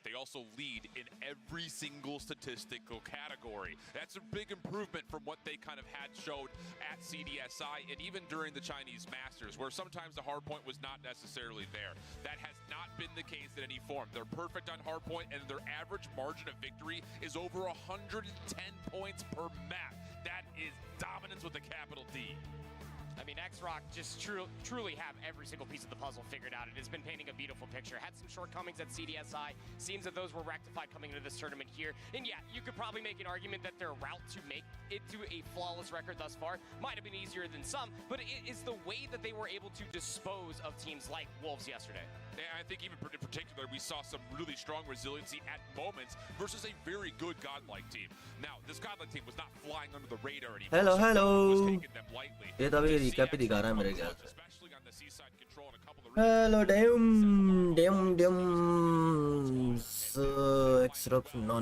They also lead in every single statistical category. That's a big improvement from what they kind of had showed at CDSI and even during the Chinese Masters, where sometimes the hardpoint was not necessarily there. That has not been the case in any form. They're perfect on hardpoint, and their average margin of victory is over 110 points per map. That is dominance with a capital D. I mean, X-Rock just truly have every single piece of the puzzle figured out. It has been painting a beautiful picture. Had some shortcomings at CDSI. Seems that those were rectified coming into this tournament here. And yeah, you could probably make an argument that their route to make it to a flawless record thus far might have been easier than some, but it is the way that they were able to dispose of teams like Wolves yesterday. Yeah, I think even in particular, we saw some really strong resiliency at moments versus a very good Godlike team. Now, this Godlike team was not flying under the radar anymore. Hello, so hello. was taking them lightly. ये तो अभी recap ही दिखा रहा है मेरे ख्याल से. Especially on the seaside control and a couple of Hello, damn. X-Rock, no,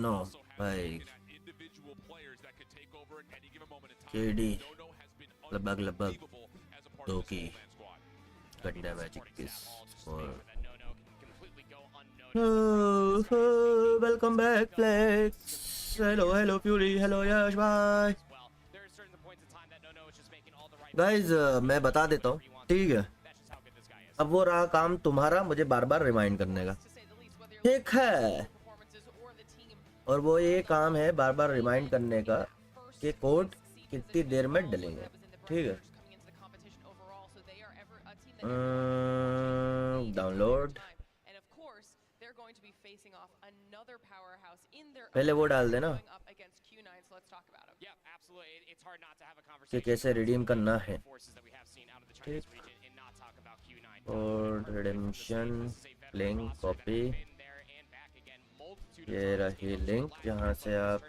भाई. individual players that could take over at any given moment in time. KD, No has been लगभग unbelievable as a part दो of की this full man squad. गंडा magic किस और Completely go unnoticed. welcome back Flex. Hello Fury, hello Yash, bye. Well, there are certain points in time that No is just making all the right. Guys, मैं बता देता हूँ, ठीक है. That's just how good this guy is. अब वो रहा काम तुम्हारा मुझे बार-बार रिमाइंड करने का, ठीक है. और वो ये काम है बार-बार रिमाइंड करने का कि कोड कितनी देर में डलेंगे, ठीक है. डाउनलोड पहले वो डाल देना कि कैसे रिडीम करना है, ठीक. और रिडेम्पशन लिंक कॉपी, ये रही लिंक जहाँ से आप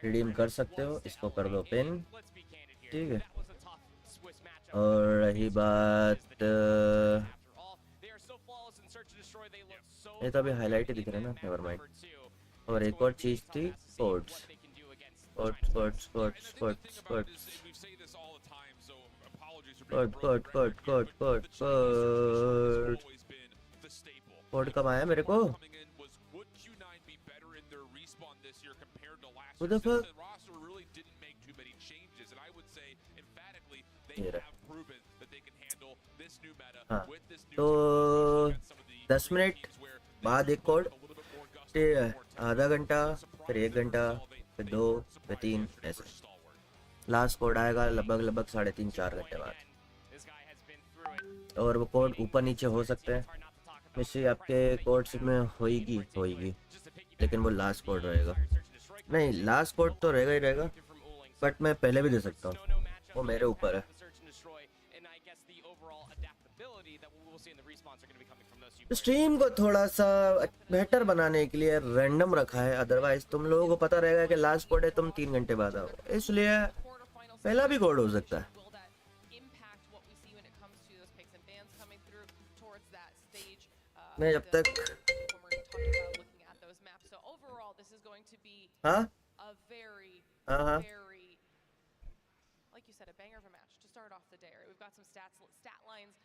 रिडीम कर सकते हो. इसको कर दो पिन, ठीक है. और रही बात ये तो अभी हाईलाइट ही दिख रहा है ना, नेवर माइंड. और एक और चीज थी कोड्स. कोड कब आया मेरे को? हाँ, तो 10 मिनट बाद एक कोड, ठीक है. आधा घंटा, फिर 1 घंटा, फिर 2, फिर 3, ऐसे. लास्ट कोड आएगा लगभग 3.5-4 घंटे बाद. और वो कोड ऊपर नीचे हो सकते हैं, मिस्टेक आपके कोड्स में होएगी, लेकिन वो लास्ट कोड रहेगा. नहीं, लास्ट कोड तो रहेगा ही रहेगा, बट मैं पहले भी दे सकता हूँ, वो मेरे ऊपर है. स्ट्रीम को थोड़ा सा बेहतर बनाने के लिए रैंडम रखा है, अदरवाइज तुम लोगों को पता रहेगा कि लास्ट कोड है, तुम 3 घंटे बाद आओ, इसलिए पहला भी कोड हो सकता है. मैं जब तक हाँ like you said, a banger of a match to start off the day. Right? We've got some stat lines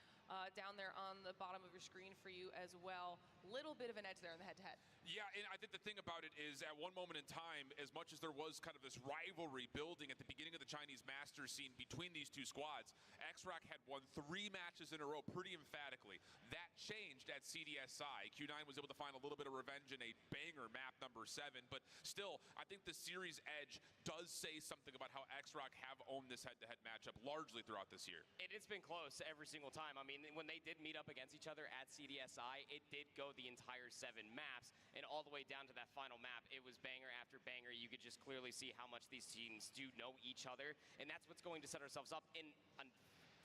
down there on the bottom of your screen for you as well. Little bit of an edge there in the head-to-head. Yeah, and I think the thing about it is, at one moment in time, as much as there was kind of this rivalry building at the beginning of the Chinese Masters scene between these two squads, X-Rock had won 3 matches in a row pretty emphatically. That changed at CDSI. Q9 was able to find a little bit of revenge in a banger map number 7, but still, I think the series edge does say something about how X-Rock have owned this head-to-head matchup largely throughout this year. It's been close every single time. I mean, when they did meet up against each other at CDSI, it did go the entire 7 maps, and all the way down to that final map, it was banger after banger. You could just clearly see how much these teams do know each other, and that's what's going to set ourselves up in a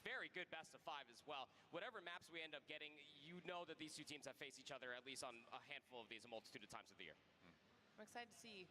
very good best of 5 as well. Whatever maps we end up getting, you know that these two teams have faced each other at least on a handful of these, a multitude of times of the year. I'm excited to see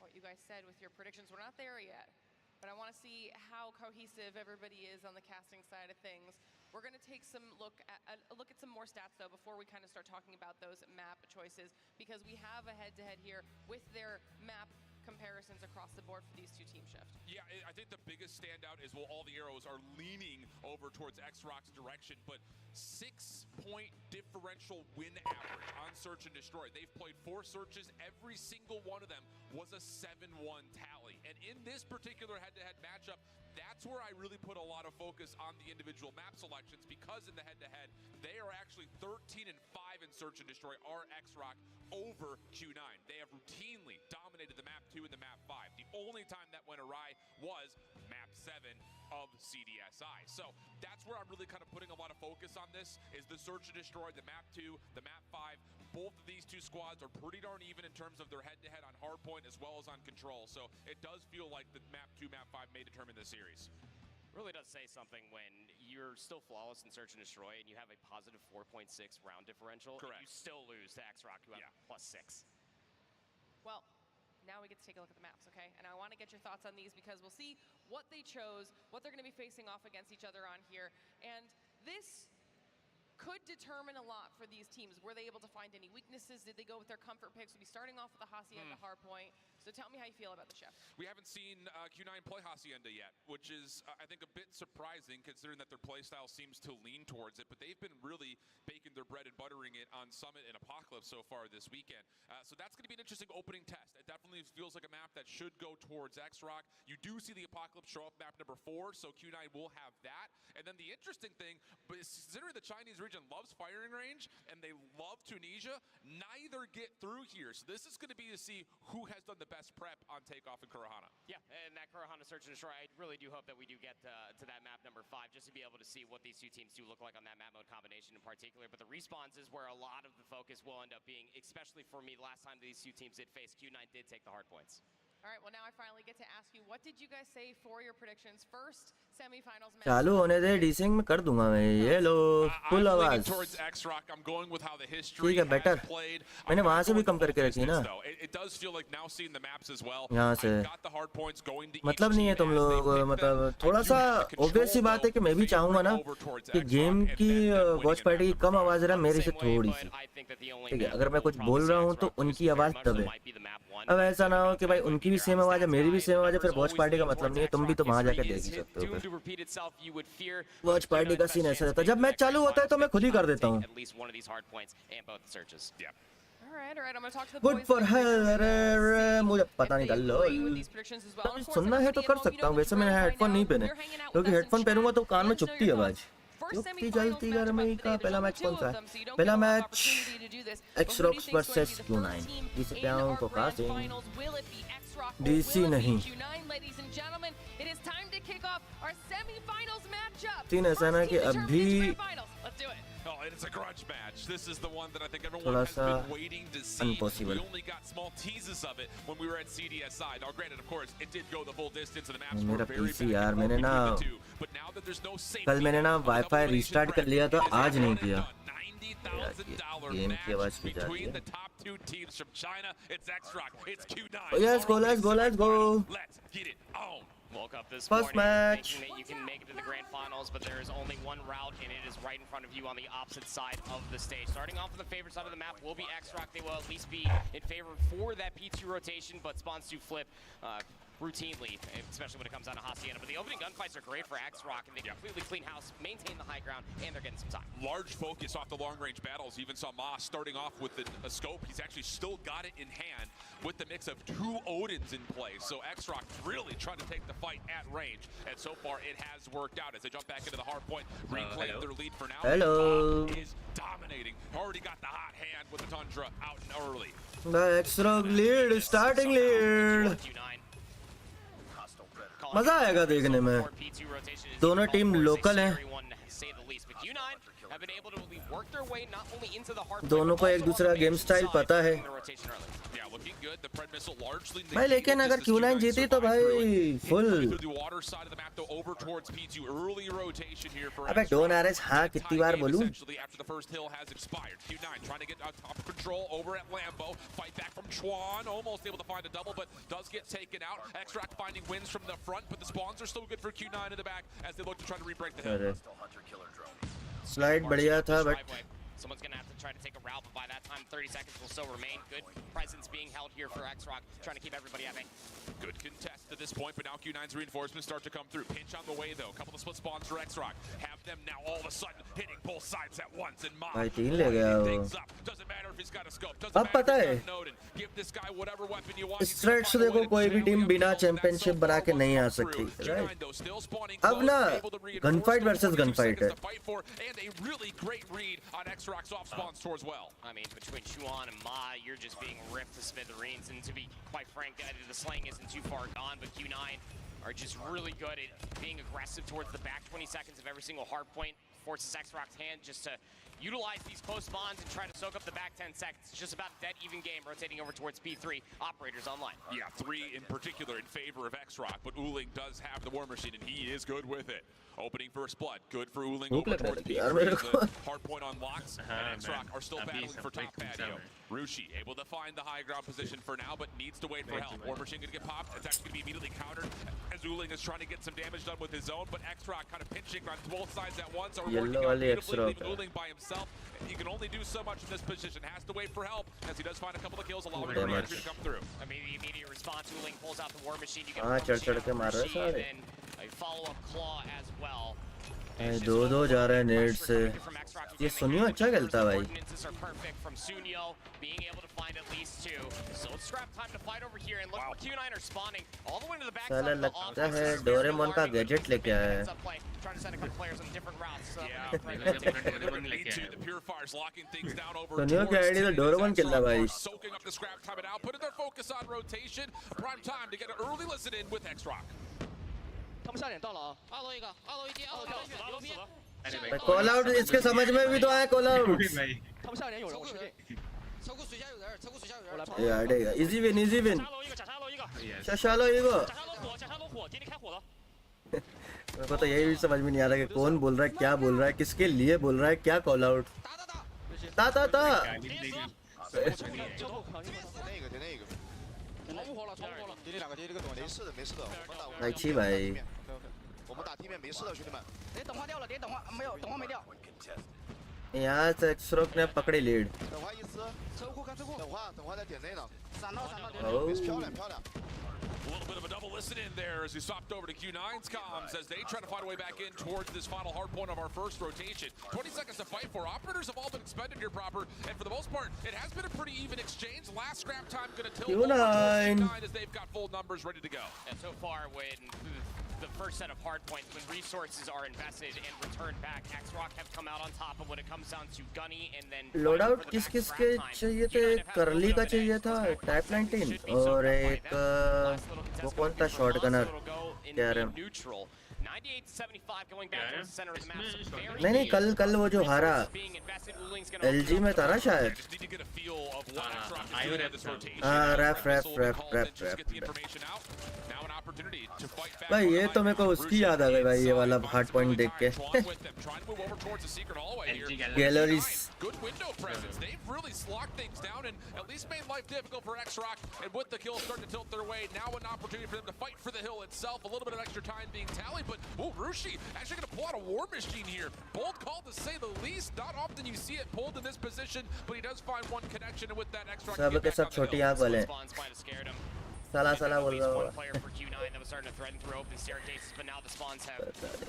what you guys said with your predictions. We're not there yet, but I want to see how cohesive everybody is on the casting side of things. We're going to take some look at some more stats though before we kind of start talking about those map choices, because we have a head-to-head here with their map comparisons across the board for these two team shift. Yeah, I think the biggest standout is, well, all the arrows are leaning over towards X-Rock's direction, but 6-point differential win average on Search and Destroy. They've played 4 searches. Every single one of them was a 7-1 tally. And in this particular head-to-head matchup, that's where I really put a lot of focus on the individual map selections, because in the head-to-head, they are actually 13-5 in Search and Destroy, our X-Rock, over Q9. They have routinely dominated the map 2 and the map 5. The only time that went awry was map 7 of CDSI. So that's where I'm really kind of putting a lot of focus on this, is the Search and Destroy, the map 2, the map 5. Both of these two squads are pretty darn even in terms of their head-to-head on hardpoint as well as on control. So it does feel like the map 2, map 5 may determine the series. Really does say something when you're still flawless in Search and Destroy and you have a positive 4.6 round differential. Correct. You still lose to X-Rock, who have +6. Well, now we get to take a look at the maps, okay? And I want to get your thoughts on these, because we'll see what they chose, what they're going to be facing off against each other on here. And this could determine a lot for these teams. Were they able to find any weaknesses? Did they go with their comfort picks? We'll be starting off with the Hacienda hardpoint. So tell me how you feel about the shift. We haven't seen Q9 play Hacienda yet, which is, I think, a bit surprising considering that their playstyle seems to lean towards it. But they've been really baking their bread and buttering it on Summit and Apocalypse so far this weekend. So that's going to be an interesting opening test. It definitely feels like a map that should go towards X-Rock. You do see the Apocalypse show up map number 4, so Q9 will have that. And then the interesting thing, but considering the Chinese region loves firing range and they love Tunisia, neither get through here. So this is going to be to see who has done the best prep on takeoff in Kurahana. Yeah, and that Kurahana Search and Destroy, I really do hope that we do get to that map number 5, just to be able to see what these two teams do look like on that map mode combination in particular. But the respawns is where a lot of the focus will end up being, especially for me. Last time these two teams did face, Q9 did take the hard points. All right, well, now I finally get to ask you, what did you guys say for your predictions? First semifinals match. चालू होने दे, डीसिंग में कर दूंगा मैं। ये लो full आवाज। ठीक है, बेटर। मैंने वहाँ से भी कम करके रखी ना। यहाँ से मतलब नहीं है तुम लोग, मतलब थोड़ा सा ऑब्वियस सी बात है कि मैं भी चाहूँगा ना कि गेम की वॉच पार्टी की कम आवाज रहा मेरे से थोड़ी सी। ठीक है, अगर मैं कुछ बोल रहा हूँ तो उनकी आवाज दबे। अब ऐसा ना हो कि भाई उनकी भी सेम आवाज है, मेरी भी सेम आवाज है, फिर वॉच पार्टी का मतलब नहीं है। तुम भी तो वहाँ जाके देख ही सकते हो। वॉच पार्टी का सीन ऐसा रहता है, जब मैच चालू होता है तो मैं खुद ही कर देता हूँ। गुड फॉर हर, अरे मुझे पता नहीं था। सुनना है तो कर सकता हूँ, वैसे मैंने हेडफोन नहीं पहने, क्योंकि हेडफोन पहनूंगा तो कान में चुभती है आवाज। चुभती जलती गर्मी का पहला मैच कौन सा है? पहला मैच X-Rocks वर्सेस Q9। जिसे प्याऊं को खासे डीसी नहीं। तीन ऐसा ना कि अभी It's a grudge match. This is the one that I think everyone थोड़ा has सा been waiting to see. impossible. We only got small teases of it when we were at CDSI. Now, granted, of course, it did go the full distance, and the maps were very PC back यार, and मैंने forth ना between the two. But now that there's no safety, कल मैंने ना wifi restart कर लिया था, आज नहीं किया। $90,000 गेम की आवाज match भी जा रही between है। the top 2 teams from China. It's X-Rock. It's Q9. Let's go, let's go, let's go. Let's get it on. Woke up this First morning match. thinking that you can make it to the grand finals, but there is only one route, and it is right in front of you on the opposite side of the stage. Starting off with the favorite side of the map will be X-Rock. They will at least be in favor for that P2 rotation, but spawns do flip routinely, especially when it comes down to Hacienda. But the opening gunfights are great for X-Rock, and they completely clean house, maintain the high ground, and they're getting some time. Large focus off the long-range battles. Even saw Moss starting off with a scope. He's actually still got it in hand with the mix of 2 Odins in play. So X-Rock really trying to take the fight at range. And so far, it has worked out as they jump back into the hard point, reclaim their lead for now. Hello. Is dominating. Already got the hot hand with the Tundra out and early. The X-Rock lead, starting lead. मजा आएगा देखने में। दोनों team local हैं। दोनों को एक दूसरा गेम स्टाइल पता है। भाई लेकिन अगर Q9 जीती तो भाई फुल। अबे डोन आरएस हाँ कितनी बार बोलूं? स्लाइड बढ़िया था but Someone's going to have to try to take a route, but by that time, 30 seconds will still remain. Good presence being held here for X-Rock, trying to keep everybody at bay. Good contest at this point, but now Q9's reinforcements start to come through. Pinch on the way, though. A couple of split spawns for X-Rock. Have them now all of a sudden hitting both sides at once. And Mob things up. Doesn't matter if he's got a scope. Doesn't matter if he's got a node. Give this guy whatever weapon you want. Straight से देखो कोई भी team बिना championship बना के नहीं आ सकती, right? अब ना gun fight versus gun fight है. And a really great read on X-Rock's off spawns towards well. I mean, between Chuan and Ma, you're just being ripped to smithereens. And to be quite frank, the slaying isn't too far gone, but Q9 are just really good at being aggressive towards the back 20 seconds of every single hard point. Forces X-Rock's hand just to utilize these close spawns and try to soak up the back 10 seconds. It's just about a dead even game, rotating over towards P3. Operators online. Yeah, 3 in particular in favor of X-Rock, but Uling does have the War Machine, and he is good with it. Opening first blood, good for Uling over towards P3. Hard point unlocks, and X-Rock are still battling for top patio. Rushi able to find the high ground position for now, but needs to wait for help. War Machine gonna get popped. It's actually gonna be immediately countered as Uling is trying to get some damage done with his own, but X-Rock kind of pinching on both sides at once. Are working out beautifully, leaving Uling by himself. He can only do so much in this position. Has to wait for help as he does find a couple of kills, allowing the re-entry to come through. I mean, the immediate response, Uling pulls out the War Machine. You get के मार रहे and then a follow-up claw as well. दो जा रहे हैं net से. ये सुनियो अच्छा खेलता है भाई. साला लगता है डोरेमोन का गैजेट लेके आया है. सुनियो क्या आईडी तो डोरेमोन खेल रहा है भाई. कॉल आउट इसके समझ में भी तो आया call out. Easy win easy win. Shallow ego. मेरे को तो यही भी समझ में नहीं आ रहा कि कौन बोल रहा है, क्या बोल रहा है, किसके लिए बोल रहा है, क्या कॉल आउट. ता अच्छी भाई. 我们打地面没事的，兄弟们。点等花掉了，点等花没有，等花没掉。यहाँ से X-Rock ने पकड़ी lead. 等花一丝，车库看车库。等花在点内呢。闪到，漂亮漂亮。 A little bit of a double listen in there as he swapped over to Q9's comms as they try to find a way back in towards this final hard point of our first rotation. 20 seconds to fight for. Operators have all been expended here proper, and for the most part, it has been a pretty even exchange. Last scrap time going to tilt Q9 as they've got full numbers ready to go. And so far, when the first set of hard points, when resources are invested and returned back, X-Rock have come out on top of when it comes down to Gunny and then loadout किस के चाहिए थे. करली का चाहिए था type 19 और एक वो कौन था शॉटगनर कैरम. नहीं कल वो जो हारा एलजी में था ना शायद. रैफ भाई ये तो मेरे को उसकी याद आ गई भाई, ये वाला हार्ड पॉइंट देख के. Galleries. Good window presence. They've really slocked things down and at least made life difficult for X-Rock. And with the kills starting to tilt their way, now an opportunity for them to fight for the hill itself. A little bit of extra time being tallied, but Rushi actually going to pull out a War Machine here. Bold call to say the least. Not often you see it pulled in this position, but he does find one connection, and with that X-Rock सब के सब छोटी आंख वाले. साला बोल रहा हूँ. Player for Q9 that was starting to threaten through open staircases, but now the spawns have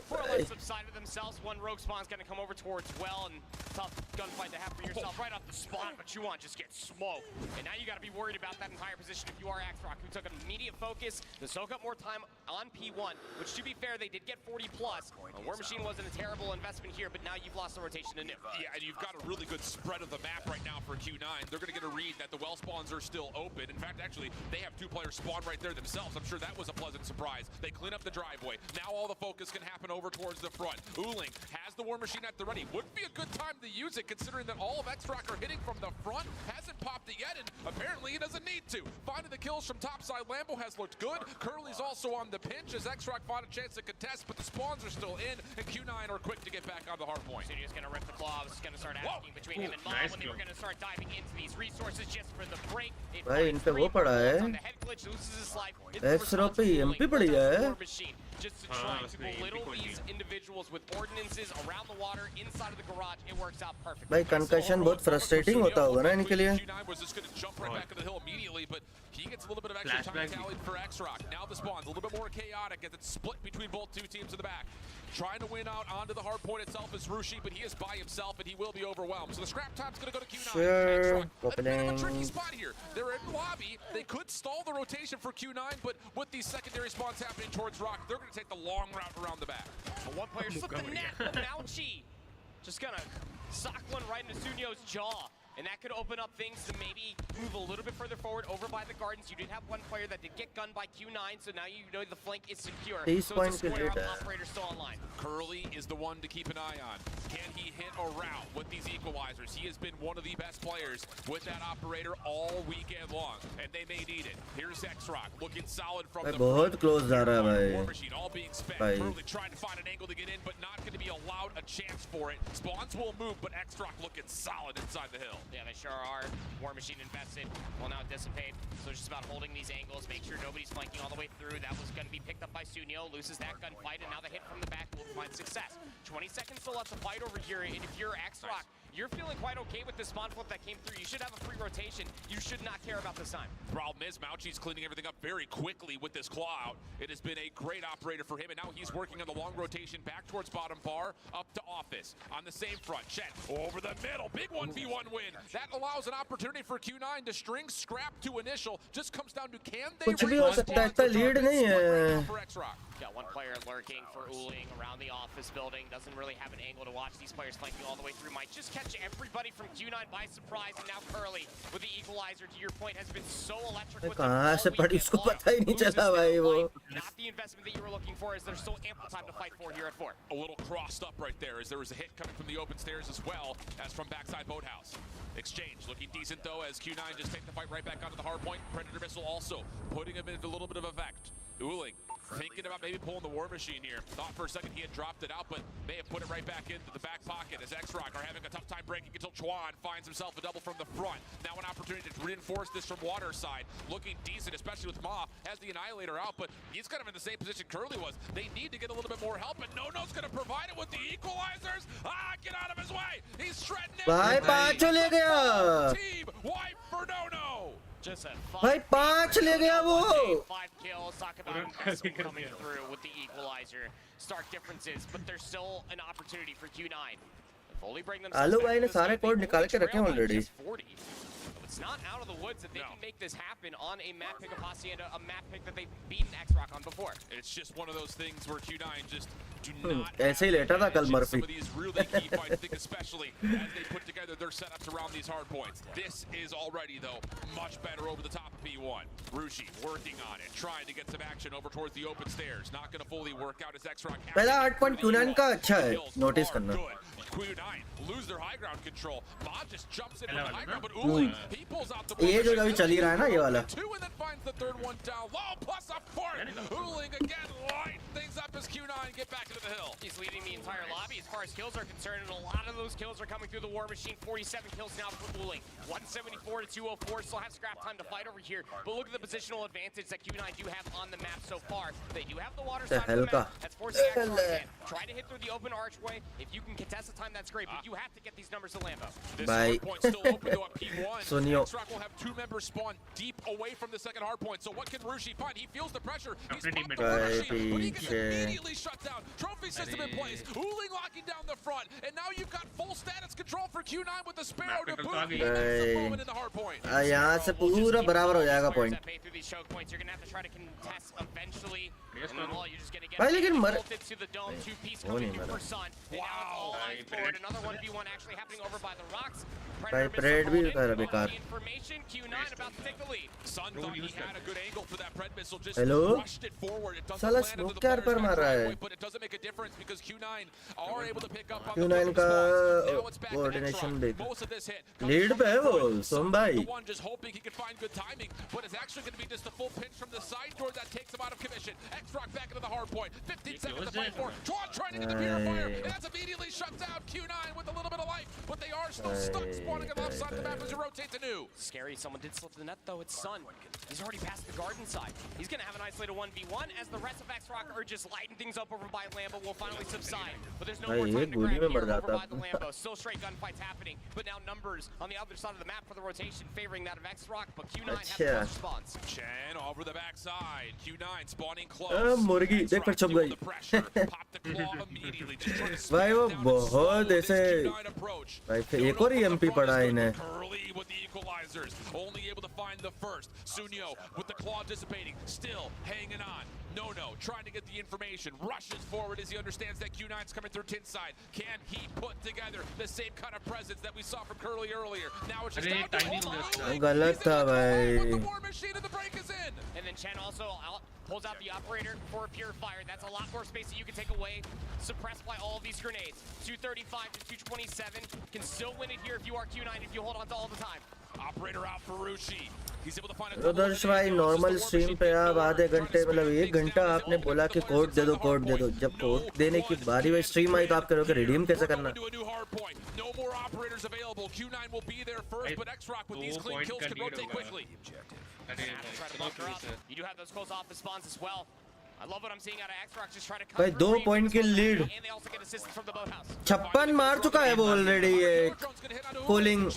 more or less subsided themselves. One rogue spawn's going to come over towards well, and tough gunfight to have for yourself right off the spawn, but Chuan just gets smoked. And now you got to be worried about that entire position if you are X-Rock, who took an immediate focus to soak up more time on P1, which to be fair, they did get 40 plus. War Machine wasn't a terrible investment here, but now you've lost the rotation to Nip. Yeah, and you've got a really good spread of the map right now for Q9. They're going to get a read that the well spawns are still open. In fact, actually, they have 2 players spawn right there themselves. I'm sure that was a pleasant surprise. They clean up the driveway. Now all the focus can happen over towards the front. Uling has the War Machine at the ready. Wouldn't be a good time to use it considering that all of X-Rock X-Rock are hitting from the front. Hasn't popped it yet, and apparently he doesn't need to. Finding the kills from topside. Lambo has looked good. Curly's also on the pinch as X-Rock find a chance to contest, but the spawns are still in, and Q9 are quick to get back on the hard point. Studio's gonna rip the claws, gonna start asking between him and Mom when they were gonna start diving into these resources just for the break. भाई इन पे वो पड़ा है X-Ro पे EMP पड़ी है just to try to belittle these individuals with ordinances around the water inside of the garage. It works out perfectly. भाई concussion बहुत frustrating होता होगा ना इनके लिए Q9 was just going to jump right back to the hill immediately, but he gets a little bit of extra time tallied for X-Rock. Now the spawn's a little bit more chaotic as it's split between both two teams in the back. Trying to win out onto the hard point itself is Rushi, but he is by himself and he will be overwhelmed. So the scrap time's going to go to Q9. Sure. X-Rock, a bit of a tricky spot here. They're in lobby. They could stall the rotation for Q9, but with these secondary spawns happening towards Rock, they're going to take the long route around the back. One player slipped the net, but Mouchy just gonna sock one right into Sunyo's jaw. And that could open up things to maybe move a little bit further forward over by the gardens. You did have one player that did get gunned by Q9, so now you know the flank is secure. So it's a square up, operator still online. Curly is the one to keep an eye on. Can he hit a route with these equalizers? He has been one of the best players with that operator all weekend long, and they may need it. Here's X-Rock looking solid from the बहुत close जा रहा है भाई War Machine all being spent. Curly trying to find an angle to get in, but not going to be allowed a chance for it. Spawns will move, but X-Rock looking solid inside the hill. Yeah, they sure are. War Machine invested will now dissipate. So it's just about holding these angles, make sure nobody's flanking all the way through. That was going to be picked up by Sunyo, loses that gunfight, and now the hit from the back will find success. 20 seconds still left to fight over here, and if you're X-Rock, you're feeling quite okay with the spawn flip that came through. You should have a free rotation. You should not care about this time. Problem is, Mouchy's cleaning everything up very quickly with this claw out. It has been a great operator for him, and now he's working on the long rotation back towards bottom bar, up to office. On the same front, Chet over the middle. Big 1v1 win. That allows an opportunity for Q9 to string scrap to initial. Just comes down to can they कुछ भी हो सकता है इसका lead नहीं है for X-Rock. Got one player lurking for Uling around the office building. Doesn't really have an angle to watch these players flanking all the way through. Might just catch everybody from Q9 by surprise. And now Curly with the equalizer, to your point, has been so electric with कहाँ से पड़ी उसको पता ही नहीं चला भाई वो Not the investment that you were looking for, as there's still ample time to fight for here at 4. A little crossed up right there as there was a hit coming from the open stairs as well as from backside boathouse. Exchange looking decent though as Q9 just take the fight right back onto the hard point. Predator missile also putting him into a little bit of effect. Uling thinking about maybe pulling the War Machine here. Thought for a second he had dropped it out, but may have put it right back into the back pocket as X-Rock are having a tough time breaking until Chuan finds himself a double from the front. Now an opportunity to reinforce this from water side. Looking decent, especially with Ma, has the Annihilator out, but he's kind of in the same position Curly was. They need to get a little bit more help, and No-No's going to provide it with the equalizers. Get out of his way. He's shredding it. भाई पांच ले गया Team wipe for No-No. Just a भाई पांच ले गया वो 5 kills. Talk about hustle coming through with the equalizer. Stark differences, but there's still an opportunity for Q9. Fully bring themselves आलू back भाई to ने this सारे game. कोड They निकाल के trail रखे हैं by already just 40. It's not out of the woods that they can make this happen on a map pick of Hacienda, a map pick that they've beaten X-Rock on before. It's just one of those things where Q9 just do not ऐसे ही लेटा था कल some Murphy of these really key fights, I think especially as they put together their setups around these hard points. This is already, though, much better over the top of P1. Rushi working on it, trying to get some action over towards the open stairs. Not going to fully work out as X-Rock. पहला 8.29 का अच्छा है notice करना Q9 lose their high ground control. Ma just jumps in with the high ground, but Uling, he pulls out the ये जो अभी चल ही रहा है ना ये वाला two and then finds the third one down low, plus a fourth. Uling again light things up as Q9 get back into the hill. He's leading the entire lobby as far as kills are concerned, and a lot of those kills are coming through the War Machine. 47 kills now for Uling. 174 to 204, still have scrap time to fight over here, but look at the positional advantage that Q9 do have on the map so far. They do have the water side of the map. That's forcing X-Rock in. Try to hit through the open archway. If you can contest the time, that's great, but you have to get these numbers to Lambo. This Bye. hard point still open though at P1. Sunyo. X-Rock will have 2 members spawn deep away from the second hard point. So what can Rushi find? He feels the pressure. He's popped the War Machine, but he gets immediately shut down. Trophy system in place. Uling locking down the front. And now you've got full status control for Q9 with the Sparrow to boot. He makes the moment in the hard point. यहाँ से पूरा बराबर हो जाएगा point Through these choke points, you're gonna have to try to contest eventually. And then all you're just gonna get भाई लेकिन मर bolted to the dome, 2 piece coming through for Sun. And now it's all eyes forward. Another 1v1 actually happening over by the rocks. भाई Pred भी कर रहा बेकार Information, Q9 about to take the lead. Sun thought he had a good angle for that Pred missile, just Hello? rushed it forward. It doesn't साला land into smoke the क्या यार पर मार रहा है Q9 का कोऑर्डिनेशन देख lead पे है वो सोम भाई Scary, someone did slip the net though, it's Sun. He's already past the garden side. He's gonna have an isolated 1v1 as the rest of X-Rock are just lighting things up over by Lambo will finally subside. But there's no more time to grab here over by the Lambo. Still straight gunfights happening, but now numbers on the other side of the map for the rotation favoring that of X-Rock, but Q9 has the first spawns. Chen over the backside. Q9 spawning close. मुर्गी देख पर छुप गई भाई वो बहुत ऐसे भाई फिर एक और EMP पड़ा है इन्हें with the equalizers, only able to find the first. Sunyo with the claw dissipating, still hanging on. No, trying to get the information, rushes forward as he understands that Q9's coming through tin side. Can he put together the same kind of presence that we saw from Curly earlier? Now it's just down to गलत था भाई the war machine and the break is in. And then Chen also pulls out the operator for a purifier. That's a lot more space that you can take away, suppressed by all of these grenades. 235 to 227 can still win it here if you are Q9 if you hold on to all the time. Operator out for Rushi. He's able to find a रुद्रश भाई normal stream पे आप आधे घंटे मतलब 1 घंटा आपने बोला कि कोड दे दो जब कोड देने की बारी में स्ट्रीम आई तो आप कह रहे हो कि रिडीम कैसे करना No more operators available. Q9 will be there first, but X-Rock with these clean kills can rotate quickly. You do have those close off the spawns as well. I love what I'm seeing out of X-Rock just try to भाई 2 point की lead and they also get assistance from the boathouse. 56 मार चुका है वो already ये cooling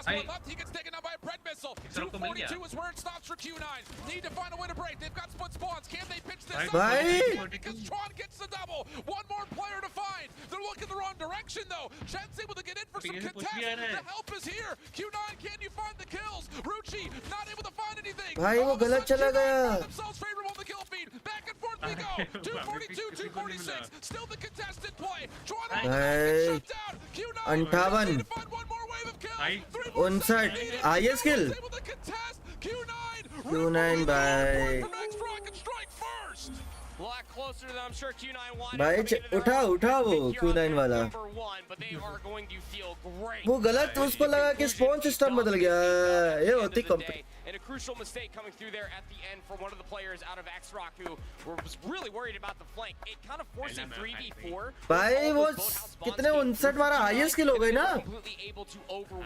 He gets taken out by a bread missile. 242 is where it stops for Q9. Need to find a way to break. They've got split spawns. Can they pitch this up? Because Tron gets the double. One more player to find. They're looking the wrong direction though. Chen's able to get in for some contest. The help is here. Q9, can you find the kills? Ruchi not able to find anything. भाई वो गलत चला गया Themselves favorable on the kill feed. Back and forth we go. 242, 246. Still the contested play. Tron shut down. Q9 58 to find one more wave of kills. 59 highest kill Q9 भाई भाई उठा वो Q9 वाला वो गलत उसको लगा कि स्पॉन सिस्टम बदल गया ये होती company And a crucial mistake coming through there at the end for one of the players out of X-Rock who was really worried about the flank. It kind of forced a 3v4. भाई वो कितने 59 मारा highest किल हो गई ना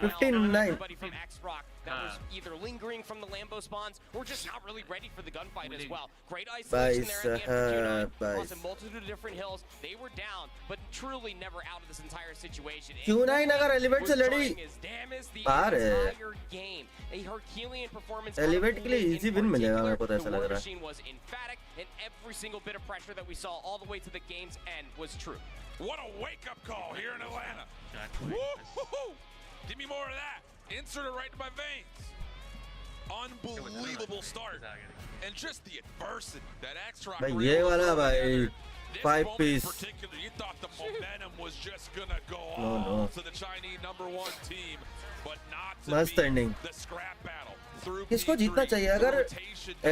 59 from X-Rock that was either lingering from the Lambo spawns or just not really ready for the gunfight as well. Great isolation there at the end for Q9. Across a multitude of different hills. They were down, but truly never out of this entire situation. Q9 अगर elevate से लड़ी पार है A Herculean performance. Elevate के लिए easy win मिलेगा मेरे को तो ऐसा लग रहा है was emphatic and every single bit of pressure that we saw all the way to the game's end was true. What a wake-up call here in Atlanta. Woo-hoo-hoo. Give me more of that. Insert it right to my veins. Unbelievable start. And just the adversity that X-Rock भाई ये वाला भाई 5 piece you thought the momentum was just gonna go no. to the Chinese #1 team, but not to मस्त ending the scrap battle through किसको जीतना चाहिए अगर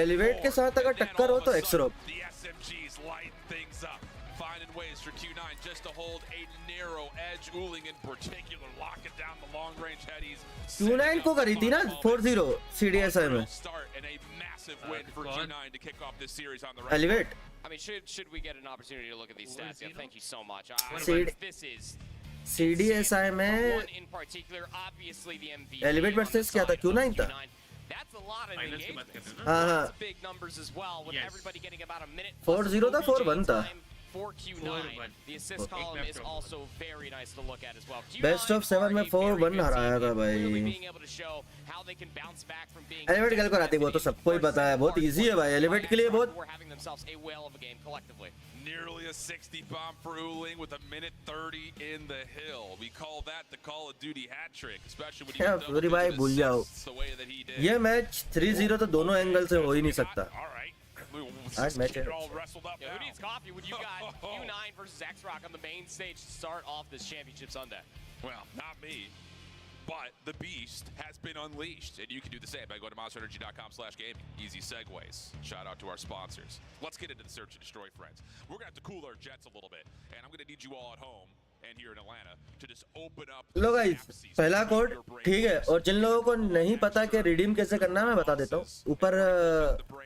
elevate के साथ अगर टक्कर हो तो एक्सरोप the SMGs lighten things up, finding ways for Q9 just to hold a narrow edge. Uling in particular locking down the long range headies. Q9 को करी थी ना 4-0 CDSI में Start and a massive win for Q9 to kick off this series on the right. Elevate I mean, should we get an opportunity to look at these stats? Yeah, thank you so much. This is CDSI में one in particular, obviously the MVP. Elevate versus क्या था Q9 था That's a lot of engagement. हाँ That's big numbers as well, with everybody getting about a minute. 4-0 था 4-1 था For Q9, the assist column is also very nice to look at as well. Best of 7 में 4-1 हराया था भाई elevate गल को आती वो तो सबको ही पता है बहुत इजी है भाई एलिवेट के लिए बहुत Nearly a 60 bomb for Uling with a minute 30 in the hill. We call that the Call of Duty hat trick, especially when you फ्लोरी भाई भूल जाओ ये मैच 3-0 तो दोनों एंगल से हो ही नहीं सकता आज मैच है Who needs coffee when you got Q9 versus X-Rock on the main stage to start off this championship Sunday? Well, not me. But the beast has been unleashed, and you can do the same by going to monsterenergy.com/gaming. Easy segues. Shout out to our sponsors. Let's get into the search and destroy, friends. We're gonna have to cool our jets a little bit, and I'm gonna need you all at home and here in Atlanta to just open up. Low guys, पहला code ठीक है, और जिन लोगों को नहीं पता कि redeem कैसे करना है मैं बता देता हूँ। ऊपर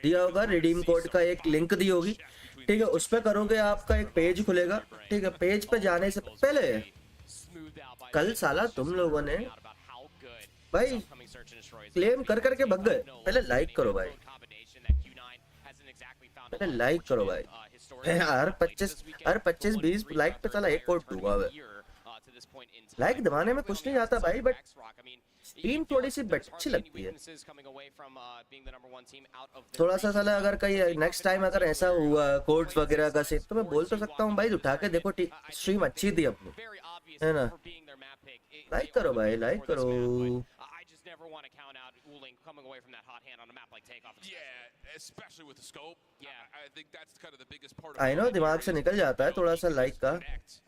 दिया होगा रिडीम कोड का एक लिंक दी होगी, ठीक है, उस पर करोगे आपका एक पेज खुलेगा, ठीक है। पेज पे जाने से पहले कल साला तुम लोगों ने भाई क्लेम कर करके भग गए। पहले लाइक करो भाई, पहले लाइक करो भाई। हर 25-20 लाइक पे साला एक कोड दूंगा। लाइक दबाने में कुछ नहीं जाता भाई, बट टीम थोड़ी सी अच्छी लगती है। थोड़ा सा साला अगर कहीं नेक्स्ट टाइम अगर ऐसा हुआ कोड्स वगैरह का सीन, तो मैं बोल तो सकता हूँ भाई उठा के देखो, स्ट्रीम अच्छी थी अपनी, है ना। लाइक करो भाई, लाइक करो। Never want to count out Uling coming away from that hot hand on a map like Takeoff. Yeah, especially with the scope. Yeah, I think that's kind of the biggest part. I know दिमाग से निकल जाता है थोड़ा सा like का।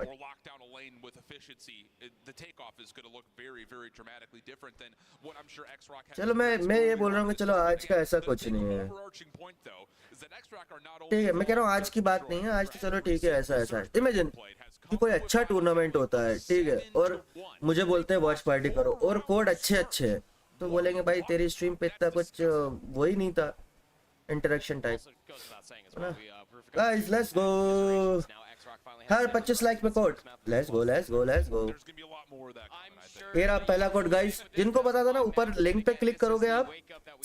Or lock down a lane with efficiency. The takeoff is going to look very, very dramatically different than what I'm sure X-Rock has. चलो मैं ये बोल रहा हूँ कि चलो आज का ऐसा कुछ नहीं है। ठीक है, मैं कह रहा हूँ आज की बात नहीं है, आज तो चलो ठीक है, ऐसा ऐसा है। इमेजिन कि कोई अच्छा टूर्नामेंट होता है, ठीक है, और मुझे बोलते हैं वॉच पार्टी करो और कोड अच्छे अच्छे है, तो बोलेंगे भाई तेरी स्ट्रीम पे इतना कुछ वो ही नहीं था interaction type. Guys let's go, हर 25 लाइक में code, let's go let's go let's go. ये रहा पहला कोड गाइस, जिनको पता था ना, ऊपर लिंक पे क्लिक करोगे आप,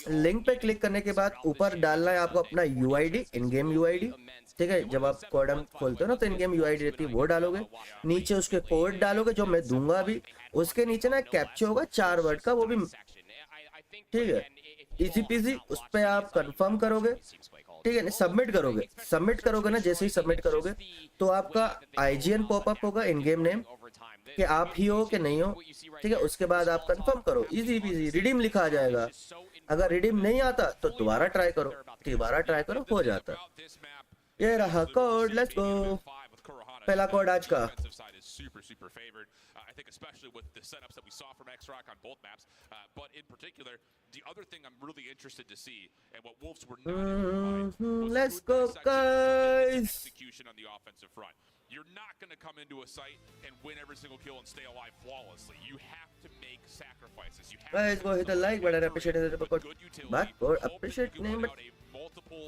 लिंक पे क्लिक करने के बाद ऊपर डालना है आपको अपना यूआईडी, इन गेम यूआईडी, ठीक है। जब आप कोडम खोलते हो ना तो इन गेम यूआईडी रहती है, वो डालोगे, नीचे उसके कोड डालोगे जो मैं दूंगा अभी, उसके नीचे ना कैप्चा होगा 4 वर्ड का, वो भी ठीक है, इजी पीजी। उस पे आप कंफर्म करोगे, ठीक है, सबमिट करोगे, सबमिट करोगे ना, जैसे ही सबमिट करोगे तो आपका आईजीएन पॉपअप होगा, इन गेम नेम कि आप ही हो कि नहीं हो, ठीक है। उसके बाद आप कंफर्म करो, इजी पीजी, रिडीम लिखा आ जाएगा। अगर रिडीम नहीं आता तो दोबारा ट्राई करो, दोबारा ट्राई करो, हो जाता है। ये रहा कोड, लेट्स गो। पहला कोड आज का। I think especially with the setups that we saw from X-Rock on both maps, but in particular, the other thing I'm really interested to see, and what Wolves were not let's go guys, execution on the offensive front. You're not going to come into a site and win every single kill and stay alive flawlessly. You have to make sacrifices. You have guys go hit the like button, appreciate it, but appreciate नहीं, but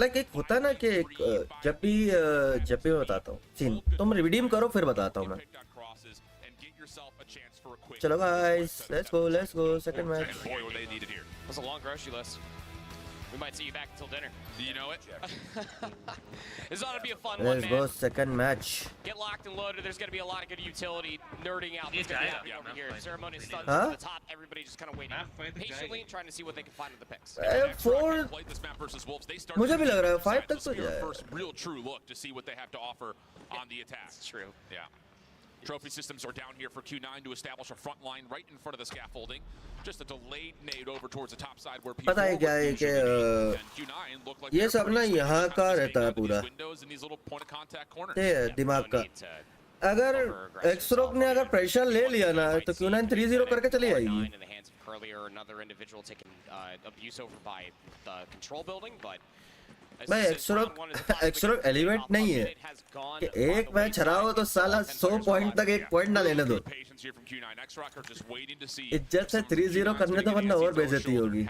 like एक होता ना कि जब भी मैं बताता हूँ सीन, तुम रिडीम करो फिर बताता हूँ मैं। चलो guys, let's go, second match. Boy, what they needed here. That's a long grocery list. We might see you back until dinner. Do you know it? It's going to be a fun one, Let's man. go second match. Get locked and loaded. There's going to be a lot of good utility nerding out. It's going to be happening over here. Ceremony stuns Huh? to the top. Everybody just kind of waiting patiently, trying to see what they can find with the picks. 4 Played this map versus Wolves. They started मुझे भी लग रहा है 5 तक तो जाए। first real true look to see what they have to offer on the attack. It's true. Yeah. Trophy systems are down here for Q9 to establish a front line right in front of the scaffolding. Just a delayed nade over towards the top side where पता है क्या है कि ये सब ना यहाँ का रहता है पूरा, ये दिमाग का। अगर एक्सरोक ने अगर प्रेशर ले लिया ना तो Q9 3-0 करके चली जाएगी। भाई एक्सरोक एलिमेंट नहीं है कि एक मैच हराओ तो साला 100 पॉइंट तक एक पॉइंट ना लेने दो। इज्जत से 3-0 करने दो वरना और बेइज्जती होगी।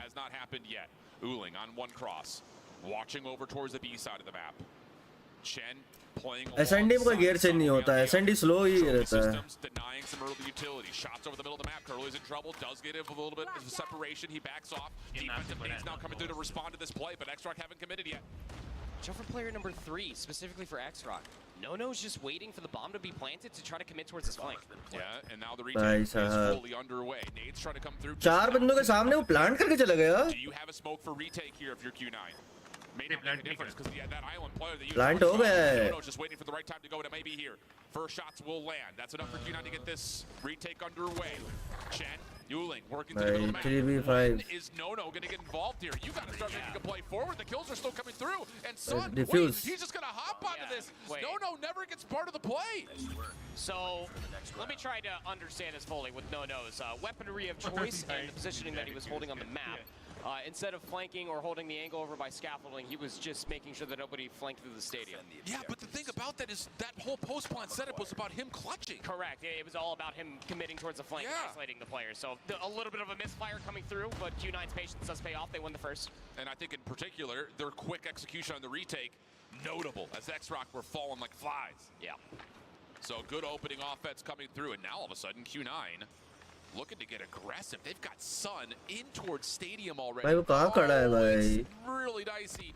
एसएनडी में कोई गियर चेंज नहीं होता है, एसएनडी स्लो ही रहता है। Shots over the middle of the map. Curly's in trouble. Does get a little bit of separation. He backs off. Defensive nades now coming through to respond to this play, but X-Rock haven't committed yet. Show for player number 3, specifically for X-Rock. Nono's just waiting for the bomb to be planted to try to commit towards his flank. Yeah, and now the retake is fully underway. Nades trying to come through. 4 बंदों के सामने वो plant करके चला गया। Do you have a smoke for retake here if you're Q9? May not make a difference because that island player that you plant हो गया है। Nono's just waiting for the right time to go, and it may be here. First shots will land. That's enough for Q9 to get this retake underway. Chen, Yuling working to the middle of the map. 3v5. When is No-No going to get involved here? You got to start making a play forward. The kills are still coming through. And Sun, wait, Diffuse. he's just going to hop onto this. Wait. No-No never gets part of the play. So let me try to understand this fully with No-No's weaponry of choice and the positioning that he was holding on the map. Instead of flanking or holding the angle over by scaffolding, he was just making sure that nobody flanked through the stadium. Yeah, but the thing about that is that whole post-plan setup was about him clutching. Correct. It was all about him committing towards the flank and isolating the players. So a little bit of a misfire coming through, but Q9's patience does pay off. They win the first. And I think in particular, their quick execution on the retake, notable, as X-Rock were falling like flies. Yeah. So good opening offense coming through, and now all of a sudden Q9 looking to get aggressive. They've got Sun in towards stadium already. भाई वो कहाँ खड़ा है भाई? It's really dicey.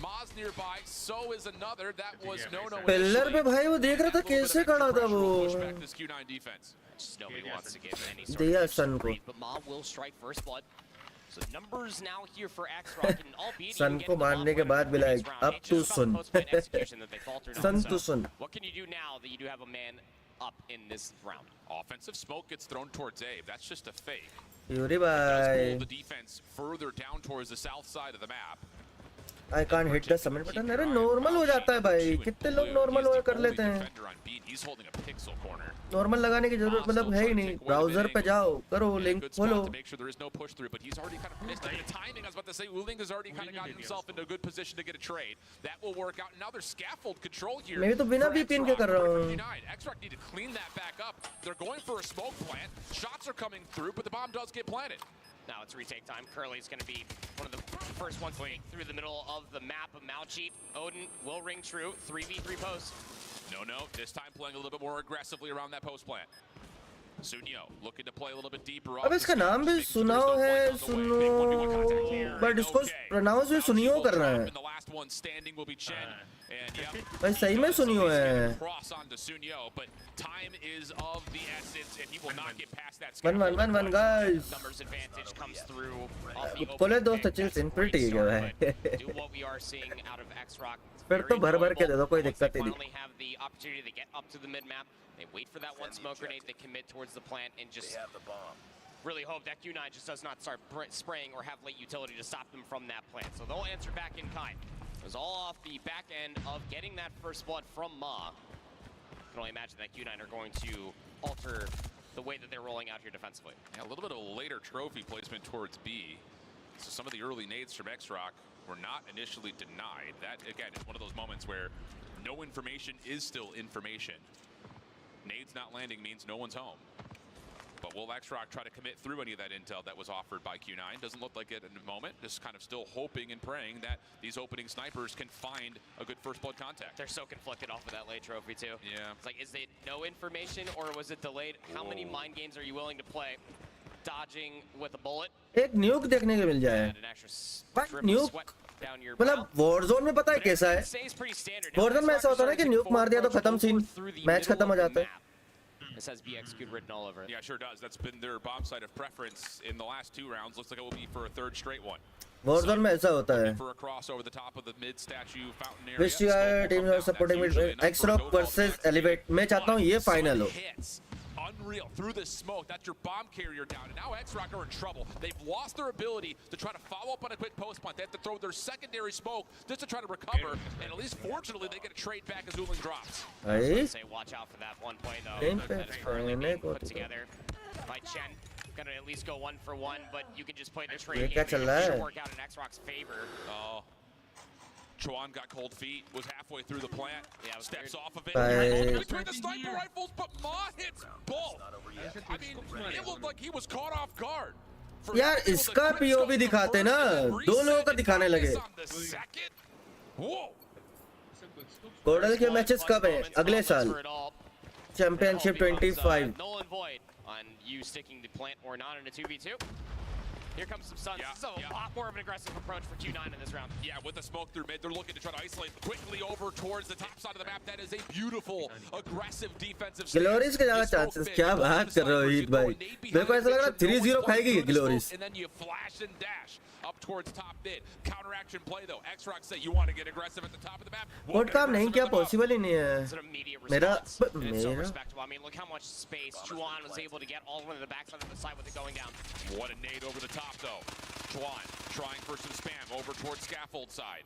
Maz nearby, so is another. That was No-No. Pillar पे भाई वो देख रहा था कैसे खड़ा था वो. This Q9 defense. Just nobody wants to give any sort दिया of Sun को. read, but Ma will strike first blood. So numbers now here for X-Rock, and albeit Sun को मारने के बाद भी like up to Sun. Sun to Sun. What can you do now that you do have a man up in this round? Offensive smoke gets thrown towards Abe. That's just a fake. Yuri Does bhai. pull the defense further down towards the south side of the map. I can't hit the summon button. अरे normal हो जाता है भाई. कितने लोग normal हो कर लेते हैं. He's holding a pixel corner. Normal लगाने की जरूरत मतलब है ही नहीं. Browser पे जाओ, करो link खोलो. To make sure there is no push through, but he's already kind of missed it. The timing, I was about to say, Wuling has already kind of gotten himself into a good position to get a trade. That will work out. Now there's scaffold control here. मैं तो बिना VPN के कर रहा हूँ. X-Rock need to clean that back up. They're going for a smoke plant. Shots are coming through, but the bomb does get planted. Now it's retake time. Curly's going to be one of the first ones to through the middle of the map of Malcheat. Odin will ring true. 3v3 post. No, this time playing a little bit more aggressively around that post plant. Sunyo looking to play a little bit deeper. अब इसका नाम भी सुनाओ है, सुनो, but इसको pronounce भी सुनियो कर रहा है. The last one standing will be Chen. And yeah, भाई सही में सुनियो है. cross onto Sunyo, but time is of the essence, and he will not get past that. 1-1-1-1 guys. Numbers advantage comes through off the बोले दोस्त अच्छे से input ठीक है भाई. Do what we are seeing out of X-Rock. फिर तो भर के दे दो, कोई दिक्कत ही नहीं. Finally have the opportunity to get up to the mid map. They wait for that one smoke grenade. They commit towards the plant and just really hope that Q9 just does not start spraying or have late utility to stop them from that plant. So they'll answer back in kind. It was all off the back end of getting that first blood from Ma. I can only imagine that Q9 are going to alter the way that they're rolling out here defensively. Yeah, a little bit of a later trophy placement towards B. So some of the early nades from X-Rock were not initially denied. That, again, is one of those moments where no information is still information. Nades not landing means no one's home. But will X-Rock try to commit through any of that intel that was offered by Q9? Doesn't look like it in the moment. Just kind of still hoping and praying that these opening snipers can find a good first blood contact. They're so conflicted off of that late trophy too. Yeah. It's like, is it no information or was it delayed? How many mind games are you willing to play? Dodging with a bullet. एक न्यूक देखने को मिल जाए. And an extra What drip of nuke? sweat down your मतलब brow. Warzone में पता है कैसा है? Stays pretty standard. Warzone में ऐसा होता है ना कि न्यूक मार दिया तो खत्म सीन, मैच खत्म हो जाता है. This has be executed written all over it. Yeah, sure does. That's been their bomb site of preference in the last two rounds. Looks like it will be for a third straight one. Warzone में ऐसा होता है. For a cross over the top of the mid statue fountain area. Wish you are teams are supporting me. X-Rock versus Elevate. मैं चाहता हूँ ये final हो. Unreal through the smoke. That's your bomb carrier down, and now X-Rock are in trouble. They've lost their ability to try to follow up on a quick post plant. They have to throw their secondary smoke just to try to recover, and at least fortunately they get a trade back as Uling drops. भाई. Say watch out for that one play though. Game That is currently being को put together by Chen. Gonna at least go 1 for 1, but you can just play the ये trade क्या game. चल रहा It है? should work out in X-Rock's favor. Oh. Chuan got cold feet, was halfway through the plant, Yeah, it was steps weird. off of it. Bye. Between the sniper rifles, but Ma hits both. I mean, it looked like he was caught off guard. For यार being able to इसका quick POV scope the दिखाते first ना, and then दो reset लोगों का and दिखाने got लगे. this on the second. Whoa. कोडल के मैचेस कब हैं? अगले साल. For it all. Championship 25. Null and void on you sticking the plant or not in a 2v2. Here comes some Suns. Yeah, This is a yeah. lot more of an aggressive approach for Q9 in this round. Yeah, with the smoke through mid, they're looking to try to isolate quickly over towards the top side of the map. That is a beautiful, aggressive defensive stance. Glories के ज्यादा chances क्या बात कर रहे हो ईद भाई मेरे को ऐसा लग रहा है 3-0 खाएगी glories And then you flash and dash up towards top mid. Counteraction play though. X-Rock say you want to get aggressive at the top of the map. Code काम नहीं किया पॉसिबल ही नहीं It's है an immediate मेरा response. And it's so मेरा respectable. I mean, look how much space Chuan was able to get all the way to the backside of the side with it going down. What a nade over the top though. Juan trying for some spam over towards scaffold side.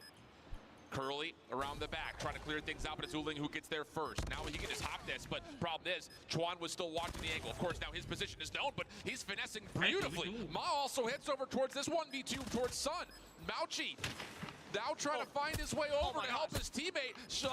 Curly around the back, trying to clear things out, but it's Uling who gets there first. Now he can just hop this, but problem is, Chuan was still watching the angle. Of course, now his position is known, but he's finessing beautifully. Ma also hits over towards this 1v2 towards Sun. Mauchi now trying to find his way over to help his teammate. It's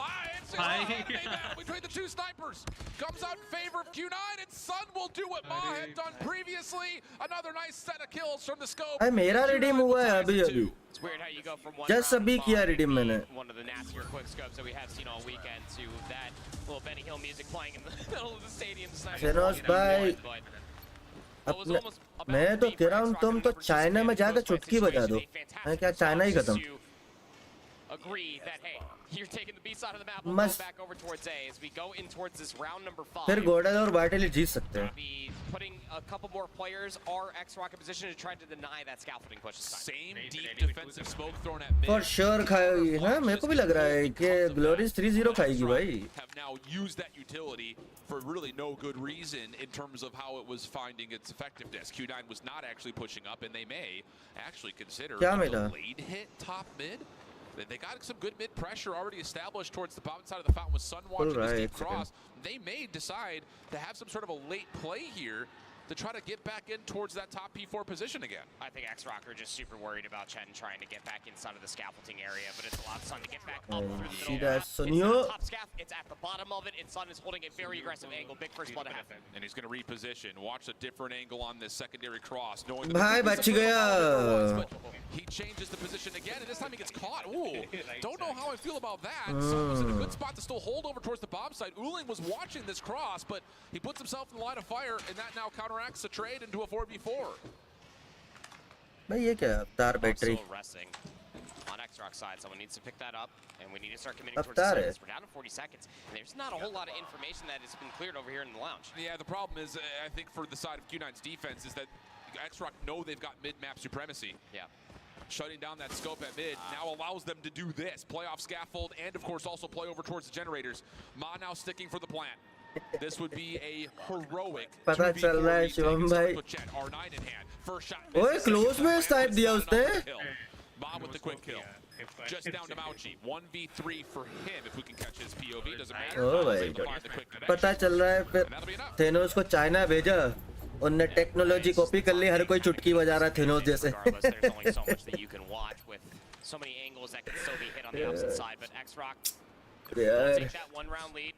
a anime battle between the two snipers. Comes out in favor of Q9, and Sun will do what Ma had done previously. Another nice set of kills from the scope. अरे मेरा redeem हुआ है अभी अभी It's weird how you go from one Just round अभी bomb किया to redeem being मैंने one of the nastier quick scopes that we have seen all weekend to that little Benny Hill music playing in the middle of the stadium. Firoz भाई अपने मैं तो कह रहा हूँ तुम तो चाइना में जाकर चुटकी बजा दो मैं क्या चाइना ही खत्म Agree that hey, you're taking the B side of the map. We'll go back over towards A as we go in towards this round number 5. फिर गोडल और बाटली जीत सकते हैं Be putting a couple more players are X-Rock in position to try to deny that scaffolding push this time. Same deep defensive smoke thrown at mid. For sure खाएगी हाँ मेरे को भी लग रहा है कि ग्लोरीज 3-0 खाएगी भाई Have now used that utility for really no good reason in terms of how it was finding its effectiveness. Q9 was not actually pushing up, and they may actually consider क्या a मिला delayed hit top mid. They got some good mid pressure already established towards the bottom side of the fountain with Sun watching this deep cross. They may decide to have some sort of a late play here to try to get back in towards that top P4 position again. I think X-Rock are just super worried about Chen trying to get back inside of the scaffolding area, but it's a lot of Sun to get back up through the middle. See that, It's Sunyo? not top scaff, it's at the bottom of it, and Sun is holding a very aggressive angle. Big first blood to happen. And he's going to reposition. Watch a different angle on this secondary cross, knowing that भाई बच गया but he changes the position again, and this time he gets caught. Ooh, don't know how I feel about that. Sun was in a good spot to still hold over towards the bomb side. Uling was watching this cross, but he puts himself in the line of fire, and that now counteracts the trade into a 4v4. भाई ये क्या अवतार battery Still resting on X-Rock's side. Someone needs to pick that up, and we need to start committing towards Avatar the है service. We're down to 40 seconds, and there's not a whole lot of information that has been cleared over here in the lounge. Yeah, the problem is, I think for the side of Q9's defense is that X-Rock know they've got mid-map supremacy. Yeah. Shutting down that scope at mid now allows them to do this. Play off scaffold and, of course, also play over towards the generators. Ma now sticking for the plant. This would be a heroic पता चल रहा है शिवम भाई R9 in hand. First shot. ओए close में snipe दिया उसने Ma with the quick kill. Just down to Mauchi. 1v3 for him if we can catch his POV. Doesn't matter. ओ भाई पता चल रहा है फिर थेनोस को चाइना भेजा उनने टेक्नोलॉजी कॉपी कर ली हर कोई चुटकी बजा रहा थेनोस जैसे There's only so much that you can watch with so many angles that can still be hit on the opposite side, but X-Rock यार take that one round lead.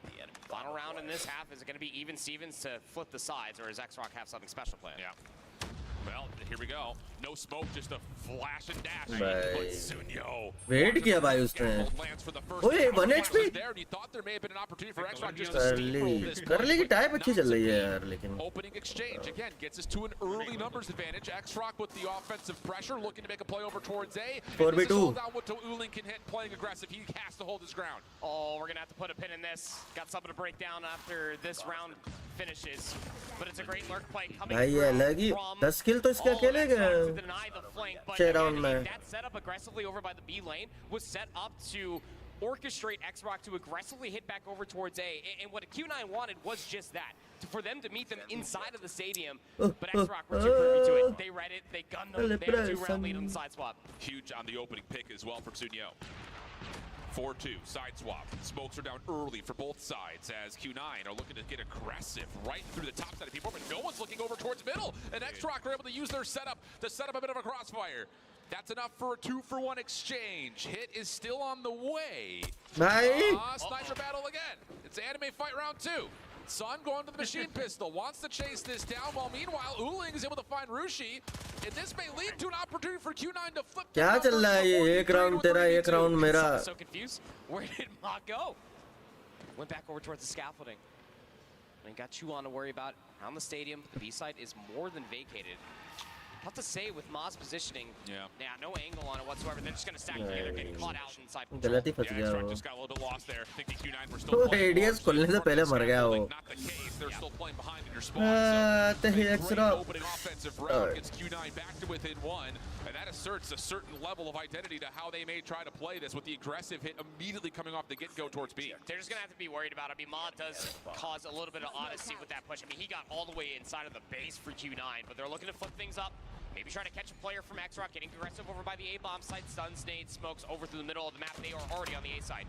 The final round in this half, is it going to be even Stevens to flip the sides, or does X-Rock have something special planned? Yeah. Well, here we go. No smoke, just a flash and dash. भाई But Sunyo. Wait किया भाई उसने ओए 1 HP कर ली की type अच्छी चल रही है यार लेकिन Opening exchange again gets us to an early numbers advantage. X-Rock with the offensive pressure, looking to make a play over towards A. 4v2. What Uling can hit, playing aggressive. He has to hold his ground. Oh, we're gonna have to put a pin in this. Got something to break down after this round finishes, but it's a great lurk play coming भाई ये अलग ही 10 किल तो इसके अकेले गए छह round में that set up aggressively over by the B lane was set up to orchestrate X-Rock to aggressively hit back over towards A, and what Q9 wanted was just that, for them to meet them inside of the stadium, but X-Rock were too privy to it. They read it, they gunned them, they had a 2-round lead on the side swap. Huge on the opening pick as well from Sunyo. 4-2, side swap. Smokes are down early for both sides as Q9 are looking to get aggressive right through the top side of P4, but no one's looking over towards middle, and X-Rock are able to use their setup to set up a bit of a crossfire. That's enough for a 2-for-1 exchange. Hit is still on the way. Sniper battle again. It's anime fight round 2. Sun going to the machine pistol, wants to chase this down, while meanwhile Uling is able to find Rushi, and this may lead to an opportunity for Q9 to flip. क्या चल रहा है ये एक round तेरा एक round मेरा So confused. Where did Ma go? Went back over towards the scaffolding. And got Chuan to worry about. On the stadium, the B side is more than vacated. Tough to say with Ma's positioning. Yeah, no angle on it whatsoever. They're just going to stack together, getting caught out inside. गलती फंस गया Extract वो just got a little bit lost there. Thinking Q9 were वो still playing ADS खोलने से पहले मर गया वो not the case. They're still playing behind in your spawn. तो So he great opening offensive round gets Q9 back to within one, and that asserts a certain level of identity to how they may try to play this with the aggressive hit immediately coming off the get-go towards B. They're just going to have to be worried about it. I mean, Ma does cause a little bit of honesty with that push. I mean, he got all the way inside of the base for Q9, but they're looking to flip things up. Maybe trying to catch a player from X-Rock, getting aggressive over by the A-bomb side. Stuns, nades, smokes over through the middle of the map. They are already on the A side.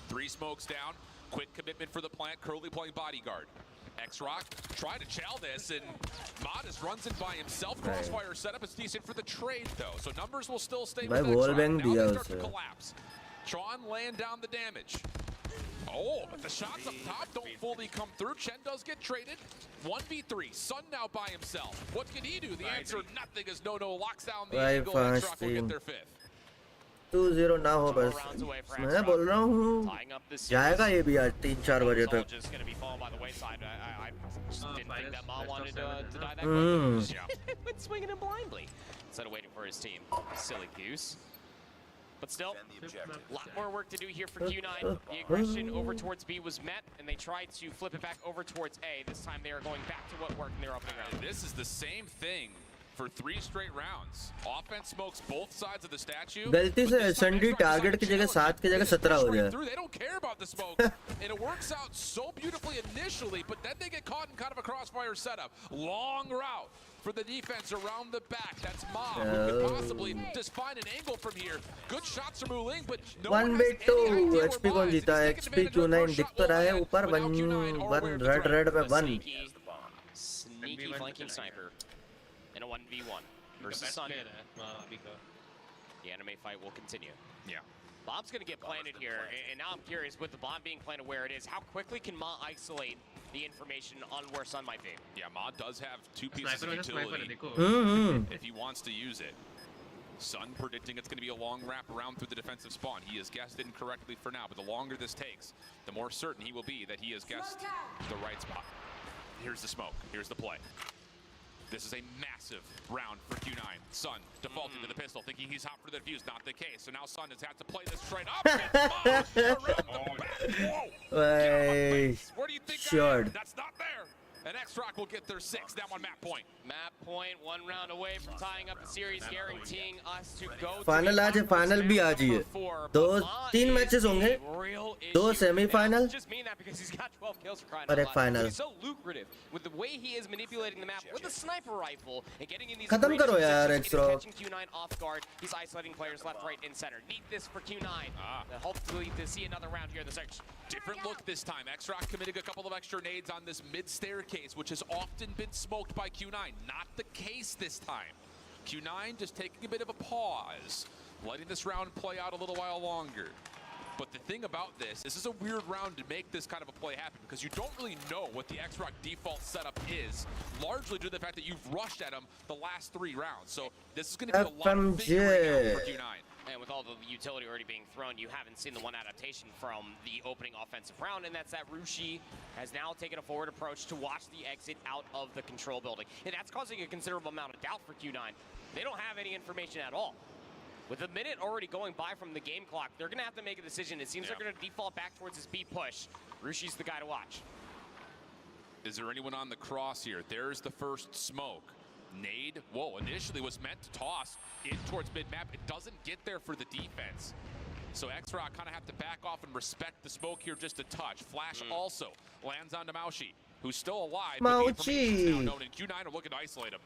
Three smokes down. Quick commitment for the plant. Curly playing bodyguard. X-Rock trying to chow this, and Modest runs in by himself. Crossfire setup is decent for the trade, though, so numbers will still stay with X-Rock. Now they start to collapse. Tron laying down the damage. Oh, but the shots up top don't fully come through. Chen does get traded. 1v3. Sun now by himself. What can he do? The answer, nothing, as No locks down the angle. X-Rock will get their fifth. 2-0 ना हो बस मैं बोल रहा हूँ जाएगा ये भी आज 3-4 बजे तक swinging him blindly instead of waiting for his team. Silly goose. But still, a lot more work to do here for Q9. The aggression over towards B was met, and they tried to flip it back over towards A. This time they are going back to what worked in their opening round. This is the same thing for 3 straight rounds. Offense smokes both sides of the statue. गलती से sundry target की जगह 7 की जगह 17 हो जाए. They don't care about the smoke, and it works out so beautifully initially, but then they get caught in kind of a crossfire setup. Long route for the defense around the back. That's Ma, who could possibly just find an angle from here. Good shots from Wuling, but no one has any idea HP कौन जीता है? HP Q9 दिख तो रहा है ऊपर 1 red पे 1. Sneaky flanking sniper. In a 1v1 versus Sun. The anime fight will continue. Yeah. Bomb's going to get planted here, and now I'm curious, with the bomb being planted where it is, how quickly can Ma isolate the information on where Sun might be? Yeah, Ma does have 2 pieces of utility if he wants to use it. Sun predicting it's going to be a long wrap around through the defensive spawn. He has guessed incorrectly for now, but the longer this takes, the more certain he will be that he has guessed the right spot. Here's the smoke. Here's the play. This is a massive round for Q9. Sun defaulting to the pistol, thinking he's hot for the defuse. Not the case. So now Sun has had to play this straight up. Around the back. Whoa. Where do you think that is? That's not there. And X-Rock will get their 6th down on map point. Map point, 1 round away from tying up the series, guaranteeing us to go final आज है, final भी आज ही है. 3 matches होंगे, 2 semifinal और एक final. खत्म करो यार X-Rock. He's isolating players left, right, and center. Need this for Q9. Hopefully to see another round here in the search. Different look this time. X-Rock committing a couple of extra nades on this mid staircase, which has often been smoked by Q9. Not the case this time. Q9 just taking a bit of a pause, letting this round play out a little while longer. But the thing about this is a weird round to make this kind of a play happen, because you don't really know what the X-Rock default setup is, largely due to the fact that you've rushed at him the last 3 rounds. So this is going to be a lot of figuring out for Q9. And with all the utility already being thrown, you haven't seen the one adaptation from the opening offensive round, and that's that Rushi has now taken a forward approach to watch the exit out of the control building. And that's causing a considerable amount of doubt for Q9. They don't have any information at all. With a minute already going by from the game clock, they're going to have to make a decision. It seems they're going to default back towards his B push. Rushi's the guy to watch. Is there anyone on the cross here? There's the first smoke. Nade, whoa, initially was meant to toss in towards mid-map. It doesn't get there for the defense. So X-Rock kind of have to back off and respect the smoke here just a touch. Flash also lands onto Maushi, who's still alive. Maushi! Now known, and Q9 are looking to isolate him.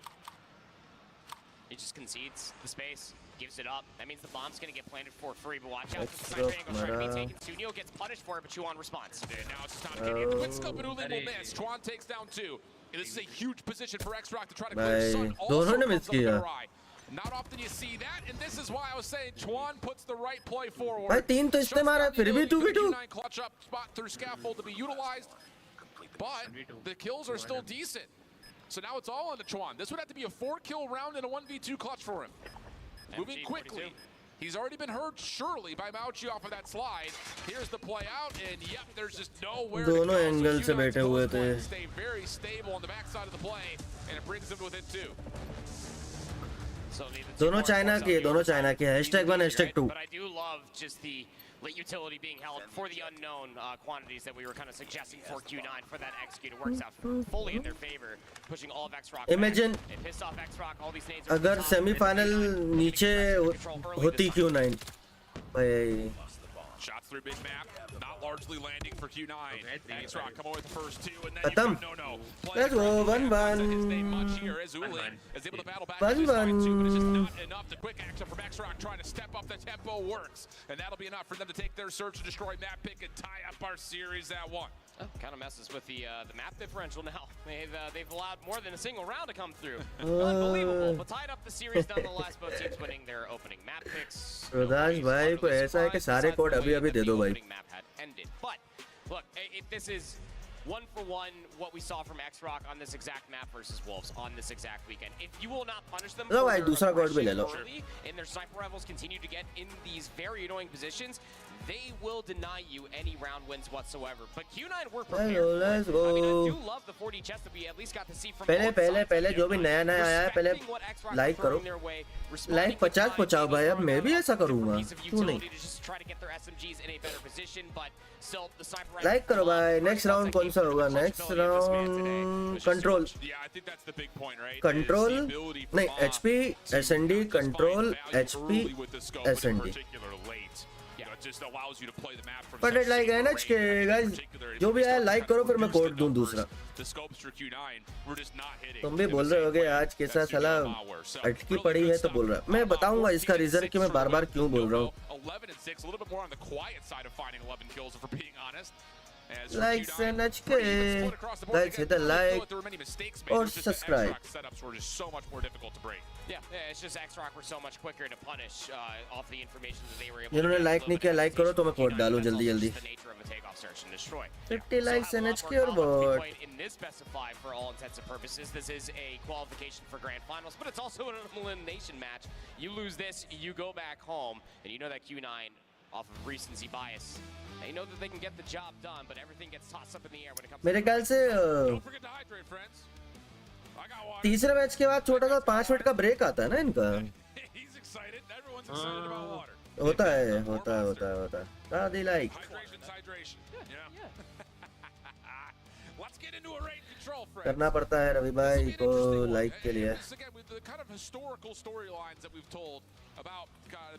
He just concedes the space, gives it up. That means the bomb's going to get planted for free, but watch out for the sniper angle trying to be taken. Sunio gets punished for it, but Chuan responds. And now it's just not getting quick scope, and Wuling will miss. Chuan takes down 2. And this is a huge position for X-Rock to try to clear. Sun also comes up with a ride. Not often you see that, and this is why I was saying Chuan puts the right play forward. भाई 3 तो इसने मारा, फिर भी 2v2. Clutch up spot through scaffold to be utilized, but the kills are still decent. So now it's all on to Chuan. This would have to be a 4-kill round and a 1v2 clutch for him. Moving quickly. He's already been hurt, surely, by Mauchi off of that slide. Here's the play out, and yep, there's just nowhere to go. दोनों angle से बैठे हुए थे. Stay very stable on the backside of the play, and it brings them to within 2. दोनों China के, दोनों China के. #1, #2. But I do love just the late utility being held for the unknown quantities that we were kind of suggesting for Q9 for that execute. It works out fully in their favor, pushing all of X-Rock back. Imagine It pissed off X-Rock, all these nades अगर semifinal नीचे होती Q9 भाई. Shots through big map, not largely landing for Q9. X-Rock come away with the first 2, and then Khatam. no. Let's go, 1-1. His name much here as Ulin is able to battle back 1-1. this time too, but it's just not enough. The quick action from X-Rock trying to step up the tempo works, and that'll be enough for them to take their search and destroy map pick and tie up our series at 1. Kind of messes with the map differential now. They've allowed more than a single round to come through. Unbelievable, but tied up the series nonetheless. Both teams winning their opening map picks. रुदास भाई को ऐसा है कि सारे code अभी दे दो भाई. Map had ended. But look, if this is one for one what we saw from X-Rock on this exact map versus Wolves on this exact weekend, if you will not punish them लो भाई दूसरा code भी ले लो. early and their sniper rivals continue to get in these very annoying positions, they will deny you any round wins whatsoever. But Q9 were prepared. Let's go. I mean, I do love the 4D chest that we at least got to see from पहले जो भी नया आया है पहले like करो. Like 50 पहुंचाओ भाई. अब मैं भी ऐसा करूंगा. क्यों नहीं? लाइक करो भाई. नेक्स्ट राउंड कौन सा होगा? Next round control. कंट्रोल नहीं HP SND control HP SND. But it like NHK guys, जो भी आया लाइक करो फिर मैं कोड दूं दूसरा. तुम भी बोल रहे होगे आज कैसा साला अटकी पड़ी है तो बोल रहा. मैं बताऊंगा इसका रीजन कि मैं बार-बार क्यों बोल रहा हूँ. Like NHK, guys hit the like or subscribe. Yeah, it's just X-Rock were so much quicker to punish off the information that they were able जिन्होंने लाइक नहीं किया लाइक करो तो मैं कोड डालूं जल्दी. 50 likes NHK or what? In this specify for all intents and purposes, this is a qualification for grand finals, but it's also an elimination match. You lose this, you go back home, and you know that Q9 off of recency bias. They know that they can get the job done, but everything gets tossed up in the air when it comes. मेरे ख्याल से तीसरे match के बाद छोटा सा 5 minute का break आता है ना इनका. होता है. राधे लाइक करना पड़ता है रवि भाई को लाइक के लिए. About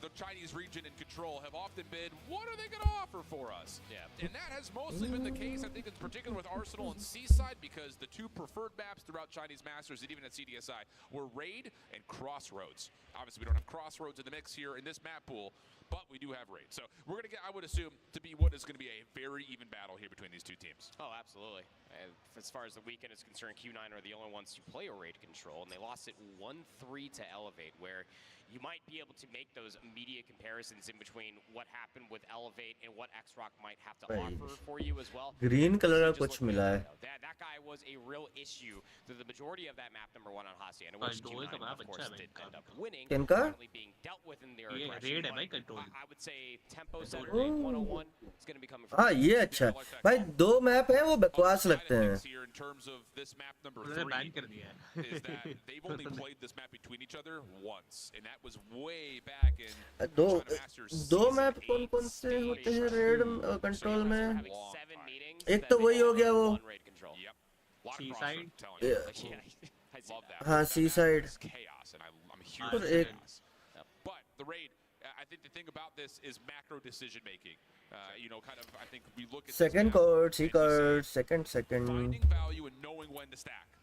the Chinese region in control have often been, what are they going to offer for us? Yeah. And that has mostly been the case, I think, in particular with Arsenal and Seaside, because the two preferred maps throughout Chinese Masters and even at CDSI were Raid and Crossroads. Obviously, we don't have Crossroads in the mix here in this map pool, but we do have Raid. So we're going to get, I would assume, to be what is going to be a very even battle here between these two teams. Oh, absolutely. As far as the weekend is concerned, Q9 are the only ones to play a Raid control, and they lost it 1-3 to Elevate, where you might be able to make those immediate comparisons in between what happened with Elevate and what X-Rock might have to offer for you as well. Green color का कुछ मिला है. That guy was a real issue to the majority of that map number 1 on Hacienda, which Q9 of course did end up winning. किनका? Being dealt with in their aggression. I would say tempo setter 101 is going to be coming from. हाँ ये अच्छा भाई. 2 map है वो बकवास लगते हैं. In terms of this map number 3 is that they've only played this map between each other once, and that was way back in दो मैप कौन से होते हैं रेड कंट्रोल में? एक तो वही हो गया वो. हाँ Seaside. और एक But the Raid, I think the thing about this is macro decision making. Kind of, I think we look at second card, C card, second. Finding value and knowing when to stack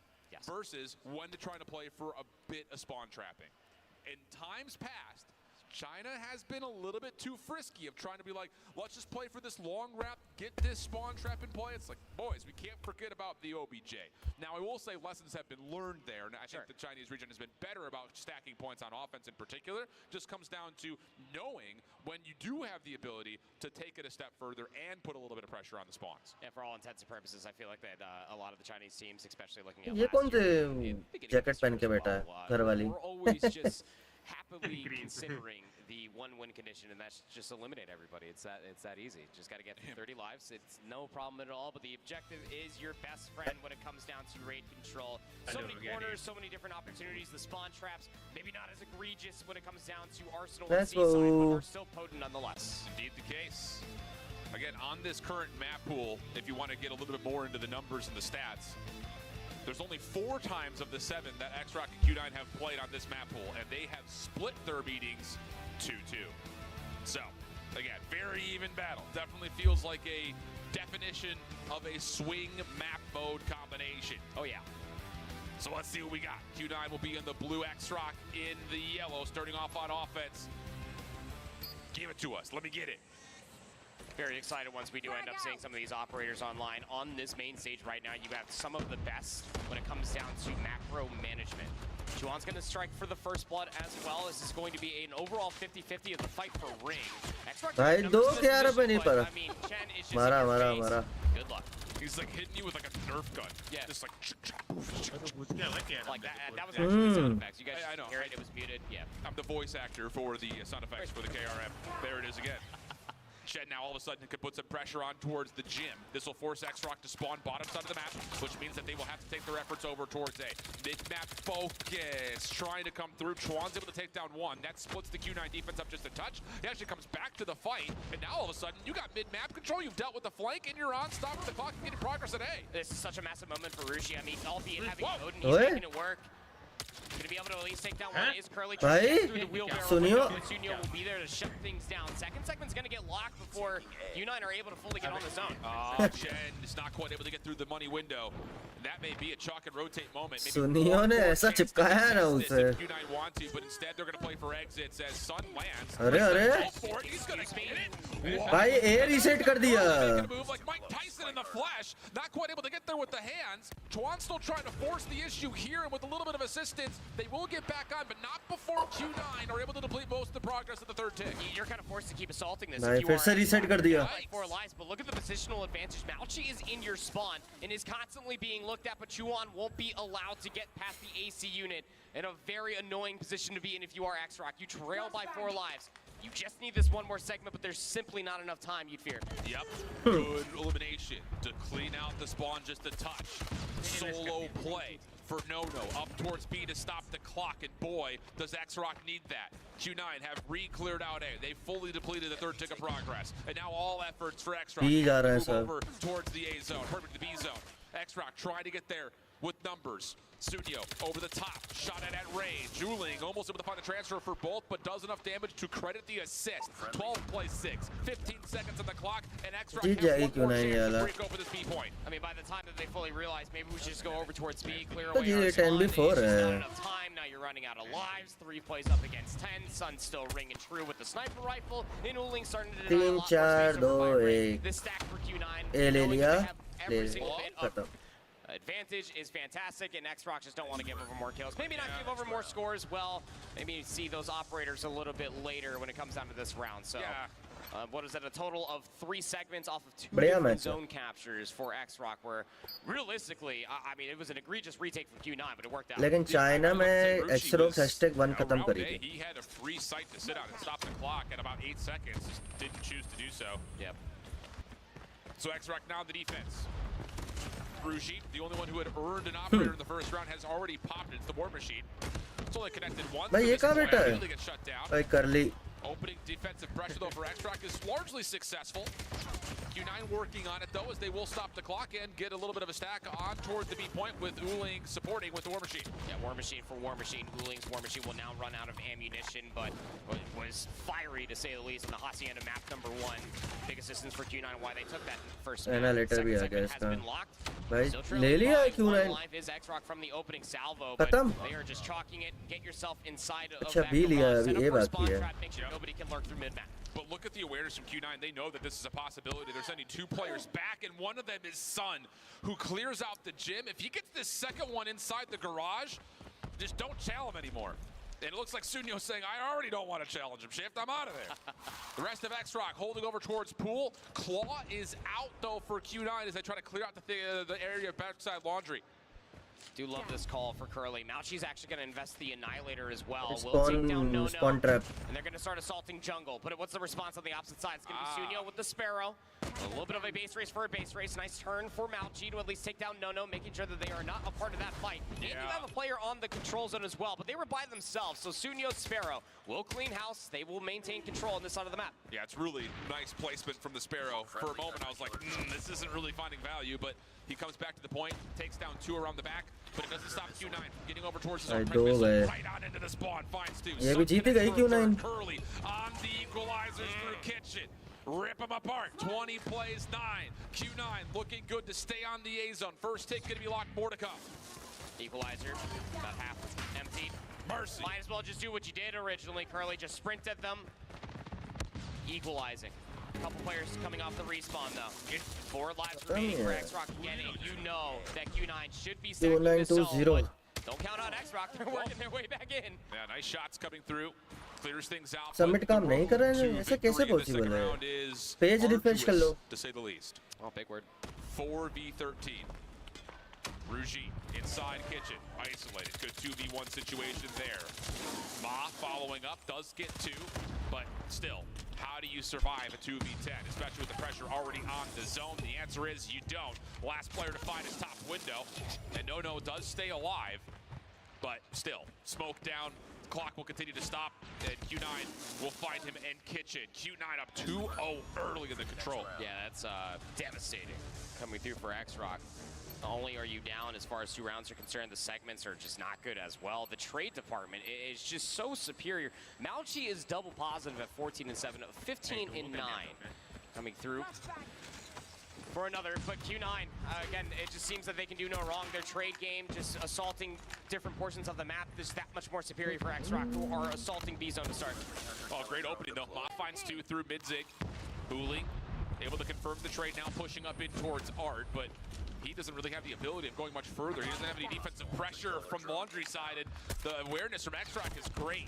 versus when to try to play for a bit of spawn trapping. In times past, China has been a little bit too frisky of trying to be like, let's just play for this long wrap, get this spawn trap in play. It's like, boys, we can't forget about the OBJ. Now, I will say lessons have been learned there, and I think the Chinese region has been better about stacking points on offense in particular. Just comes down to knowing when you do have the ability to take it a step further and put a little bit of pressure on the spawns. Yeah, for all intents and purposes, I feel like that a lot of the Chinese teams, especially looking at ये कौन से jacket पहन के बैठा है घर वाली? we're always just happily considering the one win condition, and that's just eliminate everybody. It's that easy. Just got to get 30 lives. It's no problem at all. But the objective is your best friend when it comes down to raid control. So many corners, so many different opportunities. The spawn traps, maybe not as egregious when it comes down to Arsenal and Seaside, but are still potent nonetheless. Indeed the case. Again, on this current map pool, if you want to get a little bit more into the numbers and the stats, there's only 4 times of the 7 that X-Rock and Q9 have played on this map pool, and they have split their meetings 2-2. So, again, very even battle. Definitely feels like a definition of a swing map mode combination. Oh, yeah. So let's see what we got. Q9 will be in the blue, X-Rock in the yellow, starting off on offense. Give it to us. Let me get it. Very excited once we do end up seeing some of these operators online. On this main stage right now, you have some of the best when it comes down to macro management. Juan's going to strike for the first blood as well. This is going to be an overall 50-50 of the fight for ring. भाई दो क्यारा पे नहीं पड़ा मारा मारा मारा Good luck. He's like hitting you with like a Nerf gun. Yeah. Just like like that was actually the sound effects. You guys I know. hear it? It was muted. Yeah. I'm the voice actor for the sound effects for the KRM. There it is again. Shed now all of a sudden could put some pressure on towards the gym. This will force X-Rock to spawn bottom side of the map, which means that they will have to take their efforts over towards A. Mid-map focus, trying to come through. Chuan's able to take down 1. That splits the Q9 defense up just a touch. He actually comes back to the fight, and now all of a sudden, you got mid-map control. You've dealt with the flank, and you're on stopping the clock and getting progress at A. This is such a massive moment for Rushi. I mean, albeit having Whoa. Odin, he's making it work. Gonna be able to at least take down one. Is Curly trying to get through the wheelbarrow? Sunio will be there to shut things down. Second segment's gonna get locked before U9 are able to fully get on the zone. Shen is not quite able to get through the money window. That may be a chalk and rotate moment. सुनियो ने ऐसा चिपकाया है ना उसे Q9 want to, but instead they're gonna play for exits as Sun lands. अरे अरे He's gonna get it. भाई ए रीसेट कर दिया Making a move like Mike Tyson in the flesh. Not quite able to get there with the hands. Chuan still trying to force the issue here, and with a little bit of assistance, they will get back on, but not before Q9 are able to deplete most of the progress of the third tick. You're kind of forced to keep assaulting this. भाई फिर से reset कर दिया 4 lives, but look at the positional advantage. Malchi is in your spawn and is constantly being looked at, but Chuan won't be allowed to get past the AC unit in a very annoying position to be in if you are X-Rock. You trail by 4 lives. You just need this one more segment, but there's simply not enough time, you'd fear. Yep. Good elimination to clean out the spawn just a touch. Solo play for No-No up towards B to stop the clock, and boy, does X-Rock need that. Q9 have re-cleared out A. They fully depleted the third tick of progress, and now all efforts for X-Rock move over towards the A zone, perfect the B zone. X-Rock trying to get there with numbers. Sunio over the top, shot at range. Juling almost able to find the transfer for both, but does enough damage to credit the assist. 12 plays 6, 15 seconds on the clock, and X-Rock has one more chance to break over this B point. I mean, by the time that they fully realize, maybe we should just go over towards B, clear But away you our did 10 spawn. before, It's just not enough time. Now you're running out of lives. 3 plays up against 10. Sun's still ringing true with the sniper rifle. And Uling starting to deny a lot more space over by this stack for Q9. ए ले लिया Every single bit of advantage is fantastic, and X-Rock just don't want to give over more kills. Maybe not give over more scores. Well, maybe see those operators a little bit later when it comes down to this round. So, what is it? A total of 3 segments off of 2 different zone captures for X-Rock, where realistically, I mean, it was an egregious retake from Q9, but it worked out. लेकिन China में X-Rock #1 खत्म करी थी He had a free sight to sit out and stop the clock at about 8 seconds. Just didn't choose to do so. Yep. So X-Rock now the defense. Rushi, the only one who had earned an operator in the first round, has already popped. It's the War Machine. It's only connected once. भाई ये कहाँ बैठा है Really gets shut down. भाई कर ली Opening defensive pressure though for X-Rock is largely successful. Q9 working on it though, as they will stop the clock and get a little bit of a stack on towards the B point with Uling supporting with the War Machine. Yeah, War Machine for War Machine. Uling's War Machine will now run out of ammunition, but it was fiery to say the least in the Hacienda map number 1. Big assistance for Q9 why they took that first map. Later भी आ गया has इसका been locked. भाई Still ले लिया है Q9 life is X-Rock from the opening salvo, but खत्म they are just chalking it. Get yourself inside of अच्छा that भी लिया garage, अभी set up ये for a बाकी spawn है trap, make sure nobody can lurk through mid-map. But look at the awareness from Q9. They know that this is a possibility. They're sending 2 players back, and one of them is Sun, who clears out the gym. If he gets this second one inside the garage, just don't challenge him anymore. And it looks like Sunio saying, I already don't want to challenge him, Shift. I'm out of there. The rest of X-Rock holding over towards Pool. Claw is out, though, for Q9 as they try to clear out the area of backside laundry. Do love this call for Curly. Mauchi's actually going to invest the Annihilator as well. Will take down Spawn trap. and they're going to start assaulting jungle. But what's the response on the opposite side? It's going to be Sunyo with the Sparrow. A little bit of a base race for a base race. Nice turn for Mauchi to at least take down Nono, making sure that they are not a part of that fight. And you have a player on the control zone as well, but they were by themselves. So Sunyo, Sparrow will clean house. They will maintain control on this side of the map. Yeah, it's really nice placement from the Sparrow. For a moment, I was like, this isn't really finding value, but he comes back to the point, takes down 2 around the back, but it doesn't stop Q9 from getting over towards his own right on into the spawn. Finds 2. ये भी जीतेगा ही Q9. Curly on the equalizers through Kitchen. Rip him apart. 20 plays 9. Q9 looking good to stay on the A zone. First hit going to be locked. More to come. Equalizer, about half empty. Mercy. Might as well just do what you did originally, Curly. Just sprint at them. Equalizing. A couple players coming off the respawn, though. 4 lives remaining for X-Rock again, and you know that Q9 should be stacking this zone, but don't count on X-Rock. They're working their way back in. Yeah, nice shots coming through. Clears things out. Submit काम नहीं कर रहे हैं ऐसे कैसे possible है? Page refresh कर लो. To say the least. Oh, big word. 4v13. Ruji inside Kitchen, isolated. Good 2v1 situation there. Ma following up, does get 2, but still, how do you survive a 2v10, especially with the pressure already on the zone? The answer is you don't. Last player to find his top window, and Nono does stay alive, but still, smoke down. Clock will continue to stop, and Q9 will find him in Kitchen. Q9 up 2-0 early in the control. Yeah, that's devastating coming through for X-Rock. Not only are you down as far as 2 rounds are concerned, the segments are just not good as well. The trade department is just so superior. Mauchi is double positive at 14 and 7, 15 and 9 coming through for another. But Q9, again, it just seems that they can do no wrong. Their trade game, just assaulting different portions of the map, is that much more superior for X-Rock, who are assaulting B zone to start. Oh, great opening though. Ma finds 2 through mid-zig. Booling able to confirm the trade, now pushing up in towards Art, but he doesn't really have the ability of going much further. He doesn't have any defensive pressure from Laundry side, and the awareness from X-Rock is great.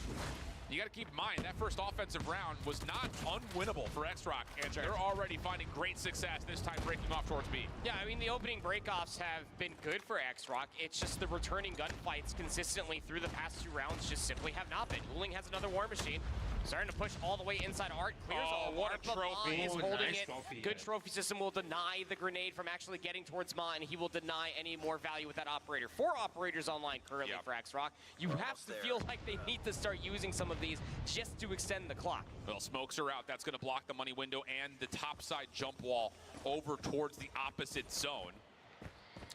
You got to keep in mind, that first offensive round was not unwinnable for X-Rock, and they're already finding great success this time breaking off towards B. Yeah, I mean, the opening breakoffs have been good for X-Rock. It's just the returning gunfights consistently through the past 2 rounds just simply have not been. Uling has another War Machine. Starting to push all the way inside Art. Clears all what Art, a trophy. is Ooh, holding nice it. trophy, Good trophy system will deny the grenade from actually getting towards Ma, and he will deny any more value with that operator. 4 operators online currently for X-Rock. You have to feel like they need to start using some of these just to extend the clock. Well, smokes are out. That's going to block the money window and the topside jump wall over towards the opposite zone.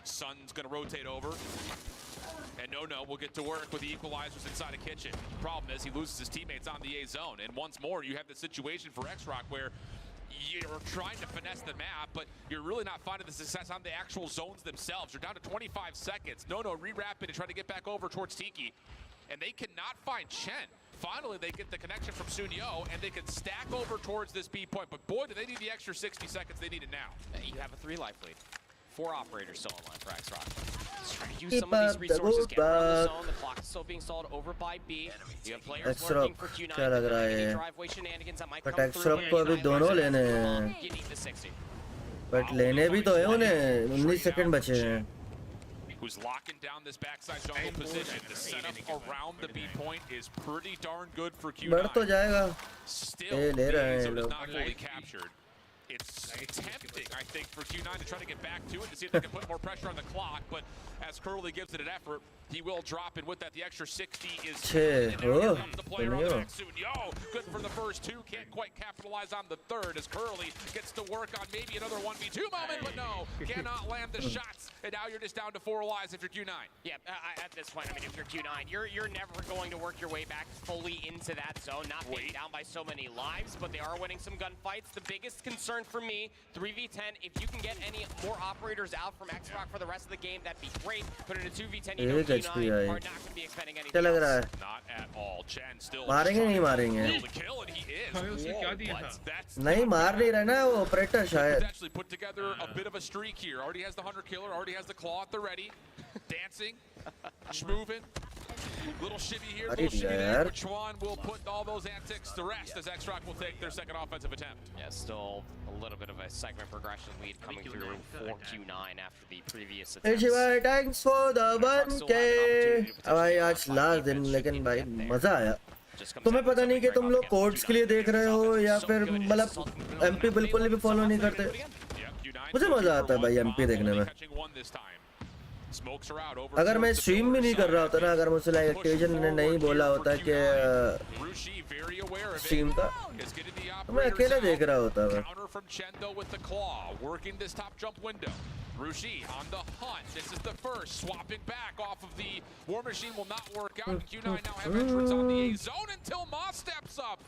Sun's going to rotate over. And Nono will get to work with the equalizers inside a Kitchen. Problem is he loses his teammates on the A zone. And once more, you have the situation for X-Rock where you're trying to finesse the map, but you're really not finding the success on the actual zones themselves. You're down to 25 seconds. Nono re-rapping and trying to get back over towards Tiki. And they cannot find Chen. Finally, they get the connection from Sunyo, and they can stack over towards this B point. But boy, do they need the extra 60 seconds. They need it now. You have a 3-life lead. 4 operators still online for X-Rock. Just trying to use some of these resources, get around the zone. The clock is still being stalled over by B. You have players working for Q9. क्या लग रहा है? Driveway shenanigans that might But come through. X-Rock को अभी दोनों लेने हैं. You need the 60. But लेने भी तो है उन्हें. 19 सेकंड बचे हैं. Who's locking down this backside jungle position. The setup around the B point is pretty darn good for Q9. बढ़ तो जाएगा. Still, ले रहे हैं is लोग. not fully captured. It's tempting, I think, for Q9 to try to get back to it to see if they can put more pressure on the clock, but as Curly gives it an effort, he will drop, and with that, the extra 60 is... Che. Oh, the player on the back soon. Yo, good for the first 2, can't quite capitalize on the third as Curly gets to work on maybe another 1v2 moment, but no, cannot land the shots, and now you're just down to 4 lives if you're Q9. Yeah, at this point, I mean, if you're Q9, you're never going to work your way back fully into that zone, not being down by so many lives, but they are winning some gunfights. The biggest concern for me, 3v10, if you can get any more operators out from X-Rock for the rest of the game, that'd be great. But in a 2v10, you know Q9 are not going to be expecting anything क्या लग रहा है? Not at all. Chen still मारेंगे नहीं मारेंगे? to kill, and he is. That's नहीं मार नहीं रहा ना वो ऑपरेटर शायद. actually put together a bit of a streak here. Already has the Hunter Killer, already has the Claw at the ready. Dancing, schmoving. Little shimmy here, अरे little shimmy there, यार which one will put all those antics to rest as X-Rock will take their second offensive attempt. Yeah, still a little bit of a segment progression lead coming through for Q9 after the previous Hey attempts. शिवाय thanks for the 1K भाई आज last दिन लेकिन भाई मजा आया तुम्हें पता नहीं कि तुम लोग कोड्स के लिए देख रहे हो या फिर मतलब एमपी बिल्कुल भी फॉलो नहीं करते मुझे मजा आता है भाई एमपी देखने में अगर मैं स्ट्रीम भी नहीं कर रहा होता ना अगर मुझसे लाइक एक्टिविजन ने नहीं बोला होता कि स्ट्रीम का तो मैं अकेले देख रहा होता मैं Rushi on the hunt. This is the first. Swapping back off of the War Machine will not work out. Q9 now have entrance on the A zone until Ma steps up.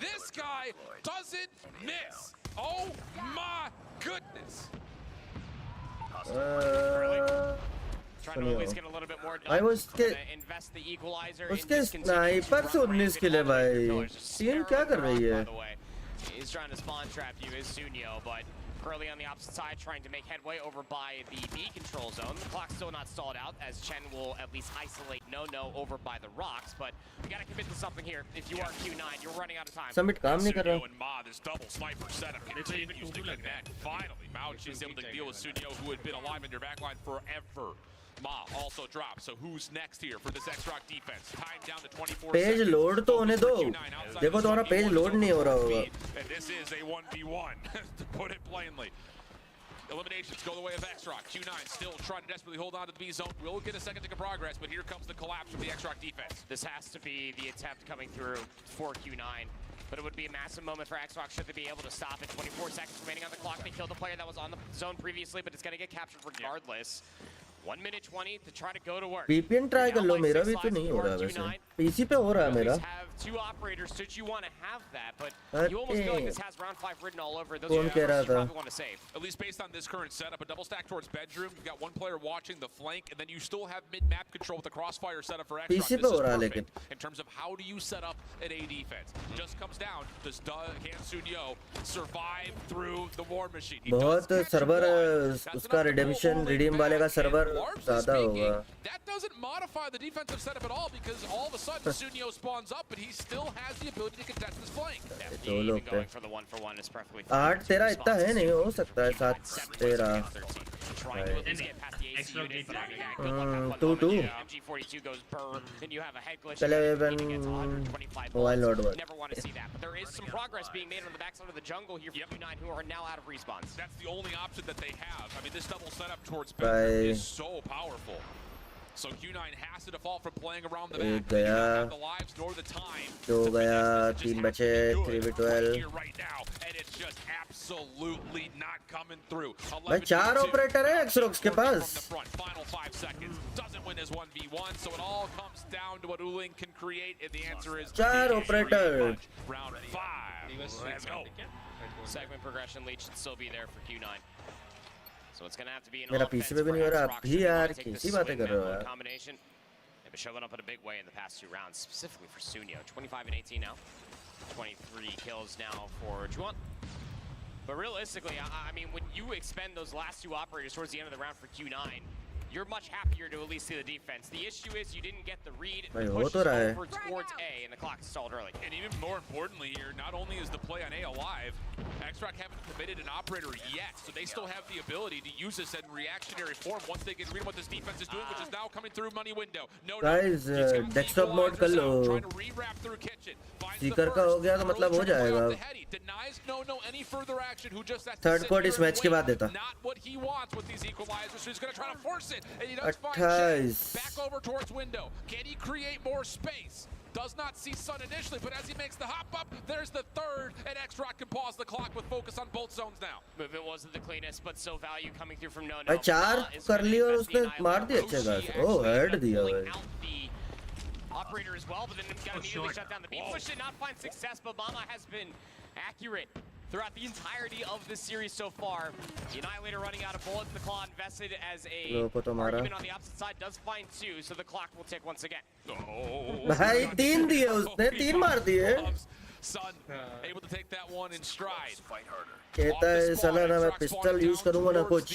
This guy doesn't miss. Oh my goodness. Trying to at least get a little bit more done. I was invest the equalizer. उसके sniper से 19 किल है भाई team क्या कर रही है He's trying to spawn trap you as Sunyo, but Curly on the opposite side trying to make headway over by the B control zone. The clock's still not stalled out as Chen will at least isolate No over by the rocks, but we gotta commit to something here. If you are Q9, you're running out of time. Summit काम नहीं कर रहा and Ma, this double sniper setup continues to connect. Finally, Mouch is able to deal with Sunyo, who had been alive in your backline forever. Ma also drops, so who's next here for this X-Rock defense? Time down to 24 page load तो होने दो देखो तुम्हारा page load नहीं हो रहा होगा And this is a 1v1 to put it plainly. Eliminations go the way of X-Rock. Q9 still trying to desperately hold on to the B zone. Will get a second to progress, but here comes the collapse of the X-Rock defense. This has to be the attempt coming through for Q9. But it would be a massive moment for X-Rock should they be able to stop it. 24 seconds remaining on the clock. They killed the player that was on the zone previously, but it's going to get captured regardless. 1 minute 20 to try to go to work. VPN try कर लो मेरा भी तो नहीं हो रहा वैसे PC पे हो रहा है मेरा have two operators should you want to have that but you almost feel like this has round 5 written all over those कौन कह रहा you था probably want to save. At least based on this current setup, a double stack towards bedroom. You've got one player watching the flank, and then you still have mid-map control with the crossfire setup for X-Rock. PC पे हो रहा है लेकिन in terms of how do you set up an A defense. Just comes down, does can Sunyo survive through the War Machine? बहुत server उसका redeem वाले का server ज़्यादा होगा That doesn't modify the defensive setup at all because all of a sudden Sunyo spawns up, but he still has the ability to contest this flank. दो लोग थे For the 1-for-1 is perfectly 8 तेरा इतना है नहीं हो सकता है 7 तेरा trying to at least get past the AC unit, but after that, good luck on one 2-2 MG42 goes burr, then you have a head glitch. चले even mobile load work Never want to see that, but there is some progress being made on the backside of the jungle here for Q9 who are now out of respawns. That's the only option that they have. I mean, this double setup towards bedroom is so powerful. So Q9 has to default from playing around the back. They don't have the lives nor the time. दो गया 3 बचे 3v12 Here right now, and it's just absolutely not coming through. भाई 4 operator है X-Rox के पास Final 5 seconds. Doesn't win as 1v1, so it all comes down to what Uling can create, and the answer is 4 operator round 5. Let's go. Segment progression lead should still be there for Q9. So it's going to have to be an मेरा PC पे भी नहीं हो रहा भी यार कैसी बातें कर रहे हो यार combination. They've been showing up in a big way in the past 2 rounds, specifically for Sunyo. 25 and 18 now. 23 kills now for Juan. But realistically, I mean, when you expend those last 2 operators towards the end of the round for Q9, you're much happier to at least see the defense. The issue is you didn't get the read. भाई It हो pushes तो रहा है over towards A, and the clock stalled early. And even more importantly here, not only is the play on A alive, X-Rock haven't committed an operator yet, so they still have the ability to use this in reactionary form once they get read what this defense is doing, which is now coming through money window. Guys, desktop mode कर लो सीकर का हो गया तो मतलब हो जाएगा third code इस match के बाद देता 28 back over towards window. Can he create more space? Does not see Sun initially, but as he makes the hop up, there's the third, and X-Rock can pause the clock with focus on both zones now. Movement wasn't the cleanest, but still value coming through from No. भाई 4 कर ली और उसने मार दिया अच्छे guys ओ head दिया भाई Operator as well, but then got immediately shut down. The B push did not find success, but Mama has been accurate throughout the entirety of this series so far. The Annihilator running out of bullets. The Claw invested as a argument on the opposite side does find 2, so the clock will tick once again. भाई 3 दिए उसने 3 मार दिए Sun able to take that one in stride. कहता है साला ना मैं पिस्टल यूज करूंगा ना कुछ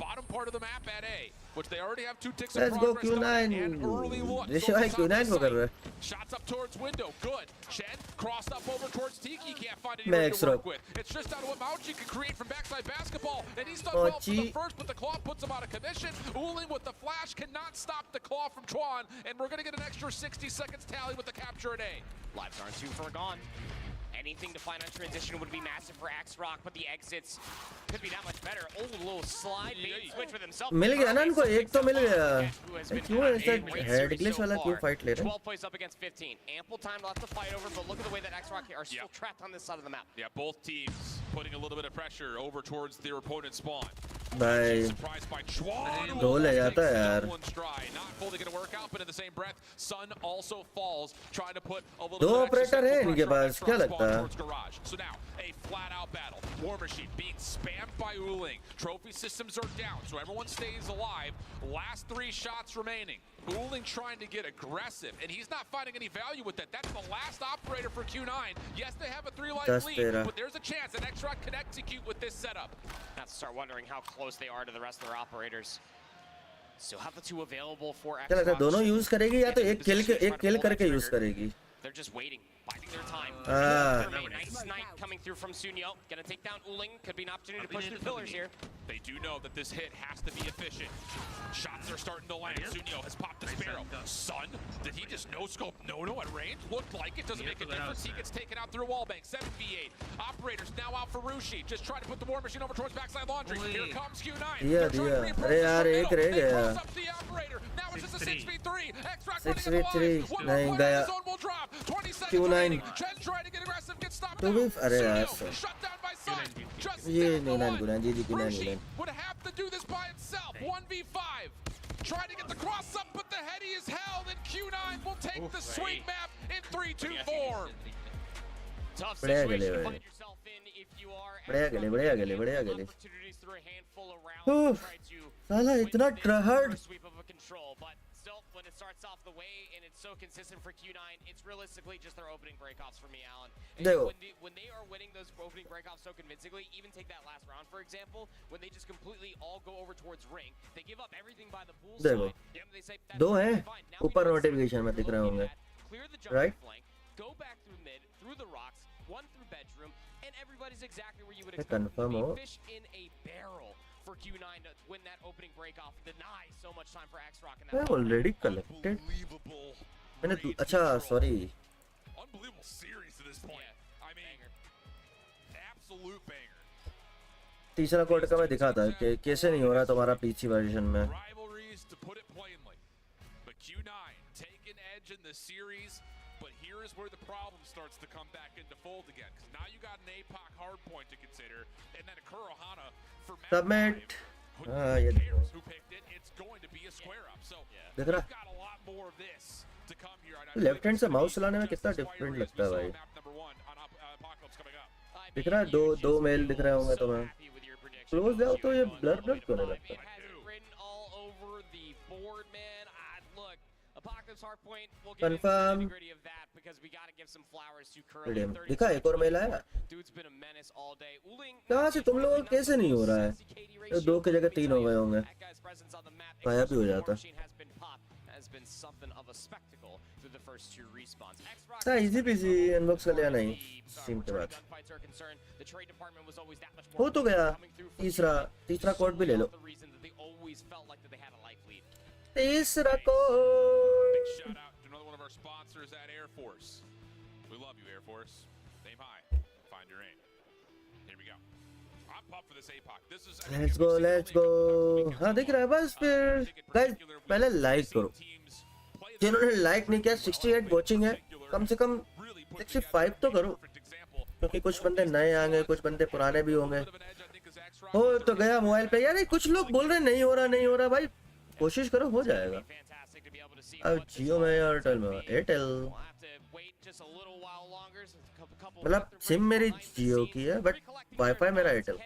Bottom part of the map at A. which they already have 2 ticks of Let's go progress going, and early Q9. look. ऋषि भाई Q9 को कर रहा है. Shots up towards window, good. Chen crossed up over towards Tiki, can't find मैं anybody to work X-Rock. with. It's just out of what Mauchi can create from backside basketball, and he's done well for the first, but the claw puts him out of commission. Uling with the flash cannot stop the claw from Chuan, and we're gonna get an extra 60 seconds tally with the capture at A. Lives aren't 2 for gone. Anything to find on transition would be massive for X-Rock, but the exits could be that much better. Oh, a little slide bait switch with himself. मिल गया ना इनको एक तो मिल गया. क्यों ऐसा head glitch वाला क्यों फाइट ले रहे हैं? 12 plays up against 15. Ample time left to fight over, but look at the way that X-Rock are still trapped on this side of the map. Yeah, both teams putting a little bit of pressure over towards their opponent's spawn. भाई Surprised by Chuan. दो ले जाता है यार. One stride, not fully going to work out, but in the same breath, Sun also falls, trying to put a little दो bit of extra operator है simple इनके pressure on पास, क्या X-Rock's लगता spawn है? towards Garage. So now, a flat-out battle. War Machine being spammed by Uling. Trophy systems are down, so everyone stays alive. Last 3 shots remaining. Uling trying to get aggressive, and he's not finding any value with that. That's the last operator for Q9. Yes, they have a 3-life lead, but there's a chance that X-Rock can execute with this setup. Have to start wondering how close they are to the rest of their operators. Still have the 2 available for क्या लगता है X-Rock. दोनों use करेगी या तो एक किल करके use करेगी? They're just waiting, biding their time. Ah. Nice snipe coming through from Sunyo. Gonna take down Uling. Could be an opportunity to push through pillars here. They do know that this hit has to be efficient. Shots are starting to land. Sunyo has popped the Sparrow. Sun, did he just no-scope No at range? Looked like it. Doesn't make a difference. He gets taken out through a wallbang. 7v8. Operators now out for Rushi. Just trying to put the War Machine over towards backside laundry. Here comes Q9. दिया. अरे यार एक रह गया. Up the operator. Now it's just a 6v3. X-Rock 6v3 नहीं गया. Q9 तो भी अरे यार ये नहीं ना गुना जी Q9 would have to do this by itself. 1v5. Try to get the cross up, but the heady is held, and Q9 will take the sweep map in 3-2 form. Tough बढ़िया situation गले to भाई. find yourself in if you are बढ़िया गले. opportunities through a handful around to try to साला इतना win ट्रहड. first sweep of a control, but still when it starts off the way and it's so consistent for Q9, it's realistically just their opening breakoffs for me, Alan. And देखो. when they are winning those opening breakoffs so convincingly, even take that last round for example, when they just completely all go over towards ring, they give up everything by the pool देखो. side. They say that's दो हैं fine. Now we ऊपर know notification में दिख रहे होंगे. clear the jungle Right? flank, go back through mid, through the rocks, one through bedroom, and everybody's exactly where you would expect them to confirm be. हो. Fish in a barrel for Q9 to win that opening breakoff, deny so much time for X-Rock in मैं that. Already collected. Unbelievable. मैंने अच्छा sorry. Unbelievable series to this point. I mean, absolute banger. तीसरा quarter का मैं दिखा था कि कैसे नहीं हो रहा तुम्हारा पीसी वर्जन में. Rivalries, to put it plainly. But Q9 taking edge in the series, but here is where the problem starts to come back into fold again. Because now you got an APOC hard point to consider, and then a Kurohana for map Submit. five. ये Who cares who picked it? It's going to be a square up. So देख we've रहा. got a lot more of this to come here. And I believe left hand it's से gonna mouse be चलाने में just कितना as different wiry as लगता है we भाई. saw map number 1 on Apocalypse coming up. दिख रहा है दो मेल दिख रहे होंगे तुम्हें. क्लोज जाओ तो ये ब्लर ब्लर क्यों नहीं लगता? It has it written all over the board, man. Look, Apocalypse Hardpoint, we'll get into the Confirm. nitty-gritty of that because we got to give some flowers to Curly. Redeem. 30 दिखा एक और mail आया. Dude's been a menace all day. Uling, कहाँ से तुम लोगों को कैसे नहीं हो रहा है? ये 2 की जगह 3 हो गए होंगे. that guy's presence on the map, गायब भी हो जाता. machine has been popped, has been something of a spectacle through the first 2 respawns. X-Rock हाँ इजी पीसी अनबॉक्स कर लिया नहीं. सीम के बाद. gunfights are concerned, the trade department was always that much हो more तो गया. coming through from तीसरा कोड भी ले लो. the reason that they always felt like that they had a life lead. तीसरा Big code. shout out to another one of our sponsors at Air Force. We love you, Air Force. Aim high, find your aim. Here we go. I'm pumped for this APOC. This is. Let's go. हाँ दिख रहा है बस फिर. Guys पहले like करो. जिन्होंने like नहीं किया 68 वॉचिंग है. कम से कम 65 तो करो. क्योंकि कुछ बंदे नए आएंगे, कुछ बंदे पुराने भी होंगे. हो तो गया मोबाइल पे यार. कुछ लोग बोल रहे नहीं हो रहा भाई. कोशिश करो हो जाएगा. अब जियो में एयरटेल में एयरटेल मतलब सिम मेरी जियो की है बट वाईफाई मेरा एयरटेल.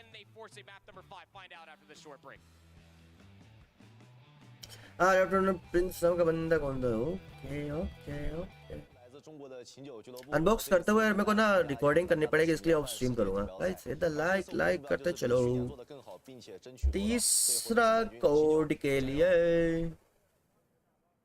हाँ लेफ्टिनेंट प्रिंस नाम का बंदा कौन था वो? ओके. अनबॉक्स करते हुए मेरे को ना रिकॉर्डिंग करनी पड़ेगी, इसलिए ऑफ स्ट्रीम करूंगा। गाइस हिट द लाइक करते चलो। तीसरा कोड के लिए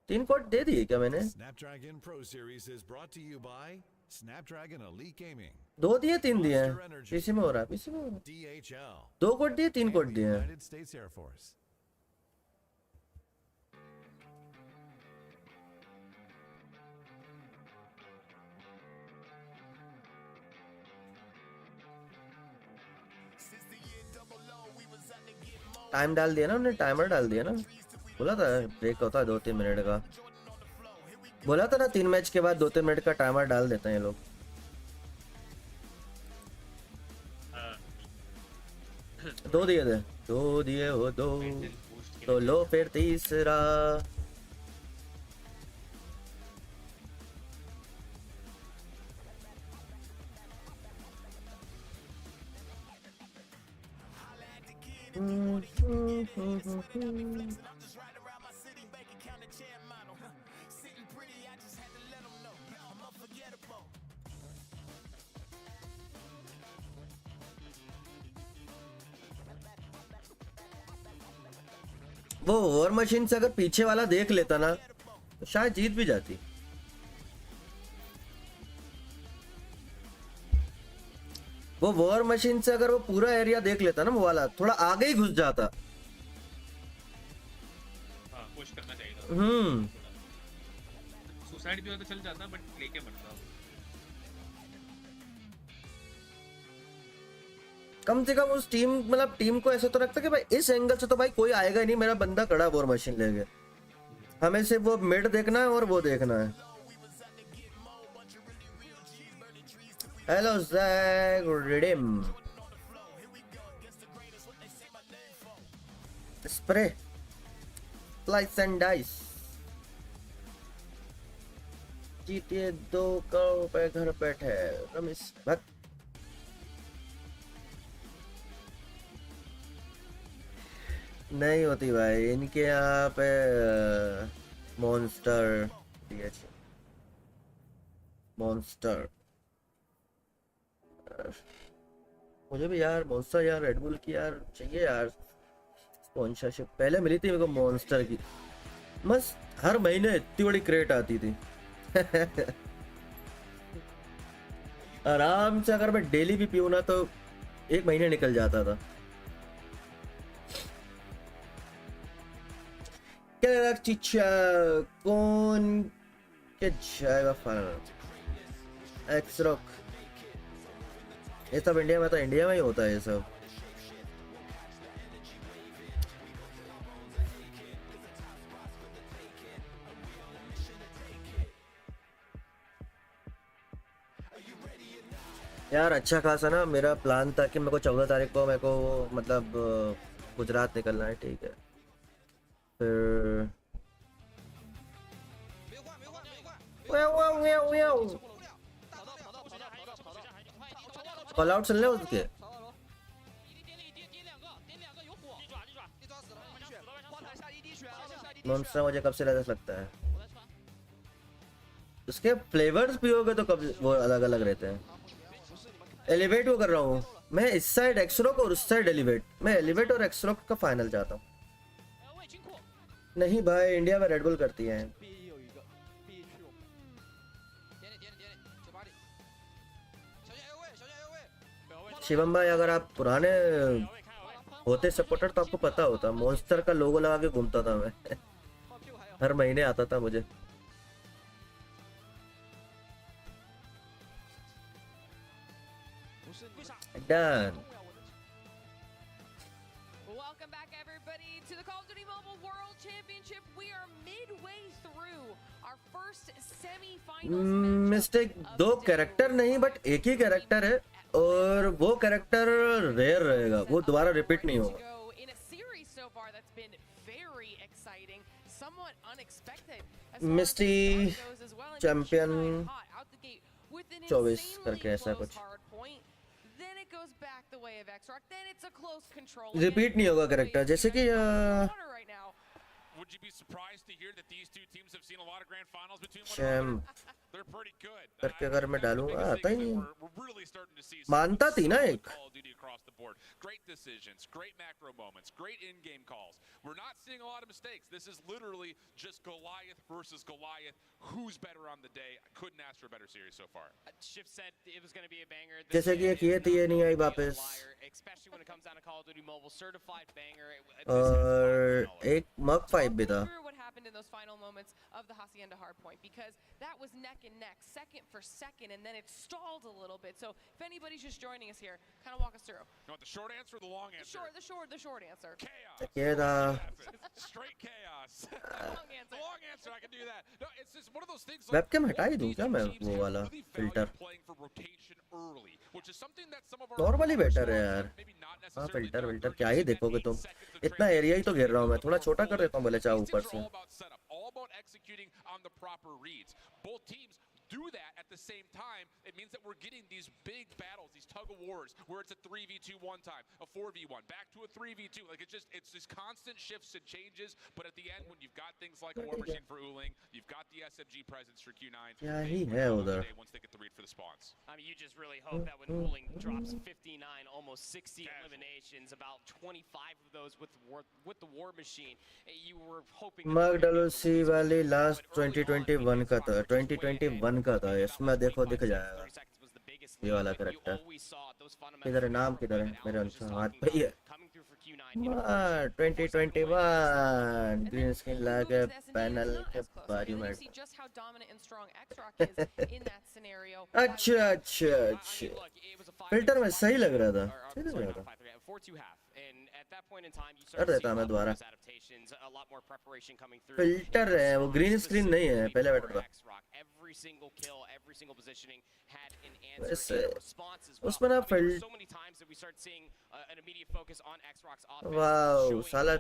3 कोड दे दिए क्या मैंने? Snapdragon Pro Series is brought to you by Snapdragon Elite Gaming, 2 दिए 3 दिए हैं? पीसी में हो रहा है, पीसी में हो रहा है। DHL, 2 कोड दिए 3 कोड and दिए the हैं। United States Air Force. Time डाल दिया ना उन्होंने, टाइमर डाल दिया ना। बोला था ब्रेक होता है 2-3 मिनट का, बोला था ना 3 मैच के बाद 2-3 मिनट का टाइमर डाल देते हैं ये लोग। दो दिए थे, 2 दिए हो 2 तो लो फिर तीसरा। वो वॉर मशीन से अगर पीछे वाला देख लेता ना तो शायद जीत भी जाती। वो वॉर मशीन से अगर वो पूरा एरिया देख लेता ना, वो वाला थोड़ा आगे ही घुस जाता। पुश करना चाहिए था। सुसाइड भी हो तो चल जाता, बट लेके मरता। कम से कम उस टीम मतलब टीम को ऐसा तो रखता कि भाई इस एंगल से तो भाई कोई आएगा ही नहीं, मेरा बंदा खड़ा वॉर मशीन लेके, हमें सिर्फ वो मिड देखना है और वो देखना है। Hello Jack redeem spray slice and dice GTA 2 crore रुपए घर बैठे रमेश भट्ट। नहीं होती भाई इनके यहाँ पे मॉन्स्टर मॉन्स्टर। मुझे भी यार मॉन्स्टर यार रेडबुल की यार चाहिए यार स्पॉन्सरशिप। पहले मिली थी मेरे को मॉन्स्टर की, बस हर महीने इतनी बड़ी क्रेट आती थी आराम से अगर मैं डेली भी पीऊँ ना तो 1 महीने निकल जाता था। क्या चिच्चा कौन के जाएगा फाइनल? एक्स रॉक ये सब इंडिया में, तो इंडिया में ही होता है ये सब। यार अच्छा खासा ना मेरा प्लान था कि मेरे को 14 तारीख को मेरे को मतलब गुजरात निकलना है, ठीक है। फिर कॉल आउट चल रहे उसके। मॉन्स्टर मुझे कब से लगता है उसके फ्लेवर्स पियोगे तो कब वो अलग अलग रहते हैं। एलिवेट वो कर रहा हूँ मैं, इस साइड एक्सरोक और उस साइड एलिवेट। मैं एलिवेट और एक्सरोक का फाइनल चाहता हूँ। नहीं भाई इंडिया में रेडबुल करती है। शिवम भाई अगर आप पुराने होते सपोर्टर तो आपको पता होता, मॉन्स्टर का लोगो लगा के घूमता था मैं हर महीने आता था मुझे। Done. Welcome back, everybody, to the Call of Duty Mobile World Championship. We are midway through our first semi-finals matchup. Mistake 2 character नहीं बट एक ही कैरेक्टर है और वो कैरेक्टर रेयर रहेगा, वो दोबारा रिपीट नहीं होगा। In a series so far that's been very exciting, somewhat unexpected. Misty champion 24 करके ऐसा कुछ रिपीट नहीं होगा कैरेक्टर, जैसे कि Would you be surprised to hear that these two teams have seen a lot of grand finals between one charm another? They're pretty good. करके अगर मैं डालूंगा आता ही नहीं है। We're really starting to see some मानता थी ना solid एक। Call of Duty across the board. Great decisions, great macro moments, great in-game calls. We're not seeing a lot of mistakes. This is literally just Goliath versus Goliath. Who's better on the day? I couldn't ask for a better series so far. Shift said it was going to be a banger. जैसे कि एक ये थी, ये नहीं आई वापस। Especially when it comes down to Call of Duty Mobile, certified banger. और एक मग 5 भी था। What happened in those final moments of the Hacienda hardpoint, because that was neck and neck, second for second, and then it stalled a little bit. So if anybody's just joining us here, kind of walk us through. You want the short answer or the long answer? The short answer. Chaos. ये था। Straight chaos. Long answer. The long answer, I can do that. No, it's just one of those things. Webcam हटा ही दूं क्या मैं वो वाला filter? Normally better है यार। हाँ filter क्या ही देखोगे तुम? इतना एरिया ही तो घेर रहा हूँ मैं, थोड़ा छोटा कर देता हूँ बोले चाहे ऊपर से। All about executing on the proper reads. Both teams do that at the same time. It means that we're getting these big battles, these tug of wars, where it's a 3v2 one time, a 4v1, back to a 3v2. Like it's just constant shifts and changes. But at the end, when you've got things like War Machine for Uling, you've got the SMG presence for Q9. क्या ही है उधर? Once they get the read for the spawns. I mean, you just really hope that when Uling drops 59, almost 60 eliminations, about 25 of those with the War Machine, you were hoping. मगडलोसी वाली last 2021 का था, 2021 का था। इसमें देखो दिख जाएगा ये वाला कैरेक्टर। किधर है नाम, किधर है? मेरे हाथ पे ही है। 2021 ग्रीन स्किन लाके पैनल के बारी में। अच्छा अच्छा अच्छा, फिल्टर में सही लग रहा था, सही लग रहा था। कर देता मैं दोबारा। फिल्टर है वो, ग्रीन स्क्रीन नहीं है, पहले बेटर था। वैसे उसमें ना वाओ साला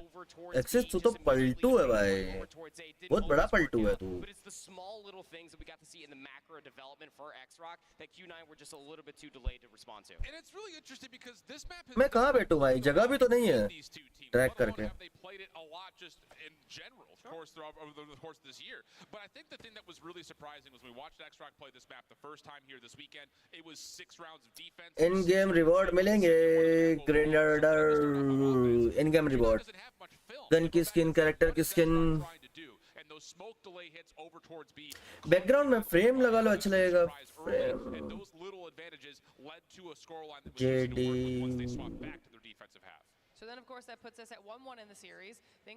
एक्सेस तो पलटू है भाई, बहुत बड़ा पलटू है तू। मैं कहाँ बैठूं भाई, जगह भी तो नहीं है ट्रैक करके। इन गेम रिवॉर्ड मिलेंगे, ग्रेनेडर इन गेम रिवॉर्ड, गन की स्किन, कैरेक्टर की स्किन। बैकग्राउंड में फ्रेम लगा लो, अच्छा लगेगा। जेडी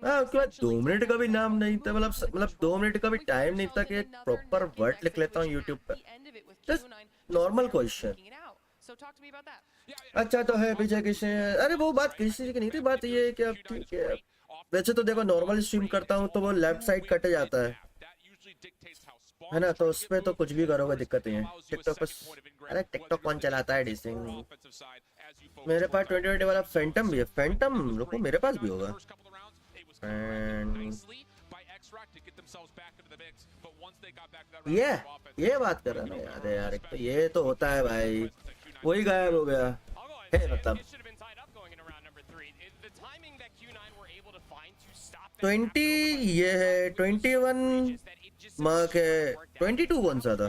उसके बाद 2 मिनट का भी नाम नहीं था, मतलब 2 मिनट का भी टाइम नहीं था कि एक प्रॉपर वर्ड लिख लेता हूँ यूट्यूब पर। Just normal question. अच्छा तो है पीछे किसी, अरे वो बात किसी की नहीं थी, बात ये है कि अब ठीक है। वैसे तो देखो नॉर्मल स्ट्रीम करता हूँ तो वो लेफ्ट साइड कट जाता है ना, तो उस पे तो कुछ भी करोगे दिक्कत नहीं है। टिकटॉक पर, अरे टिकटॉक कौन चलाता है डिसिंग। मेरे पास 2020 वाला फैंटम भी है। फैंटम रुको मेरे पास भी होगा। ये बात कर रहा है यार, यार एक तो ये तो होता है भाई, वही गायब हो गया है। मतलब 20 ये है, 21 मार्क है, 22 कौन सा था?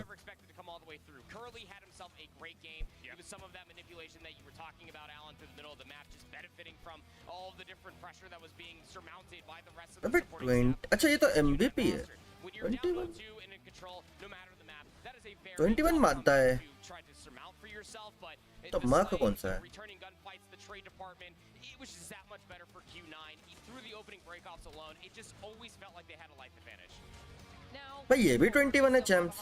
अबे 20, अच्छा ये तो MVP है। 21 मानता है तो मार्क कौन सा है? भाई ये भी 21 है चैम्प्स।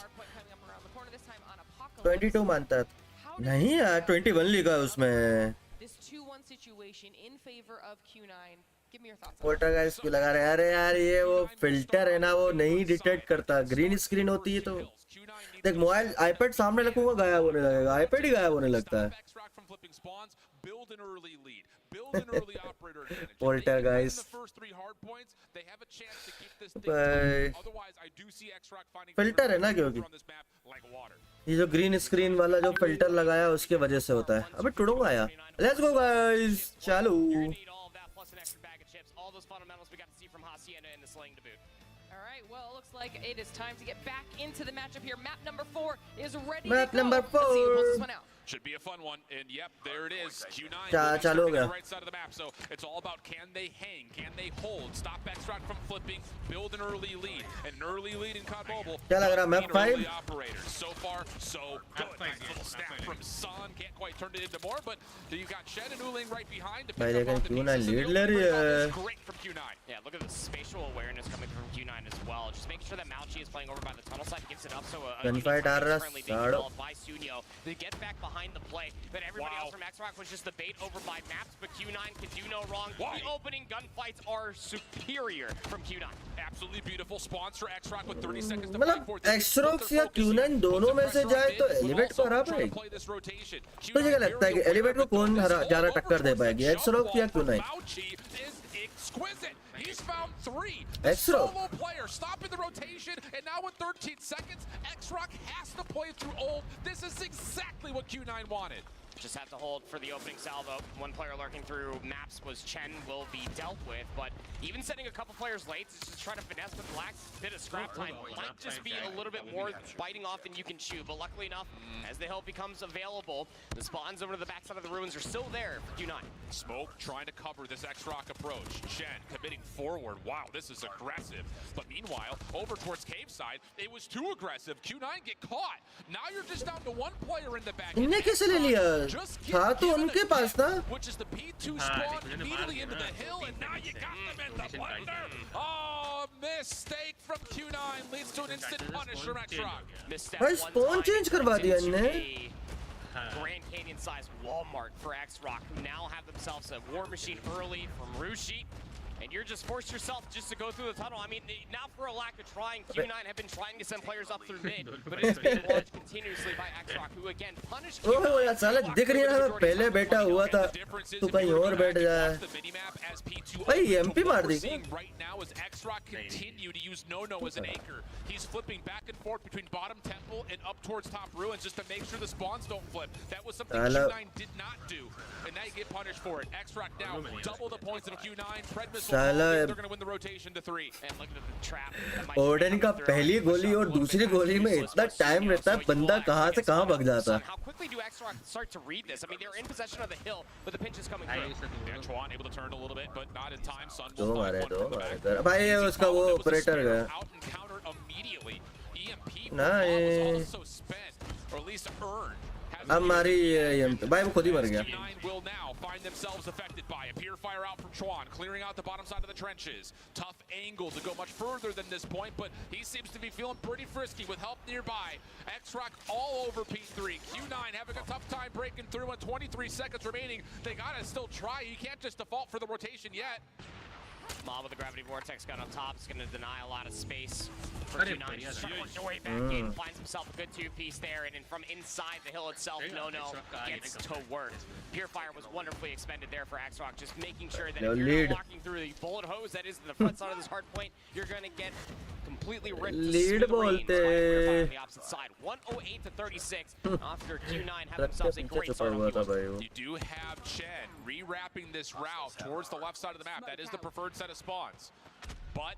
22 मानता है नहीं यार, 21 लिखा है उसमें। पोर्टरगाइज क्यों लगा रहे हैं? अरे यार ये वो फिल्टर है ना, वो नहीं डिटेक्ट करता। ग्रीन स्क्रीन होती है तो देख, मोबाइल आईपैड सामने रखूंगा गायब होने लगेगा, आईपैड ही गायब होने लगता है। पोर्टरगाइज फिल्टर है ना, क्योंकि ये जो ग्रीन स्क्रीन वाला जो फिल्टर लगाया उसके वजह से होता है। अबे टुडूंगा आया। लेट्स गो गाइस, चालू। All right, well, it looks like it is time to get back into the matchup here. Map number 4 is ready Map to go. number Let's see who pulls this 4. one out. Should be a fun one, and yep, there it is. Q9 चालू हो on गया. the right side of the map, so it's all about can they hang, can they hold, stop X-Rock from flipping, build an early lead, and an early lead in COD Mobile. क्या लग रहा है map 5? Operators. So far, so good. Map 5, Nice little yes, snap map 5. from Sun, can't quite turn it into more, but you got Shen and Uling right behind to भाई pick up लेकिन on the Q9 pieces, and lead the ले only रही break on है. this great from Q9. Yeah, look at the spatial awareness coming from Q9 as well. Just making sure that Mauchi is playing over by the tunnel side, gives it up, so a Gunfight आ रहा है, currently being साड़ो. developed by Sunyo. They get back behind the play, but everybody Wow. else from X-Rock was just the bait over by Maps, but Q9 can do no wrong. Why? The opening gunfights are superior from Q9. Absolutely beautiful spawns for X-Rock with 30 seconds to fight मतलब for. This is what X-Rox they're या focusing. Q9 दोनों में से जाए तो elevate को हरा Trying to पाएगी. play this rotation. तुझे क्या लगता है कि एलिवेट को कौन ज़्यादा टक्कर दे पाएगी, X-Rox या Q9? Mauchi is exquisite. He's found 3. X-Rox. Solo player stopping the rotation, and now in 13 seconds, X-Rock has to play through ult. This is exactly what Q9 wanted. Just have to hold for the opening salvo. One player lurking through Maps was Chen, will be dealt with, but even sending a couple players late to just try to finesse with Black, bit of scrap time might just be a little bit more biting off than you can chew, but luckily enough, as the hill becomes available, the spawns over to the backside of the ruins are still there for Q9. Smoke trying to cover this X-Rock approach. Shen committing forward. Wow, this is aggressive. But meanwhile, over towards cave side, it was too aggressive. Q9 get caught. Now you're just down to one player in the back. इनने कैसे ले लिया? था तो उनके पास था. Which is the P2 spawn immediately into the hill, and now you got them in the blender. Oh, mistake from Q9 leads to an instant punish from X-Rock. भाई spawn change करवा दिया इनने. Grand Canyon sized Walmart for X-Rock, who now have themselves a war machine early from Rushi. And you're just forced yourself just to go through the tunnel. I mean, not for a lack of trying. Q9 have been trying to send players up through mid, but it's been launched continuously by X-Rock, who again punished Q9. ओह यार साला दिख रही है ना पहले बैठा हुआ था तू कहीं और बैठ जाए. भाई MP मार दी. Right now as X-Rock continue to use No-No as an anchor. He's flipping back and forth between bottom temple and up towards top ruins just to make sure the spawns don't flip. That was something Q9 did not do. And now you get punished for it. X-Rock now double the points of Q9. Pred missile, they're going to win the rotation to 3. And look at the trap. Odean का पहली गोली और दूसरी गोली में इतना time रहता है बंदा कहाँ से कहाँ भाग जाता है. How quickly do X-Rock start to read this? I mean, they're in possession of the hill, but the pinch is coming through. And Chuan able to turn a little bit, but not in time. Sun दो will मारे find one from the back. दो. भाई ये उसका वो operator गया. Out and countered immediately. EMP नहीं. was also spent, or at least earned. अब मारी ये भाई वो खुद ही मर गया. Q9 will now find themselves affected by a Pure Fire out from Chuan, clearing out the bottom side of the trenches. Tough angle to go much further than this point, but he seems to be feeling pretty frisky with help nearby. X-Rock all over P3. Q9 having a tough time breaking through with 23 seconds remaining. They gotta still try. You can't just default for the rotation yet. Mob with the gravity vortex gun on top is going to deny a lot of space for Very Q9. good, Just yeah. trying to work your way back in, finds himself a good two-piece there, and then from inside the hill itself, No-No gets to work. Pure Fire was wonderfully expended there for X-Rock, just making sure that if you're not walking through the bullet hose that is the front side of this hard point, you're going to get completely ripped to Lead smithereens by Pure Fire on bolte. the opposite side. 108 to 36 after Q9 have themselves a great start on हुआ था Q1. भाई वो. You do have Chen rewrapping this route towards the left side of the map. That is the preferred set of spawns. But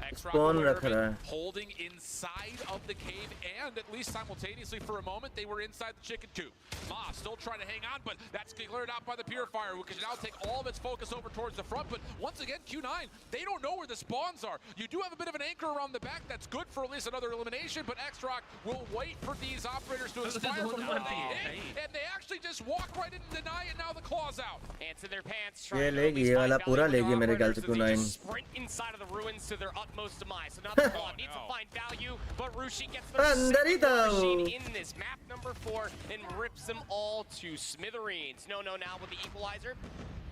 X-Rock Spawn aware रख of it, रहा है. holding inside of the cave, and at least simultaneously for a moment they were inside the chicken coop. Ma still trying to hang on, but that's cleared out by the Purifier, who can now take all of its focus over towards the front. But once again, Q9, they don't know where the spawns are. You do have a bit of an anchor around the back that's good for at least another elimination, but X-Rock will wait for these operators to expire before they hit, and they actually just walk right in and deny it. Now the claw's out. Hands in their pants. ये लेगी ये वाला पूरा लेगी मेरे ख्याल से Q9. Sprint inside of the ruins to their utmost demise. So now the claw needs to find value, but Rushi gets the अंदर ही था वो. machine in this map number 4 and rips them all to smithereens. No now with the equalizer.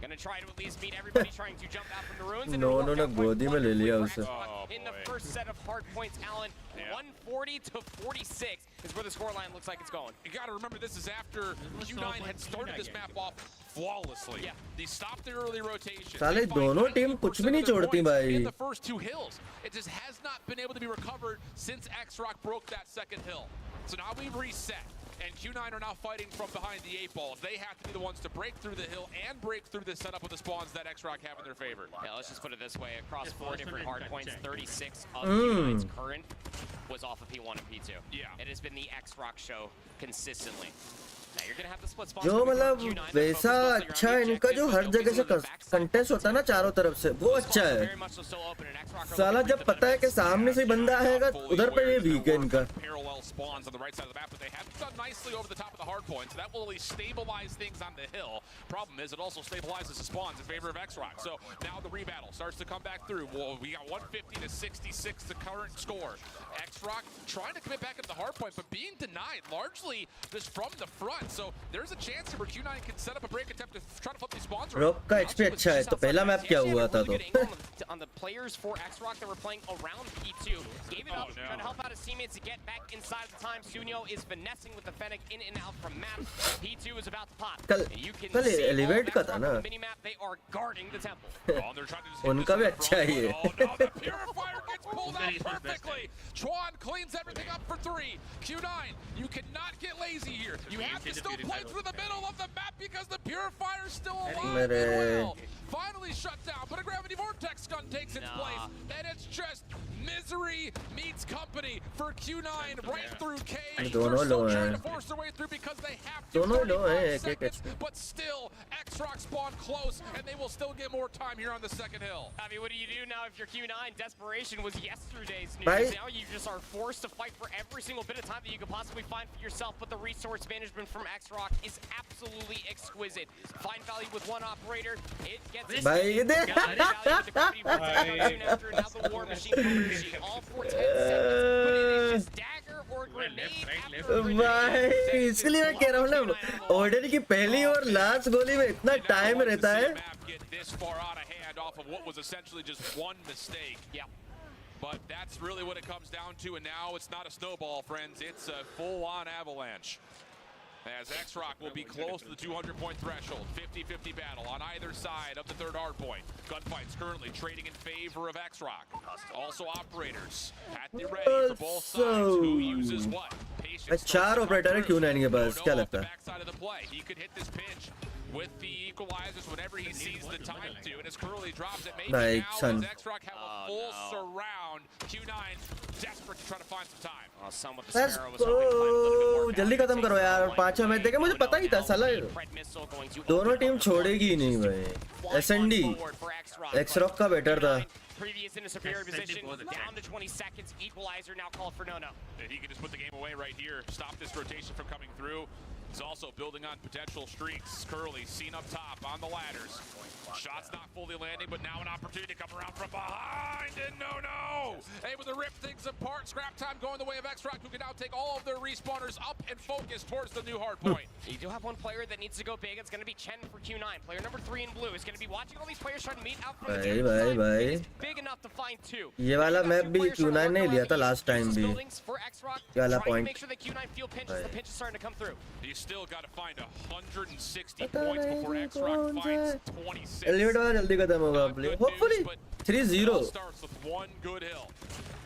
Gonna try to at least meet everybody trying to jump out from the ruins. No, गोदी में ले लिया उसे. In the first set of hard points, Alan, 140 to 46 is where the scoreline looks like it's going. You got to remember, this is after Q9 had started this map off flawlessly. Yeah. They stopped their early rotation. साले दोनों team कुछ भी नहीं छोड़ती भाई. In the first 2 hills, it just has not been able to be recovered since X-Rock broke that second hill. So now we've reset. and Q9 are now fighting from behind the 8 balls. They have to be the ones to break through the hill and break through the setup with the spawns that X-Rock have in their favor. Yeah, let's just put it this way. Across 4 different hard points, 36 of Q9's current was off of P1 and P2. Yeah. It has been the X-Rock show consistently. Now you're gonna have the split spawns. जो मतलब वैसा अच्छा है इनका जो हर जगह से contest होता है ना चारों तरफ से वो अच्छा है साला जब पता है कि सामने से बंदा आएगा उधर पे ये वीक है इनका Parallel spawns on the right side of the map, but they haven't done nicely over the top of the hard points. That will at least stabilize things on the hill. Problem is, it also stabilizes the spawns in favor of X-Rock. So now the rebattle starts to come back through. Well, we got 150 to 66 the current score. X-Rock trying to commit back into the hard point, but being denied largely just from the front. So there's a chance here where Q9 can set up a break attempt to try to flip these spawns around. Rock का XP अच्छा है तो पहला map क्या हुआ था तो on the players for X-Rock that were playing around P2. Gave it up, trying to help out his teammates to get back inside the time. Sunyo is finessing with the Fennec in and out from map. P2 is about to pop. You can see elevate का था ना mini map. They are guarding the temple. उनका भी अच्छा ही है Oh no, the Purifier gets pulled out perfectly. Chuan cleans everything up for 3. Q9, you cannot get lazy here. You have to still play through the middle of the map because the Purifier is still alive and well. Finally shut down, but a Gravity Vortex gun takes its place. And it's just misery meets company for Q9 right through cage. They're still trying to force their way through because they have to. 35 seconds, but still, X-Rock spawn close, and they will still get more time here on the second hill. Javi, what do you do now if you're Q9? Desperation was yesterday's news. Now you just are forced to fight for every single bit of time that you could possibly find for yourself, but the resource management from X-Rock is absolutely exquisite. Find value with one operator, it gets भाई ये देख भाई इसलिए मैं कह रहा हूँ ना ऑर्डर की पहली और लास्ट गोली में इतना टाइम रहता है But that's really what it comes down to, and now it's not a snowball, friends. It's a full-on avalanche. As X-Rock will be close to the 200-point threshold. 50-50 battle on either side of the third hard point. Gunfights currently trading in favor of X-Rock. Also operators at the ready for both sides. Who uses what? Patience. चार operator है Q9 के पास क्या लगता है? Backside of the play. He could hit this pinch with the equalizers whenever he sees the time to, and as Curly drops it, maybe now as X-Rock have a full surround. Q9 desperate to try to find some time. Let's go! जल्दी खत्म करो यार 5 match देखे मुझे पता ही था साला दोनों टीम छोड़ेगी ही नहीं भाई SND X-Rock का बेटर था Previous in a superior position, down to 20 seconds. Equalizer now called for no-no. He can just put the game away right here. Stop this rotation from coming through. He's also building on potential streaks. Curly seen up top on the ladders. Shots not fully landing, but now an opportunity to come around from behind. And no! Able to rip things apart. Scrap time going the way of X-Rock, who can now take all of their respawners up and focus towards the new hard point. You do have one player that needs to go big. It's going to be Chen for Q9. Player number 3 in blue is going to be watching all these players trying to meet out from the भाई big enough to find 2. ये वाला map भी Q9 ने लिया था last time भी ये वाला point Make sure that Q9 feel pinches. The pinch is starting to come through. You still got to find 160 points before X-Rock finds 26. Elevate वाला जल्दी खत्म होगा hopefully 3-0 starts with one good hill.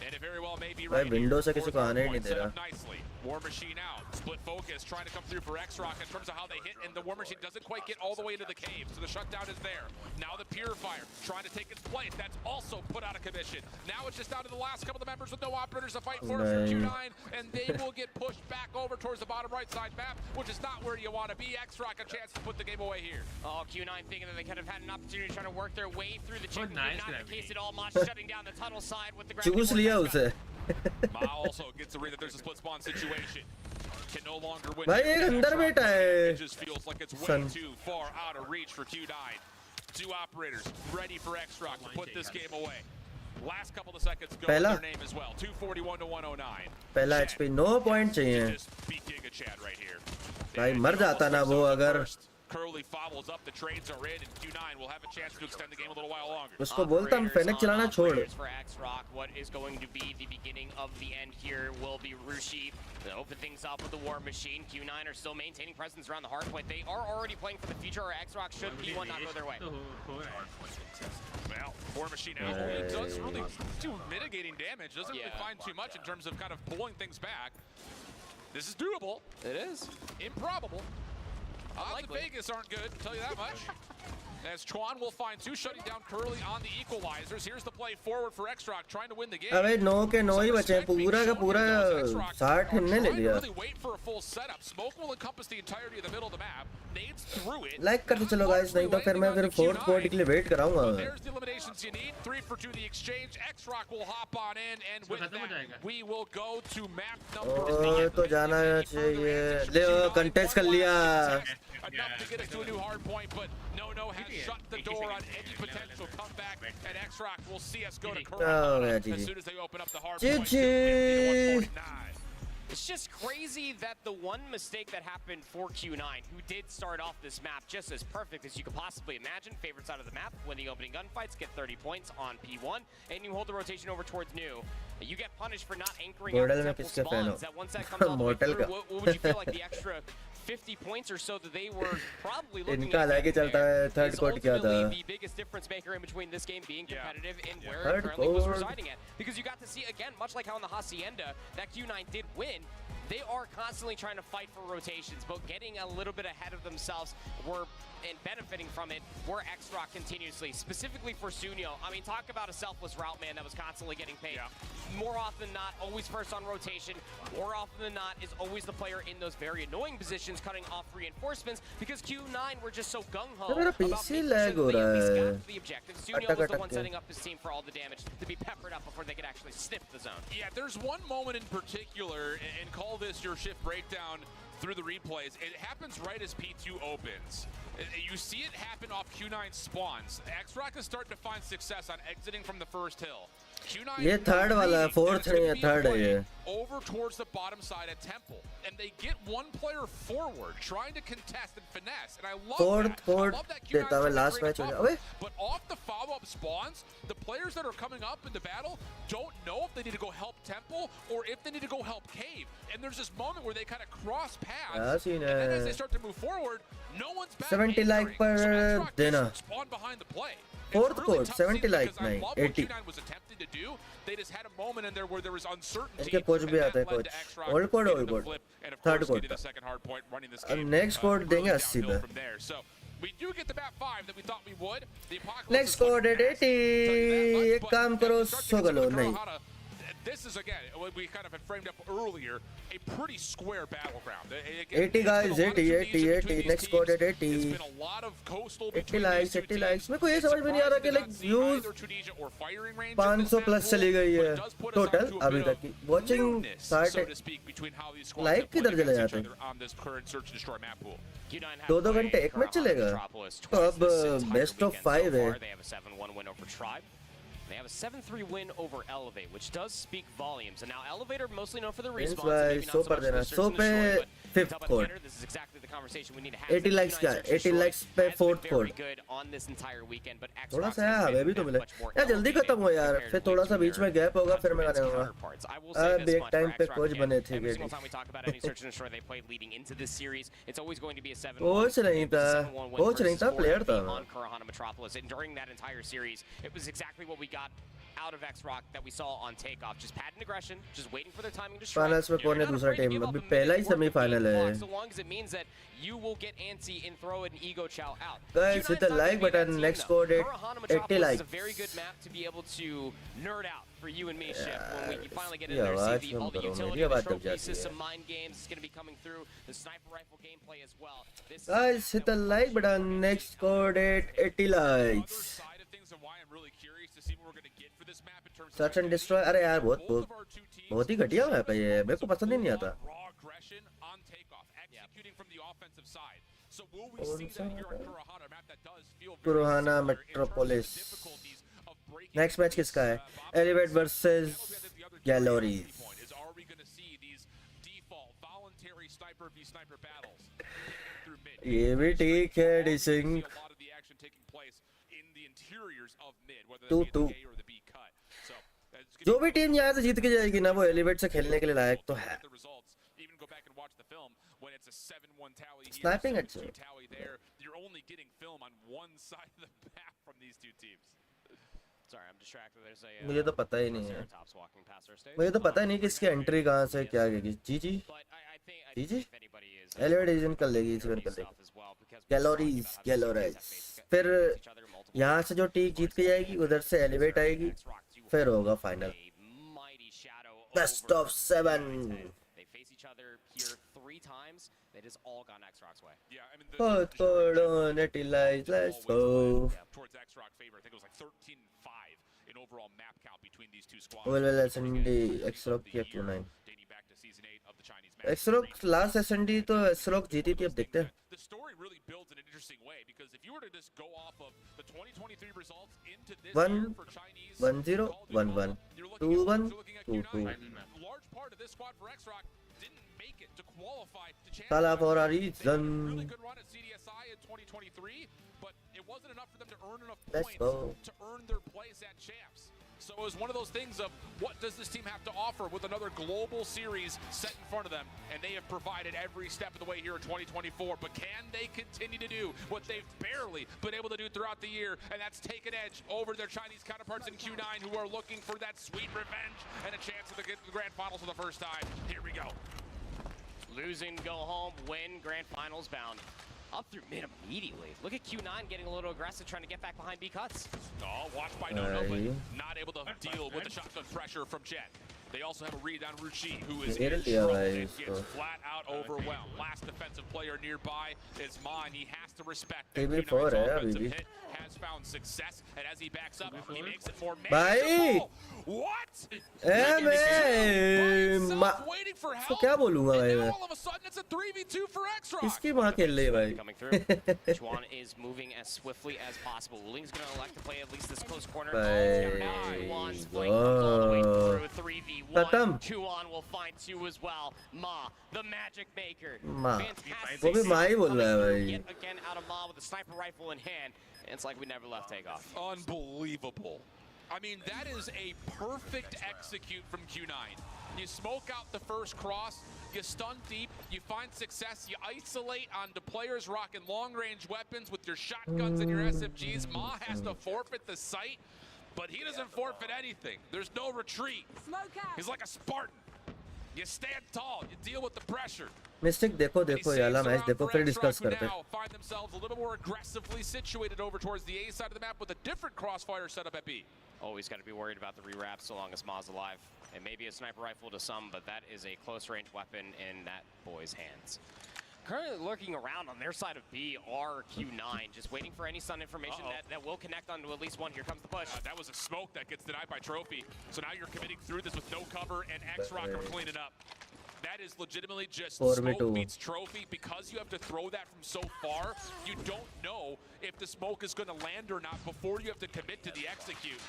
And it very well may be भाई right. Window से किसी को आने ही नहीं दे रहा Nicely. War Machine out. Split focus trying to come through for X-Rock in terms of how they hit, and the War Machine doesn't quite get all the way into the cave, so the shutdown is there. Now the Purifier trying to take its place. That's also put out of commission. Now it's just down to the last couple of members with no operators to fight for Q9, and they will get pushed back over towards the bottom right side map, which is not where you want to be. X-Rock a chance to put the game away here. Oh, Q9 thinking that they could have had an opportunity to try to work their way through the chip. Nice not the case at all. Mosh shutting down the tunnel side with the चूस लिया उसे Ma also gets the read that there's a split spawn situation. Can no longer win. भाई एक अंदर बैठा है It just feels like it's way too far out of reach for Q9. 2 operators ready for X-Rock to put this game away. Last couple of seconds go with their name as well. 241 to 109. पहला HP 9 point चाहिए Just beat Giga Chad right here. भाई मर जाता ना वो अगर Curly follows up, the trades are in, and Q9 will have a chance to extend the game a little while longer. उसको बोलता हम फेनिक चलाना छोड़ For X-Rock, what is going to be the beginning of the end here will be Rushi. To open things up with the War Machine. Q9 are still maintaining presence around the hard point. They are already playing for the future, or X-Rock should P1 not go their way. Well, War Machine out only does really do mitigating damage. Doesn't really find too much in terms of kind of pulling things back. This is doable. It is. Improbable. Odds in Unlikely. Vegas aren't good, I'll tell you that much. As Chuan will find two, shutting down Curly on the equalizers. Here's the play forward for X-Rock, trying to win the game. अबे 9 के 9 ही बचे हैं, पूरा का पूरा 60 हिन्ने ले लिया. Really wait for a full setup. Smoke will encompass the entirety of the middle of the map. Nades through it. Like करते चलो गाइस, नहीं तो फिर मैं फिर फोर्थ क्वार्टर के लिए वेट कराऊंगा. There's the eliminations you need. 3 for 2 the exchange. X-Rock will hop on in, and with that, we will go to map number 8. तो जाना चाहिए. ले कंटेस्ट कर लिया. Enough to get us to a new hard point, but No has shut the door on any potential comeback, and X-Rock will see us go to Corona as soon as they open up the hard point. 50 to 149. It's just crazy that the one mistake that happened for Q9, who did start off this map just as perfect as you could possibly imagine, favorite side of the map, win the opening gunfights, get 30 points on P1, and you hold the rotation over towards New. You get punished for not anchoring out the temple spawns. That once that comes all the way through, what would you feel like the extra 50 points or so that they were probably looking at there is ultimately the biggest difference maker in between this game being competitive and where it currently was residing at. Because you got to see, again, much like how in the Hacienda, that Q9 did win, they are constantly trying to fight for rotations, but getting a little bit ahead of themselves and benefiting from it were X-Rock continuously, specifically for Sunyo. I mean, talk about a selfless route man that was constantly getting paid. More often than not, always first on rotation. More often than not, is always the player in those very annoying positions, cutting off reinforcements, because Q9 were just so gung-ho about making sure that they at least got to the objective. Sunyo was the one setting up his team for all the damage to be peppered up before they could actually sniff the zone. Yeah, there's one moment in particular, and call this your shift breakdown through the replays. It happens right as P2 opens. You see it happen off Q9 spawns. X-Rock is starting to find success on exiting from the first hill. Q9 ये third वाला है, fourth नहीं है, third है ये. Over towards the bottom side at Temple, and they get one player forward trying to contest and finesse, and I love that. I love that Q9 देता है last match हो जाए. But off the follow-up spawns, the players that are coming up in the battle don't know if they need to go help Temple or if they need to go help Cave. And there's this moment where they kind of cross paths, and then as they start to move forward, no one's back 70 like per देना. spawn behind the play. Fourth court, 70 like नहीं, 80. Was attempting to do. They just had a moment in there where there was uncertainty. इनके coach भी आते हैं coach. Old court, third court. अब next court देंगे 80 पे. So we do get the map 5 that we thought we would. The Next court at 80. एक काम करो, सो गलो नहीं. This is, again, what we kind of had framed up earlier, a pretty square battleground. 80 guys, 80. Next court at 80. It's been a lot of coastal 80 likes. मेरे को ये समझ में नहीं आ रहा कि like views 500 plus चली गई है total अभी तक की. Watching start like किधर चले जाते हैं? 2 घंटे एक मैच चलेगा. तो अब best of 5 है. They have a 7-1 win over Tribe. They have a 7-3 win over Elevate, which does speak volumes. And now Elevator, mostly known for the respawns, maybe not so much for the search and destroy, but fifth double court. counter, this is exactly the conversation we need to have. 80 likes का, 80 likes पे fourth court. Very good on this entire weekend, but थोड़ा सा यार हमें भी तो मिले. यार जल्दी खत्म हो यार. फिर थोड़ा सा बीच में गैप होगा फिर मैं आने वाला. अब एक टाइम पे कोच बने थे Every गेडी. single time we talk about any search and destroy they played leading into this series, it's always going to be a 7-1. Coach नहीं था. कोच नहीं था, player था. On Kurahana Metropolis, and during that entire series, it was exactly what we got out of X-Rock that we saw on takeoff. Just patent aggression, just waiting for their timing to strike. Finals में कौन है दूसरा team? अभी पहला ही semifinal है. So long as it means that you will get antsy and throw an ego chow out. Guys, hit the like button. Next score date 80 likes. It's a very good map to be able to nerd out for you and me, Ship. When we finally get in there, see all the utility, the trophy some mind games is going to be coming through. The sniper rifle gameplay as well. Guys, hit the like button. Next score date 80 likes. Search and destroy. अरे यार बहुत ही घटिया map है ये. मेरे को पसंद ही नहीं आता. Kurahana Metropolis. Next match किसका है? Elevate versus Galleries. ये भी ठीक है. Desync 2-2. जो भी टीम यहाँ से जीत के जाएगी ना वो एलिवेट से खेलने के लिए लायक तो है. Sniping अच्छा. मुझे तो पता ही नहीं है. मुझे तो पता ही नहीं कि इसकी एंट्री कहाँ से क्या आएगी. जी जी if anybody is elevate region कर लेगी इस बार कर लेगी stuff as well, because calories calorise फिर यहाँ से जो टीम जीत के जाएगी उधर से एलिवेट आएगी फिर होगा final best of 7 They face each other here 3 times. That has all gone X-Rock's way. Yeah, I mean, Put on it, let's go. towards X-Rock favor. I think it was like 13-5 in overall map count between these two squads. Well, SND X-Rock किया Q9 dating back to season 8 of the Chinese Masters. X-Rock last SND तो X-Rock जीती थी अब देखते हैं The story really builds in an interesting way because if you were to just go off of the 2023 results into this year for Chinese 1-0 1-1 2-1 2-2 large part of this squad for X-Rock didn't make it to qualify to Tala champion. for a Really reason. good run at CDSI in 2023, but it wasn't enough for them to earn enough Let's points go. to earn their place at champs. So it was one of those things of what does this team have to offer with another global series set in front of them, and they have provided every step of the way here in 2024. But can they continue to do what they've barely been able to do throughout the year, and that's take an edge over their Chinese counterparts in Q9 who are looking for that sweet revenge and a chance to get to the grand finals for the first time. Here we go. Losing, go home, win, grand finals bound. Up through mid immediately. Look at Q9 getting a little aggressive, trying to get back behind B cuts. Oh, watched by No, but not able to deal with the shotgun pressure from Jet. They also have a read on Ruchi, who is in trouble and gets flat out overwhelmed. Last defensive player nearby is Ma, and he has to respect that Q9's offensive hit has found success, and as he backs up, he makes it more manageable. What? Waiting for help. तो क्या बोलूँगा भाई मैं All of a sudden, it's a 3v2 for X-Rock. किसकी माँ खेल रही है भाई Coming through. Chuan is moving as swiftly as possible. Wuling's going to elect to play at least this close corner. Chuan's flank comes all the way through 3v1. Chuan will find 2 as well. Ma, the magic maker. माँ Fantastic. वो भी माँ ही बोल रहा है भाई Yet again out of Ma with a sniper rifle in hand. And it's like we never left takeoff. Unbelievable. I mean, that is a perfect execute from Q9. You smoke out the first cross, you stun deep, you find success, you isolate onto players rocking long-range weapons with your shotguns and your SFGs. Ma has to forfeit the site, but he doesn't forfeit anything. There's no retreat. He's like a Spartan. You stand tall, you deal with the pressure. Mistake देखो देखो याला match देखो फिर discuss करते हैं Find themselves a little more aggressively situated over towards the A side of the map with a different crossfire setup at B. Always got to be worried about the rewrap so long as Ma's alive. It may be a sniper rifle to some, but that is a close range weapon in that boy's hands. Currently lurking around on their side of B are Q9, just waiting for any stun information that will connect onto at least one. Here comes the push. That was a smoke that gets denied by Trophy. So now you're committing through this with no cover, and X-Rock are cleaning up. That is legitimately just smoke beats Trophy. Because you have to throw that from so far, you don't know if the smoke is going to land or not before you have to commit to the execute.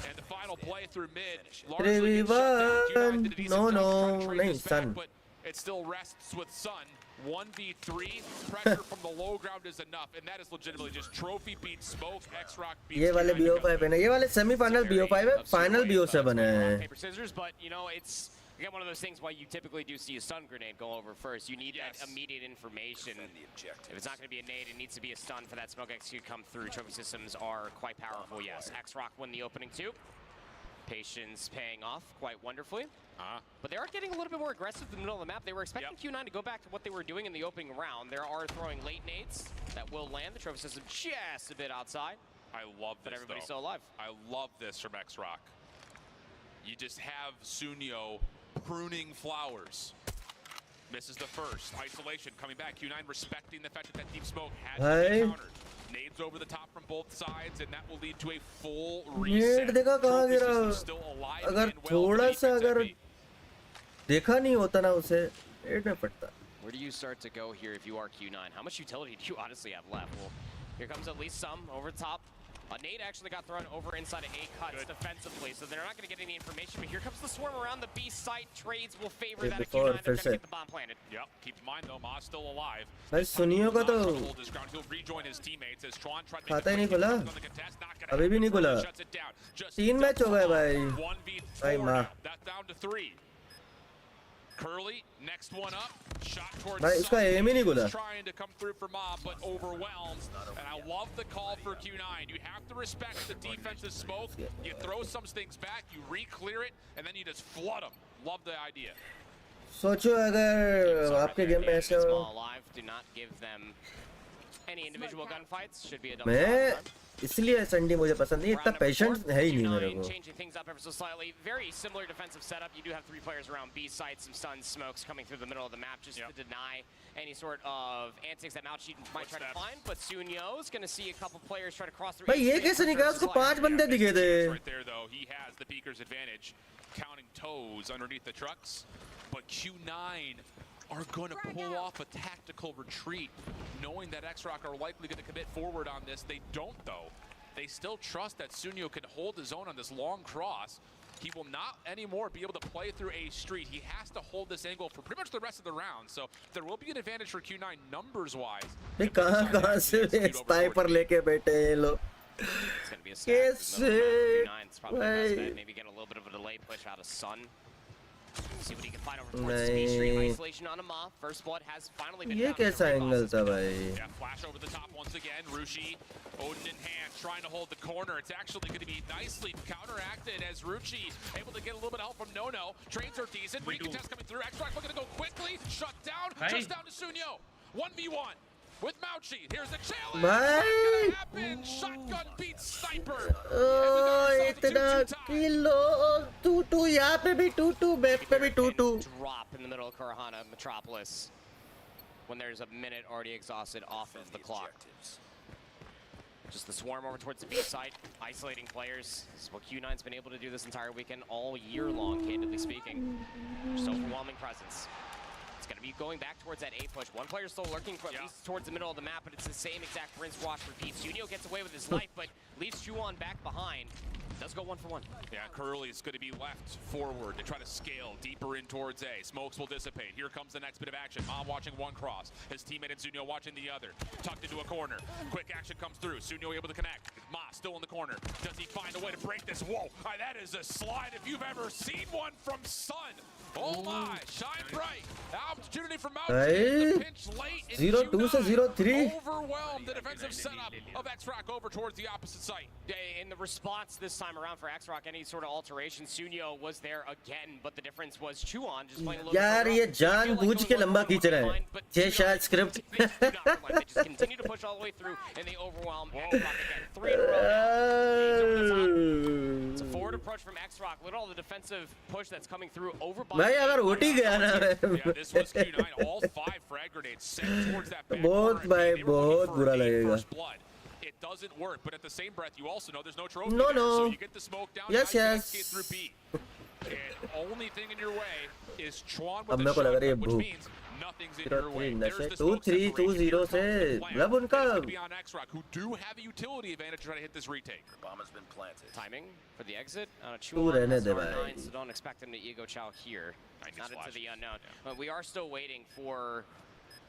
And the final play through mid, largely gets shut down. Q9 did a decent job trying to trade this back, but it still rests with Sun. 1v3, pressure from the low ground is enough, and that is legitimately just Trophy beats Smoke, X-Rock beats ये वाले BO5 है ना ये वाले semifinal BO5 है final BO7 है paper scissors, but you know it's again one of those things why you typically do see a stun grenade go over first. You need that immediate information. If it's not going to be a nade, it needs to be a stun for that smoke execute to come through. Trophy systems are quite powerful. Yes, X-Rock win the opening 2. Patience paying off quite wonderfully. But they are getting a little bit more aggressive in the middle of the map. They were expecting Q9 to go back to what they were doing in the opening round. They are throwing late nades that will land. The trophy system just a bit outside. I love this, but everybody's though. still alive. I love this from X-Rock. You just have Sunyo pruning flowers. Misses the first. Isolation coming back. Q9 respecting the fact that that deep smoke has to be countered. Nades over the top from both sides, and that will lead to a full reset. देखा कहाँ गिरा अगर थोड़ा सा अगर देखा नहीं होता ना उसे रेड में पड़ता Where do you start to go here if you are Q9? How much utility do you honestly have left? Well, here comes at least some over the top. A nade actually got thrown over inside of A cuts defensively, so they're not going to get any information. But here comes the swarm around the B site. Trades will favor that of Q9. They're going to get the bomb planted. Yep. Keep in mind though, Ma's still alive. भाई सुनियो का तो He'll rejoin his teammates as Tron tried to खाता ही नहीं खुला अभी भी नहीं खुला 3 मैच हो गए भाई भाई माँ That's down to 3. Curly, next one up, shot towards भाई इसका एम ही नहीं खुला trying to come through for Mob, but overwhelmed. And I love the call for Q9. You have to respect the defensive smoke. You throw some things back, you re-clear it, and then you just flood them. Love the idea. सोचो अगर आपके game में ऐसे हो Small alive, do not give them any individual gunfights. Should be a double मैं round. इसलिए Sunday मुझे पसंद नहीं इतना पेशेंस है ही नहीं मेरे को Changing things up ever so slightly. Very similar defensive setup. You do have 3 players around B site, some stuns, smokes coming through the middle of the map just to deny any sort of antics that Malchi might try to find. But Sunyo is going to see a couple players try to cross through. भाई ये कैसे निकला उसको 5 बंदे दिखे थे Right there though, he has the Beaker's advantage, counting toes underneath the trucks. But Q9 are going to pull off a tactical retreat, knowing that X-Rock are likely going to commit forward on this. They don't, though. They still trust that Sunyo can hold his own on this long cross. He will not anymore be able to play through A Street. He has to hold this angle for pretty much the rest of the round. So there will be an advantage for Q9 numbers-wise. ये कहाँ से sniper लेके बैठे हैं लोग It's going to be a कैसे Q9's probably the best bet. Maybe get a little bit of a delay push out of Sun. See what he can find over towards the speed stream. Isolation on Ama. First blood has finally been ये found. कैसा angle था भाई Yeah, flash over the top once again. Ruchi, Odin in hand, trying to hold the corner. It's actually going to be nicely counteracted as Ruchi able to get a little bit of help from Nono. Trains are decent. Recontest coming through. X-Rock looking to go quickly. Shut down. Just down to Sunyo. 1v1. With Mauchi, here's the challenge. भाई Happen. Shotgun beats sniper. ओ इतना kilo 2-2 यहाँ पे भी 2-2 map पे भी 2-2 Drop in the middle of Karahana Metropolis when there's a minute already exhausted off of the clock. Just the swarm over towards the B site, isolating players. This is what Q9's been able to do this entire weekend, all year long, candidly speaking. Just overwhelming presence. It's going to be going back towards that A push. One player still lurking for at least towards the middle of the map, but it's the same exact rinse, wash, repeat. Sunyo gets away with his life, but leaves Chuan back behind. Does go 1 for 1. Yeah, Curly is going to be left forward to try to scale deeper in towards A. Smokes will dissipate. Here comes the next bit of action. Mom watching one cross. His teammate and Sunyo watching the other. Tucked into a corner. Quick action comes through. Sunyo able to connect. Ma still in the corner. Does he find a way to break this? Whoa, that is a slide if you've ever seen one from Sun. Oh my, shine bright. Opportunity for Mountain. Pinch late. 0-2 से 0-3 Overwhelmed the defensive setup of X-Rock over towards the opposite site. Yeah, in the response this time around for X-Rock, any sort of alteration, Sunyo was there again, but the difference was Chuan just playing a little यार ये जानबूझ के लंबा खींच रहा है ये शायद script They just continue to push all the way through, and they overwhelm X-Rock again. 3 in a row now. It's a forward approach from X-Rock. Look at all the defensive push that's coming through over by. भाई अगर उठ ही गया ना Yeah, this was Q9. All 5 frag grenades sent towards that back बहुत corner. भाई They were looking बहुत for बुरा a लगेगा first blood. It doesn't work, but at the same breath, you also know there's no trophy No, there. no. So you get the smoke down. Yes, now you yes. can escape through B. And only thing in your way is Chuan अब with मेरे the को लग रहा है shotgun, which भूख means nothing's in your way. 0-3 There's नशे the smoke 2-3 separation. 2-0 Here से comes the plan. मतलब उनका It's gonna be on X-Rock, who do have a utility advantage to try to hit this retake. Bomb has been planted. Timing for the exit. तू Chuan रहने has they R9, भाई so don't expect him to ego chow here. Nice Not into flash. the unknown. But we are still waiting for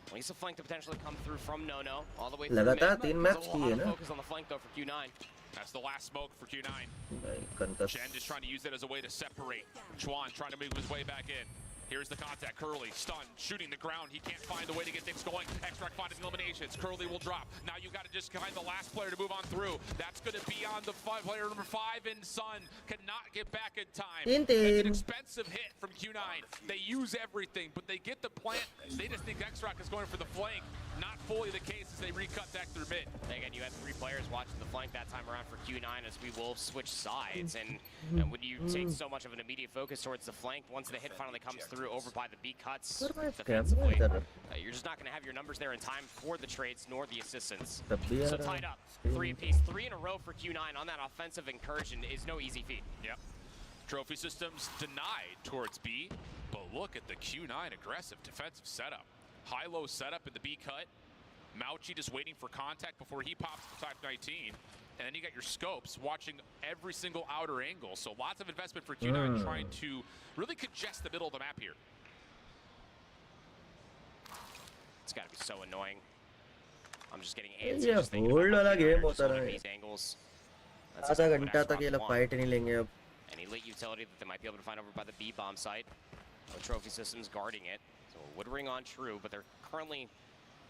at least a flank to potentially come through from Nono all the way through लगातार mid. 3 There's match a की lot है of ना focus on the flank though for Q9. That's the last smoke for Q9. भाई कंकस Chen just trying to use that as a way to separate. Chuan trying to move his way back in. Here's the contact. Curly stunned, shooting the ground. He can't find a way to get things going. X-Rock finding eliminations. Curly will drop. Now you got to just find the last player to move on through. That's going to be on the player number 5 in Sun. Cannot get back in time. It's an expensive hit from Q9. They use everything, but they get the plant. They just think X-Rock is going for the flank. Not fully the case as they recut back through mid. Again, you had 3 players watching the flank that time around for Q9 as we will switch sides. And when you take so much of an immediate focus towards the flank, once the hit finally comes through over by the B cuts defensively, you're just not going to have your numbers there in time for the trades nor the assistance. So tied up, 3 apiece, 3 in a row for Q9 on that offensive incursion is no easy feat. Yep. Trophy systems denied towards B, but look at the Q9 aggressive defensive setup. High-low setup in the B cut. Mauchi just waiting for contact before he pops the Type 19. And then you got your scopes watching every single outer angle. So lots of investment for Q9 trying to really congest the middle of the map here. It's got to be so annoying. I'm just getting antsy ये just thinking hold about वाला how game Q9 are होता just holding रहे these angles. That's आधा exactly what घंटा तक X-Rock ये लोग want. Fight नहीं लेंगे अब Any late utility that they might be able to find over by the B bomb site. No trophy systems guarding it. So it would ring on true, but they're currently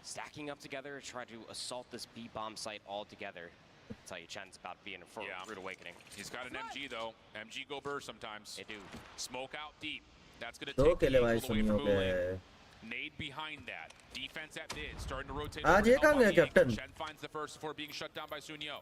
stacking up together to try to assault this B bomb site all together. I'll tell you, Chen's about to be in a rude awakening. He's got an MG though. MG go burr sometimes. They do. Smoke out deep. That's going to दो take the केले भाई angle away सुनियो from के Mulan. Nade behind that. Defense at mid, starting to rotate. आज over ये to कहाँ help on गया the angle. Captain? Shen finds the first before being shut down by Sunyo.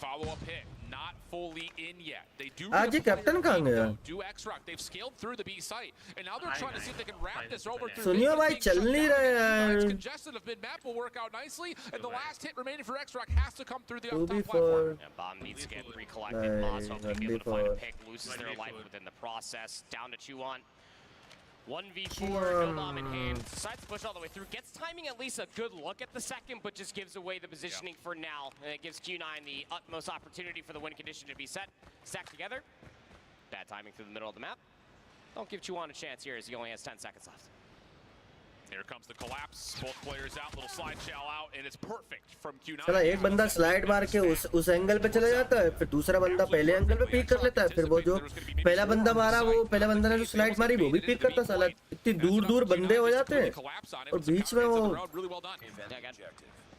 Follow-up hit, not fully in yet. They do आज ये captain कहाँ गया? do X-Rock. They've scaled through the B site, and now they're trying to see if they can wrap this over through सुनियो mid, भाई being चल shut नहीं down. रहे It's यार. congested of mid-map will work out nicely, and the last hit remaining for X-Rock has to come through the up top 2v4. platform. And bomb needs to get recollected. Moss hoping to be able to find a pick, loses their life within the process. Down to Chuan. 1v4, no bomb in hand. Decides to push all the way through. Gets timing at least a good look at the second, but just gives away the positioning for now. And it gives Q9 the utmost opportunity for the win condition to be set. Stacked together. Bad timing through the middle of the map. Don't give Chuan a chance here as he only has 10 seconds left. Here comes the collapse. Both players out, little slide shell out, and it's perfect from Q9. चला एक बंदा slide मार के उस angle पे चला जाता है, फिर दूसरा बंदा पहले एंगल पे पिक कर लेता है, फिर वो जो पहला बंदा मारा वो पहला बंदा ने जो स्लाइड मारी वो भी पिक करता है. साला इतनी दूर दूर बंदे हो जाते हैं और बीच में वो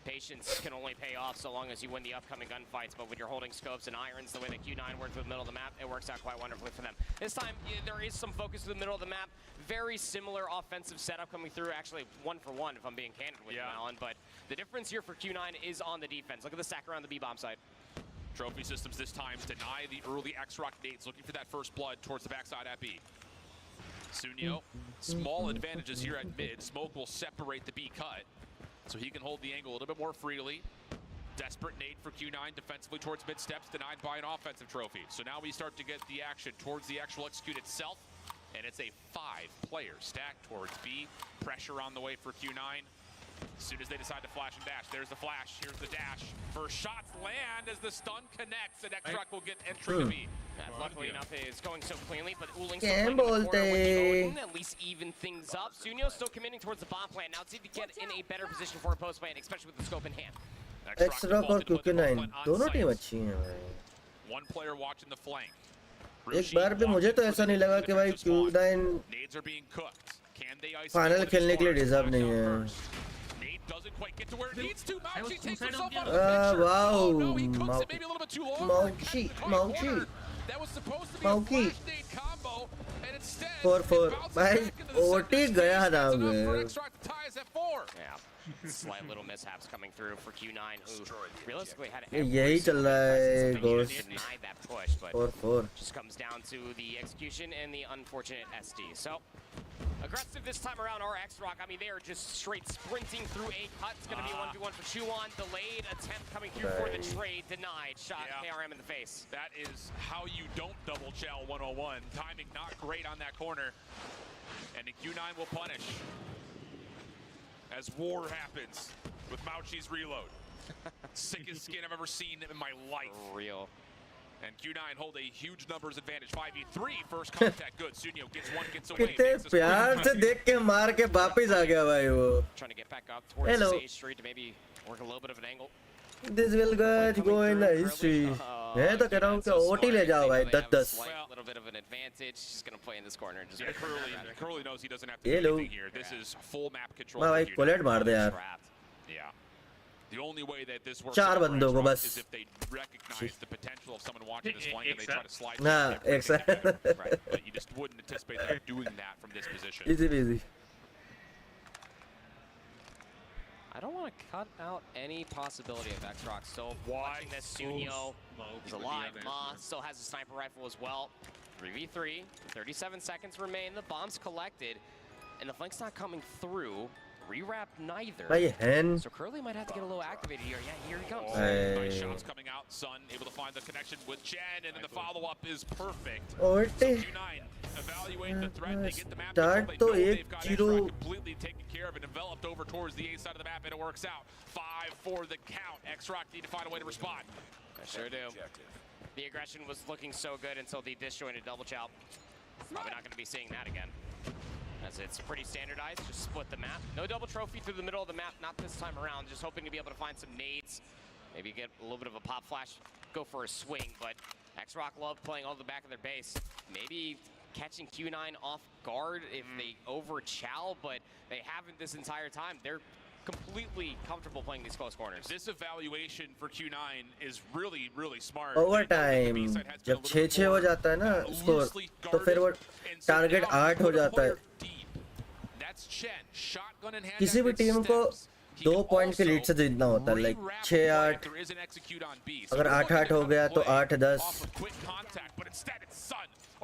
Patience can only pay off so long as you win the upcoming gunfights, but when you're holding scopes and irons the way that Q9 worked through the middle of the map, it works out quite wonderfully for them. This time, there is some focus to the middle of the map. Very similar offensive setup coming through, actually 1-for-1 if I'm being candid with you, Alan, but the difference here for Q9 is on the defense. Look at the stack around the B-bomb side. Trophy systems this time deny the early X-Rock nades, looking for that first blood towards the backside at B. Sunyo, small advantages here at mid. Smoke will separate the B cut, so he can hold the angle a little bit more freely. Desperate nade for Q9 defensively towards mid steps, denied by an offensive trophy. So now we start to get the action towards the actual execute itself, and it's a 5-player stack towards B. Pressure on the way for Q9. As soon as they decide to flash and dash, there's the flash, here's the dash. First shots land as the stun connects, and X-Rock will get entry to B. Luckily enough, it's going so cleanly, but Uling क्या still playing in the corner with the बोलते? Odin, at least even things up. Sunyo still committing towards the bomb plant. Now it's to get in a better position for a post plant, especially with the scope in hand. X-Rock और Q9 दोनों team अच्छी हैं भाई. One player watching the flank. एक बार भी मुझे तो ऐसा नहीं लगा कि भाई Q9 Nades are being cooked. Can they isolate final with खेलने के लिए Sparks? डिजर्व नहीं है. Nade doesn't quite get to where it needs to. Mauchi takes suicide himself on out of the the picture. wow. Oh no, he cooks it maybe a little bit too long. Mauchi, Mauchi. That was supposed to be a Mauchi. flash nade combo, and instead 4-4. it bounces भाई back into the OT center गया stage. That's नाम enough for है. X-Rock to tie us at 4. Yeah, slight little mishaps coming through for Q9, who realistically had यही चल रहा है Ghost. deny that push, but 4-4. just comes down to the execution and the unfortunate SD. So, aggressive this time around, our X-Rock. I mean, they are just straight sprinting through a cut. It's going to be a 1v1 for Chuan. Delayed attempt coming through for the trade. Denied. Shot KRM in the face. That is how you don't double chow 101. Timing not great on that corner. And the Q9 will punish as war happens with Mauchi's reload. Sickest skin I've ever seen in my life. For real. And Q9 hold a huge numbers advantage. 5v3, first contact, good. Sunyo gets one, gets away. कितने makes us प्यार से देख के मार के वापस आ गया भाई वो. Trying to get back up towards Hello. the A street to maybe work a little bit of an angle. This will go in the history. मैं तो कह रहा हूँ कि OT ले जाओ भाई 10-10. A little bit of an advantage. Just going to play in this corner and just Yeah, Curly knows he doesn't have to do Hello. anything here. This is full map control. मैं for भाई Q9. Collate मार दे यार. trapped. Yeah. The only way that this works चार out for बंदों को X-Rock बस. is if they recognize the potential of someone watching this flank and they Exact. try to slide. हाँ, through exact. it. Right, but you just wouldn't anticipate them doing that from this position. Easy peasy. I don't want to cut out any possibility of X-Rock still watching this. Sunyo is alive. Ma still has a sniper rifle as well. 3v3, 37 seconds remain. The bomb's collected, and the flank's not coming through. Rewrap neither. भाई hen. So Curly might have to get a little activated here. Yeah, here he comes. Nice Hey. shots coming out. Sun able to find the connection with Chen, and then the follow-up is perfect. OT. Q9 evaluate the threat. They get the map. Start control. तो They know एक they've got zero. X-Rock completely taken care of and enveloped over towards the A side of the map, and it works out. 5 for the count. X-Rock need to find a way to respond. I sure do. The aggression was looking so good until the disjointed double chow. Probably not going to be seeing that again, as it's pretty standardized. Just split the map. No double trophy through the middle of the map, not this time around. Just hoping to be able to find some nades, maybe get a little bit of a pop flash, go for a swing. But X-Rock love playing all the back of their base. Maybe catching Q9 off guard if they over chow, but they haven't this entire time. They're completely comfortable playing these close corners. This evaluation for Q9 is really, really smart. Over time जब 6-6 हो जाता है ना score तो फिर वो target 8 हो जाता है. किसी भी टीम को 2 पॉइंट के लीड से जीतना होता है, लाइक 6-8. अगर 8-8 हो गया तो 8-10.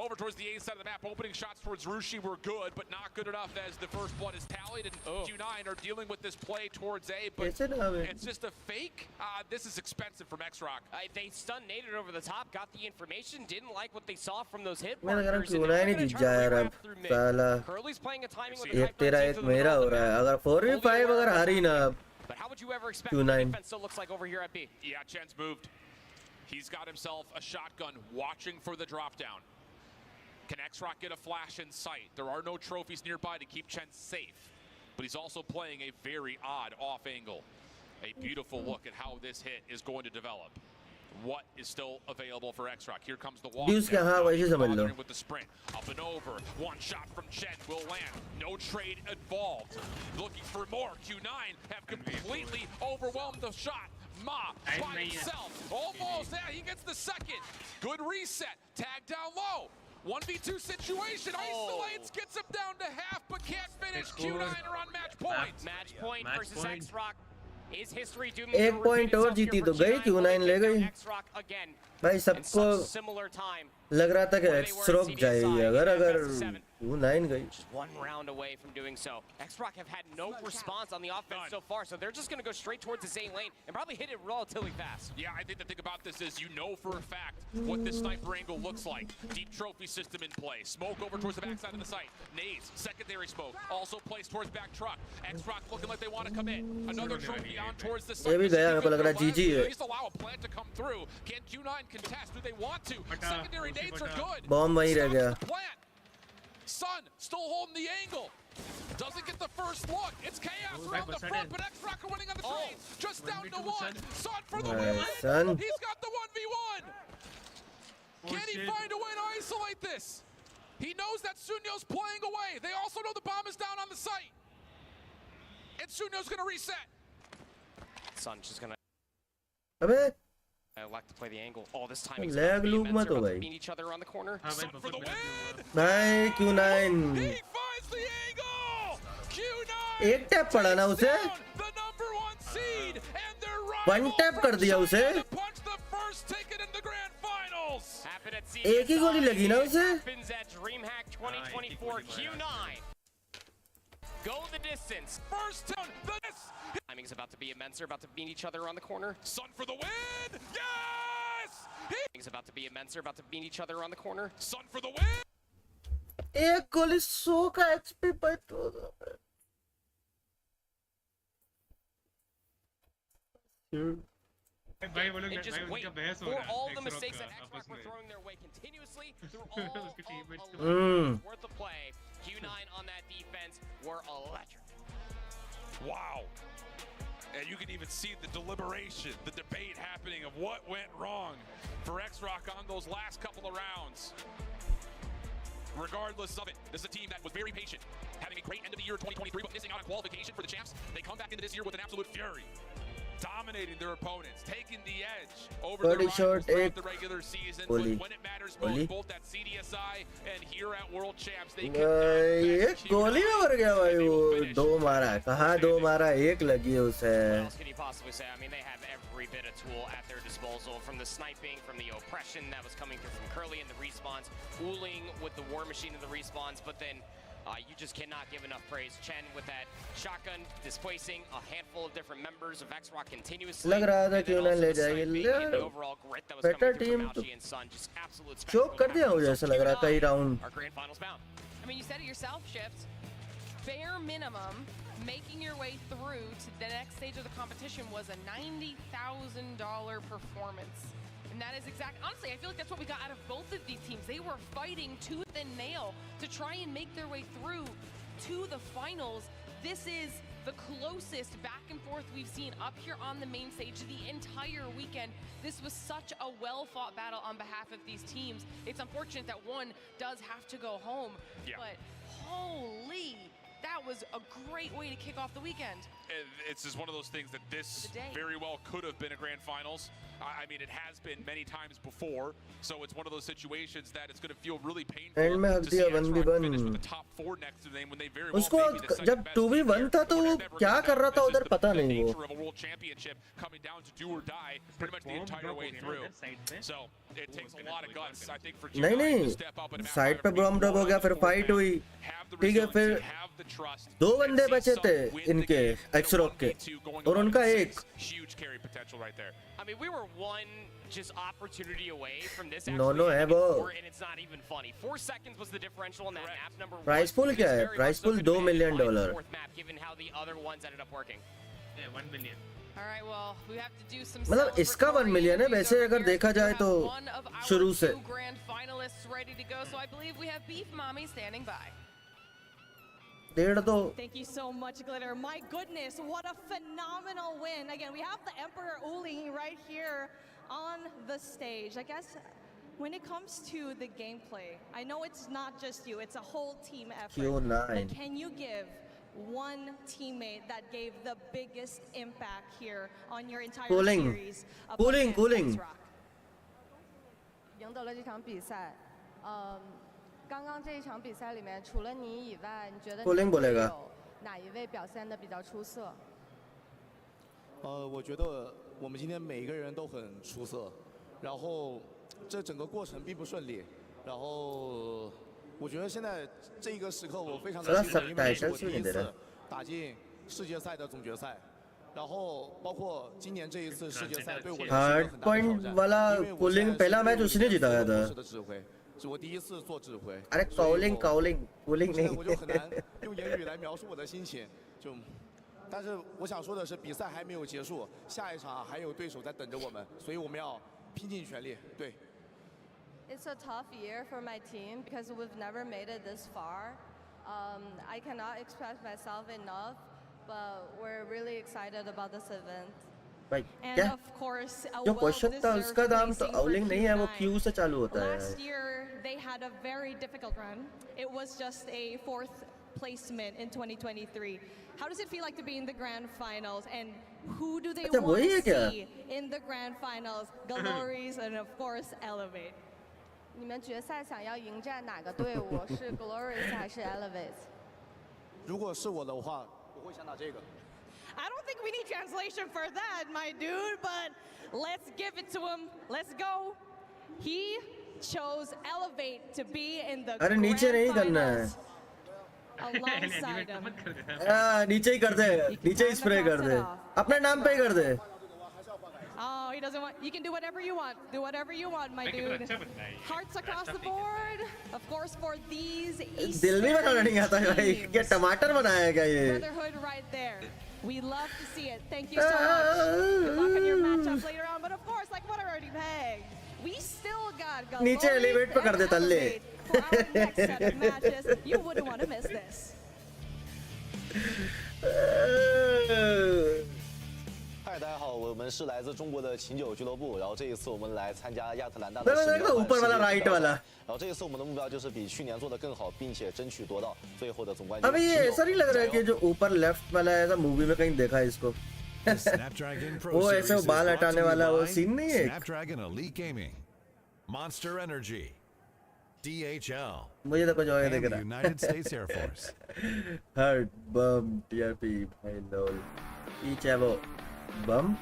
Over towards the A side of the map, opening shots towards Rushi were good, but not good enough as the first blood is tallied, and Q9 are dealing with this play towards A, but it's just a fake. This is expensive from X-Rock. They stun-naded over the top, got the information, didn't like what they saw from those hit मैं markers. Q9 ही जीत जाए यार अब साला. Curly's playing a timing with एक तेरा एक मेरा हो रहा है. अगर 4v5 अगर हारी ना अब But how would you ever expect Q9. the defense still looks like over here at B? Yeah, Chen's moved. He's got himself a shotgun watching for the drop down. Can X-Rock get a flash in sight? There are no trophies nearby to keep Chen safe, but he's also playing a very odd off angle. A beautiful look at how this hit is going to develop. What is still available for X-Rock? Here comes the walk down, with the sprint. Up and over. One shot from Chen will land. No trade involved. Looking for more. Q9 have completely overwhelmed the shot. Ma by himself. Almost. Yeah, he gets the second. Good reset. Tag down low. 1v2 situation. Isolates, gets him down to half, but can't finish. Q9 are on match point. Match point versus X-Rock. Is history doomed एक point और जीती तो गई. Q9 ले गई भाई. सबको लग रहा था कि X रोक जाएगी अगर Q9 गई. Just one round away from doing so. X-Rock have had no response on the offense so far, so they're just going to go straight towards the A lane and probably hit it relatively fast. Yeah, I think the thing about this is you know for a fact what this sniper angle looks like. Deep trophy system in play. Smoke over towards the backside of the site. Nades, secondary smoke, also placed towards back truck. X-Rock looking like they want to come in. Another trophy on towards the site. ये भी गया, मेरे को लग रहा है GG है. At least allow a plant to come through. Can Q9 contest? Do they want to? Secondary nades are good. Bomb वहीं रह गया. Sun still holding the angle. Doesn't get the first look. It's chaos around the front, but X-Rock are winning on the trade. Just down to one. Sun for the win. He's got the 1v1. Can he find a way to isolate this? He knows that Sunyo's playing away. They also know the bomb is down on the site. And Sunyo's going to reset. Sun's just going to... अबे I like to play the angle. All this time he's lag loop मत हो भाई. beat each other on the corner. Sun for the win. भाई Q9 He finds the angle. Q9 एक tap पड़ा ना उसे. the number 1 seed and their one tap कर दिया उसे. punch the first ticket in the grand finals. Happen at एक ही गोली लगी ना उसे. Happens at DreamHack 2024 Q9. Go the distance. First down. Timing's about to be immense. They're about to meet each other on the corner. Sun for the win. Yes. Timing's about to be immense. They're about to meet each other on the corner. Sun for the win. एक गोली 100 का HP पर तो And just wait for all the mistakes that X-Rock were throwing their way continuously through all of 11 worth of play. Q9 on that defense were electric. Wow. And you can even see the deliberation, the debate happening of what went wrong for X-Rock on those last couple of rounds. Regardless of it, this is a team that was very patient, having a great end of the year 2023, but missing out on qualification for the champs. They come back into this year with an absolute fury, dominating their opponents, taking the edge over their rivals throughout the regular season. But when it matters most, both at CDSI and here at World Champs, they एक गोली में मर गया भाई वो. दो मारा. कहाँ दो मारा? एक लगी उसे. What else can you possibly say? I mean, they have every bit of tool at their disposal, from the sniping, from the oppression that was coming through from Curly and the respawns, Ooling with the war machine and the respawns, but then you just cannot give enough praise. Chen with that shotgun, displacing a handful of different members of X-Rock continuously. लग रहा था कि उन्हें ले जाएगी. Better team तो choke कर दिया मुझे ऐसा लग रहा कई round. I mean, you said it yourself, Shift. Bare minimum, making your way through to the next stage of the competition was a $90,000 performance. And that is honestly, I feel like that's what we got out of both of these teams. They were fighting tooth and nail to try and make their way through to the finals. This is the closest back and forth we've seen up here on the main stage the entire weekend. This was such a well-fought battle on behalf of these teams. It's unfortunate that one does have to go home, but holy that was a great way to kick off the weekend. And it's just one of those things that this very well could have been a grand finals. I mean, it has been many times before, so it's one of those situations that it's going to feel really painful to see X-Rock finish with the top 4 next to them when they very well उसको may be the second जब best 2v1 था तो वो क्या कर रहा था उधर पता the नहीं वो nature of a world championship coming down to do or die pretty much the entire way through. So it takes a lot of guts, I think, for नहीं G9 नहीं to step up and side पे bomb drop हो गया फिर fight हुई ठीक है फिर दो बंदे बचे थे इनके एक्सरॉक के और उनका एक huge carry potential right there. I mean, we were one just opportunity away from this. No, no, actually है happening वो। before, and it's not even funny. 4 seconds was the differential on that map number 1. Price पुल क्या है price pull $2 million Fourth map, given how the other ones ended up working. Yeah, 1 million. All right, well, we have to do some मतलब इसका 1 million है वैसे अगर देखा जाए तो शुरू से grand finalists ready to go, so I believe we have Beef Mommy standing by. डेढ़ तो Thank you so much, Glitter. My goodness, what a phenomenal win. Again, we have the Emperor Uli right here on the stage. I guess when it comes to the gameplay, I know it's not just you, it's a whole team effort. Q9. But can you give one teammate that gave the biggest impact here on your entire Cooling. series? Cooling. X-Rock? 赢得了这场比赛，刚刚这一场比赛里面，除了你以外，你觉得 Cooling 你队 बोलेगा 友哪一位表现的比较出色？我觉得我们今天每一个人都很出色，然后这整个过程并不顺利，然后我觉得现在这个时刻我非常的兴奋，因为是我第一次打进世界赛的总决赛。然后包括今年这一次世界赛对我也是一个很大的挑战，因为我现在是模式的指挥，是我第一次做指挥。 अरे calling cooling 现在我就 नहीं 很难用言语来描述我的心情，但是我想说的是，比赛还没有结束，下一场还有对手在等着我们，所以我们要拼尽全力。对。 It's a tough year for my team because we've never made it this far. I cannot express myself enough, but we're really excited about this event. भाई And क्या of course, a जो question था well-deserved उसका नाम तो placing for अवलिंग नहीं है वो Q9. क्यू से चालू होता है Last year, they had a very difficult run. It was just a 4th placement in 2023. How does it feel like to be in the grand finals? And who do they अच्छा, want वही है to क्या? see in the grand finals? Glories and of course, Elevate. 你们决赛想要迎战哪个队伍？是 Glorious 还是 Elevate？如果是我的话，我会想打这个。 I don't think we need translation for that, my dude, but let's give it to him. Let's go. He chose Elevate to be in the अरे नीचे नहीं करना है alongside him. नीचे ही कर दे नीचे ही spray कर दे अपने नाम पे ही कर दे Oh, he doesn't want. You can do whatever you want. Do whatever you want, my dude. Hearts across the board. Of course, for these दिल भी बनाना नहीं आता है भाई teams. क्या टमाटर बनाया क्या ये Brotherhood right there. We love to see it. Thank you so much. Good luck on your matchup later on. But of course, like what I already pegged, we still got Glory नीचे elevate पे कर दे and तल्ले Elevate for our next set of matches. You wouldn't want to miss this. 嗨，大家好，我们是来自中国的琴酒俱乐部，然后这一次我们来参加亚特兰大的世界ऊपर वाला right वाला 然后这一次我们的目标就是比去年做得更好，并且争取夺到最后的总冠军。 अबे ये ऐसा नहीं लग रहा है कि जो ऊपर लेफ्ट वाला है ऐसा मूवी में कहीं देखा है इसको The Snapdragon Pro वो Series ऐसे is बाल brought to हटाने you वाला वो by सीन नहीं है Snapdragon Elite Gaming, Monster Energy, DHL, मुझे तो कुछ और and दिख the रहा United States Air Force. Hurt bomb TRP भाई लोल ईच है वो बम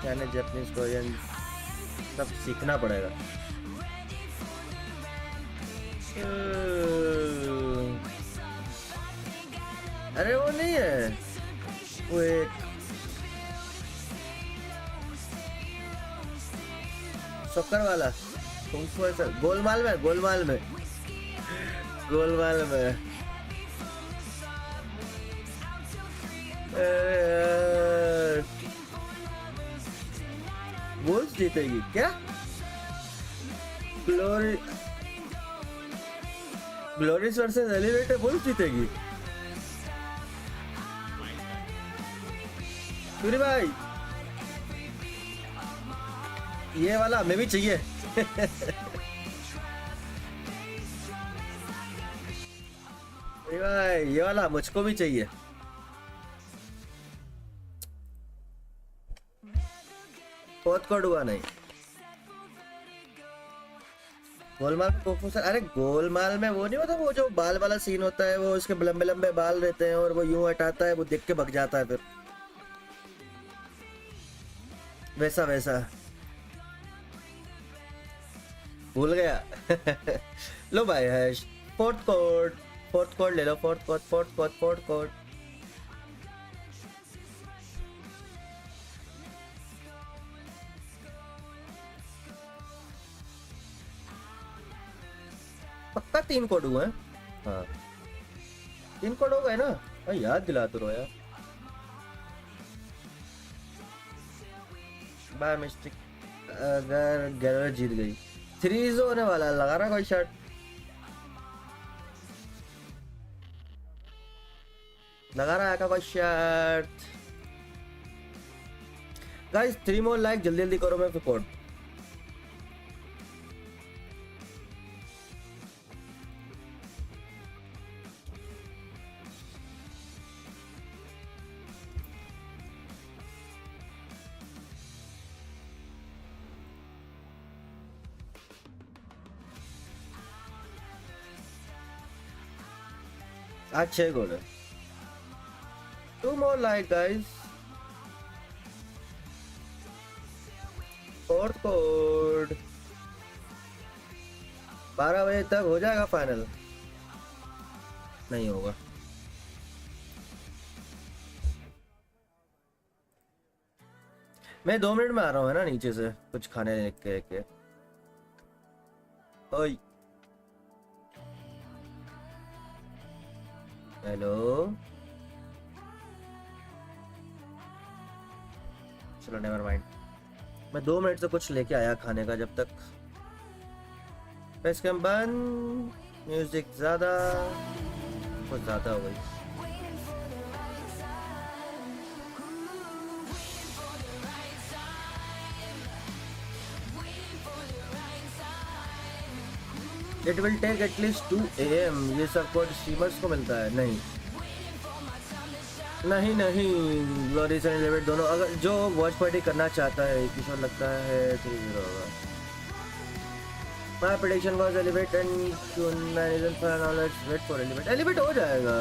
चाइनीज जापानीज कोरियन सब सीखना पड़ेगा अरे वो नहीं है वो एक शॉकर वाला गोलमाल में वुल्स जीतेगी क्या ग्लोरियस वर्सेस एलिवेटर वुल्स जीतेगी सूरी भाई ये वाला हमें भी चाहिए भाई ये वाला मुझको भी चाहिए। फोर्थ कोड हुआ नहीं। गोलमाल में कोको सर, अरे गोलमाल में वो नहीं होता, वो जो बाल वाला सीन होता है, वो उसके लंबे लंबे बाल रहते हैं और वो यूं हटाता है, वो देख के भग जाता है फिर, वैसा वैसा भूल गया। लो भाई हैश फोर्थ कोड ले लो, फोर्थ कोड। पक्का 3 कोड हुए हैं। हाँ 3 कोड हो गए ना भाई, याद दिलाते रहो यार। बाय मिस्टेक अगर गैलरी जीत गई 3 होने वाला, लगा रहा कोई शर्ट, लगा रहा है कोई शर्ट। गाइस 3 मोर लाइक जल्दी जल्दी करो, मैं फिर कोड। आज 6 गोल है। 2 more like guys। Fourth code 12 बजे तक हो जाएगा फाइनल, नहीं होगा। मैं 2 मिनट में आ रहा हूँ है ना, नीचे से कुछ खाने के। ओए हेलो, चलो नेवर माइंड, मैं 2 मिनट से कुछ लेके आया खाने का। जब तक फेस कैम बंद, म्यूजिक ज्यादा, कुछ ज्यादा हो गई। It will take at least 2 AM। ये सब कोड स्ट्रीमर्स को मिलता है? नहीं ग्लोरी से लिमिट दोनों। अगर जो वॉच पार्टी करना चाहता है, किशोर लगता है 3-0 होगा। My prediction was elevate and Q9 isn't for now, let's wait for elevate। elevate हो जाएगा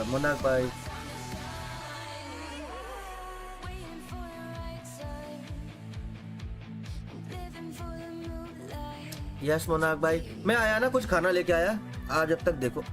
मुनाक भाई। यस मोनाक भाई, मैं आया ना, कुछ खाना लेके आया, आज जब तक देखो।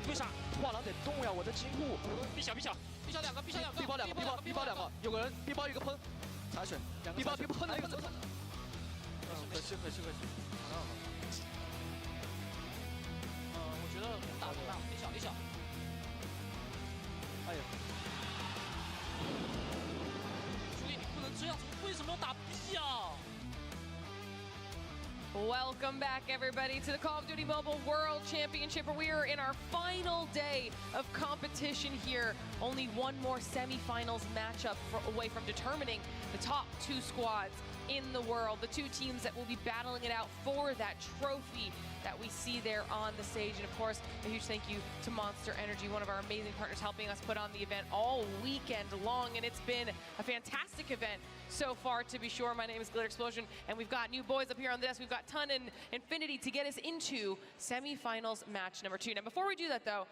为啥画廊得动呀？我的金库，B 小两个，B 包两个，有个人 B 包一个喷，残血，B 包喷了一个，可惜。我觉得打，A 小，哎呀，兄弟你不能这样，为什么要打 B 啊？Welcome back, everybody, to the Call of Duty Mobile World Championship, where we are in our final day of competition here. Only one more semifinals matchup away from determining the top 2 squads in the world. The two teams that will be battling it out for that trophy that we see there on the stage. And of course, a huge thank you to Monster Energy, one of our amazing partners helping us put on the event all weekend long. And it's been a fantastic event so far, to be sure. My name is Glitter Explosion, and we've got new boys up here on the desk. We've got Ton and Infinity to get us into semifinals match number 2. Now, before we do that, though,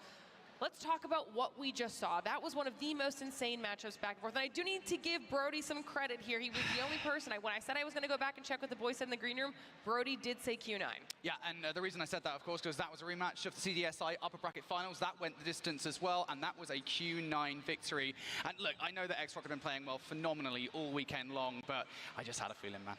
let's talk about what we just saw. That was one of the most insane matchups back and forth. And I do need to give Brody some credit here. He was the only person, when I said I was going to go back and check what the boys said in the green room, Brody did say Q9. Yeah, and the reason I said that, of course, because that was a rematch of the CDSI upper bracket finals. That went the distance as well, and that was a Q9 victory. And look, I know that X-Rock have been playing well phenomenally all weekend long, but I just had a feeling, man.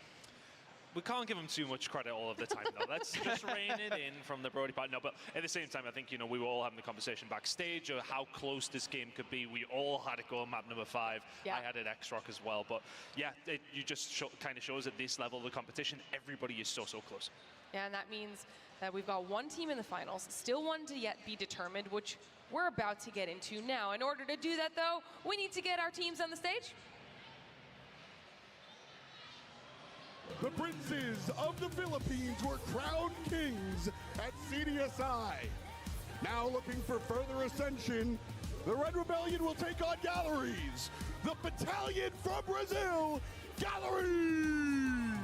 We can't give them too much credit all of the time, though. Let's just rein it in from the Brody part. No, but at the same time, I think, we were all having the conversation backstage of how close this game could be. We all had it go on map number 5. Yeah. I had it X-Rock as well. But yeah, you just kind of shows at this level of the competition, everybody is so close. Yeah, and that means that we've got one team in the finals, still one to yet be determined, which we're about to get into now. In order to do that, though, we need to get our teams on the stage. The princes of the Philippines were crowned kings at CDSI. Now looking for further ascension, the Red Rebellion will take on Galleries, the battalion from Brazil, Galleries!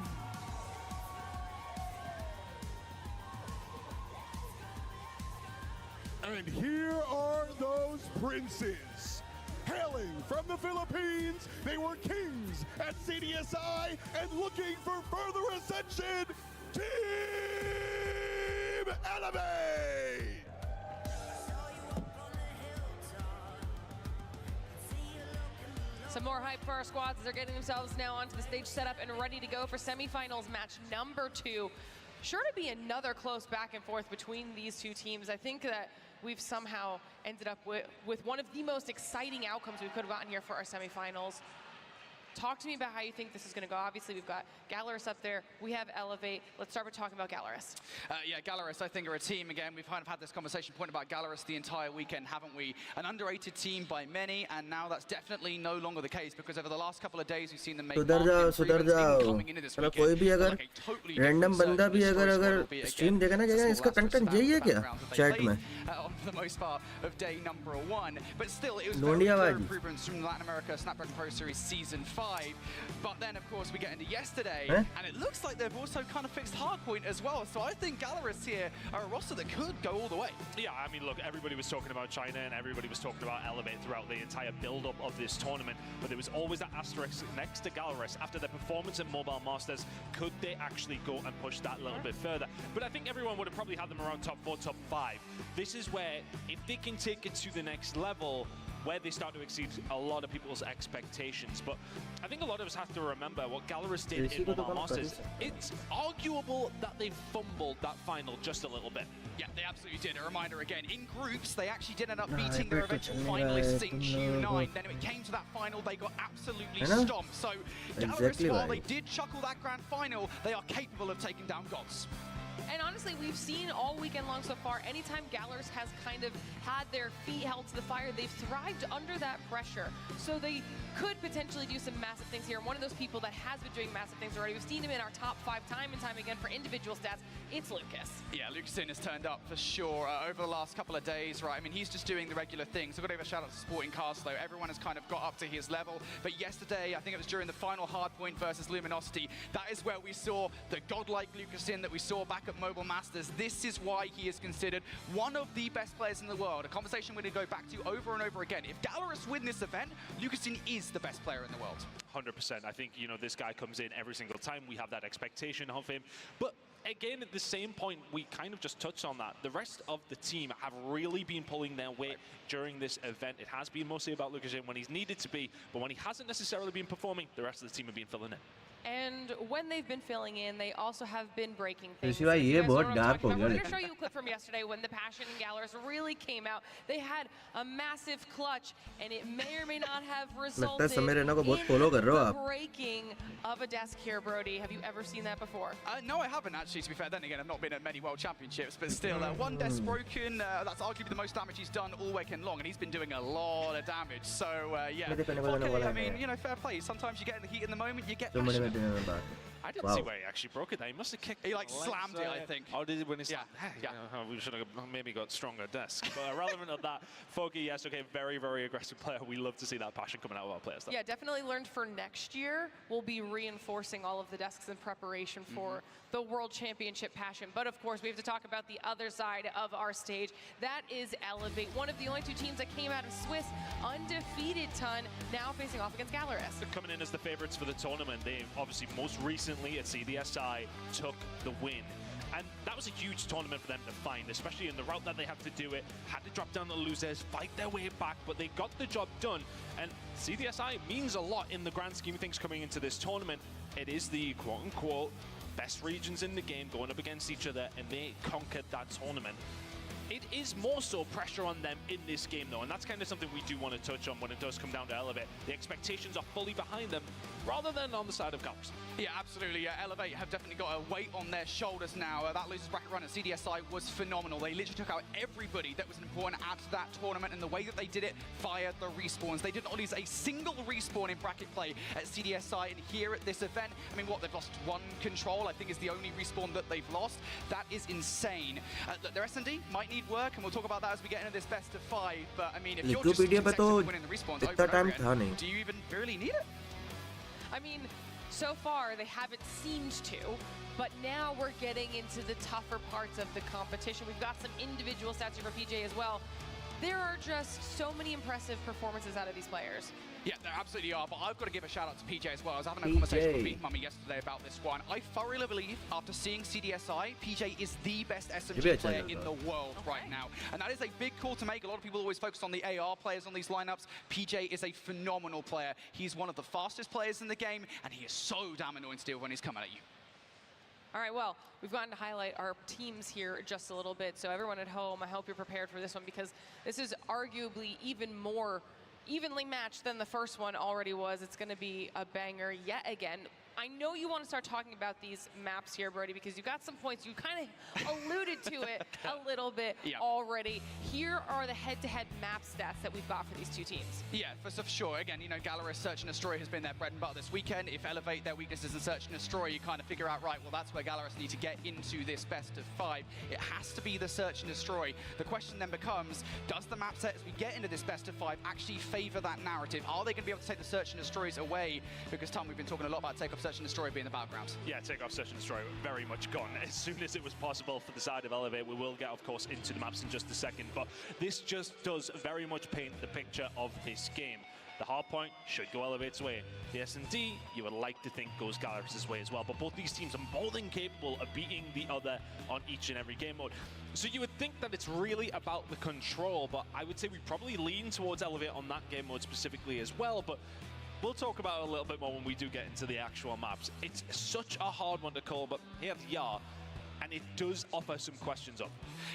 And here are those princes. Hailing from the Philippines, they were kings at CDSI and looking for further ascension, Team Elevate! Some more hype for our squads as they're getting themselves now onto the stage set up and ready to go for semifinals match number 2. Sure to be another close back and forth between these two teams. I think that we've somehow ended up with one of the most exciting outcomes we could have gotten here for our semifinals. Talk to me about how you think this is going to go. Obviously, we've got Gallerus up there. We have Elevate. Let's start with talking about Gallerus. Yeah, Gallerus, I think, are a team. Again, we've kind of had this conversation point about Gallerus the entire weekend, haven't we? An underrated team by many, and now that's definitely no longer the case because over the last couple of days, we've seen them make improvements coming into this weekend. कोई भी अगर random बंदा भी अगर stream देगा ना इसका content यही है क्या चैट में for the most part of day number 1, but still it was very clear improvements from Latin America Snapdragon Pro Series Season 5. But then, of course, we get into yesterday, and it looks like they've also kind of fixed Hardpoint as well. So I think Gallerus here are a roster that could go all the way. Yeah, I mean, look, everybody was talking about China and everybody was talking about Elevate throughout the entire build-up of this tournament, but there was always that asterisk next to Gallerus. After their performance at Mobile Masters, could they actually go and push that a little bit further? But I think everyone would have probably had them around top 4, top 5. This is where, if they can take it to the next level, where they start to exceed a lot of people's expectations. But I think a lot of us have to remember what Gallerus did in Mobile Masters. It's arguable that they fumbled that final just a little bit. Yeah, they absolutely did. A reminder again, in groups, they actually did end up beating their eventual finalists in Q9. Then when it came to that final, they got absolutely stomped. So Gallerus, while they did chuckle that grand final, they are capable of taking down gods. And honestly, we've seen all weekend long so far, anytime Gallerus has kind of had their feet held to the fire, they've thrived under that pressure. So they could potentially do some massive things here. And one of those people that has been doing massive things already, we've seen him in our top 5 time and time again for individual stats, it's Lucas. Yeah, Lucasin has turned up for sure over the last couple of days, right? I mean, he's just doing the regular things. I've got to give a shout out to Sporting Cast, though. Everyone has kind of got up to his level. But yesterday, I think it was during the final Hardpoint versus Luminosity, that is where we saw the godlike Lucasin that we saw back at Mobile Masters. This is why he is considered one of the best players in the world. A conversation we're going to go back to over and over again. If Gallerus win this event, Lucasin is the best player in the world. 100%. I think, this guy comes in every single time. We have that expectation of him. But again, at the same point, we kind of just touched on that. The rest of the team have really been pulling their weight during this event. It has been mostly about Lucasin when he's needed to be, but when he hasn't necessarily been performing, the rest of the team have been filling in. And when they've been filling in, they also have been breaking things. I ये बहुत dark हो गया. I'm going to show you a clip from yesterday when the passion in Gallerus really came out. They had a massive clutch, and it may or may not have resulted in the breaking of a desk here, Brody. Have you ever seen that before? No, I haven't actually, to be fair. Then again, I've not been at many World Championships, but still, one desk broken, that's arguably the most damage he's done all weekend long, and he's been doing a lot of damage. So, yeah, okay, I mean, fair play. Sometimes you get in the heat in the moment, you get passionate. it in the back. I didn't see where he actually broke it. He must have kicked it. He like slammed it, I think. Oh, did he when he slammed? Yeah. We should have maybe got stronger desk. But irrelevant of that, Foggy, yes, okay, very, very aggressive player. We love to see that passion coming out of our players. Though. Yeah, definitely learned for next year. We'll be reinforcing all of the desks in preparation for the World Championship passion. But of course, we have to talk about the other side of our stage. That is Elevate, one of the only two teams that came out of Swiss undefeated ton, now facing off against Gallerus. Coming in as the favorites for the tournament, they obviously most recently at CDSI took the win. And that was a huge tournament for them to find, especially in the route that they had to do it. Had to drop down the losers, fight their way back, but they got the job done. And CDSI means a lot in the grand scheme of things coming into this tournament. It is the quote-unquote best regions in the game going up against each other, and they conquered that tournament. It is more so pressure on them in this game, though, and that's kind of something we do want to touch on when it does come down to Elevate. The expectations are fully behind them, rather than on the side of Gallerus. Yeah, absolutely. Elevate have definitely got a weight on their shoulders now. That losers bracket run at CDSI was phenomenal. They literally took out everybody that was an important add to that tournament, and the way that they did it fired the respawns. They did not lose a single respawn in bracket play at CDSI, and here at this event, I mean, what, they've lost one control, I think is the only respawn that they've lost. That is insane. Look, their S&D might need work, and we'll talk about that as we get into this best of 5, but I mean, if you're just winning the respawns over and over again, do you even really need it? I mean, so far they haven't seemed to, but now we're getting into the tougher parts of the competition. We've got some individual stats here for PJ as well. There are just so many impressive performances out of these players. Yeah, there absolutely are, but I've got to give a shout out to PJ as well. I was having a conversation with Beef Mummy yesterday about this one. I thoroughly believe, after seeing CDSI, PJ is the best SMG player in the world right now. And that is a big call to make. A lot of people always focus on the AR players on these lineups. PJ is a phenomenal player. He's one of the fastest players in the game, and he is so damn annoying to deal when he's coming at you. All right, well, we've gotten to highlight our teams here just a little bit. So everyone at home, I hope you're prepared for this one, because this is arguably even more evenly matched than the first one already was. It's going to be a banger yet again. I know you want to start talking about these maps here, Brody, because you got some points. You kind of alluded to it a little bit already. Here are the head-to-head map stats that we've got for these two teams. Yeah, for sure. Again, you know, Gallerus Search and Destroy has been their bread and butter this weekend. If Elevate their weaknesses in Search and Destroy, you kind of figure out, right, well, that's where Gallerus need to get into this best of 5. It has to be the Search and Destroy. The question then becomes, does the map set as we get into this best of 5 actually favor that narrative? Are they going to be able to take the Search and Destroys away? Because, Tom, we've been talking a lot about Takeoff Search and Destroy being the battlegrounds. Yeah, Takeoff Search and Destroy very much gone. As soon as it was possible for the side of Elevate, we will get, of course, into the maps in just a second, but this just does very much paint the picture of this game. The hard point should go Elevate's way. The S&D, you would like to think, goes Gallerus' way as well, but both these teams are more than capable of beating the other on each and every game mode. So you would think that it's really about the control, but I would say we probably lean towards Elevate on that game mode specifically as well, but we'll talk about it a little bit more when we do get into the actual maps. It's such a hard one to call, but here they are. And it does offer some questions up.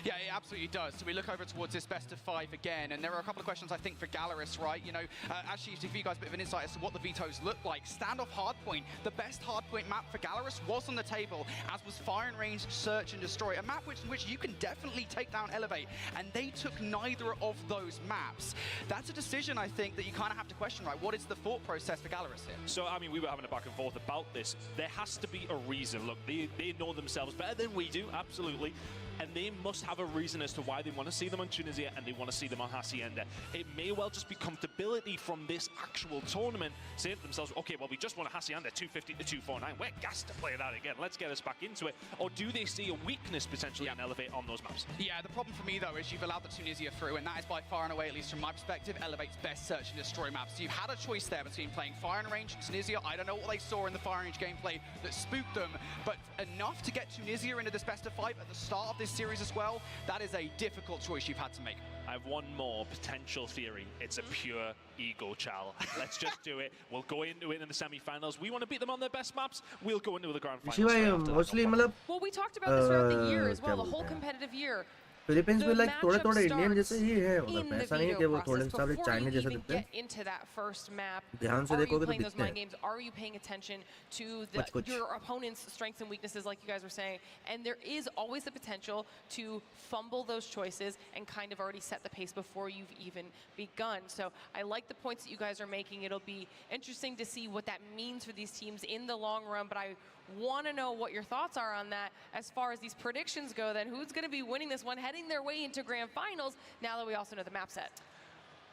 Yeah, it absolutely does. So we look over towards this best of 5 again, and there are a couple of questions, I think, for Gallerus, right? You know, actually, to give you guys a bit of an insight as to what the vetoes look like. Standoff Hardpoint, the best hardpoint map for Gallerus was on the table, as was Firing Range, Search and Destroy, a map in which you can definitely take down Elevate, and they took neither of those maps. That's a decision, I think, that you kind of have to question, right? What is the thought process for Gallerus here? So, I mean, we were having a back and forth about this. There has to be a reason. Look, they know themselves better than we do, absolutely. And they must have a reason as to why they want to see them on Tunisia and they want to see them on Hacienda. It may well just be comfortability from this actual tournament, saying to themselves, okay, well, we just won a Hacienda 250 to 249. We're gassed to play that again. Let's get us back into it. Or do they see a weakness potentially in Elevate on those maps? Yeah, the problem for me, though, is you've allowed the Tunisia through, and that is by far and away, at least from my perspective, Elevate's best Search and Destroy maps. So you've had a choice there between playing Firing Range and Tunisia. I don't know what they saw in the Firing Range gameplay that spooked them, but enough to get Tunisia into this best of 5 at the start of this series as well. That is a difficult choice you've had to make. I have one more potential theory. It's a pure ego chal. Let's just do it. We'll go into it in the semi-finals. We want to beat them on their best maps. We'll go into the grand finals. Mostly, well, we talked about this throughout the year as well, the whole competitive year. Philippines The में like थोड़े matchup थोड़े Indian starts जैसे ही है in मतलब the ऐसा नहीं है veto कि वो process. थोड़े से Before चाइनीज you जैसे even दिखते हैं get into that first map, ध्यान से are you देखोगे तो playing those दिखते mind हैं games? Are you paying attention to कुछ your opponent's strengths and weaknesses, like you guys were saying? And there is always the potential to fumble those choices and kind of already set the pace before you've even begun. So I like the points that you guys are making. It'll be interesting to see what that means for these teams in the long run, but I want to know what your thoughts are on that as far as these predictions go. Then who's going to be winning this one, heading their way into grand finals, now that we also know the map set?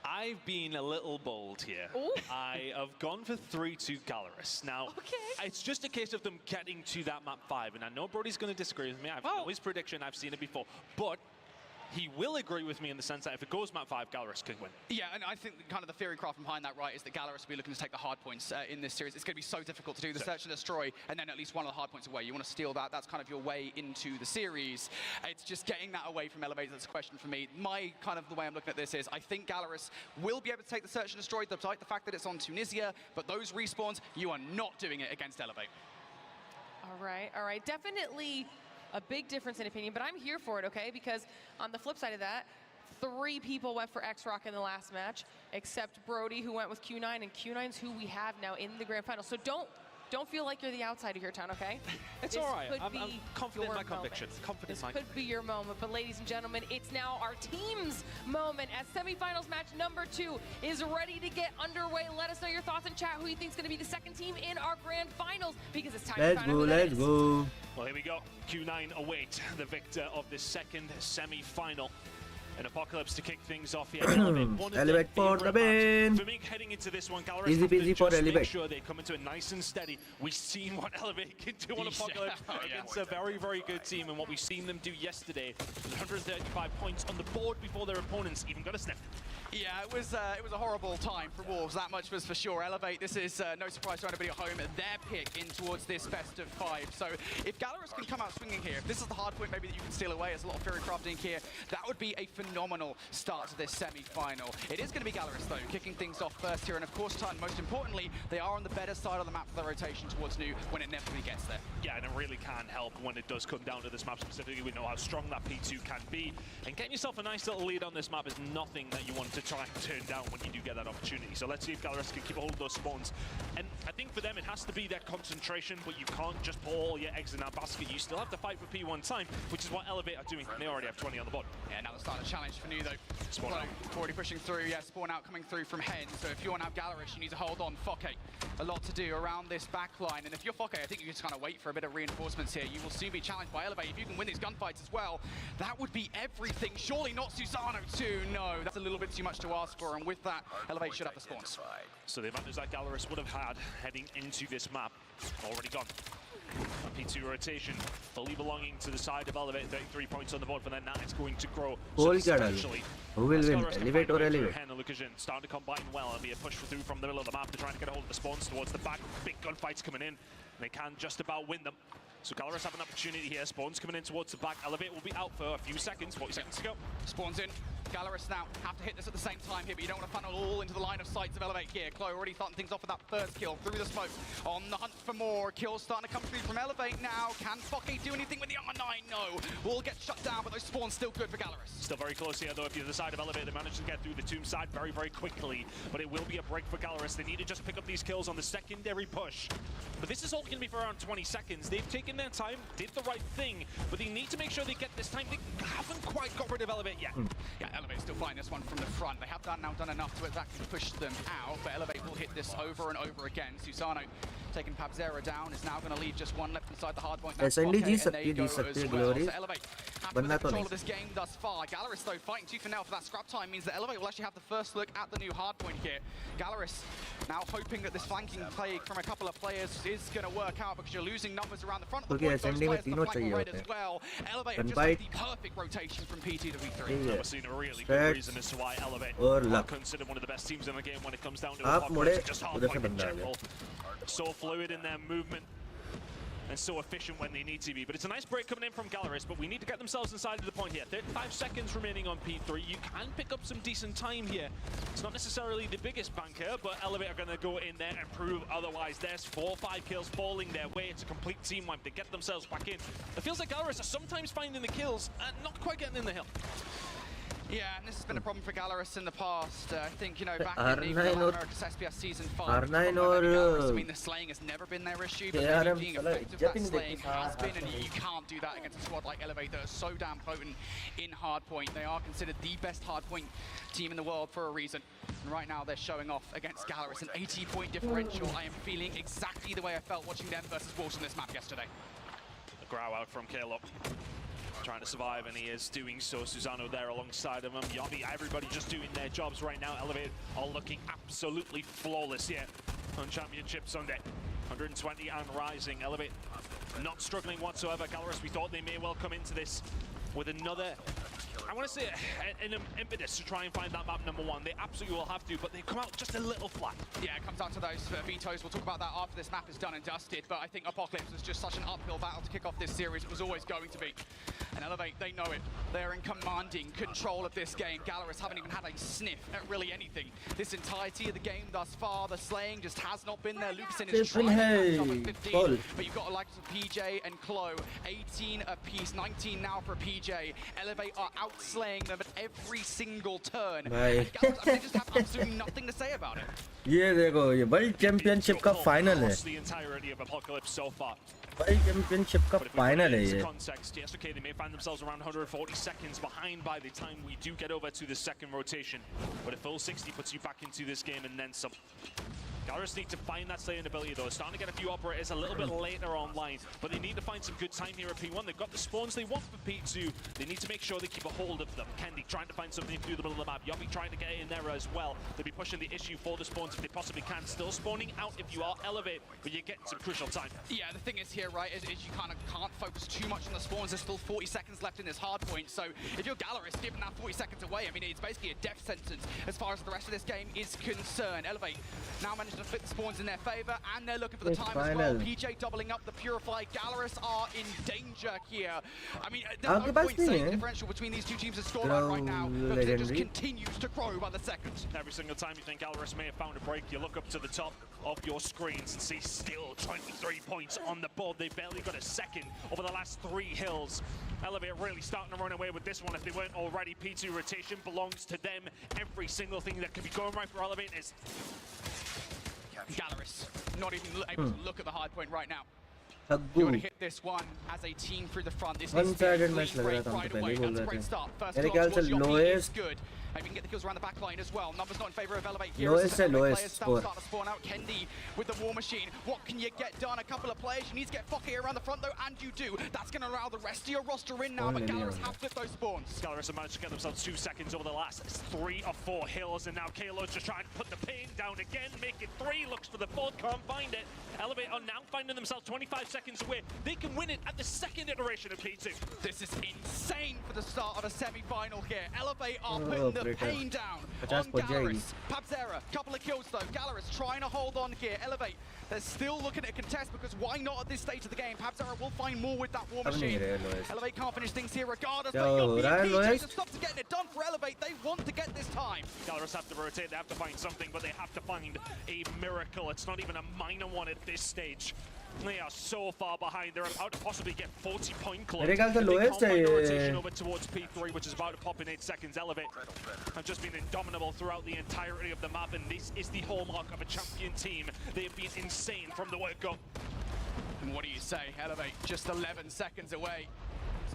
I've been a little bold here. Ooh. I have gone for 3-2 Gallerus. Now, it's just a case of them getting to that map 5, and I know Brody's going to disagree with me. I've know his prediction. I've seen it before. But he will agree with me in the sense that if it goes map 5, Gallerus could win. Yeah, and I think kind of the theory craft behind that, right, is that Gallerus will be looking to take the hard points in this series. It's going to be so difficult to do the search and destroy, and then at least one of the hard points away. You want to steal that. That's kind of your way into the series. It's just getting that away from Elevate that's a question for me. My kind of the way I'm looking at this is I think Gallerus will be able to take the search and destroy, despite the fact that it's on Tunisia, but those respawns, you are not doing it against Elevate. All right. Definitely a big difference in opinion, but I'm here for it, okay? Because on the flip side of that, 3 people went for X-Rock in the last match, except Brody, who went with Q9, and Q9's who we have now in the grand final. So don't feel like you're the outsider here, Town, okay? It's all right. I'm confident in my convictions. This could be your moment. But ladies and gentlemen, it's now our team's moment as semifinals match number 2 is ready to get underway. Let us know your thoughts in chat. Who you think is going to be the second team in our grand finals? Because it's time to find out who that is. Let's go. Well, here we go. Q9 await the victor of this second semi-final. An Apocalypse to kick things off here. Elevate for the win. For me, heading into this one, Gallerus Easy peasy for just make Elevate. sure they come into it nice and steady. We've seen what Elevate can do on Apocalypse against a very, very good team, and what we've seen them do yesterday was 135 points on the board before their opponents even got a sniff. Yeah, it was a horrible time for Wolves, that much was for sure. Elevate, this is no surprise to anybody at home, their pick in towards this best of 5. So if Gallerus can come out swinging here, if this is the hard point maybe that you can steal away, there's a lot of Fury crafting here, that would be a phenomenal start to this semi-final. It is going to be Gallerus though, kicking things off first here, and of course Tun, most importantly, they are on the better side of the map for the rotation towards New when it inevitably gets there. Yeah, and it really can help when it does come down to this map specifically. We know how strong that P2 can be, and getting yourself a nice little lead on this map is nothing that you want to try and turn down when you do get that opportunity. So let's see if Gallerus can keep a hold of those spawns. And I think for them it has to be their concentration, but you can't just pour all your eggs in that basket. You still have to fight for P1 time, which is what Elevate are doing. They already have 20 on the board. Yeah, now the start of challenge for New though. Spawn out. Already pushing through, yeah, spawn out coming through from Hen. So if you're now Gallerus, you need to hold on. Fokke, a lot to do around this back line. And if you're Fokke, I think you just kind of wait for a bit of reinforcements here. You will soon be challenged by Elevate. If you can win these gunfights as well, that would be everything. Surely not Susano too, no. That's a little bit too much to ask for. And with that, Elevate should have the spawns. So the advantage that Gallerus would have had heading into this map, already gone. A P2 rotation, fully belonging to the side of Elevate, 33 points on the board for them. Now it's going to grow substantially. Who will win, Elevate or Elevate? Hen and Lucasian starting to combine well. It'll be a push through from the middle of the map. They're trying to get a hold of the spawns towards the back. Big gunfights coming in. They can just about win them. So Gallerus have an opportunity here. Spawns coming in towards the back. Elevate will be out for a few seconds, 40 seconds to go. Spawns in. Gallerus now have to hit this at the same time here, but you don't want to funnel all into the line of sights of Elevate here. Chloe already starting things off with that first kill through the smoke. On the hunt for more. Kills starting to come through from Elevate now. Can Fokke do anything with the R9? No. Will get shut down, but those spawns still good for Gallerus. Still very close here, though. If you're the side of Elevate, they managed to get through the tomb side very, very quickly. But it will be a break for Gallerus. They need to just pick up these kills on the secondary push. But this is all going to be for around 20 seconds. They've taken their time, did the right thing, but they need to make sure they get this time. They haven't quite got rid of Elevate yet. Yeah, Elevate's still fighting this one from the front. They have now done enough to exactly push them out, but Elevate will hit this over and over again. Susano taking Pabzera down is now going to leave just one left inside the hard point. SND जीत सकती है Glory. So Elevate have बनना तो control नहीं. of this game thus far. Gallerus though fighting tooth and nail for that scrap time means that Elevate will actually have the first look at the new hard point here. Gallerus now hoping that this flanking play from a couple of players is going to work out because you're losing numbers around the front of the point. Those players in the flank red as well. Elevate have just had the perfect rotation from PT to V3. We're seeing a really good reason as to why Elevate are considered one of the best teams in the game when it comes down to आप मुड़े just hard उधर से point in बंदा आ general. So fluid in their movement. and so efficient when they need to be. But it's a nice break coming in from Galaris, but we need to get themselves inside of the point here. 35 seconds remaining on P3. You can pick up some decent time here. It's not necessarily the biggest banker, but Elevate are going to go in there and prove otherwise. There's 4 or 5 kills falling their way. It's a complete team wipe. They get themselves back in. It feels like Galaris are sometimes finding the kills and not quite getting in the hill. Yeah, and this has been a problem for Galaris in the past. I think, you know, back in even the America's SPS Season 5, I mean, the slaying has never been their issue, but maybe being effective, that slaying has been, and you can't do that against a squad like Elevate that are so damn potent in hardpoint. They are considered the best hardpoint team in the world for a reason. And right now, they're showing off against Galaris, an 80-point differential. I am feeling exactly the way I felt watching them versus Wolves on this map yesterday. The growl out from Caleb. Trying to survive, and he is doing so. Susano there alongside of him. Yobby, everybody just doing their jobs right now. Elevate are looking absolutely flawless here on Championship Sunday. 120 and rising. Elevate not struggling whatsoever. Galaris, we thought they may well come into this with another, I want to say, an impetus to try and find that map #1. They absolutely will have to, but they come out just a little flat. Yeah, it comes down to those vetoes. We'll talk about that after this map is done and dusted, but I think Apocalypse was just such an uphill battle to kick off this series. It was always going to be. And Elevate, they know it. They're in commanding control of this game. Galaris haven't even had a sniff at really anything. This entirety of the game thus far, the slaying just has not been there. Lucasson is trying to catch up at 15, but you've got the likes of PJ and Chloe, 18 apiece, 19 now for PJ. Elevate are outslaying them at every single turn. And Galaris, I mean, they just have absolutely nothing to say about it. ये देखो ये world championship का final है The entirety of Apocalypse so far. World championship का final है ये Context, yes, okay, they may find themselves around 140 seconds behind by the time we do get over to the second rotation, but a full 60 puts you back into this game and then some. Galaris need to find that slaying ability though. Starting to get a few operators a little bit later online, but they need to find some good time here at P1. They've got the spawns they want for P2. They need to make sure they keep a hold of them. Kendi trying to find something through the middle of the map. Yobby trying to get in there as well. They'll be pushing the issue for the spawns if they possibly can. Still spawning out if you are Elevate, but you're getting some crucial time. Yeah, the thing is here, right, is you kind of can't focus too much on the spawns. There's still 40 seconds left in this hard point, so if you're Galaris giving that 40 seconds away, I mean, it's basically a death sentence as far as the rest of this game is concerned. Elevate now managed to flip the spawns in their favor, and they're looking for the time as well. PJ doubling up the Purify. Galaris are in danger here. I mean, there's no point saying the differential between these two teams is scoreline right now, but it just continues to grow by the second. Every single time you think Galaris may have found a break, you look up to the top of your screens and see still 23 points on the board. They've barely got a second over the last 3 hills. Elevate really starting to run away with this one if they weren't already. P2 rotation belongs to them. Every single thing that could be going right for Elevate is Galaris not even able to look at the hard point right now. You want to hit this one as a team through the front. This needs to be a clean break right away. That's a great start. First kill towards Yopi is good. Maybe we can get the kills around the back line as well. Numbers not in favor of Elevate here. Lowest players start to spawn out. Kendi with the War Machine. What can you get done? A couple of players. You need to get Fokke around the front though, and you do. That's going to allow the rest of your roster in now, but Galaris have flipped those spawns. Galaris have managed to get themselves 2 seconds over the last 3 or 4 hills, and now Kalo's just trying to put the pain down again, make it 3, looks for the 4th, can't find it. Elevate are now finding themselves 25 seconds away. They can win it at the second iteration of P2. This is insane for the start of a semi-final here. Elevate are putting the pain down on Galaris. Pabzera, couple of kills though. Galaris trying to hold on here. Elevate, they're still looking at a contest because why not at this stage of the game? Pabzera will find more with that War Machine. Elevate can't finish things here regardless, but PJ just stops getting it done for Elevate. They want to get this time. Galaris have to rotate, they have to find something, but they have to find a miracle. It's not even a minor one at this stage. They are so far behind. They're about to possibly get 40-point club. They can't find the rotation over towards P3, which is about to pop in 8 seconds. Elevate have just been indomitable throughout the entirety of the map, and this is the hallmark of a champion team. They have been insane from the word go. And what do you say? Elevate just 11 seconds away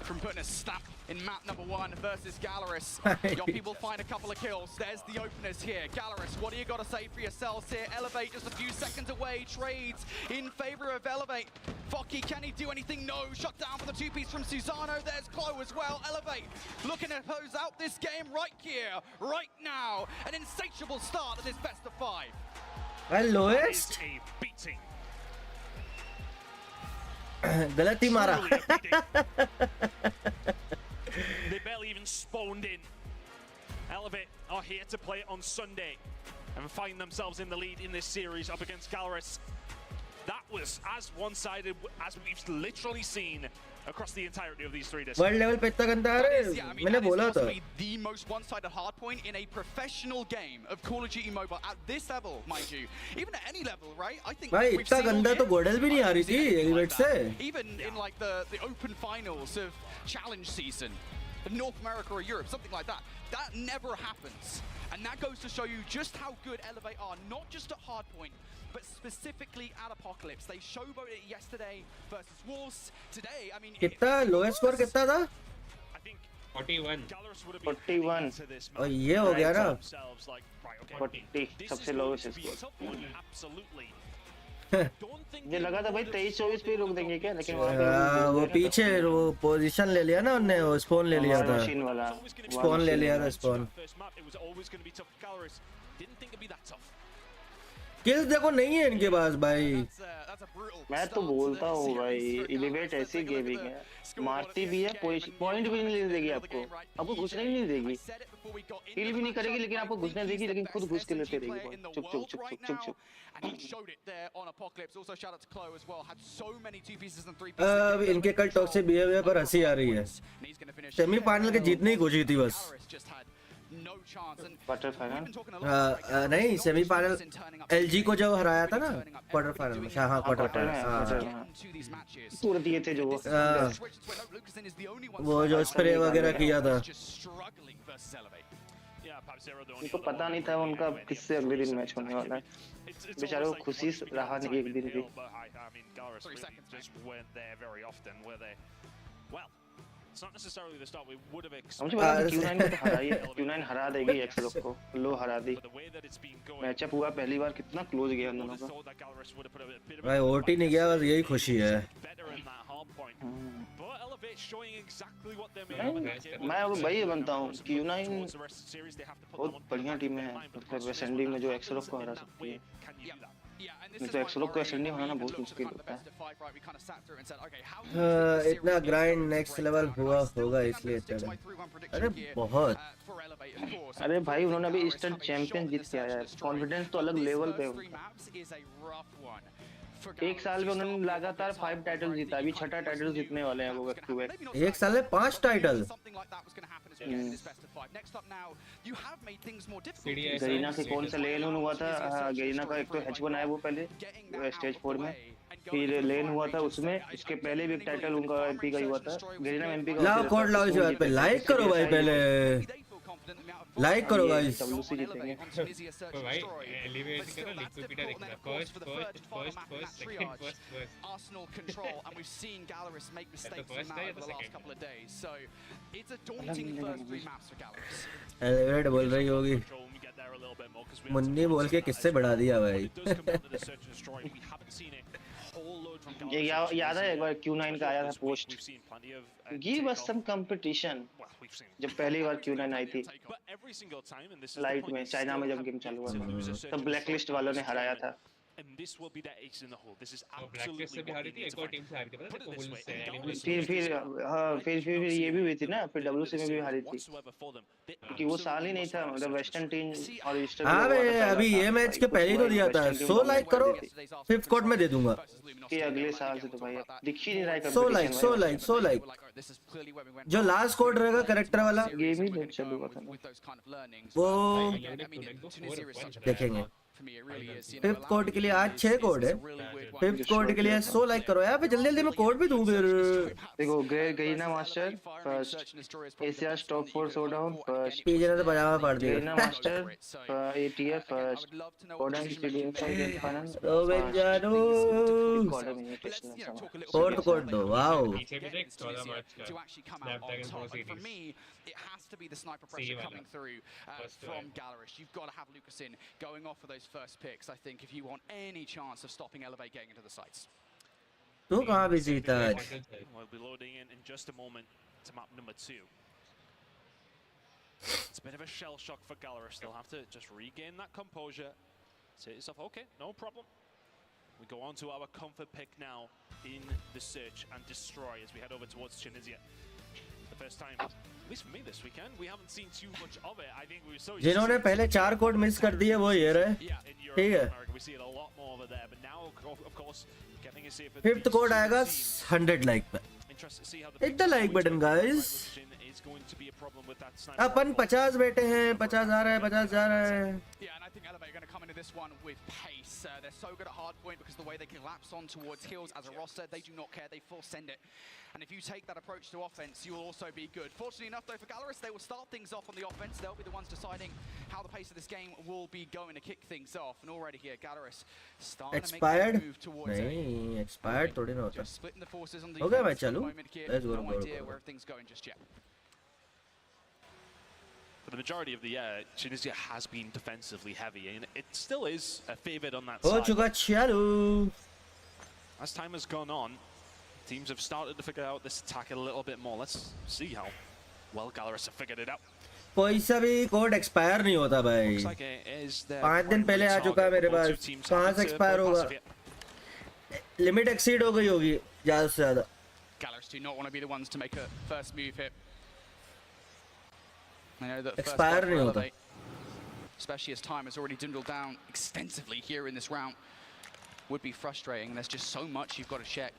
from putting a stamp in map #1 versus Galaris. Your people find a couple of kills. There's the openers here. Galaris, what do you got to say for yourselves here? Elevate just a few seconds away. Trades in favor of Elevate. Fokke, can he do anything? No. Shut down for the 2-piece from Susano. There's Chloe as well. Elevate looking to close out this game right here, right now. An insatiable start of this best of 5. Well, lowest. A beating. गलती मारा. They barely even spawned in. Elevate are here to play on Sunday and find themselves in the lead in this series up against Galaris. That was was as one-sided as we've literally seen across the entirety of these 3 days. World level पे इतना गंदा है मैंने बोला था the most one-sided hardpoint in a professional game of Call of Duty Mobile at this level, mind you. Even at any level, right? I think भाई इतना गंदा तो गोडल भी नहीं आ रही थी एलिवेट से. Even in like the open finals of challenge season of North America or Europe, something like that. That never happens. And that goes to show you just how good Elevate are, not just at hardpoint, but specifically at Apocalypse. They showboated it yesterday versus Wolves. Today, I mean... कितना lowest score कितना था? 41 और ये हो गया ना 40 सबसे lowest score. मुझे लगा था भाई 23-24 पे रुक देंगे क्या, लेकिन वो पीछे वो पोजीशन ले लिया ना उन्होंने, वो स्पॉन ले लिया था, स्पॉन ले लिया था स्पॉन. किल्स देखो नहीं है इनके पास भाई. मैं तो बोलता हूँ भाई एलिवेट ऐसी गेमिंग है, मारती भी है, पॉइंट भी नहीं देगी आपको घुसने ही नहीं देगी, किल भी नहीं करेगी लेकिन आपको घुसने देगी, लेकिन खुद घुस के लेते रहेगी. चुप चुप चुप चुप चुप चुप. अब इनके कल टॉक्सिक बिहेवियर पर हंसी आ रही है. सेमीफाइनल के जीतने ही कोशिश थी बस. क्वार्टर फाइनल नहीं सेमीफाइनल एलजी को जब हराया था ना क्वार्टर फाइनल में. हाँ क्वार्टर फाइनल तोड़ दिए थे जो वो जो स्प्रे वगैरह किया था. उनको पता नहीं था उनका किससे अगले दिन मैच होने वाला है. बेचारे को खुशी रहा नहीं एक दिन भी. It's not necessarily the start we would have expected. मुझे पता है Q9 हरा देगी एक्सलोक को, लो हरा दी. मैचअप हुआ पहली बार, कितना क्लोज गया उन दोनों का. भाई ओटी नहीं गया, बस यही खुशी है. मैं अब भाई बनता हूँ Q9 बहुत बढ़िया टीम है, मतलब एसएनडी में जो एक्सलोक को हरा सकती है. तो एक्सलोक को एसएनडी हराना बहुत मुश्किल होता है. इतना ग्राइंड नेक्स्ट लेवल हुआ होगा इसलिए चले. अरे बहुत. अरे भाई उन्होंने अभी ईस्टर्न चैंपियन जीत के आया है, कॉन्फिडेंस तो अलग लेवल पे है. एक साल में उन्होंने लगातार 5 टाइटल जीता, अभी 6ठा टाइटल जीतने वाले हैं वो बैक टू बैक. एक साल में 5 टाइटल. गरीना के कौन सा लेन हुआ था, गरीना का एक तो H1 आया वो पहले स्टेज 4 में, फिर लेन हुआ था उसमें, उसके पहले भी एक टाइटल उनका एमपी का ही हुआ था. गरीना एमपी का. लाओ कोड लाओ इस बात पे लाइक करो भाई, पहले लाइक करो गाइस. डब्ल्यूसी जीतेंगे भाई एलिवेट करो लिक्विडिटी देखना. First second Arsenal control and we've seen Gallerus make mistakes in that over the last couple of days, so it's a daunting first 3 maps for Gallerus. Elevate बोल रही होगी, मुन्नी बोल के किससे बढ़ा दिया भाई. ये याद है एक बार Q9 का आया था पोस्ट, गिव अस सम कंपटीशन, जब पहली बार Q9 आई थी लाइट में चाइना में जब गेम चालू हुआ था, तब ब्लैकलिस्ट वालों ने हराया था. And this will be the ace in the hole. This is blacklist से भी हारी थी, एक और टीम से हारी थी, पता है कोहुल से. फिर ये भी हुई थी ना, फिर डब्ल्यूसी में भी हारी थी, क्योंकि वो साल ही नहीं था, मतलब वेस्टर्न टीम और ईस्टर्न. हाँ बे अभी ये मैच के पहले तो दिया था. 100 लाइक करो, 5th कोड में दे दूंगा. कि अगले साल से तो भाई दिख ही नहीं रहा है. 100 लाइक जो लास्ट कोड रहेगा कैरेक्टर वाला गेम ही नहीं चालू हुआ था वो देखेंगे. 5th कोड के लिए आज 6 कोड है. 5th कोड के लिए 100 लाइक करो यार, जल्दी जल्दी मैं कोड भी दूं फिर. देखो Garena master first, Asia top 4 showdown first, PJ ने तो पजामा फाड़ दिया. Garena master ATF first, CODM CDM final. ओ बन जानो 4th कोड दो. वाओ पीछे भी देख 14 मार्च का Snapdragon pro series. It has to be the sniper pressure coming through from Gallerus. You've got to have Lucas in going off for those first picks, I think, if you want any chance of stopping Elevate getting into the sites. तू कहाँ busy था आज? We'll be loading in just a moment to map number 2. It's a bit of a shell shock for Gallerus. They'll have to just regain that composure. Say to yourself, okay, no problem. We go on to our comfort pick now in the search and destroy as we head over towards Tunisia. The first time, at least for me this weekend. We haven't seen too much of it. I think we were so जिन्होंने पहले 4 code miss कर दिए वो ये रहे. ठीक है. We see it a lot more over there, but now of course getting a see if 5th code आएगा 100 लाइक पे. Hit the like button, guys. अपन 50 बैठे हैं, 50 आ रहा है, 50 जा रहा है. Yeah, and I think Elevate are going to come into this one with pace. They're so good at hardpoint because the way they collapse on towards hills as a roster, they do not care. They full send it. And if you take that approach to offense, you will also be good. Fortunately enough, though, for Gallerus, they will start things off on the offense. They'll be the ones deciding how the pace of this game will be going to kick things off. And already here, Gallerus starting to make that move towards नहीं, expired थोड़ी ना होता. just splitting the forces on the हो गया defense मैं at the चालू. moment here. Let's go. No idea where everything's going just yet. For the majority of the year, Tunisia has been defensively heavy, and it still is a favourite on that हो side. चुका चालू. As time has gone on, teams have started to figure out this attack a little bit more. Let's see how well Gallerus have figured it out. कोई सा भी code expire नहीं होता भाई. 5 दिन पहले आ चुका है मेरे पास. कहाँ से एक्सपायर होगा? लिमिट एक्सीड हो गई होगी ज़्यादा से ज़्यादा. Gallerus do not want to be the ones to make a first move here. I know that Expire नहीं होता. especially as time has already dwindled down extensively here in this round, would be frustrating. There's just so much you've got to check.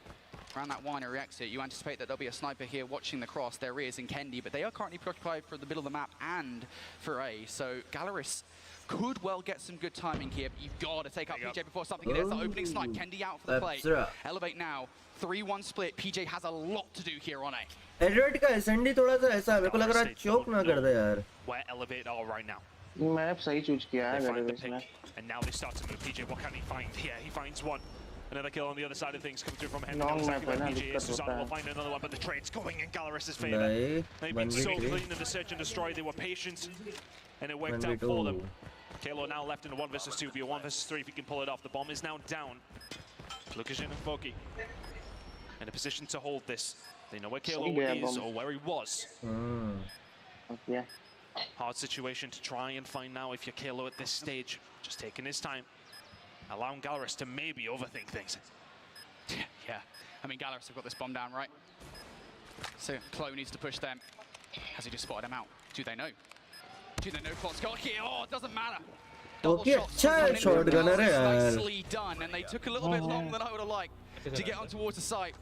Around that winery exit, you anticipate that there'll be a sniper here watching the cross. There is in Kendi, but they are currently preoccupied for the middle of the map and for A. So Gallerus could well get some good timing here, but you've got to take out PJ before something. There's the opening snipe. Kendi out for the play. Elevate now. 3-1 split. PJ has a lot to do here on A. Edward का S and D थोड़ा सा ऐसा मेरे को लग रहा है चोक ना कर दे यार. Where Elevate are right now. Map सही चूज किया है मेरे इसमें. And now they start to move. PJ, what can he find? Yeah, he finds one. Another kill on the other side of things coming through from him. Long map है ना, PJ दिक्कत होता है. will find another one, but the trade's going in Gallerus' favor. They've been so clean in the search and destroy. They were patient, and it worked out for them. Kalo now left in a 1 versus 2. Be a 1 versus 3 if he can pull it off. The bomb is now down. Lukashin and Foki in a position to hold this. They know where Kalo is or where he was. Yeah. Hard situation to try and find now if you're Kalo at this stage. Just taking his time, allowing Gallerus to maybe overthink things. Yeah, I mean, Gallerus have got this bomb down, right? So Chloe needs to push them. Has he just spotted him out? Do they know? Do they know Clock's got here? Oh, it doesn't matter. Okay, अच्छा shotgunner है यार. Nicely done, and they took a little bit longer than I would have liked to get on towards the site.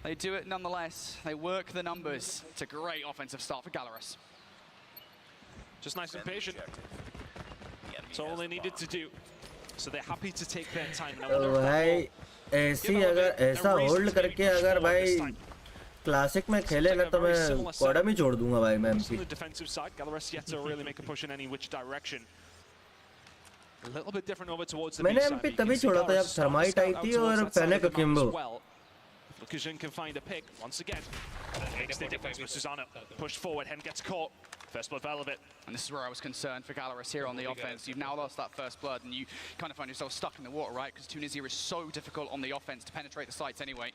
They do it nonetheless. They work the numbers. It's a great offensive start for Gallerus. Just nice and patient. That's all they needed to do. So they're happy to take their time. तो भाई ऐसी अगर ऐसा hold करके अगर भाई classic में खेले ना तो मैं कॉडम ही छोड़ दूंगा भाई मैं MP. The defensive side, Gallerus yet to really make a push in any which direction. A little bit different over towards the मैंने एमपी तभी छोड़ा था जब थर्माइट आई थी और पहले का Kimbho. Lukashin can find a pick once again. Makes the difference with Susanna. Push forward, Hen gets caught. First blood for Elevate. And this is where I was concerned for Gallerus here on the offense. You've now lost that first blood and you kind of find yourself stuck in the water, right? Because Tunisia is so difficult on the offense to penetrate the sites anyway.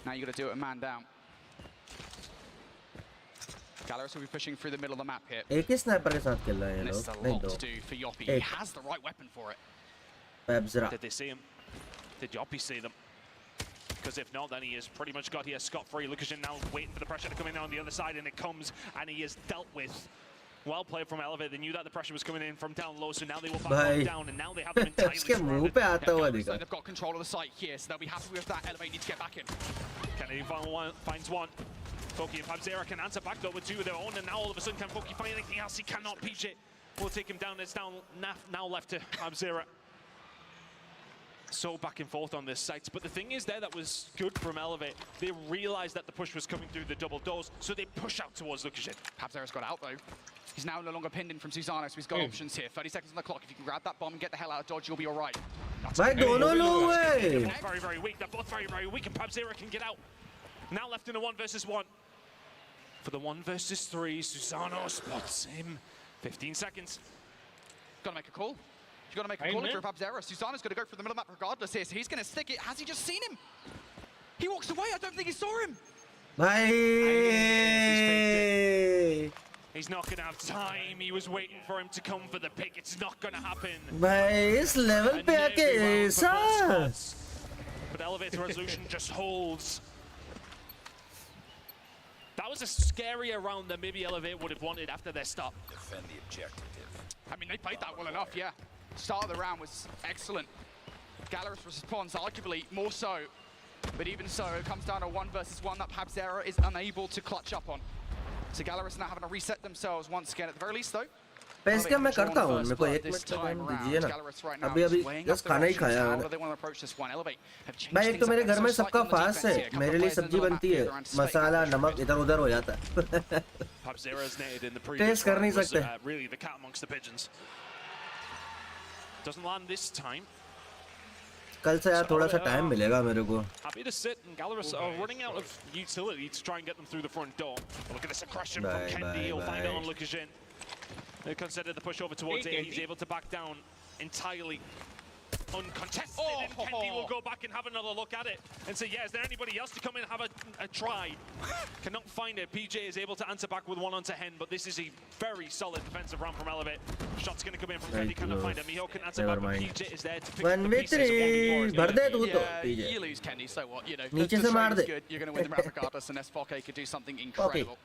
Now you got to do it a man down. Gallerus will be pushing through the middle of the map here. एक ही sniper के साथ खेल रहा है ये This is लोग. a lot to do for Yoppy. He has the right weapon for it. Pabzra. Did they see him? Did Yoppy see them? Because if not, then he has pretty much got here scot-free. Lukashin now waiting for the pressure to come in on the other side, and it comes, and he is dealt with. Well played from Elevate. They knew that the pressure was coming in from down low, so now they will back down, and now they have them entirely surrounded. They've got control of the site here, so they'll be happy with that. Elevate needs to get back in. Kennedy finds one. Foki and Pabzera can answer back though with 2 of their own, and now all of a sudden can Foki find anything else? He cannot. PJ will take him down. It's down now left to Pabzera. So back and forth on this site, but the thing is there that was good from Elevate. They realized that the push was coming through the double doors, so they push out towards Lukashin. Pabzera's got out though. He's now no longer pinned in from Susanna, so he's got options here. 30 seconds on the clock. If you can grab that bomb and get the hell out of dodge, you'll be all right. भाई दोनों लोग हैं. They're both very, very weak. They're both very, very weak, and Pabzera can get out. Now left in a 1 versus 1. For the 1 versus 3, Susano spots him. 15 seconds. Gotta make a call. You've got to make a call for Pabzera. Susanna's going to go for the middle of the map regardless here, so he's going to stick it. Has he just seen him? He walks away. I don't think he saw him. भाई He's not going to have time. He was waiting for him to come for the pick. It's not going to happen. भाई इस level पे आके ऐसा. But Elevate's resolution just holds. That was a scarier round than maybe Elevate would have wanted after their stop. Defend the objective. I mean, they played that well enough, yeah. Start of the round was excellent. Gallerus responds arguably more so, but even so, it comes down to 1 versus 1 that Pabzera is unable to clutch up on. So Gallerus now having to reset themselves once again, at the very least though. पैस क्या मैं करता हूँ मेरे को 1 minute का time दीजिए ना अभी जस्ट खाना ही खाया मैंने भाई एक तो मेरे घर में सबका फास्ट है मेरे लिए सब्जी बनती है मसाला नमक इधर उधर हो जाता है टेस्ट कर नहीं सकते really the cat amongst the pigeons. Doesn't land this time. कल से यार थोड़ा सा टाइम मिलेगा मेरे को Happy to sit and Gallerus are running out of utility to try and get them through the front door. Look at this aggression from Kendi. He'll find it on Lukashin. They consider the push over towards A. He's able to back down entirely uncontested, and Kendi will go back and have another look at it and say, yeah, is there anybody else to come in and have a try? Cannot find it. PJ is able to answer back with 1 onto Hen, but this is a very solid defensive round from Elevate. Shot's going to come in from Kendi, cannot find it. Miho can answer back, but PJ is there to pick up the pieces. Yeah, you lose Kendi, so what? You know, the trade is good. You're going to win the round regardless, and S4K could do something incredible.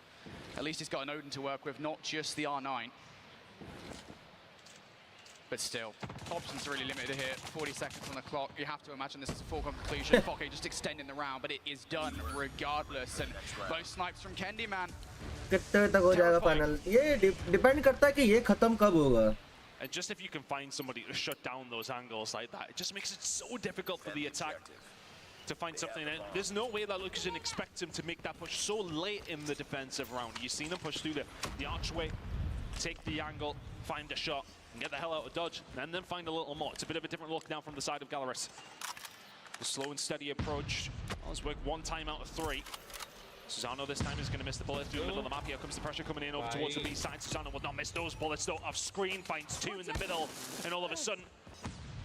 At least he's got an Odin to work with, not just the R9. But still, options are really limited here. 40 seconds on the clock. You have to imagine this is a foregone conclusion. Fokke just extending the round, but it is done regardless. And both snipes from Kendi, man. कितने तक हो जाएगा final ये depend करता है कि ये खत्म कब होगा. And just if you can find somebody to shut down those angles like that, it just makes it so difficult for the attack to find something. There's no way that Lukashin expects him to make that push so late in the defensive round. You've seen him push through the archway, take the angle, find a shot, and get the hell out of dodge, and then find a little more. It's a bit of a different look now from the side of Gallerus. The slow and steady approach. Let's work 1 time out of 3. Susano this time is going to miss the bullet through the middle of the map. Here comes the pressure coming in over towards the B side. Susano will not miss those bullets though. Off screen, finds 2 in the middle, and all of a sudden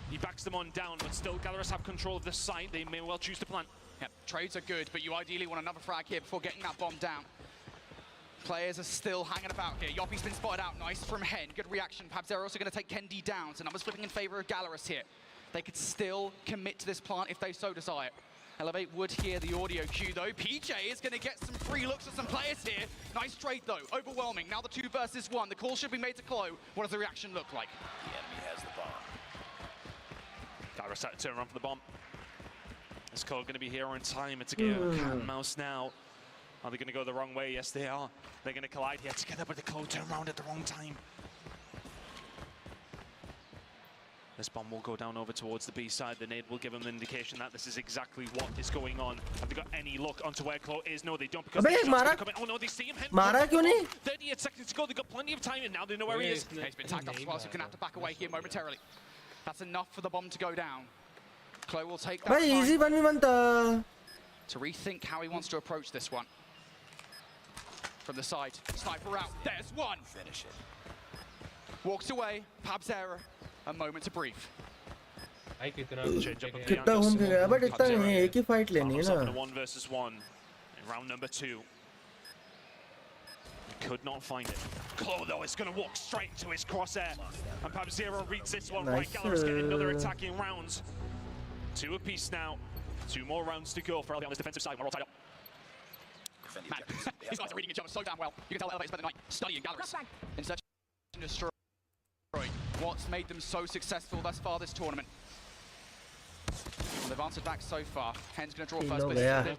he backs them on down, but still Gallerus have control of this side. They may well choose to plant. Yep, trades are good, but you ideally want another frag here before getting that bomb down. Players are still hanging about here. Yoppy's been spotted out, nice from Hen. Good reaction. Pabzera also going to take Kendi down, so numbers flipping in favor of Gallerus here. They could still commit to this plant if they so desire. Elevate would hear the audio cue though. PJ is going to get some free looks at some players here. Nice trade though, overwhelming. Now the 2 versus 1. The call should be made to Klo. What does the reaction look like? The enemy has the bomb. Gallerus had to turn around for the bomb. Is Klo going to be here on time? It's a game of cat and mouse now. Are they going to go the wrong way? Yes, they are. They're going to collide here together, but the Klo turn around at the wrong time. This bomb will go down over towards the B side. The nade will give them an indication that this is exactly what is going on. Have they got any look onto where Klo is? No, they don't, because the shots come in. Oh no, they see him. 38 seconds to go. They've got plenty of time, and now they know where he is. He's been tagged up as well, so he's going to have to back away here momentarily. That's enough for the bomb to go down. Klo will take that easy to rethink how he wants to approach this one. From the side, sniper out, there's one! Finish it. Walks away, Pabzera, a moment to breathe. कितना घूम के गया but इतना नहीं एक ही fight लेनी है ना 1 versus 1 in round number 2. He could not find it. Klo though is going to walk straight into his crosshair, and Pabzera reads this one right. Gallerus getting another attacking rounds. 2 apiece now. 2 more rounds to go for Elevate on this defensive side. We're all tied up. Man, these guys are reading each other so damn well. You can tell Elevate spent the night studying Gallerus in search of destroy what's made them so successful thus far this tournament. Well, they've answered back so far. Hen's going to draw first,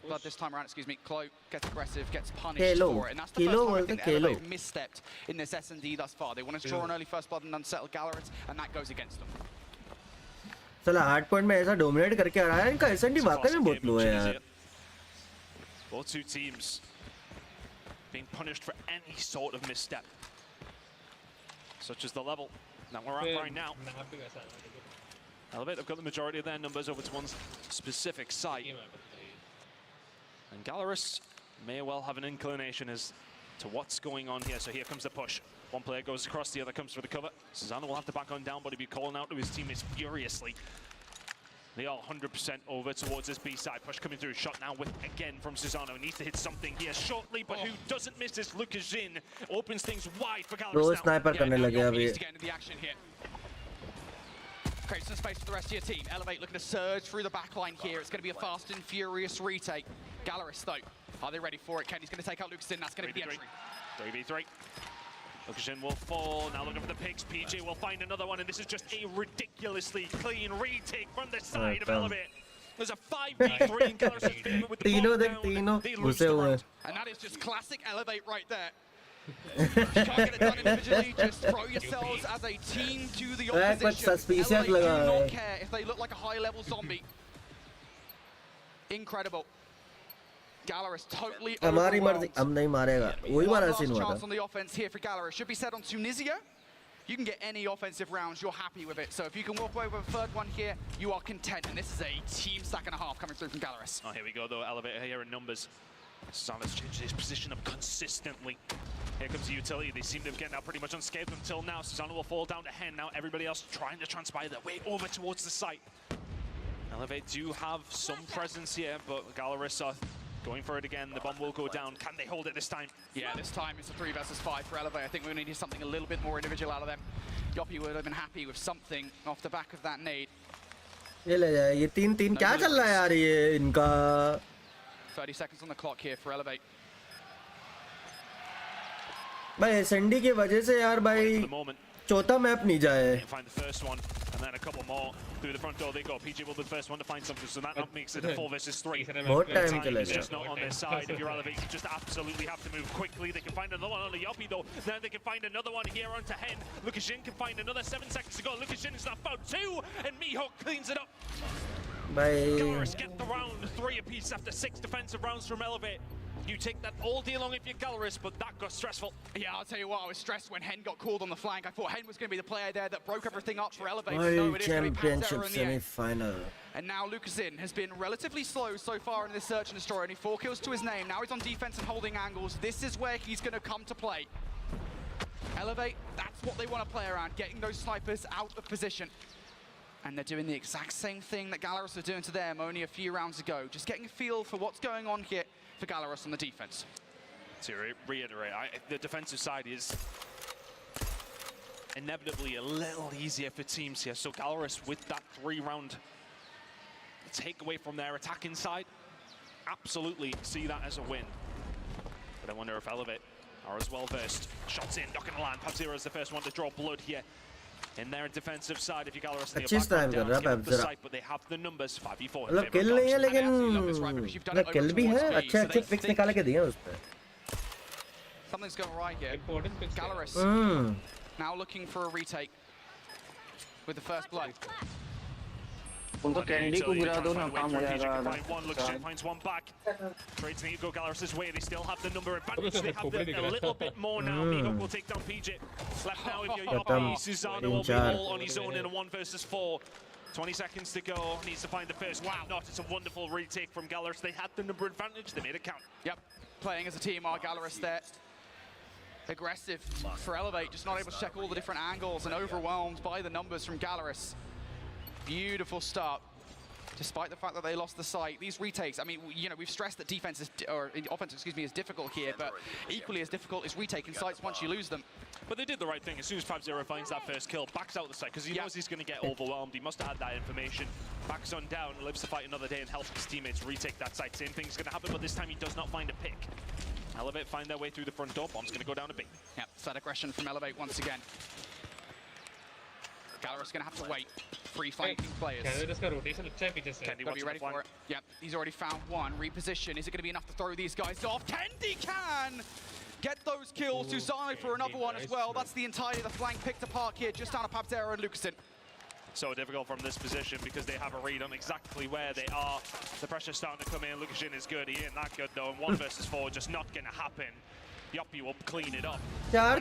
but this time around, excuse me, Klo gets aggressive, gets punished for it. And that's the first time I think Elevate misstepped in this S&D thus far. They wanted to draw an early first blood and unsettle Gallerus, and that goes against them. चला hard point में ऐसा dominate करके आ रहा है इनका S and D वाकई में बहुत लो है यार. Both 2 teams being punished for any sort of misstep, such as the level that we're at right now. Elevate have got the majority of their numbers over to one specific site, and Gallerus may well have an inclination as to what's going on here. So here comes the push. One player goes across, the other comes for the cover. Susano will have to back on down, but he'll be calling out to his teammates furiously. They are 100% over towards this B side. Push coming through. Shot now with again from Susano. Needs to hit something here shortly, but who doesn't miss this? Lukashin opens things wide for Gallerus now. Sniper करने लगे अभी. Needs to get into the action here. Create some space for the rest of your team. Elevate looking to surge through the back line here. It's going to be a fast and furious retake. Gallerus, though, are they ready for it? Kenny's going to take out Lucas in. That's going to be the entry. 3v3. Lucashin will fall. Now looking for the picks. PJ will find another one, and this is just a ridiculously clean retake from the side of Elevate. There's a 5v3 in Gallerus' favor with the ball down. They lose the round. And that is just classic Elevate right there. You can't get it done individually, just throw yourselves as a team to the opposition. Elevate do not care if they look like a high-level zombie. Incredible. Gallerus totally overwhelmed. One last chance on the offense here for Gallerus. Should be set on Tunisia. You can get any offensive rounds, you're happy with it. So if you can walk away with a third one here, you are content. And this is a team stack and a half coming through from Gallerus. Oh, here we go, though. Elevator here in numbers. Sana's changed his position up consistently. Here comes the utility. They seem to have gotten out pretty much unscathed until now. Susanna will fall down to Hen. Now everybody else trying to transpire their way over towards the site. Elevate do have some presence here, but Gallerus are going for it again. The bomb will go down. Can they hold it this time? Yeah, this time it's a 3 versus 5 for Elevate. I think we're going to need something a little bit more individual out of them. Yoppie would have been happy with something off the back of that nade. ये 3-3 क्या चल रहा है यार ये इनका 30 seconds on the clock here for Elevate. भाई SND की वजह से यार भाई चौथा मैप नहीं जाए. Find the first one, and then a couple more through the front door they go. PG will be the first one to find something, so that makes it a 4 versus 3. More time is just not on their side. If you're Elevate, you just absolutely have to move quickly. They can find another one on the Yoppie though. Then they can find another one here onto Hen. Lukashin can find another 7 seconds to go. Lukashin is not found 2, and Mihawk cleans it up. Gallerus get the round, 3 apiece after 6 defensive rounds from Elevate. You take that all day long if you're Gallerus, but that got stressful. Yeah, I'll tell you what, I was stressed when Hen got called on the flank. I thought Hen was going to be the player there that broke everything up for Elevate. No, it is going to be championship semi-final. And now Lucasin has been relatively slow so far in this search and destroy. Only 4 kills to his name. Now he's on defense and holding angles. This is where he's going to come to play. Elevate, that's what they want to play around, getting those snipers out of position. And they're doing the exact same thing that Gallerus are doing to them only a few rounds ago. Just getting a feel for what's going on here for Gallerus on the defense. To reiterate, the defensive side is inevitably a little easier for teams here. So Gallerus with that 3-round takeaway from their attacking side, absolutely see that as a win. But I wonder if Elevate are as well versed. Shots in, not gonna land. Pab0 is the first one to draw blood here. In their defensive side, if you Gallerus अच्छी time कर रहा है Pab0. but they have the numbers 5v4. मतलब किल नहीं है लेकिन मतलब किल भी है अच्छे पिक्स निकाल के दिए उस पे. Something's going right here. Gallerus now looking for a retake with the first blood. उनको कैंडी को गिरा दो ना काम हो जाएगा. Lucashin finds one back. Trades need to go Gallerus' way. They still have the number advantage. They have a little bit more now. Mihawk will take down PJ. Left now if you're Yoppie. Susano will be all on his own in a 1 versus 4. 20 seconds to go. Needs to find the first. Wow, not. It's a wonderful retake from Gallerus. They had the number advantage. They made it count. Yep, playing as a team are Gallerus there. Aggressive for Elevate, just not able to check all the different angles and overwhelmed by the numbers from Gallerus. Beautiful start. Despite the fact that they lost the site, these retakes, I mean, you know, we've stressed that defense is, or offense, excuse me, is difficult here, but equally as difficult is retaking sites once you lose them. But they did the right thing. As soon as Pab0 finds that first kill, backs out the site, because he knows he's going to get overwhelmed. He must have had that information. Backs on down, lives to fight another day, and helps his teammates retake that site. Same thing's going to happen, but this time he does not find a pick. Elevate find their way through the front door. Bomb's going to go down a bit. Yep, that aggression from Elevate once again. Gallerus going to have to wait. 3 flanking players. Kendy will be ready for it. Yep, he's already found one. Reposition. Is it going to be enough to throw these guys off? Kendy can get those kills. Susano for another one as well. That's the entirety of the flank picked apart here, just down to Pab0 and Lucasin. So difficult from this position because they have a read on exactly where they are. The pressure's starting to come in. Lukashin is good. He ain't that good though. And 1 versus 4 just not going to happen. Yoppie will clean it up. Char.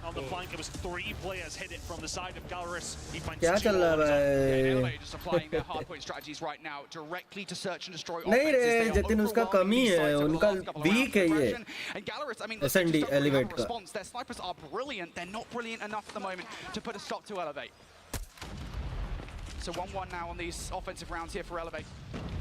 On the flank, it was 3 players hit it from the side of Gallerus. He finds क्या चल रहा है Elevate just applying their hardpoint strategies right now directly to search and destroy. नहीं रे जतिन उसका कमी है उनका weak है ये. And Gallerus, I mean, SND Elevate का. Their snipers are brilliant. They're not brilliant enough at the moment to put a stop to Elevate. So 1-1 now on these offensive rounds here for Elevate.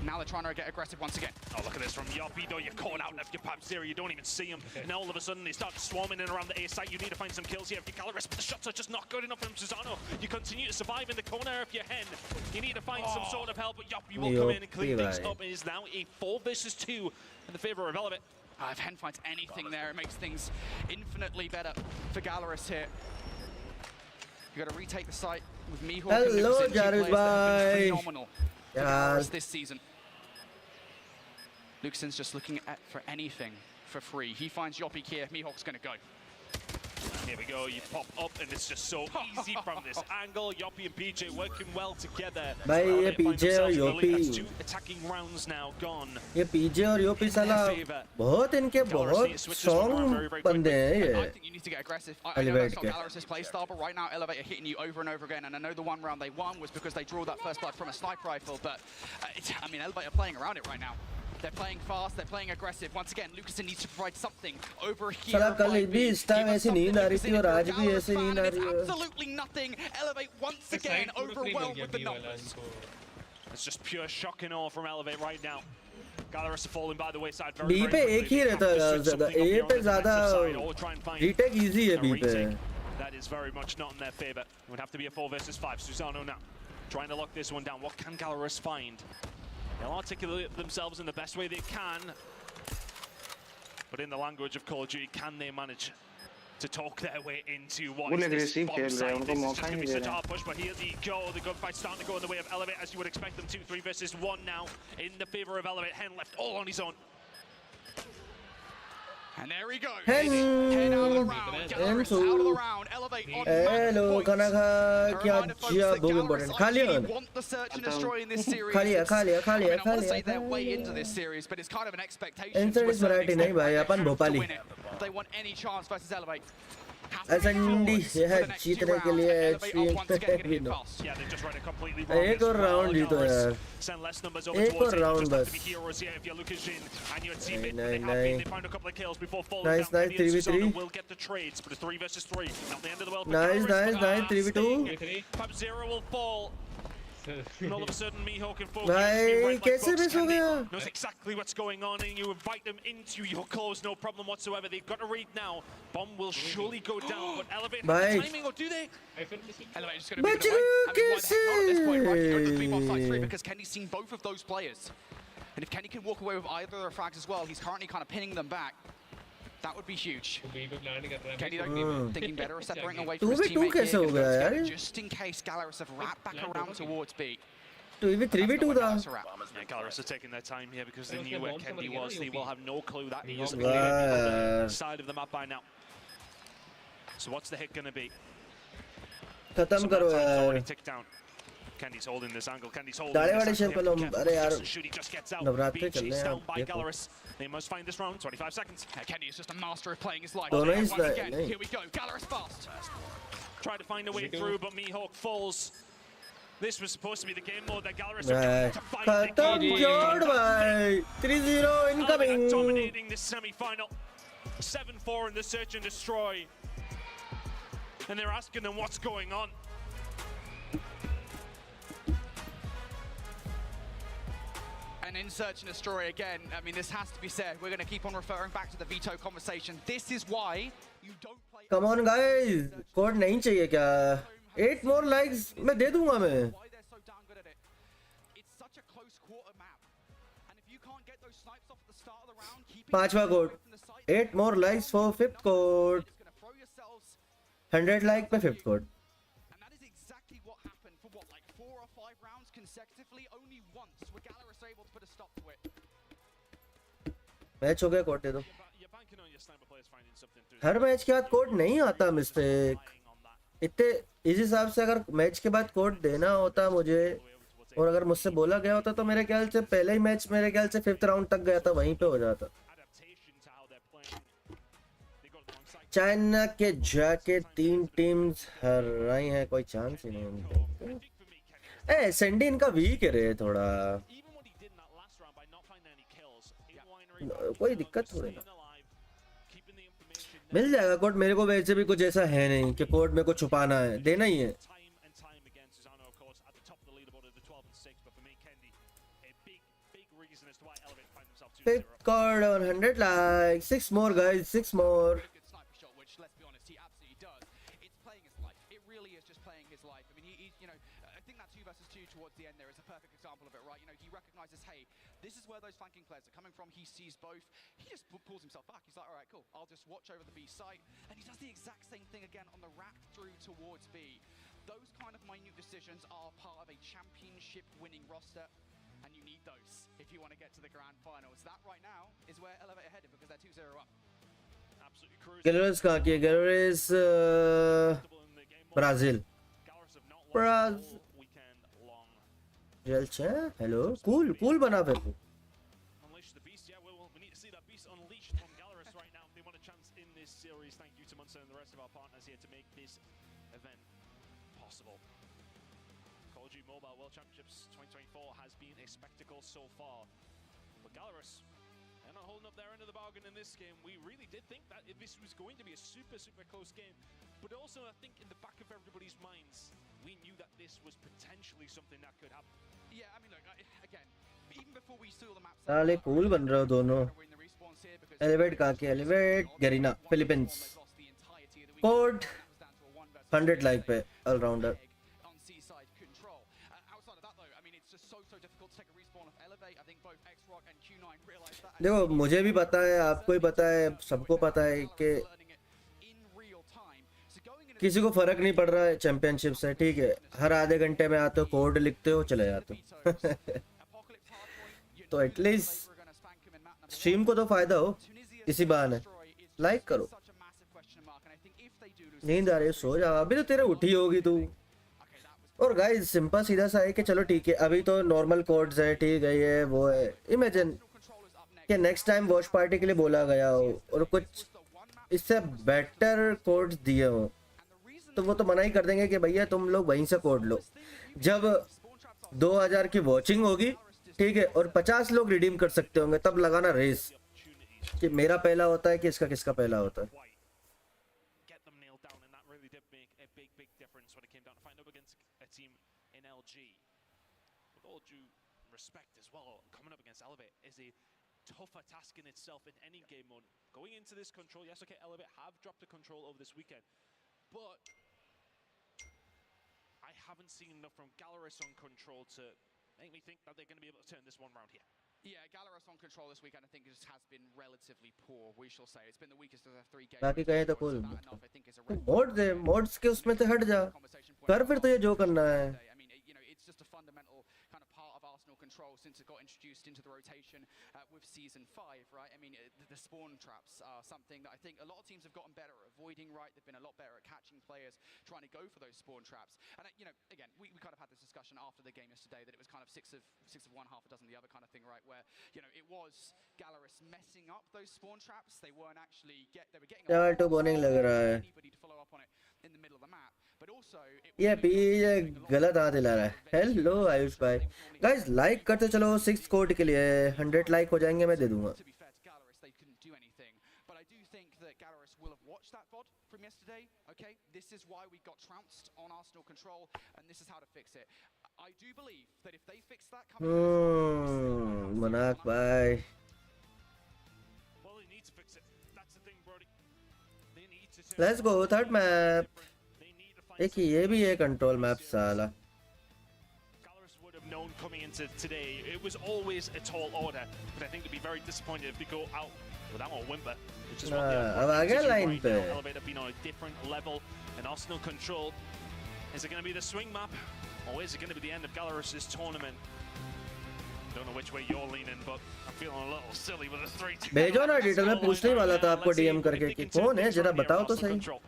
Now they're trying to get aggressive once again. Oh, look at this from Yoppy, though. You're caught out left your Pap Zero. You don't even see him. And now all of a sudden they start swarming in around the A site. You need to find some kills here if you're Gallerist, but the shots are just not good enough from Susano. You continue to survive in the corner if you're Hen. You need to find some sort of help, but Yoppy will come in and clean things up. It is now a 4 versus 2 in the favor of Elevate. If Hen finds anything there, it makes things infinitely better for Gallerist here. You got to retake the site with Mihawk. Hello, Jarvis bhai. Phenomenal for Gallerist this season. Luxon's just looking for anything for free. He finds Yoppy here. Mihawk's going to go. Here we go, you pop up and it's just so easy from this angle. Yoppy and PJ working well together. भाई ये PJ और Yoppy, 2 attacking rounds now gone. ये PJ और Yoppy साला बहुत इनके बहुत strong बंदे हैं ये. I think you need to get aggressive. I know that's not Gallerist's play style, but right now Elevate are hitting you over and over again. And I know the one round they won was because they drew that first blood from a sniper rifle, but I mean Elevate are playing around it right now. They're playing fast, they're playing aggressive. Once again, Lucasen needs to provide something over here. साला कल भी इस time ऐसी नींद आ रही थी और आज भी ऐसी नींद आ रही है. Absolutely nothing. Elevate once again overwhelmed with the numbers. It's just pure shock and awe from Elevate right now. Gallerist falling by the wayside. B पे एक ही रहता है ज़्यादा. A पे ज़्यादा retake easy है B पे. That is very much not in their favor. It would have to be a 4 versus 5. Susano now trying to lock this one down. What can Gallerist find? They'll articulate themselves in the best way they can, but in the language of Call of Duty, can they manage to talk their way into what is this bomb site? This is just going to be such a hard push, but here they go. The gunfight starting to go in the way of Elevate, as you would expect them to. 3 versus 1 now in the favor of Elevate. Hen left all on his own. And there he goes. Hen out of the round. Gallerist out of the round. Elevate on Hello, खाना खा क्या जिया बहुत important. खा लिया. Want the search and destroy in this series. खा लिया. I want to say they're way into this series, but it's kind of an expectation. Inside is variety नहीं भाई अपन Bhopali. If they want any chance versus Elevate. असंडी यह जीतने के लिए Yeah, they just ran it completely wrong. एक और round जीतो यार. Send less numbers over एक और राउंड बस. They find a couple of kills before falling nice, down. nice 3v3. Will get the trades, but it's 3 versus 3. Not the end of the world. Nice 3v2. Pub Zero will fall. And all of a sudden, Mihawk and Focus भाई कैसे miss हो गया? knows exactly what's going on, and you invite them into your close, no problem whatsoever. They've got to read now. Bomb will surely go down, but Elevate has the timing, or do they? Elevate just going to be away. I mean, why the heck not at this point, right? You go to 3-1-5-3 because Kenny's seen both of those players. And if Kenny can walk away with either of their frags as well, he's currently kind of pinning them back. That would be huge. Kenny though, thinking better of separating away from his teammate here, just in case Gallerist have wrapped back around towards B. 2v3v2 था. Yeah, Gallerist are taking their time here because they knew where Kenny was. They will have no clue that he is on the side of the map by now. So what's the hit going to be? खत्म करो यार. Kenny's holding this angle. Kenny's holding दाढ़े वाले shape पे लोग अरे यार नवरात्रि चल रहे हैं. They must find this round. 25 seconds. Kenny is just a master of playing his life. दोनों ही Once again, here we go. Gallerist fast. Try to find a way through, but Mihawk falls. This was supposed to be the game mode that Gallerist खत्म जोड़ भाई. 3-0 incoming. Dominating this semi-final. 7-4 in the search and destroy. And they're asking them what's going on. And in search and destroy again. I mean, this has to be said. We're going to keep on referring back to the veto conversation. This is why you don't play. Come on, guys. Code नहीं चाहिए क्या? 8 more likes मैं दे दूँगा मैं. Why they're so damn good at it. It's such a close quarter map. And if you can't get those snipes off at the start of the round, keeping 5वां code. 8 more likes for 5th code. 100 like पे 5th code. And that is exactly what happened for what, like 4 or 5 rounds consecutively. Only once were Gallerist able to put a stop to it. Match हो गया code दे दो. हर match के बाद code नहीं आता mistake. इतने इस हिसाब से अगर मैच के बाद कोड देना होता मुझे और अगर मुझसे बोला गया होता तो मेरे ख्याल से पहले ही मैच मेरे ख्याल से 5th राउंड तक गया था वहीं पे हो जाता. चाइना के जाके 3 टीम्स हराई हैं कोई चांस ही नहीं. ए सेंडी इनका वीक है रे थोड़ा. कोई दिक्कत थोड़ी ना. मिल जाएगा कोड. मेरे को वैसे भी कुछ ऐसा है नहीं कि कोड में को छुपाना है. देना ही है. Fifth card on 100 likes. 6 more, guys. 6 more. Good sniper shot, which, let's be honest, he absolutely does. It's playing his life. It really is just playing his life. I mean, he you know, I think that 2 versus 2 towards the end there is a perfect example of it, right? You know, he recognizes, hey, this is where those flanking players are coming from. He sees both. He just pulls himself back. He's like, all right, cool. I'll just watch over the B site. And he does the exact same thing again on the rack through towards B. Those kind of minute decisions are part of a championship winning roster. And you need those if you want to get to the grand finals. That right now is where Elevate are headed because they're 2-0 up. Absolutely cruising. Galera's कहाँ की है? Galera's Brazil. Brazil. Hello. Cool बना फिर. Unleash the beast. Yeah, we need to see that beast unleashed from Galaris right now. They want a chance in this series. Thank you to Munster and the rest of our partners here to make this event possible. CODM Mobile World Championships 2024 has been a spectacle so far. But Galaris, they're not holding up their end of the bargain in this game. We really did think that this was going to be a super close game. But also, I think in the back of everybody's minds, we knew that this was potentially something that could happen. Yeah, I mean, look, again, even before we saw the maps... साले cool बन रहे हो दोनों. Elevate कहाँ की? Elevate Garena, Philippines. Code 100 like पे all rounder. देखो मुझे भी पता है, आपको भी पता है, सबको पता है कि किसी को फर्क नहीं पड़ रहा है चैंपियनशिप से, ठीक है? हर आधे घंटे में आते हो, कोड लिखते हो, चले जाते हो. तो एटलीस्ट स्ट्रीम को तो फायदा हो इसी बहाने. लाइक करो. नींद आ रही है, सो जाओ. अभी तो तेरे उठी होगी तू. और गाइस सिंपल सीधा सा है कि चलो ठीक है, अभी तो नॉर्मल कोड्स है, ठीक है, ये वो है. इमेजिन कि नेक्स्ट टाइम वॉच पार्टी के लिए बोला गया हो और कुछ इससे बेटर कोड्स दिए हो, तो वो तो मना ही कर देंगे कि भैया तुम लोग वहीं से कोड लो. जब 2000 की वॉचिंग होगी, ठीक है, और 50 लोग रिडीम कर सकते होंगे, तब लगाना रेस कि मेरा पहला होता है कि इसका किसका पहला होता है. Tougher task in itself in any game mode. Going into this control, yes, okay, Elevate have dropped the control over this weekend, but I haven't seen enough from Galaris on control to make me think that they're going to be able to turn this one round here. Yeah, Galaris on control this weekend, I think, just has been relatively poor, we shall say. It's been the weakest of their 3 games. बाकी कहे तो cool. Mode दे, modes के उसमें से हट जा. कर फिर तो ये जो करना है. I mean, you know, it's just a fundamental kind of part of Arsenal control since it got introduced into the rotation with Season 5, right? I mean, the spawn traps are something that I think a lot of teams have gotten better at avoiding, right? They've been a lot better at catching players, trying to go for those spawn traps. And, you know, again, we kind of had this discussion after the game yesterday that it was kind of six of one, half a dozen the other kind of thing, right? Where, you know, it was Galaris messing up those spawn traps. They weren't actually they were getting anybody to follow up on it in the middle of the map. But also, ये पीछे गलत हाथ हिला रहा है. Hello Ayush भाई. Guys like करते चलो 6 कोड के लिए. 100 लाइक हो जाएंगे, मैं दे दूंगा. To be fair to Galaris, they couldn't do anything. But I do think that Galaris will have watched that VOD from yesterday. Okay, this is why we got trounced on Arsenal control, and this is how to fix it. I do believe that if they fix that Manak bhai. Well, they need to fix it. That's the thing, Brody. They need to. Let's go third map. एक ये भी है control map साला. Galaris would have known coming into today. It was always a tall order, but I think they'd be very disappointed if they go out without a whimper. Which is what अब आ गया line पे. Elevate have been on a different level, and Arsenal control. Is it going to be the swing map, or is it going to be the end of Galaris' tournament? Don't know which way you're leaning, but I'm feeling a little silly with a 3-2. भेजो ना detail में पूछने ही वाला था आपको DM करके कि कौन है, जरा बताओ तो सही.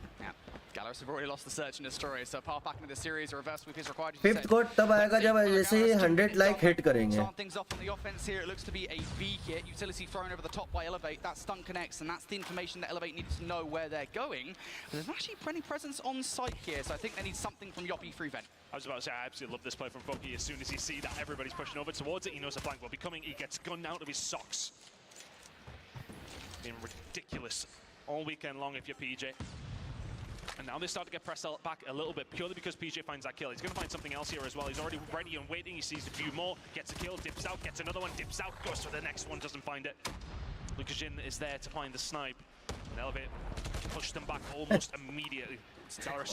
Galaris have already lost the search and destroy, so path back into the series, a reverse sweep is required. Fifth code तब आएगा जब जैसे ही 100 लाइक हिट करेंगे. Start things off on the offense here. It looks to be a B hit. Utility thrown over the top by Elevate. That stun connects, and that's the information that Elevate needs to know where they're going. But there's actually plenty presence on site here, so I think they need something from Yoppy through Vent. I was about to say, I absolutely love this play from Funky. As soon as he sees that everybody's pushing over towards it, he knows the flank will be coming. He gets gunned out of his socks. Being ridiculous all weekend long if you're PJ. And now they start to get pressed back a little bit, purely because PJ finds that kill. He's going to find something else here as well. He's already ready and waiting. He sees a few more, gets a kill, dips out, gets another one, dips out, goes for the next one, doesn't find it. Lucas Jin is there to find the snipe. And Elevate push them back almost immediately.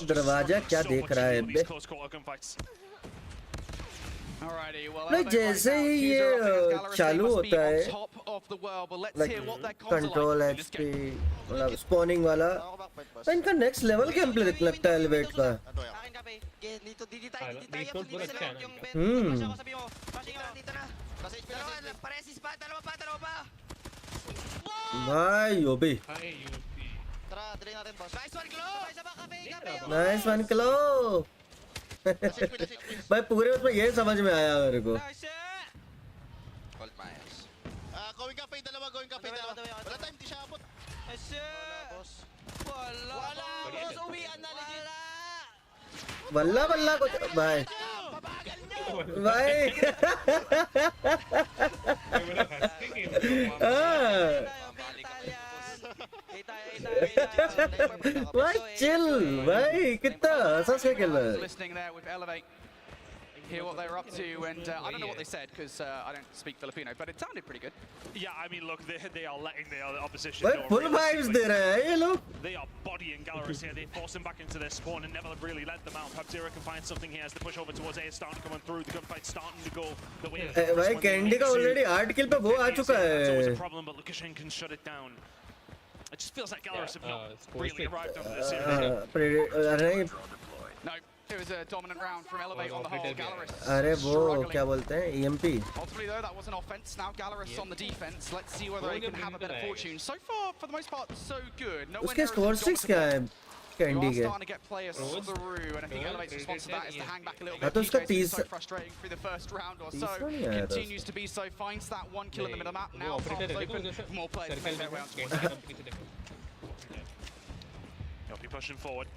दरवाजा क्या देख रहा है बे? नहीं जैसे ही ये चालू होता है like control HP मतलब spawning वाला तो इनका next level gameplay लगता है Elevate का भाई योबी नाइस वन क्लो भाई पूरे उसमें ये समझ में आया मेरे को Going cafe dalawa. Wala time, di siya abot. Wala ko bye. Bye. Why chill? Why? Kitta asa se खेलना है? Listening there with Elevate. Hear what they were up to, and I don't know what they said because I don't speak Filipino, but it sounded pretty good. Yeah, I mean, look, they are letting the opposition Why know. full vibes दे रहे हैं ये लोग? They are bodying Gallerus here. They force him back into their spawn and never really let them out. Pub-Zero can find something here as the push over towards A is starting to come on through. The gunfight starting to go the way of भाई candy का already 8 kill पे वो आ चुका है. That's always a problem, but Lukashen can shut it down. It just feels like Gallerus have not really arrived over this series. No. It was a dominant round from Elevate on the whole. Gallerus अरे वो क्या बोलते हैं EMP. Ultimately though, that was an offense. Now Gallerus on the defense. Let's see whether he can have a better fortune. So far, for the most part, so good. No उसके score 6 क्या है? Candy के. Starting to get players through, and I think Elevate's response to that is to hang back a little bit. हाँ तो उसका 30 so frustrating through the first round or so. Continues to be so. Finds that one kill in the middle map. Now farms open. More players to make their way on towards it. He'll be pushing forward.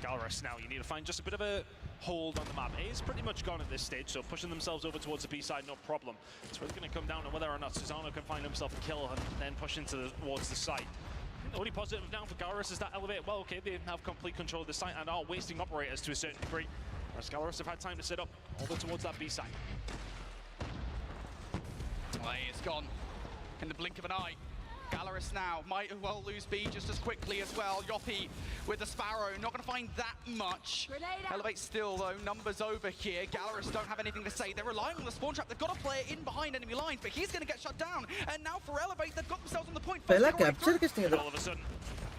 Gallerus now, you need to find just a bit of a hold on the map. A is pretty much gone at this stage, so pushing themselves over towards the B side, no problem. It's really going to come down to whether or not Susano can find himself a kill and then push towards the site. The only positive now for Gallerus is that Elevate, well, okay, they have complete control of the site and are wasting operators to a certain degree. Whereas Gallerus have had time to set up over towards that B side. Well, it's gone in the blink of an eye. Gallerus now might well lose B just as quickly as well. Yoppy with the Sparrow, not going to find that much. Elevate still though, numbers over here. Gallerus don't have anything to say. They're relying on the spawn trap. They've got a player in behind enemy lines, but he's going to get shut down. And now for Elevate, they've got themselves on the point. पहला capture किसने किया? All of a sudden,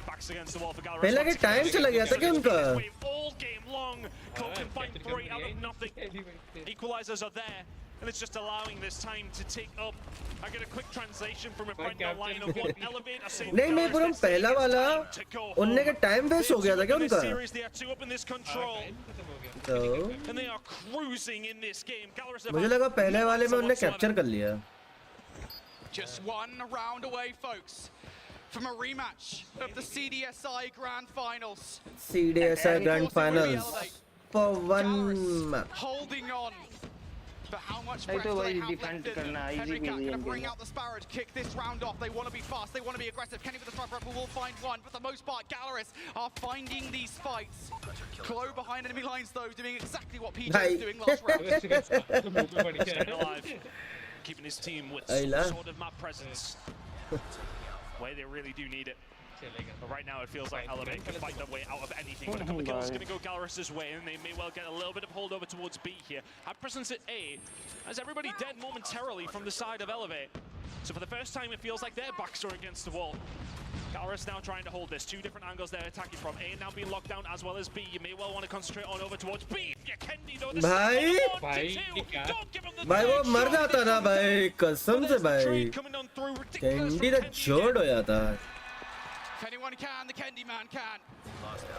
backs against the wall for Gallerus. पहला के time चला गया था क्या उनका? All game long, Cole can find 3 out of nothing. Equalizers are there. And it's just allowing this time to take up. I get a quick translation from a friend online of what Elevate are saying. नहीं मैं पूरा पहला वाला उनने का time waste हो गया था क्या उनका? They are 2 up in this control. And they are cruising in this game. मुझे लगा पहले वाले में उनने कैप्चर कर लिया. Just one round away, folks, from a rematch of the CDSI Grand Finals. CDSI Grand Finals for one map. Holding on. But how much breath do they have left in them? Henry Cat going to bring out the Sparrow to kick this round off. They want to be fast, they want to be aggressive. Kenny with the sniper rifle will find one. For the most part, Gallerus are finding these fights. Klo behind enemy lines though, doing exactly what PJ was doing last round. Staying alive, keeping his team with some sort of map presence. Where they really do need it. But right now it feels like Elevate can fight their way out of anything. But a couple of kills is going to go Gallerus' way, and they may well get a little bit of hold over towards B here. Have presence at A, as everybody dead momentarily from the side of Elevate. So for the first time, it feels like their backs are against the wall. Gallerus now trying to hold this. 2 different angles they're attacking from. A now being locked down as well as B. You may well want to concentrate on over towards B. You Kendi though. भाई वो मर जाता ना भाई कसम से भाई candy तो छोड़ हो जाता. If anyone can, the Kendi man can.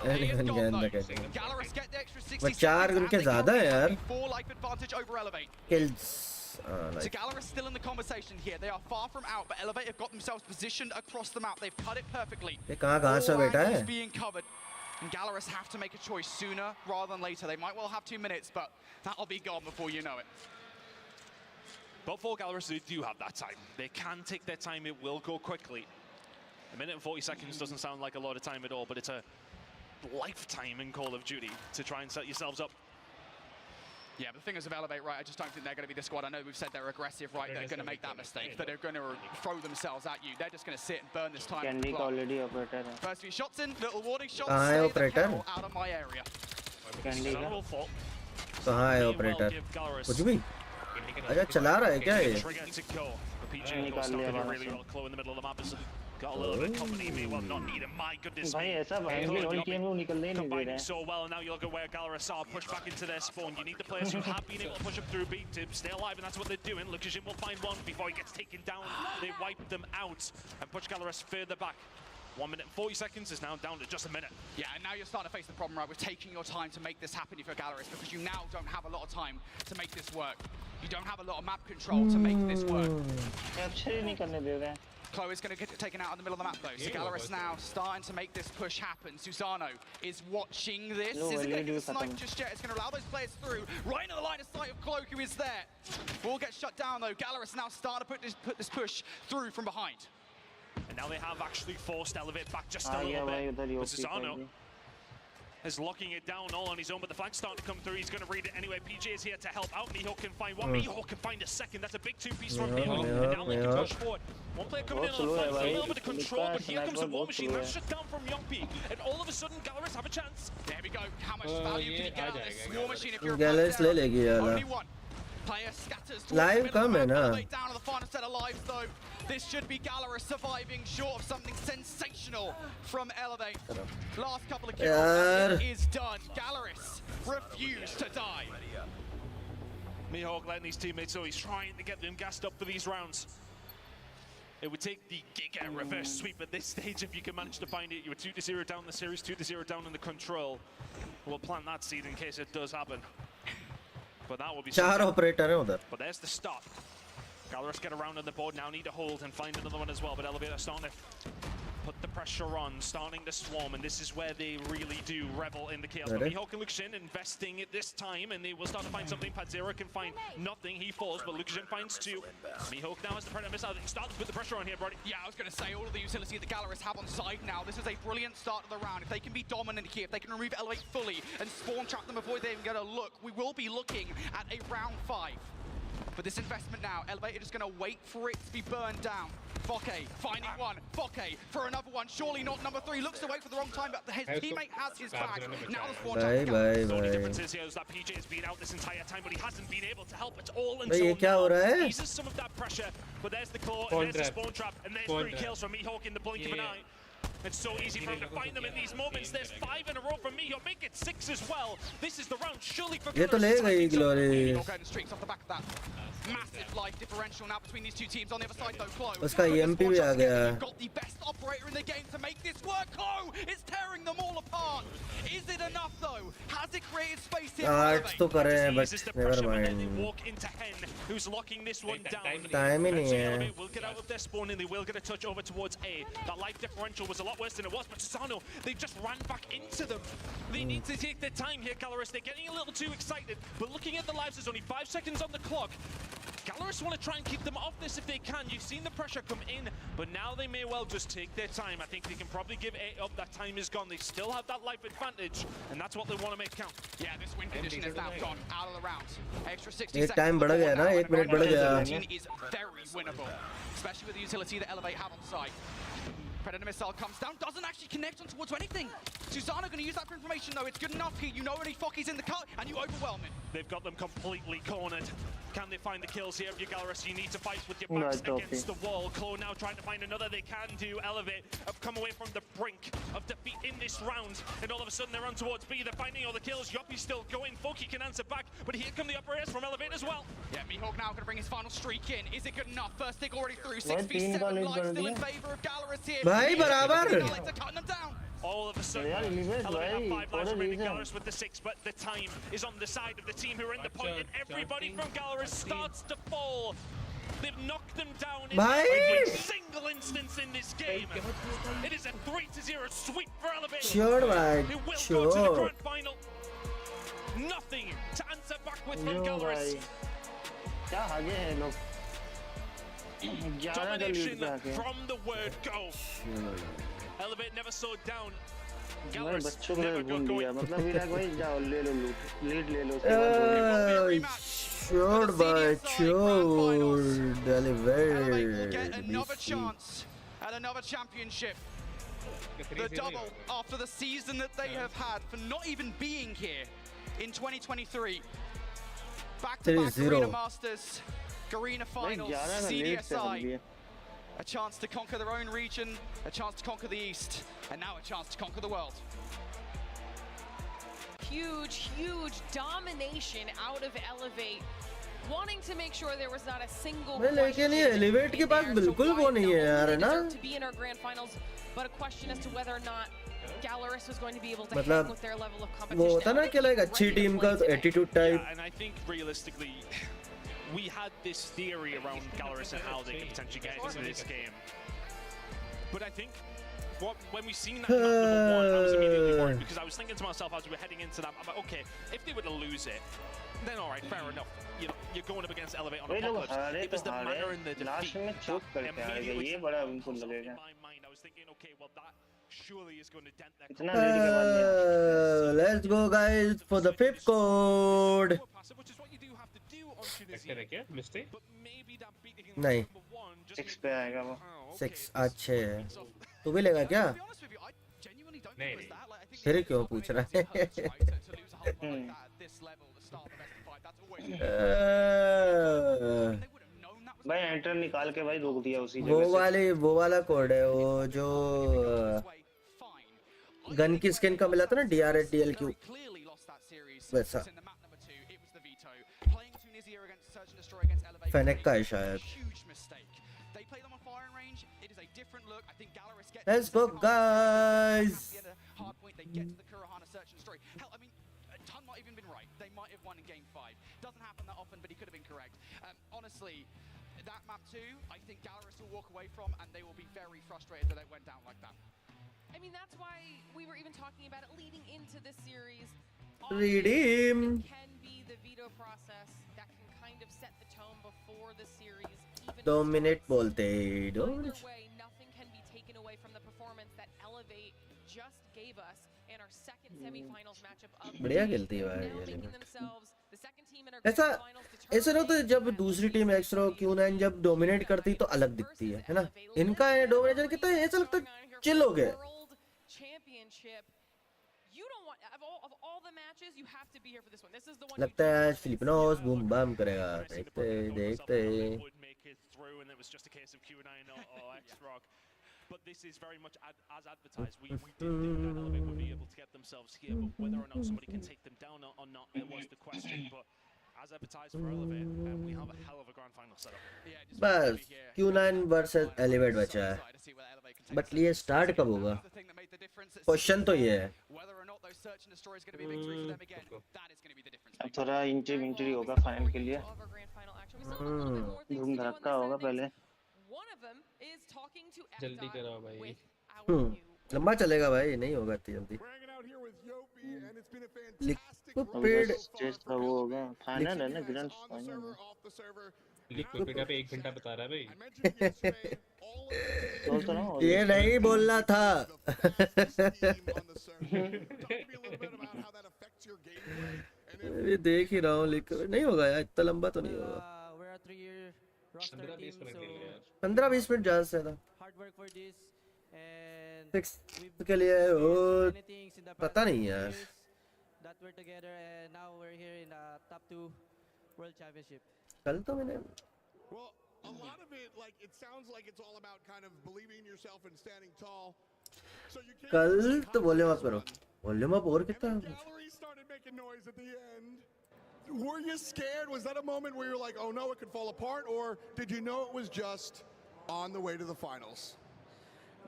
Anyone can, the Kendi. Gallerus get the extra 60 but 4 उनके ज़्यादा हैं यार. 4 life advantage over Elevate. Kills. So Gallerus still in the conversation here. They are far from out, but Elevate have got themselves positioned across the map. They've cut it perfectly. ये कहाँ से बैठा है? All being covered. And Gallerus have to make a choice sooner rather than later. They might well have 2 minutes, but that'll be gone before you know it. But for Gallerus, they do have that time. They can take their time. It will go quickly. A minute and 40 seconds doesn't sound like a lot of time at all, but it's a lifetime in Call of Duty to try and set yourselves up. Yeah, but the thing is with Elevate, right, I just don't think they're going to be the squad. I know we've said they're aggressive, right, they're going to make that mistake, that they're going to throw themselves at you. They're just going to sit and burn this time. Candy already operator. First few shots in, little warning shots, Stay the hell out of my area. Candy का कहाँ है operator कुछ भी अच्छा चला रहा है क्या ये निकाल लिया Got a little bit of company, meanwhile not needed. My goodness भाई ऐसा भाई भी टीम को निकलने ही नहीं दे रहे हैं so well. Now you look at where Gallerus are pushed back into their spawn. You need the players who have been able to push up through B to stay alive, and that's what they're doing. Lukashin will find one before he gets taken down. They wipe them out and push Gallerus further back. 1 minute and 40 seconds is now down to just a minute. Yeah, and now you're starting to face the problem, right, with taking your time to make this happen if you're Gallerus, because you now don't have a lot of time to make this work. You don't have a lot of map control to make this work. Capture ही नहीं करने दे रहे हैं Chloe's going to get taken out in the middle of the map, though. So Gallerus now starting to make this push happen. Susano is watching this. Isn't going to get the snipe just yet. It's going to allow those players through. Right into the line of sight of Chloe, who is there. Will get shut down, though. Gallerus now starting to put this push through from behind. And now they have actually forced Elevate back just a little bit. But Susano is locking it down all on his own, but the flag's starting to come through. He's going to read it anyway. PJ is here to help out. Mihawk can find one. Mihawk can find a second. That's a big two-piece from Mihawk. And now they can push forward. One player coming in on the flank, a little bit of control, but here comes the War Machine. That's shut down from Yongpi. And all of a sudden, Gallerus have a chance. There we go. How much value can you get out of this War Machine if you're Gallerus ले लेगी only one player scatters Live come है ना down to the final set of lives, though. This should be Gallerus surviving short of something sensational from Elevate. Last couple of kills, it is done. Gallerus refused to die. Mihawk letting his teammates know he's trying to get them gassed up for these rounds. It would take the Giga reverse sweep at this stage if you can manage to find it. You were 2-0 down the series, 2-0 down in the control. We'll plant that seed in case it does happen. But that will be चार operator हैं उधर But there's the stop. Gallerus get around on the board now, need to hold and find another one as well. But Elevator starting to put the pressure on, starting to swarm, and this is where they really do revel in the chaos. But Mihawk and Lukashin investing at this time, and they will start to find something. Padzera can find nothing, he falls, but Lukashin finds two. Mihawk now has the Predator missile. They start to put the pressure on here, Brody. Yeah, I was going to say, all of the utility that Gallerus have on side now, this is a brilliant start of the round. If they can be dominant here, if they can remove Elevate fully and spawn trap them before they even get a look, we will be looking at a round 5. For this investment now, Elevate are just going to wait for it to be burned down. Fokke finding one. Fokke for another one. Surely not number 3. Looks to wait for the wrong time, but his teammate has his back. Now the spawn trap. The only difference is here is that PJ has been out this entire time, but he hasn't been able to help at all until now. Eases some of that pressure, but there's the claw, and there's the spawn trap, and there's 3 kills from Mihawk in the blink of an eye. It's so easy for him to find them in these moments. There's 5 in a row from Mihawk. Make it 6 as well. This is the round surely for ये तो ले गई glory streaks off the back of that. Massive life differential now between these two teams. On the other side, though, Chloe. उसका EMP भी आ गया got the best operator in the game to make this work. Chloe is tearing them all apart. Is it enough, though? Has it created space here? Arts तो करे हैं but never mind walk into Hen, who's locking this one down. Time ही नहीं है Will get out of their spawn and they will get a touch over towards A. That life differential was a lot worse than it was, but Susano, they just ran back into them. They need to take their time here, Gallerus. They're getting a little too excited, but looking at the lives, there's only 5 seconds on the clock. Gallerus want to try and keep them off this if they can. You've seen the pressure come in, but now they may well just take their time. I think they can probably give A up. That time is gone. They still have that life advantage, and that's what they want to make count. Yeah, this win condition is now gone out of the round. Extra 60 एक seconds. Time बढ़ गया ना 1 minute बढ़ गया is very winnable, especially with the utility that Elevate have on site. Predator missile comes down, doesn't actually connect on towards anything. Susano going to use that for information, though. It's good enough here. You know any Fokke's in the cut, and you overwhelm it. They've got them completely cornered. Can they find the kills here? If you're Gallerus, you need to fight with your backs against the wall. Claw now trying to find another. They can do. Elevate have come away from the brink of defeat in this round, and all of a sudden they're on towards B. They're finding all the kills. Yoppy's still going. Fokke can answer back, but here come the operators from Elevate as well. Yeah, Mihawk now going to bring his final streak in. Is it good enough? First stick already through. 6v7 life still in favor of Gallerus here. भाई बराबर Cutting them down. All of a sudden, Elevate have 5 lives remaining. Gallerus with the 6, but the time is on the side of the team who are in the point, and everybody from Gallerus starts to fall. They've knocked them down in every single instance in this game. It is a 3-0 sweep for Elevate. Sure, right. Who will go to the grand final. Nothing to answer back with from Gallerus. क्या आगे हैं लोग Domination from the word go. Elevate never slowed down. भाई बच्चों को भूल दिया मतलब विराट भाई जाओ ले लो लीड ले लो उसके बाद Short by short, get another chance at another championship. The double after the season that they have had for not even being here in 2023. Back-to-back Arena Masters, Garena Finals, CDSI. A chance to conquer their own region, a chance to conquer the East, and now a chance to conquer the world. Huge domination out of Elevate. Wanting to make sure there was not a single लेकिन ये Elevate के पास बिल्कुल वो नहीं है यार ना to be in our grand finals, but a question as to whether or not Gallerus was going to be able to hang with their level of competition. वो होता ना कि like अच्छी टीम का attitude type. Yeah, and I think realistically, we had this theory around Gallerus and how they could potentially get into this game. But I think when we seen that map number 1, I was immediately worried because I was thinking to myself as we were heading into that, I'm like, okay, if they were to lose it, then all right, fair enough. You know, you're going up against Elevate on Apocalypse. It was the manner in the defeat. ये बड़ा उनको लगेगा. In my mind, I was thinking, okay, well that surely is going to dent their. Let's go, guys, for the fifth code. Which is what you do have to do on क्या mistake? नहीं 6 पे आएगा वो 6 अच्छे तू भी लेगा क्या नहीं फिर क्यों पूछ रहा है भाई एंटर निकाल के भाई रोक दिया उसी जगह वो वाला कोड है वो जो गन की स्किन का मिला था ना DRS DLQ वैसा फेनेक का है शायद Let's go, guys. Ton might even been right. They might have won in game 5. Doesn't happen that often, but he could have been correct. Honestly, that map 2, I think Gallerus will walk away from, and they will be very frustrated that it went down like that. I mean, that's why we were even talking about it leading into this series. Redeem. It can be the veto process that can kind of set the tone before the series. Even 2 minute बोलते 2 minutes. Nothing can be taken away from the performance that Elevate just gave us in our second semifinals matchup of बढ़िया खेलती है भाई ये ऐसा ऐसा ना तो जब दूसरी टीम एक्स्ट्रा Q9 जब डोमिनेट करती तो अलग दिखती है ना इनका डोमिनेशन कितना ऐसा लगता है चिल हो गया लगता है आज फिलिपिनोस बूम बम करेगा देखते देखते But this is very much as advertised. We did think that Elevate would be able to get themselves here, but whether or not somebody can take them down or not, it was the question. But as advertised for Elevate, we have a hell of a grand final setup. बस Q9 versus Elevate बचा है but ये start कब होगा question तो ये है अब थोड़ा इंट्री होगा फाइनल के लिए धूम धड़का होगा पहले जल्दी करो भाई लंबा चलेगा भाई नहीं होगा इतनी जल्दी लिक्विड टेस्ट का वो होगा फाइनल है ना ग्रैंड फाइनल लिक्विड पे 1 घंटा बता रहा है भाई ये नहीं बोलना था ये देख ही रहा हूँ लिक्विड नहीं होगा यार इतना लंबा तो नहीं होगा 15-20 मिनट ज्यादा से ज्यादा 6 के लिए वो पता नहीं यार कल तो मैंने A lot of it, like, it sounds like it's all about kind of believing in yourself and standing tall. So you can't. कल तो वॉल्यूम अप करो वॉल्यूम अप और कितना Gallery started making noise at the end. Were you scared? Was that a moment where you're like, oh no, it could fall apart, or did you know it was just on the way to the finals?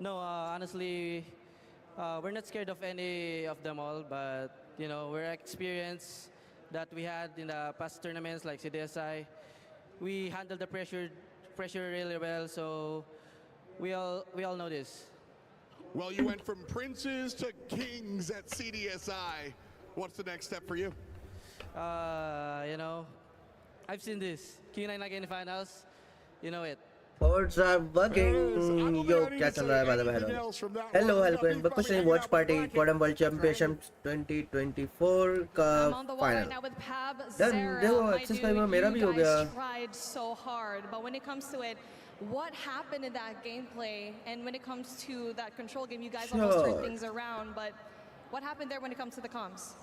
No, honestly, we're not scared of any of them all, but you know, we're experienced that we had in the past tournaments like CDSI. We handled the pressure really well, so we all know this. Well, you went from princes to kings at CDSI. What's the next step for you? You know, I've seen this Q9 again in finals. You know it. Boards are working. Yo, क्या चल रहा है by the way? Hello, Helcon. कुछ नहीं, watch party CODM World Championship 2024 का final. Done. देखो access का मेरा भी हो गया. Tried so hard, but when it comes to it, what happened in that gameplay, and when it comes to that control game, you guys almost turned things around. But what happened there when it comes to the comms?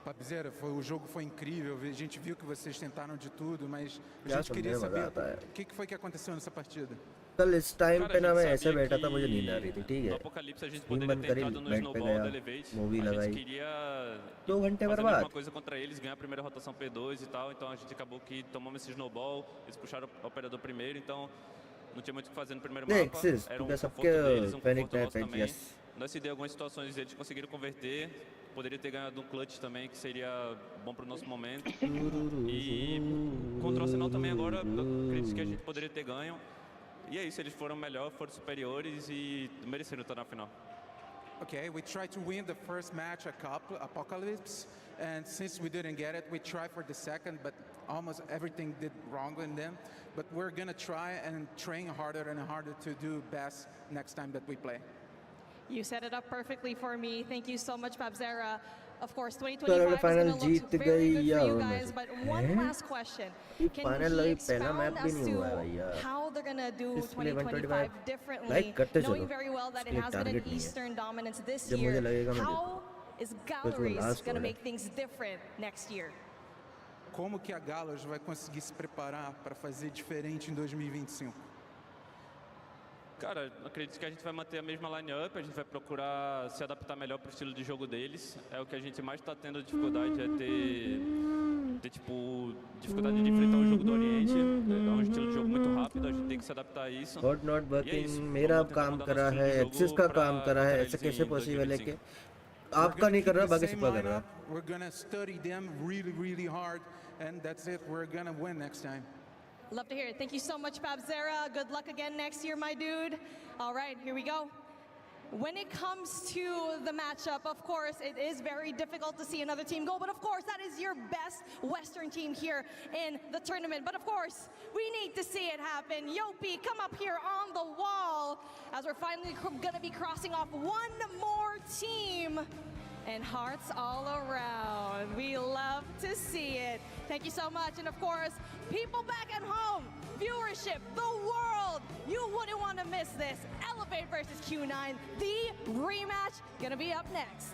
Papzera, o jogo foi incrível, a gente viu que vocês tentaram de tudo, mas a gente queria saber o que foi que aconteceu nessa partida. कल इस time पे ना मैं ऐसे बैठा था, मुझे नींद आ रही थी, ठीक है, स्क्रीन बंद करी, बेड पे गया, मूवी लगाई, 2 घंटे बर्बाद. Uma coisa contra eles, ganhar a primeira rotação P2 e tal, então a gente acabou que tomamos esse snowball, eles puxaram o operador primeiro, então não tinha muito o que fazer no primeiro mapa, era um conforto deles, um conforto nosso também. Nós se deu algumas situações, eles conseguiram converter, poderia ter ganhado um clutch também, que seria bom para o nosso momento. E contra o Arsenal também agora, acredito que a gente poderia ter ganho. E é isso, eles foram melhor, foram superiores e mereceram estar na final. Okay, we tried to win the first match, Apocalypse, and since we didn't get it, we tried for the second, but almost everything did wrong in them. But we're gonna try and train harder and harder to do best next time that we play. You set it up perfectly for me. Thank you so much, Babzera. Of course, 2025 is final going to Jeet look very good गई for you guys. But one last question. Can he expound as to how they're going to do 2025 differently, knowing very well that it has been an Eastern dominance this year? How is Galleries going to make things different next year? Como que a Galleries vai conseguir se preparar para fazer diferente em 2025? Cara, acredito que a gente vai manter a mesma line-up, a gente vai procurar se adaptar melhor para o estilo de jogo deles. É o que a gente mais está tendo dificuldade, é ter tipo, dificuldade de enfrentar o jogo do Oriente. É um estilo de jogo muito rápido, a gente tem que se adaptar a isso. God not working, मेरा काम कर रहा है, axis का काम कर रहा है, ऐसे कैसे पॉसिबल है कि आपका नहीं कर रहा, बाकी सबका कर रहा. We're gonna study them really hard, and that's it. We're gonna win next time. Love to hear it. Thank you so much, Babzera. Good luck again next year, my dude. All right, here we go. When it comes to the matchup, of course, it is very difficult to see another team go, but of course, that is your best Western team here in the tournament. But of course, we need to see it happen. Yopi, come up here on the wall as we're finally gonna be crossing off one more team. And hearts all around. We love to see it. Thank you so much. And of course, people back at home, viewership, the world, you wouldn't want to miss this. Elevate versus Q9, the rematch, gonna be up next.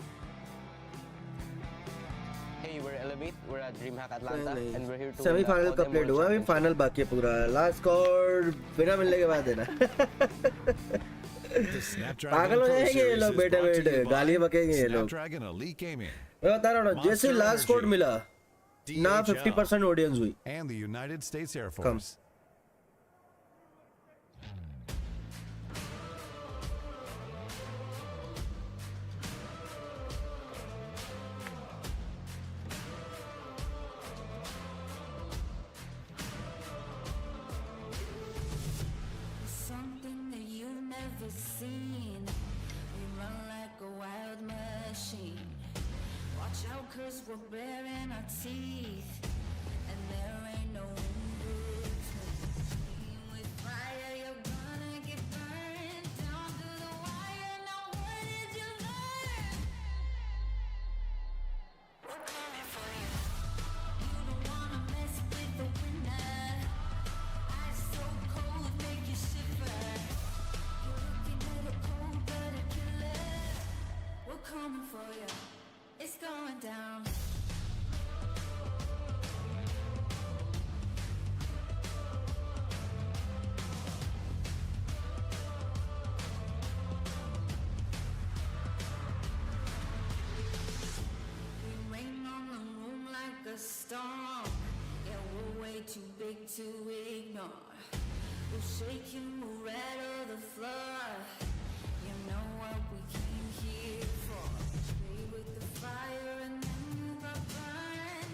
Hey, we're Elevate. We're at DreamHack Atlanta, and we're here to Semi-final complete हुआ, अभी final बाकी है पूरा. Last score बिना मिलने के बाद देना. पागल हो जाएंगे ये लोग, बैठे बैठे गाली बकेंगे ये लोग. मैं बता रहा हूँ, जैसे लास्ट कोड मिला ना 50% ऑडियंस हुई. And the United States Air Force. Cause we're baring our teeth, and there ain't no between. With fire, you're gonna get burned down to the wire. Now what did you learn? We're coming for you. You don't wanna mess with the winner. Ice so cold, make you shiver. You're looking at a cold-blooded killer. We're coming for you. It's going down. We rain on the room like a storm. Yeah, we're way too big to ignore. We'll shake you, we'll rattle the floor. You know what we came here for.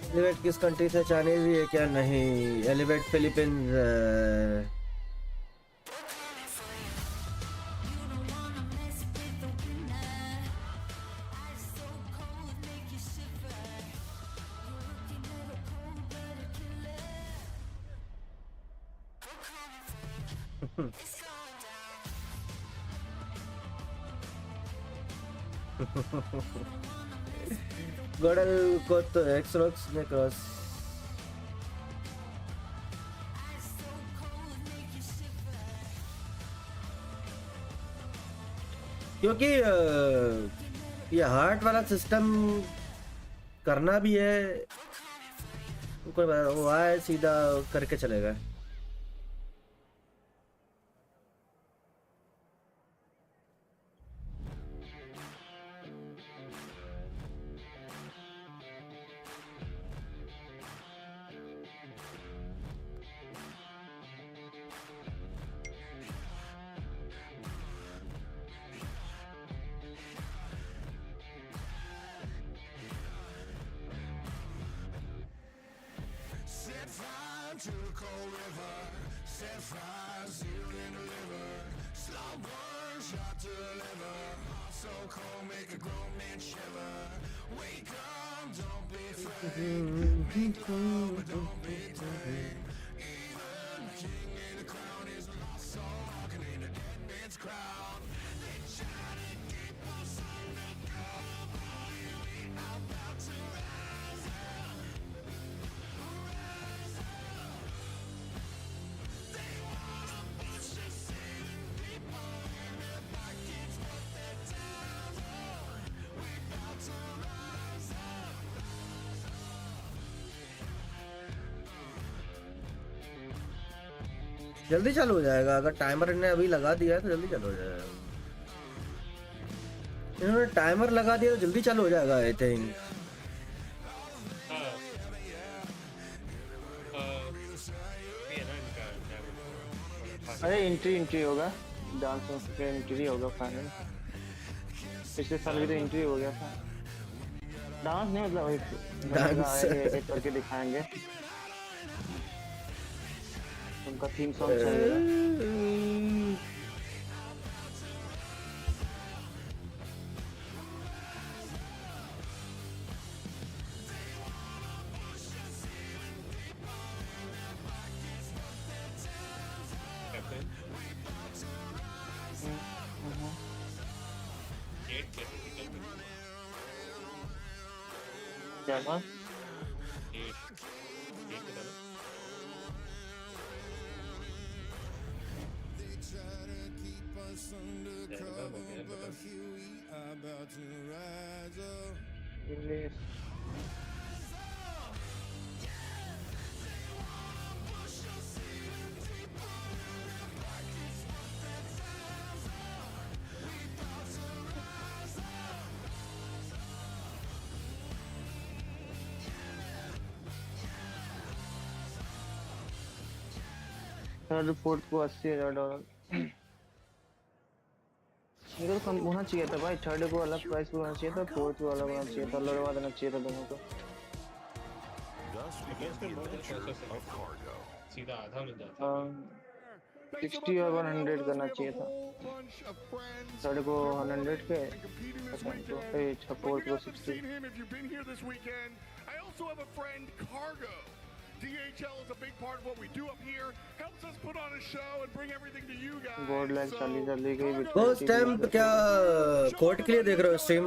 Elevate किस country से, Chinese ही है क्या? नहीं, elevate Philippines. Godel को तो Xbox ने cross क्योंकि ये हार्ट वाला सिस्टम करना भी है कोई वो आए सीधा करके चलेगा To the cold river, set fire, sealed and delivered. Slow burn, shot to the liver. Heart so cold, make a grown man shiver. Wake up, don't be afraid. Make love, but don't be afraid. Even king in the crown is lost soul, walking in a dead man's crowd. They try to keep us undercover, but you ain't about to rise up. Rise up. जल्दी चालू हो जाएगा अगर timer ने अभी लगा दिया है तो जल्दी चालू हो जाएगा इन्होंने टाइमर लगा दिया तो जल्दी चालू हो जाएगा आई थिंक अरे एंट्री होगा डांस का एंट्री होगा फाइनल पिछले साल भी तो एंट्री हो गया था डांस नहीं मतलब वही डांस एक करके दिखाएंगे उनका थीम सॉन्ग चलेगा क्या बात थर्ड फोर्थ को $80,000 मेरे को कम होना चाहिए था भाई थर्ड को अलग प्राइस होना चाहिए था फोर्थ को अलग होना चाहिए था लड़वा देना चाहिए था दोनों को सीधा आधा मिल जाता 60 और 100 करना चाहिए था थर्ड को 100 के सेकंड को फोर्थ को 60 DHL is a big part of what we do up here. Helps us put on a show and bring everything to you guys. Gold line चली गई वो टाइम पे क्या कोर्ट के लिए देख रहे हो stream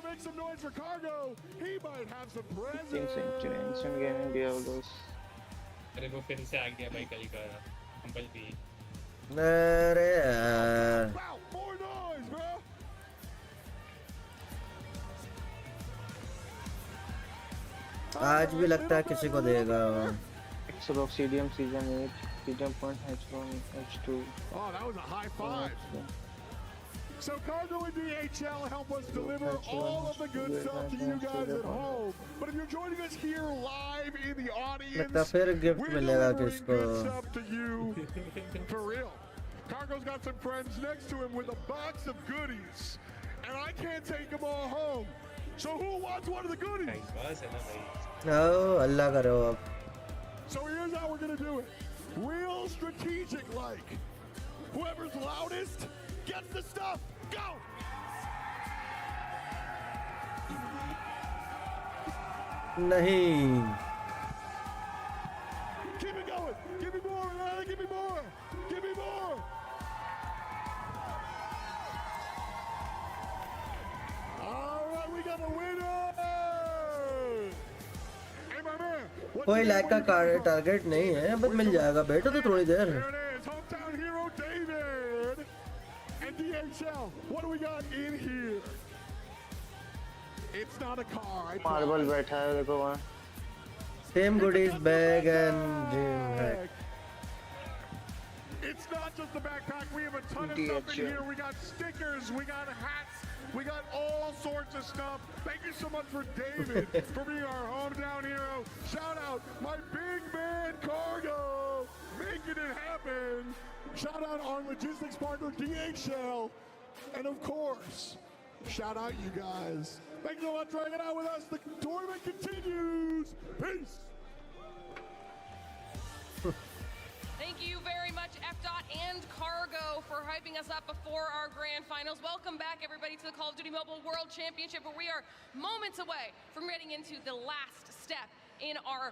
Make some noise for Cargo. He might have some presents. Instant gaming Diablos. अरे वो फिर से आ गया भाई कल का कंपल भी अरे More noise, bro. आज भी लगता है किसी को देगा So CDM season 8 CDM point H1 H2 Oh, that was a high five. So Cargo and DHL help us deliver all of the good stuff to you guys at home. But if you're joining us here live in the audience, लगता फिर gift मिलेगा किसको good stuff to you for real. Cargo's got some friends next to him with a box of goodies, and I can't take them all home. So who wants one of the goodies? अल्लाह करो अब So here's how we're gonna do it. Real strategic like. Whoever's loudest gets the stuff. Go! नहीं Keep it going. Give me more, man. Give me more. Give me more. कोई like का target नहीं है, बस मिल जाएगा, बैठो तो थोड़ी देर. There it is, hometown hero David. And DHL, what do we got in here? It's not a car. Marble बैठा है देखो वहाँ. Same goodies bag and dream hack. It's not just the backpack. We have a ton of stuff in here. We got stickers. We got hats. We got all sorts of stuff. Thank you so much for David for being our hometown hero. Shout out my big man Cargo, making it happen. Shout out our logistics partner DHL. And of course, shout out you guys. Thank you so much for hanging out with us. The tournament continues. Peace. Thank you very much, FDOT and Cargo, for hyping us up before our grand finals. Welcome back, everybody, to the Call of Duty Mobile World Championship, where we are moments away from getting into the last step in our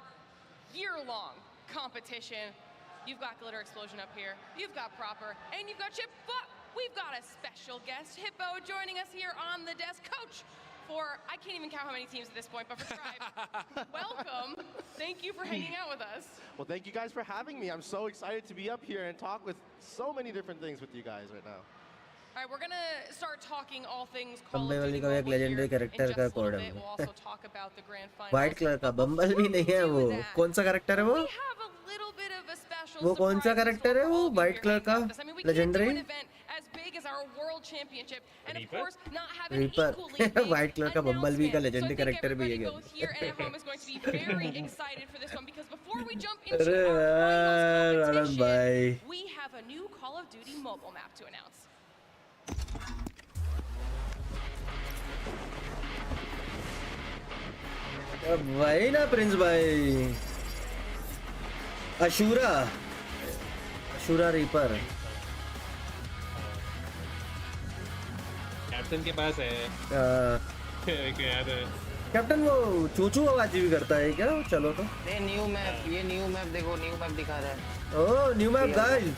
year-long competition. You've got Glitter Explosion up here, you've got Proper, and you've got Chip, but we've got a special guest, Hippo, joining us here on the desk. Coach, for, I can't even count how many teams at this point, but for Tribe, welcome. Thank you for hanging out with us. Well, thank you guys for having me. I'm so excited to be up here and talk with so many different things with you guys right now. All right, we're gonna start talking all things Call of bumble Duty का एक Mobile here legendary in character just का a little code bit. है. We'll also talk about the grand finals. White color का बम्बल भी नहीं है वो. कौन सा character है वो? We have a little bit of a special वो कौन सा character है वो? White color का legendary. as big as our world championship, and of course not have an Reaper. equally big White color का बम्बल भी का legendary so I think character भी है everybody क्या? both here and at home is going to be very excited for this one, because before we jump into अरे our यार finals आनंद भाई. competition, we have a new Call of Duty mobile map to announce. अब भाई ना Prince भाई. Ashura reaper. Captain के पास है. Captain वो चूचू आवाज भी करता है क्या? चलो तो. ये न्यू मैप देखो, न्यू मैप दिखा रहा है. ओह न्यू मैप गाइस.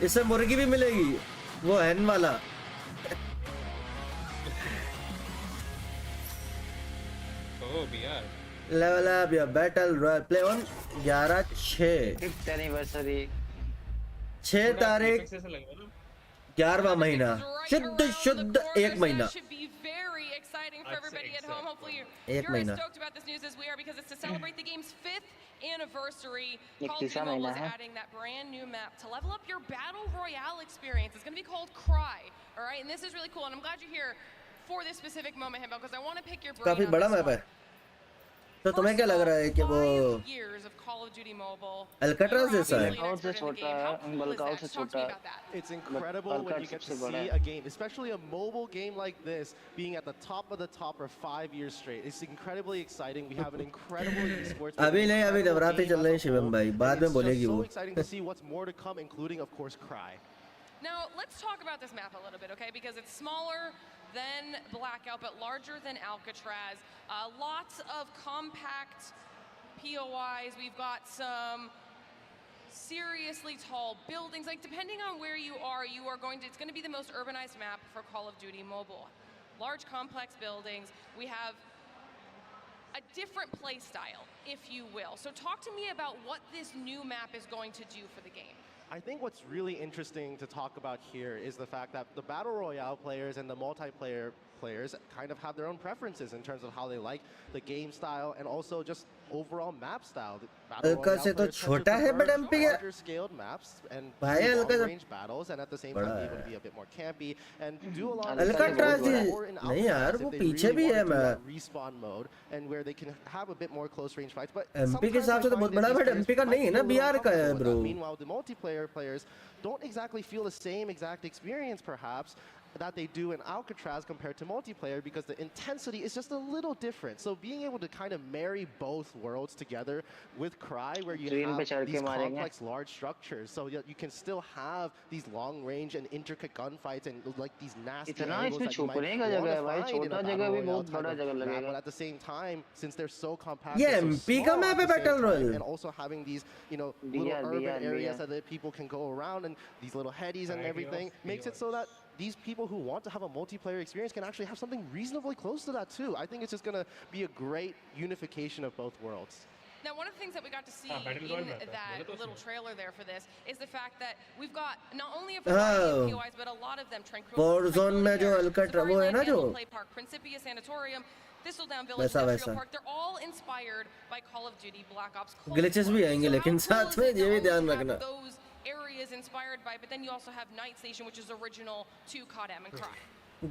इससे मुर्गी भी मिलेगी, वो हैन वाला. लेवल अप या battle royal play on 11/6 5th anniversary 6 तारीख 11वां महीना शुद्ध एक महीना. एक महीना. Stoked about this news as we are, because it's to celebrate the game's 5th anniversary. Call of तीसरा Duty Mobile महीना is है. adding that brand new map to level up your battle royale experience. It's going to be called Cry, all right? And this is really cool, and I'm glad you're here for this specific moment, Himbo, because I want to pick your brain काफी on बड़ा this map one. है. तो तुम्हें क्या लग रहा है कि वो Years of Call of Duty Mobile. Alcatraz जैसा है? बलकाउट से छोटा है, बलकाउट से छोटा है. It's incredible when you get to see a game, especially a mobile game like this, being at the top of the top for 5 years straight. It's incredibly exciting. We have an incredible esports. अभी नहीं, अभी नवरात्रि चल रहे हैं शिवम भाई, बाद में बोलेगी वो. So exciting to see what's more to come, including of course Cry. Now, let's talk about this map a little bit, okay? Because it's smaller than Blackout, but larger than Alcatraz. Lots of compact POIs. We've got some seriously tall buildings. Like, depending on where you are it's going to be the most urbanized map for Call of Duty Mobile. Large, complex buildings. We have a different play style, if you will. So talk to me about what this new map is going to do for the game. I think what's really interesting to talk about here is the fact that the Battle Royale players and the multiplayer players kind of have their own preferences in terms of how they like the game style and also just overall map style. हल्का से तो छोटा है but MP का. Larger scaled maps and भाई हल्का से range battles and at the same time even be a bit more campy and do a lot of Alcatraz नहीं यार, वो पीछे भी है मैं. respawn mode and where they can have a bit more close range fights, but MP के हिसाब से तो बहुत बड़ा, बट एमपी का नहीं है ना, बिहार का है bro. Meanwhile, the multiplayer players don't exactly feel the same exact experience perhaps that they do in Alcatraz compared to multiplayer, because the intensity is just a little different. So being able to kind of marry both worlds together with Cry, where you have these complex large structures, so you can still have these long range and intricate gunfights and like these nasty angles that you might want to find in a battle royale type of map. But at the same time, since they're so compact, ये MP का map है battle royal. and also having these, you know, little urban areas that people can go around and these little headies and everything makes it so that these people who want to have a multiplayer experience can actually have something reasonably close to that too. I think it's just going to be a great unification of both worlds. Now, one of the things that we got to see Battle in Royale में आता है, that बोला तो little उसने। trailer there for this is the fact that we've got not only a variety of POIs, but a lot of them. Warzone में जो Alcatraz वो है ना जो Play Park, Principia Sanatorium, Thistledown Village, वैसा Industrial वैसा Park, they're all inspired by Call of Duty Black Ops Cold glitches भी आएंगे लेकिन साथ में ये भी ध्यान रखना those areas inspired by, but then you also have Night Station, which is original to CODM and Cry.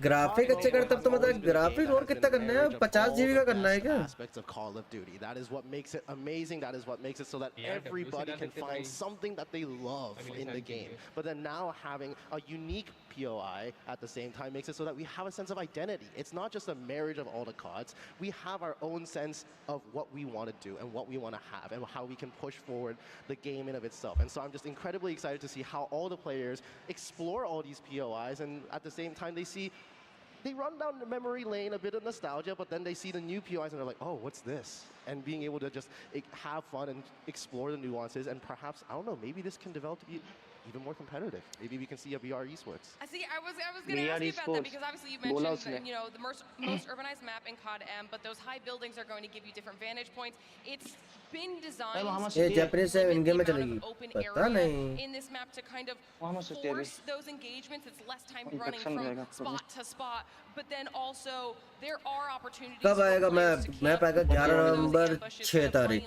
Graphic अच्छे कर तब तो मतलब ग्राफिक और कितना करना है 50 जीबी का करना है क्या aspects of Call of Duty. That is what makes it amazing. That is what makes it so that everybody can find something that they love in the game. But then now having a unique POI at the same time makes it so that we have a sense of identity. It's not just a marriage of all the CODs. We have our own sense of what we want to do and what we want to have and how we can push forward the game in of itself. And so I'm just incredibly excited to see how all the players explore all these POIs, and at the same time they run down the memory lane, a bit of nostalgia, but then they see the new POIs and they're like, oh, what's this? And being able to just have fun and explore the nuances, and perhaps, I don't know, maybe this can develop to be even more competitive. Maybe we can see a BR esports. I was going to ask you about that, because obviously you mentioned the most urbanized map in COD-M, but those high buildings are going to give you different vantage points. It's been designed ये Japanese से इन game में चलेगी पता नहीं in this map to kind of force those engagements. It's less time running from spot to spot, but then also there are opportunities. कब आएगा मैं आएगा 11 नवंबर 6 तारीख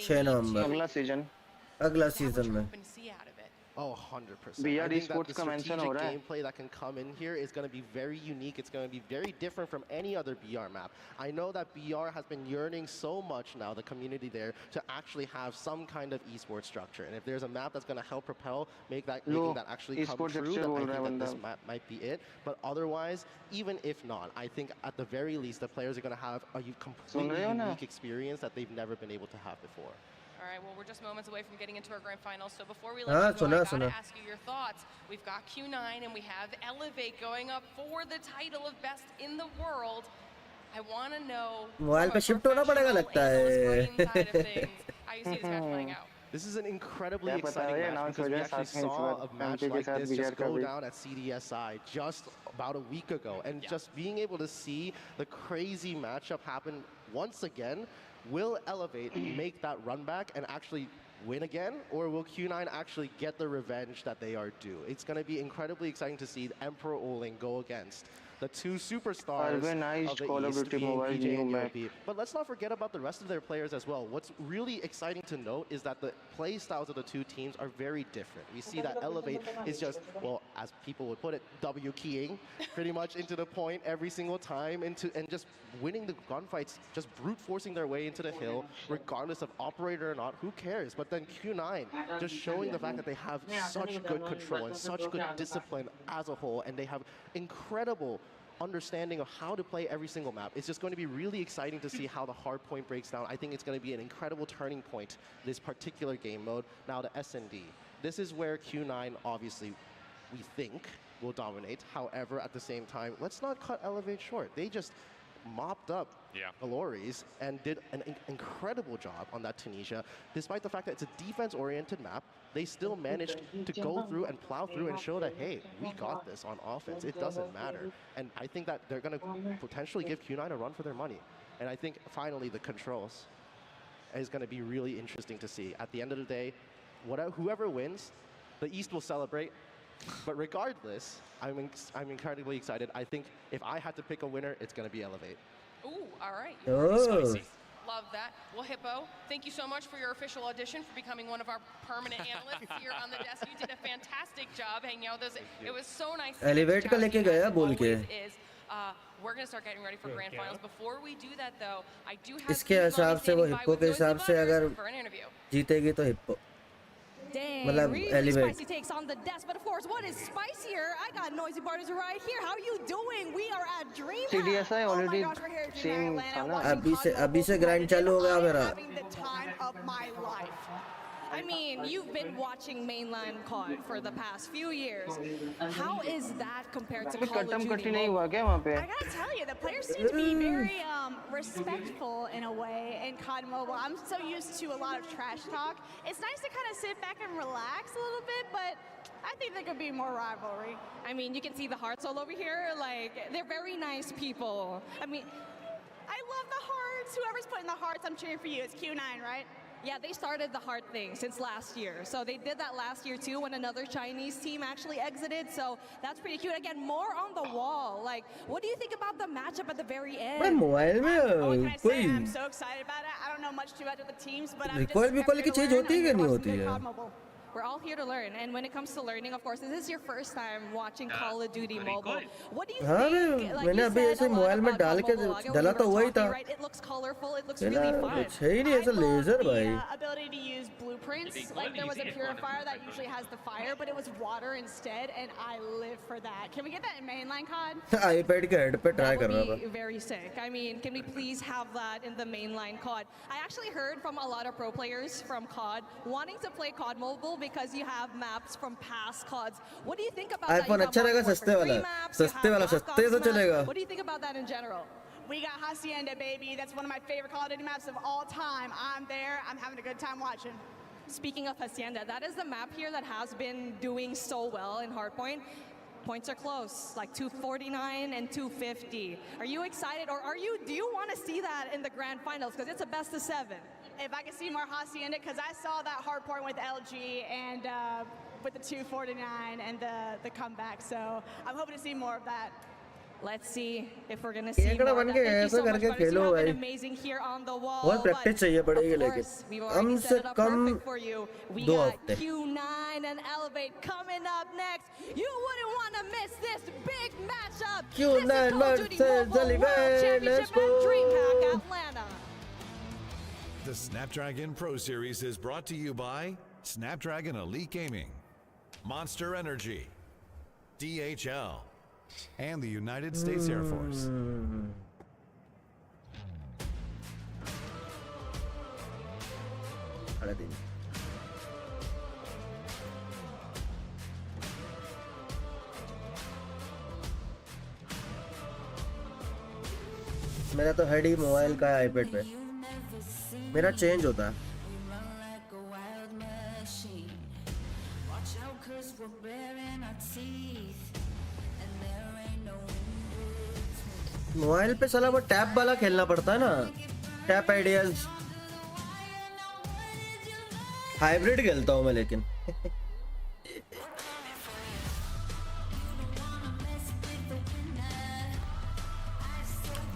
6 नवंबर अगला सीजन में Oh, 100%. BR I think that esports the का mention strategic हो रहा है gameplay that can come in here is going to be very unique. It's going to be very different from any other BR map. I know that BR has been yearning so much now, the community there, to actually have some kind of esports structure. And if there's a map that's going to help propel, making that actually come true, then I think that this map might be it. But otherwise, even if not, I think at the very least, the players are going to have a completely unique experience that they've never been able to have before. All right, well, we're just moments away from getting into our grand finals. So before we let you go, I gotta ask you your thoughts. We've got Q9 and we have Elevate going up for the title of best in the world. I want to know mobile पे shift होना पड़ेगा लगता है how you see this match playing out. This is an incredibly exciting match because we actually saw a match like this just go down at CDSI just about a week ago. And just being able to see the crazy matchup happen once again, will Elevate make that run back and actually win again, or will Q9 actually get the revenge that they are due? It's going to be incredibly exciting to see Emperor Oling go against the two superstars of the East, being PJ and Yopi. But let's not forget about the rest of their players as well. What's really exciting to note is that the play styles of the two teams are very different. We see that Elevate is just, well, as people would put it, W keying pretty much into the point every single time, and just winning the gunfights, just brute forcing their way into the hill, regardless of operator or not, who cares? But then Q9 just showing the fact that they have such good control and such good discipline as a whole, and they have incredible understanding of how to play every single map. It's just going to be really exciting to see how the hard point breaks down. I think it's going to be an incredible turning point, this particular game mode. Now the S&D. This is where Q9, obviously, we think will dominate. However, at the same time, let's not cut Elevate short. They just mopped up Glories and did an incredible job on that Tunisia. Despite the fact that it's a defense-oriented map, they still managed to go through and plow through and show that, hey, we got this on offense. It doesn't matter. And I think that they're going to potentially give Q9 a run for their money. And I think, finally, the controls is going to be really interesting to see. At the end of the day, whoever wins, the East will celebrate. But regardless, I'm incredibly excited. I think if I had to pick a winner, it's going to be Elevate. Ooh, all right. Oh. Love that. Well, Hippo, thank you so much for your official audition, for becoming one of our permanent analysts here on the desk. You did a fantastic job hanging out with us. It was so nice. Elevate का लेके गया बोल के. We're going to start getting ready for grand finals. Before we do that, though, I do have इसके हिसाब से वो hippo के हिसाब से अगर जीतेगी तो hippo. Dang, really spicy takes on the desk, but of course, what is spicier? I got Noisy Barters right here. How are you doing? We are at DreamHack. CDSI already same था ना. अभी से grind चालू हो गया मेरा. Having the time of my life. I mean, you've been watching mainland COD for the past few years. How is that compared to Call of Duty? I gotta tell you, the players seem to be very respectful in a way in COD Mobile. I'm so used to a lot of trash talk. It's nice to kind of sit back and relax a little bit, but I think there could be more rivalry. I mean, you can see the hearts all over here. Like, they're very nice people. I mean, I love the hearts. hearts, whoever's putting the hearts, I'm cheering for you. It's Q9, right? Yeah, they started the heart thing since last year. So they did that last year too when another Chinese team actually exited. So that's pretty cute. Again, more on the wall. Like, what do you think about the matchup at the very end? Mobile What can में I say? कोई I'm so excited about it. I don't know much too much of the teams, but I'm just record I'm विकॉर्ड here की to चीज learn. होती है I'm कि here to नहीं watch होती some good है? COD Mobile. We're all here to learn, and when it comes to learning, of course, this is your first time watching Call of Duty Mobile. What do you हाँ think? Like मैंने you अभी said ऐसे a lot mobile में about डाल COD के Mobile. Again, डाला when तो we were वही था talking, right? It looks colorful. It looks चला really fun. कुछ है ही नहीं ऐसा लेजर भाई Ability to use blueprints. Like there was a purifier that usually has the fire, but it was water instead, and I live for that. Can we get that in mainline COD? IPad के head पे try कर रहा That would था be very sick. I mean, can we please have that in the mainline COD? I actually heard from a lot of pro players from COD wanting to play COD Mobile because you have maps from past CODs. What do you think about that? IPhone You अच्छा have रहेगा Modern सस्ते Warfare वाला 3 maps, you सस्ते have वाला Black सस्ते Ops से maps. चलेगा What do you think about that in general? We got Hacienda, baby. That's one of my favorite Call of Duty maps of all time. I'm there. I'm having a good time watching. Speaking of Hacienda, that is the map here that has been doing so well in Hardpoint. Points are close, like 249 and 250. Are you excited, or do you want to see that in the grand finals? Because it's a best of 7. If I can see more Hacienda, because I saw that Hardpoint with LG and with the 249 and the comeback. So I'm hoping to see more of that. Let's see if we're gonna see एकड़ा more बन of के that. Thank you ऐसा so much, करके brothers. You Khelo have भाई been amazing here on the wall. बहुत practice चाहिए पड़ेगी Of लेकिन course, we've कम already से set it up come perfect for you. We 2 got हफ्ते Q9 and Elevate coming up next. You wouldn't want to miss this big matchup. Q9 This is Call of Duty versus Mobile Elevate. World Let's Championship at go. DreamHack Atlanta. The Snapdragon Pro Series is brought to you by Snapdragon Elite Gaming, Monster Energy, DHL, and the United States Air Force. अरे दिन मेरा तो head ही mobile का है iPad पे मेरा change होता है मोबाइल पे साला वो टैप वाला खेलना पड़ता है ना टैप आइडियाज हाइब्रिड खेलता हूँ मैं लेकिन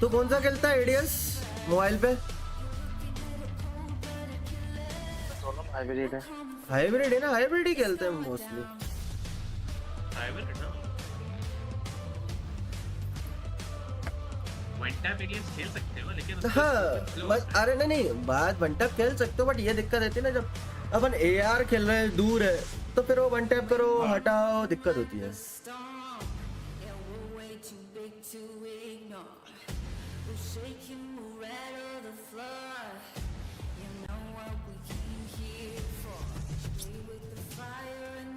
तू कौन सा खेलता है आइडियाज मोबाइल पे हाइब्रिड है ना हाइब्रिड ही खेलते हैं मोस्टली हाइब्रिड ना वन टैप एडियंस खेल सकते हो लेकिन हाँ बस अरे नहीं बात वन टैप खेल सकते हो बट ये दिक्कत रहती है ना जब अपन एआर खेल रहे हैं दूर है तो फिर वो वन टैप करो हटाओ दिक्कत होती है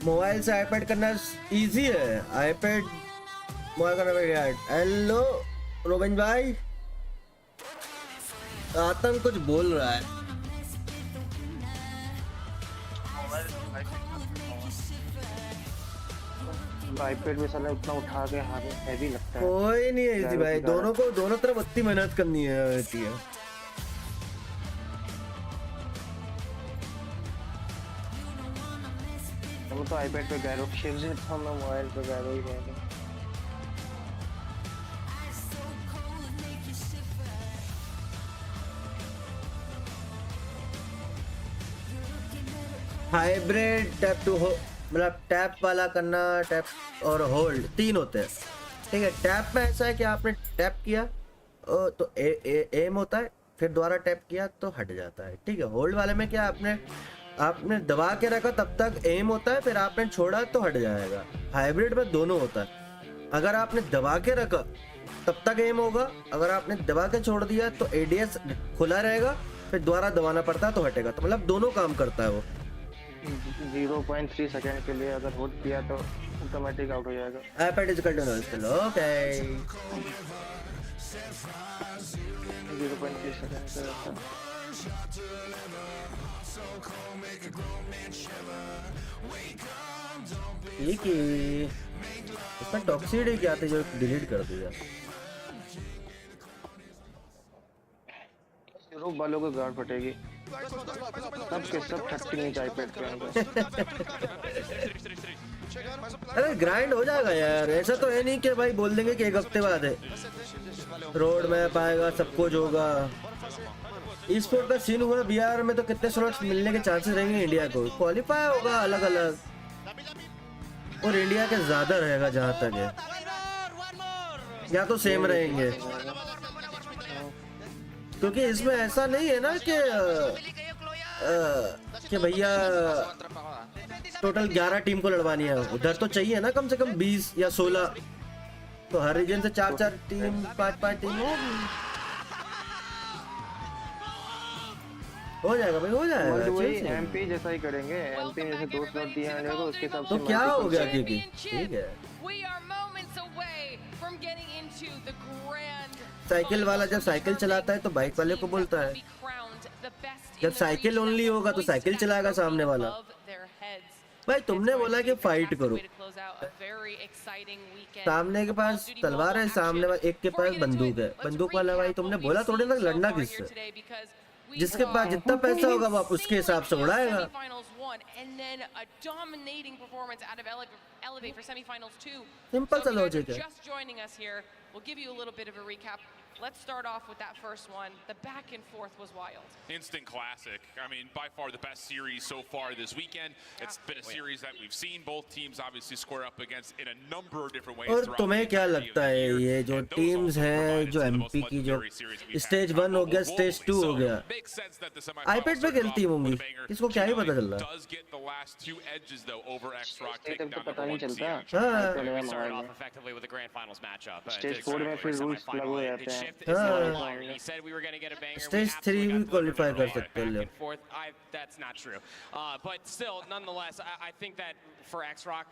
मोबाइल से आईपैड करना इजी है आईपैड मोबाइल करना पड़ेगा हेलो रोबिन भाई आतंक कुछ बोल रहा है आईपैड में साला उतना उठा के हाथ में हैवी लगता है कोई नहीं है इजी भाई दोनों को दोनों तरफ उतनी मेहनत करनी है हम तो आईपैड पे गैरो खेल रहे थे हम मोबाइल पे गैरो ही खेल रहे हाइब्रिड टैप टू मतलब टैप वाला करना टैप और होल्ड 3 होते हैं ठीक है टैप में ऐसा है कि आपने टैप किया तो एम होता है फिर दोबारा टैप किया तो हट जाता है ठीक है होल्ड वाले में क्या आपने दबा के रखा तब तक एम होता है फिर आपने छोड़ा तो हट जाएगा हाइब्रिड में दोनों होता है अगर आपने दबा के रखा तब तक एम होगा अगर आपने दबा के छोड़ दिया तो एडीएस खुला रहेगा फिर दोबारा दबाना पड़ता है तो हटेगा तो मतलब दोनों काम करता है वो 0.3 सेकंड के लिए अगर होल्ड किया तो ऑटोमेटिक आउट हो जाएगा iPad is called okay 0.3 second का रहता है ठीक है इसमें टॉक्सिड क्या आते जो डिलीट कर दिया रूप वालों को गाड़ फटेगी सब के सब 30 इंच आईपैड पे आएंगे अरे ग्राइंड हो जाएगा यार, ऐसा तो है नहीं कि भाई बोल देंगे कि एक हफ्ते बाद है। रोड मैप आएगा, सब कुछ होगा। ई-स्पोर्ट का सीन हुआ बिहार में तो कितने स्लॉट्स मिलने के चांसेस रहेंगे इंडिया को? क्वालिफाई होगा अलग अलग, और इंडिया के ज्यादा रहेगा जहां तक है, या तो सेम रहेंगे। क्योंकि इसमें ऐसा नहीं है ना कि भैया टोटल 11 टीम को लड़वानी है। उधर तो चाहिए ना कम से कम 20 या 16, तो हर रीजन से 4-4 टीम 5-5 टीम हो जाएगा भाई, हो जाएगा। वही एमपी जैसा ही करेंगे, एमपी जैसे 2 स्लॉट दिया है तो उसके हिसाब से तो क्या हो गया क्योंकि ठीक है। साइकिल वाला जब साइकिल चलाता है तो बाइक वाले को बोलता है, जब साइकिल ओनली होगा तो साइकिल चलाएगा सामने वाला। भाई तुमने बोला कि फाइट करो, सामने के पास तलवार है, सामने वाले एक के पास बंदूक है, बंदूक वाला भाई तुमने बोला थोड़ी ना लड़ना किससे, जिसके पास जितना पैसा होगा वो उसके हिसाब से उड़ाएगा। सिंपल सा लॉजिक है। We'll give you a little bit of a recap. Let's start off with that first one. The back and forth was wild. Instant classic. I mean, by far the best series so far this weekend. It's been a series that we've seen both teams obviously square up against in a number of different ways. और तुम्हें क्या लगता है ये जो teams हैं, जो MP की जो स्टेज 1 हो गया, स्टेज 2 हो गया, आईपैड पे खेलती होंगी, इसको क्या ही पता चल रहा। पता नहीं चलता। स्टेज 4 में फिर रूल्स लागू हो जाते हैं। स्टेज 3 भी क्वालिफाई कर सकते हो। That's not true. But still, nonetheless, I think that for X-Rock,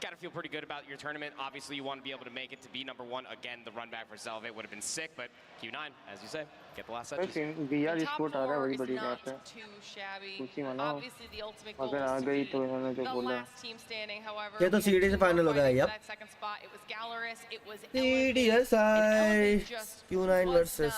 got to feel pretty good about your tournament. Obviously, you want to be able to make it to be number 1. Again, the run back for Salve would have been sick, but Q9, as you say, get the last touches. VR e-sport आ रहा है, बड़ी बड़ी बात है। खुशी मनाओ। अगर आ गई तो इन्होंने जो बोला। ये तो सीडी से फाइनल हो गया है अब। CDSI Q9 versus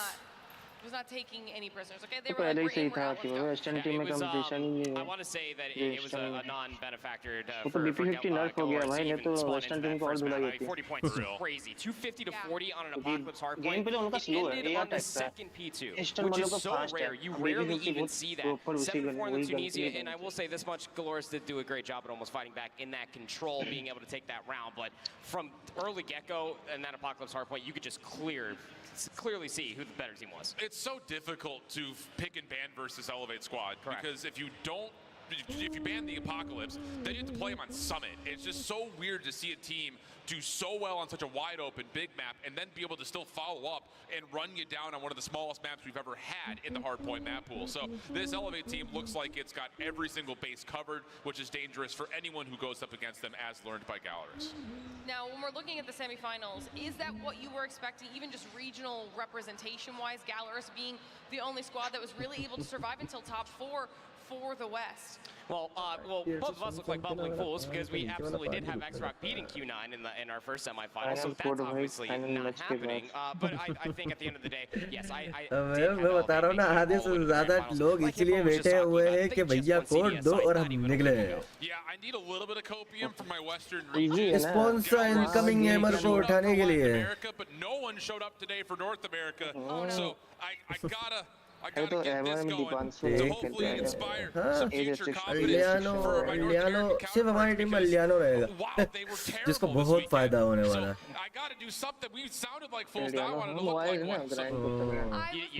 was not taking any prisoners. Okay, तो पहले ही सही था कि वो वेस्टर्न टीम में कंपटीशन ही नहीं है। I want to say that it was a non-benefactor वो तो BP50 नर्फ हो गया भाई, नहीं तो वेस्टर्न टीम को और धुलाई होती। 40 points is crazy. 250 to 40 on an Apocalypse hardpoint. Game पे उनका स्लो है, ये टाइप का। P2, which is so rare. You rarely even see that. 7-4 in Tunisia, and I will say this much: Galoris did do a great job at almost fighting back in that control, being able to take that round. But from early get-go and that Apocalypse hardpoint, you could just clearly see who the better team was. It's so difficult to pick and ban versus Elevate Squad. Correct. Because if you ban the Apocalypse, then you have to play them on Summit. It's just so weird to see a team do so well on such a wide open big map and then be able to still follow up and run you down on one of the smallest maps we've ever had in the hardpoint map pool. So this Elevate team looks like it's got every single base covered, which is dangerous for anyone who goes up against them, as learned by Galaris. Now, when we're looking at the semifinals, is that what you were expecting, even just regional representation-wise, Galaris being the only squad that was really able to survive until top 4 for the West? Well, both of us look like bumbling fools because we absolutely did have X-Rock beating Q9 in our first semifinal, so that's obviously not happening. But I think at the end of the day, yes, I मैं बता रहा हूँ ना, आधे से ज़्यादा लोग इसलिए बैठे हुए हैं कि भैया कोड दो और हम निकले। Yeah, I need a little bit of copium for my Western region. Sponsor incoming hammer को उठाने के लिए। But no one showed up today for North America, so I gotta तो एमआर में दीपान से खेलते हैं। हाँ, अलियानो सिर्फ हमारी टीम में अलियानो रहेगा, जिसको बहुत फायदा होने वाला है।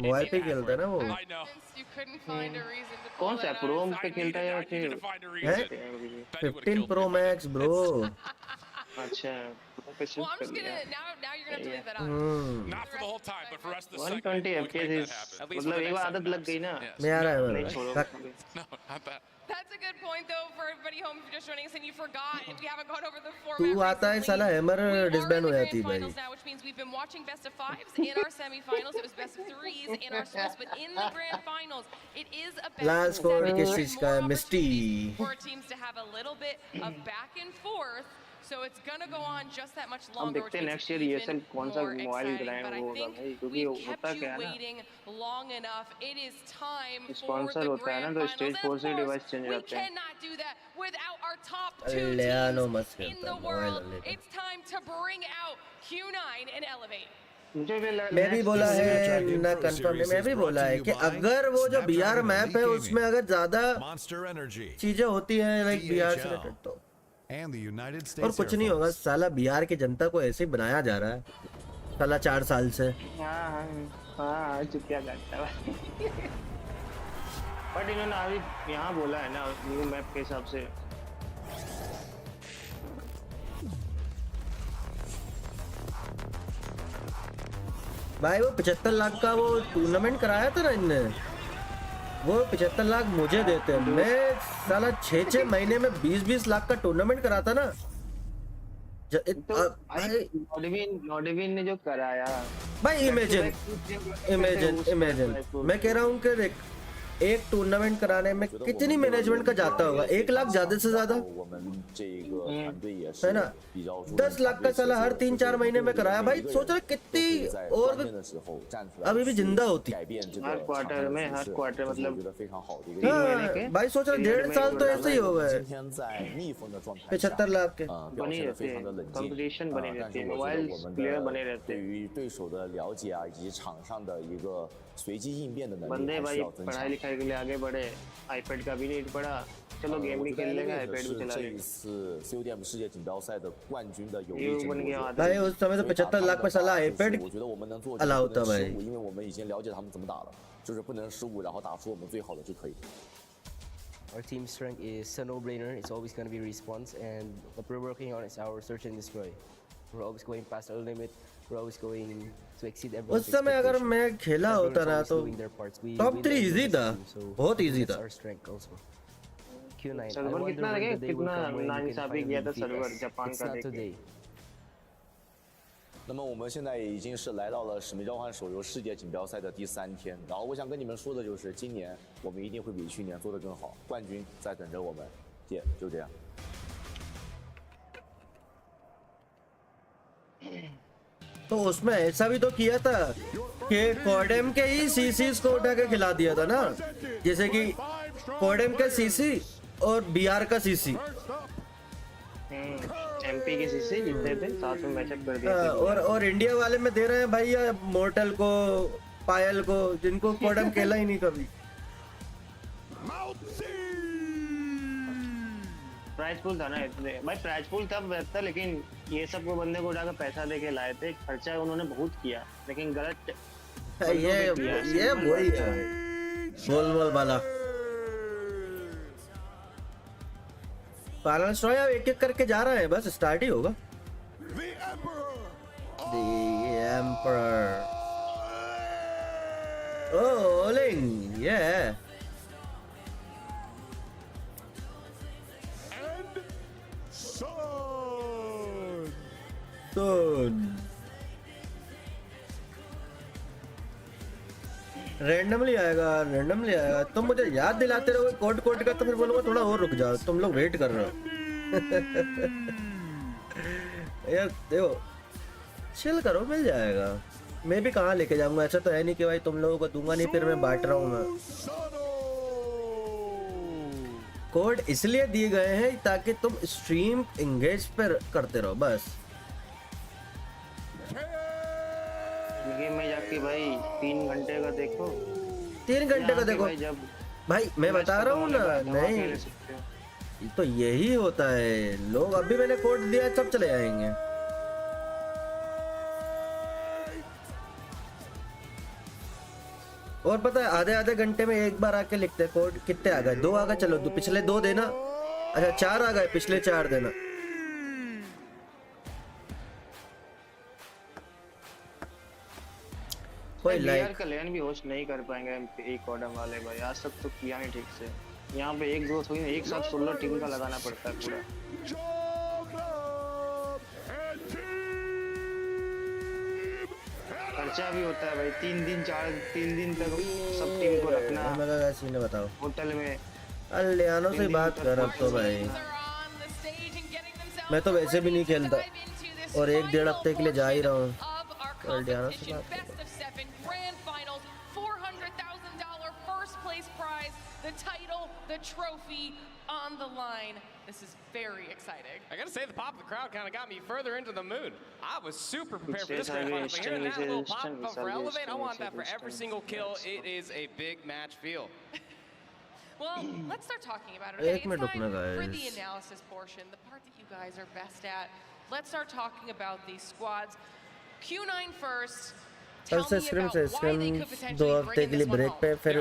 मोबाइल पे खेलता है ना वो। कौन सा प्रो पे खेलता है या फिर 15 Pro Max ब्रो। अच्छा well, I'm just gonna now you're gonna have to leave that out. Not for the whole time, but for the rest of the 120 FPS मतलब एक बार आदत लग गई ना। मैं आ रहा है No, not that. That's a good point though for everybody home if you're just joining us and you forgot and we haven't gone over the format. तू आता है साला हैमर डिसबैंड हो जाती है भाई। Now, which means we've been watching best of 5s in our semifinals. It was best of 3s in our splits, but in the grand finals, it is a best Last of 7. किस चीज का मिस्टी। For teams to have a little bit of back and forth. So it's gonna go on just that much अब longer, which देखते हैं makes next it year even ESL कौन सा more mobile exciting. Grand But I वो होगा think भाई, क्योंकि we've होता kept you क्या है ना, waiting long enough. It is time for sponsor the होता है ना grand तो finals. स्टेज And 4 of से course, डिवाइस चेंज we करते हैं. cannot do that without our top two Leano teams मस्त in खेलता the है मोबाइल world. लेकर. It's time to bring out Q9 and Elevate. मैं भी बोला है ना कंफर्म है, मैं भी बोला है कि अगर वो जो बीआर मैप है उसमें अगर ज्यादा चीजें होती हैं लाइक बीआर से रिलेटेड तो और कुछ नहीं होगा. साला बिहार की जनता को ऐसे ही बनाया जा रहा है साला 4 साल से. हाँ चुतिया करता है. बट इन्होंने अभी यहाँ बोला है ना न्यू मैप के हिसाब से. भाई वो 75 लाख का वो टूर्नामेंट कराया था ना इनने, वो 75 लाख मुझे देते हैं, मैं साला 6 महीने में 20 लाख का टूर्नामेंट कराता ना. नॉडविन ने जो कराया भाई इमेजिन मैं कह रहा हूँ कि देख एक टूर्नामेंट कराने में कितनी मैनेजमेंट का जाता होगा. 1 लाख ज्यादा से ज्यादा है ना. 10 लाख का साला हर 3-4 महीने में कराया. भाई सोच रहे कितनी और अभी भी जिंदा होती हर क्वार्टर मतलब हाँ, भाई सोच रहे 1.5 साल तो ऐसे ही हो गए. 75 लाख के बनी रहते हैं, कंपटीशन बनी रहती है, मोबाइल प्लेयर बने रहते हैं. बंदे भाई पढ़ाई लिखाई के लिए आगे बढ़े, आईपैड का भी नीड पड़ा, चलो गेम भी खेल लेंगे, आईपैड भी चला लेंगे. भाई उस समय तो 75 लाख में साला आईपैड अलाउ था भाई. Our team strength is a no-brainer. It's always going to be response, and what we're working on is our search and destroy. We're always going past our limit. We're always going to exceed everyone's उस समय अगर मैं खेला होता ना तो top 3 easy था, बहुत इजी था. सर्वर कितना लगे, कितना नाइंसाफी किया था सर्वर जापान का देख के. 那么我们现在已经是来到了使命召唤手游世界锦标赛的第3天，然后我想跟你们说的就是，今年我们一定会比去年做得更好，冠军在等着我们，姐就这样。तो उसमें ऐसा भी तो किया था कि कोडेम के ही सीसीज को उठा के खिला दिया था ना, जैसे कि कोडेम का सीसी और बीआर का सीसी. एमपी के सीसी जितने थे साथ में मैचअप कर दिया. और इंडिया वाले में दे रहे हैं भाई मोर्टल को, पायल को, जिनको कोडेम खेला ही नहीं कभी. प्राइस पूल था ना इसलिए भाई. प्राइस पूल तब था, लेकिन ये सब वो बंदे को उठाकर पैसा देके लाए थे. खर्चा उन्होंने बहुत किया, लेकिन गलत ये वही है बोल वाला. पालन स्ट्रॉय अब एक करके जा रहा है, बस स्टार्ट ही होगा. The Emperor. Oh, Ling, yeah. Randomly आएगा. तुम मुझे याद दिलाते रहो कोड का, तो फिर बोलूंगा थोड़ा और रुक जाओ, तुम लोग वेट कर रहे हो. यार देखो चिल करो, मिल जाएगा. मैं भी कहाँ लेके जाऊंगा, ऐसा तो है नहीं कि भाई तुम लोगों को दूंगा नहीं फिर मैं बांट रहा हूँ. मैं कोड इसलिए दिए गए हैं ताकि तुम स्ट्रीम एंगेज पर करते रहो बस. गेम में जाके भाई 3 घंटे का देखो, 3 घंटे का देखो भाई मैं बता रहा हूँ ना. नहीं तो यही होता है, लोग अभी मैंने कोड दिया सब चले जाएंगे. और पता है आधे घंटे में एक बार आके लिखते हैं कोड. कितने आ गए? 2 आ गए, चलो पिछले 2 देना. अच्छा 4 आ गए, पिछले 4 देना. कोई लाइक का लेन भी होस्ट नहीं कर पाएंगे एक कॉडम वाले भाई. आज तक तो किया नहीं ठीक से. यहाँ पे एक ग्रोथ हुई, एक साथ 16 टीम का लगाना पड़ता है पूरा. खर्चा भी होता है भाई. 3 दिन तक सब टीम को रखना. मैं बताओ होटल में अलियानो से बात कर अब तो भाई. मैं तो वैसे भी नहीं खेलता और 1-1.5 हफ्ते के लिए जा ही रहा हूँ Diana से बात Best of 7 grand finals, $400,000 first place prize, the title, the trophy on the line. This is very exciting. I gotta say, the pop of the crowd kind of got me further into the mood. I was super prepared for this grand final, but hearing that little pop up for Elevate, I want that for every single kill. It is a big match feel. Well, let's start talking about it. Okay, एक minute रुकना for the guys. analysis portion, the part that you guys are best at. Let's start talking about these squads. Q9 first. कल से scream 2 हफ्ते के लिए break पे फिर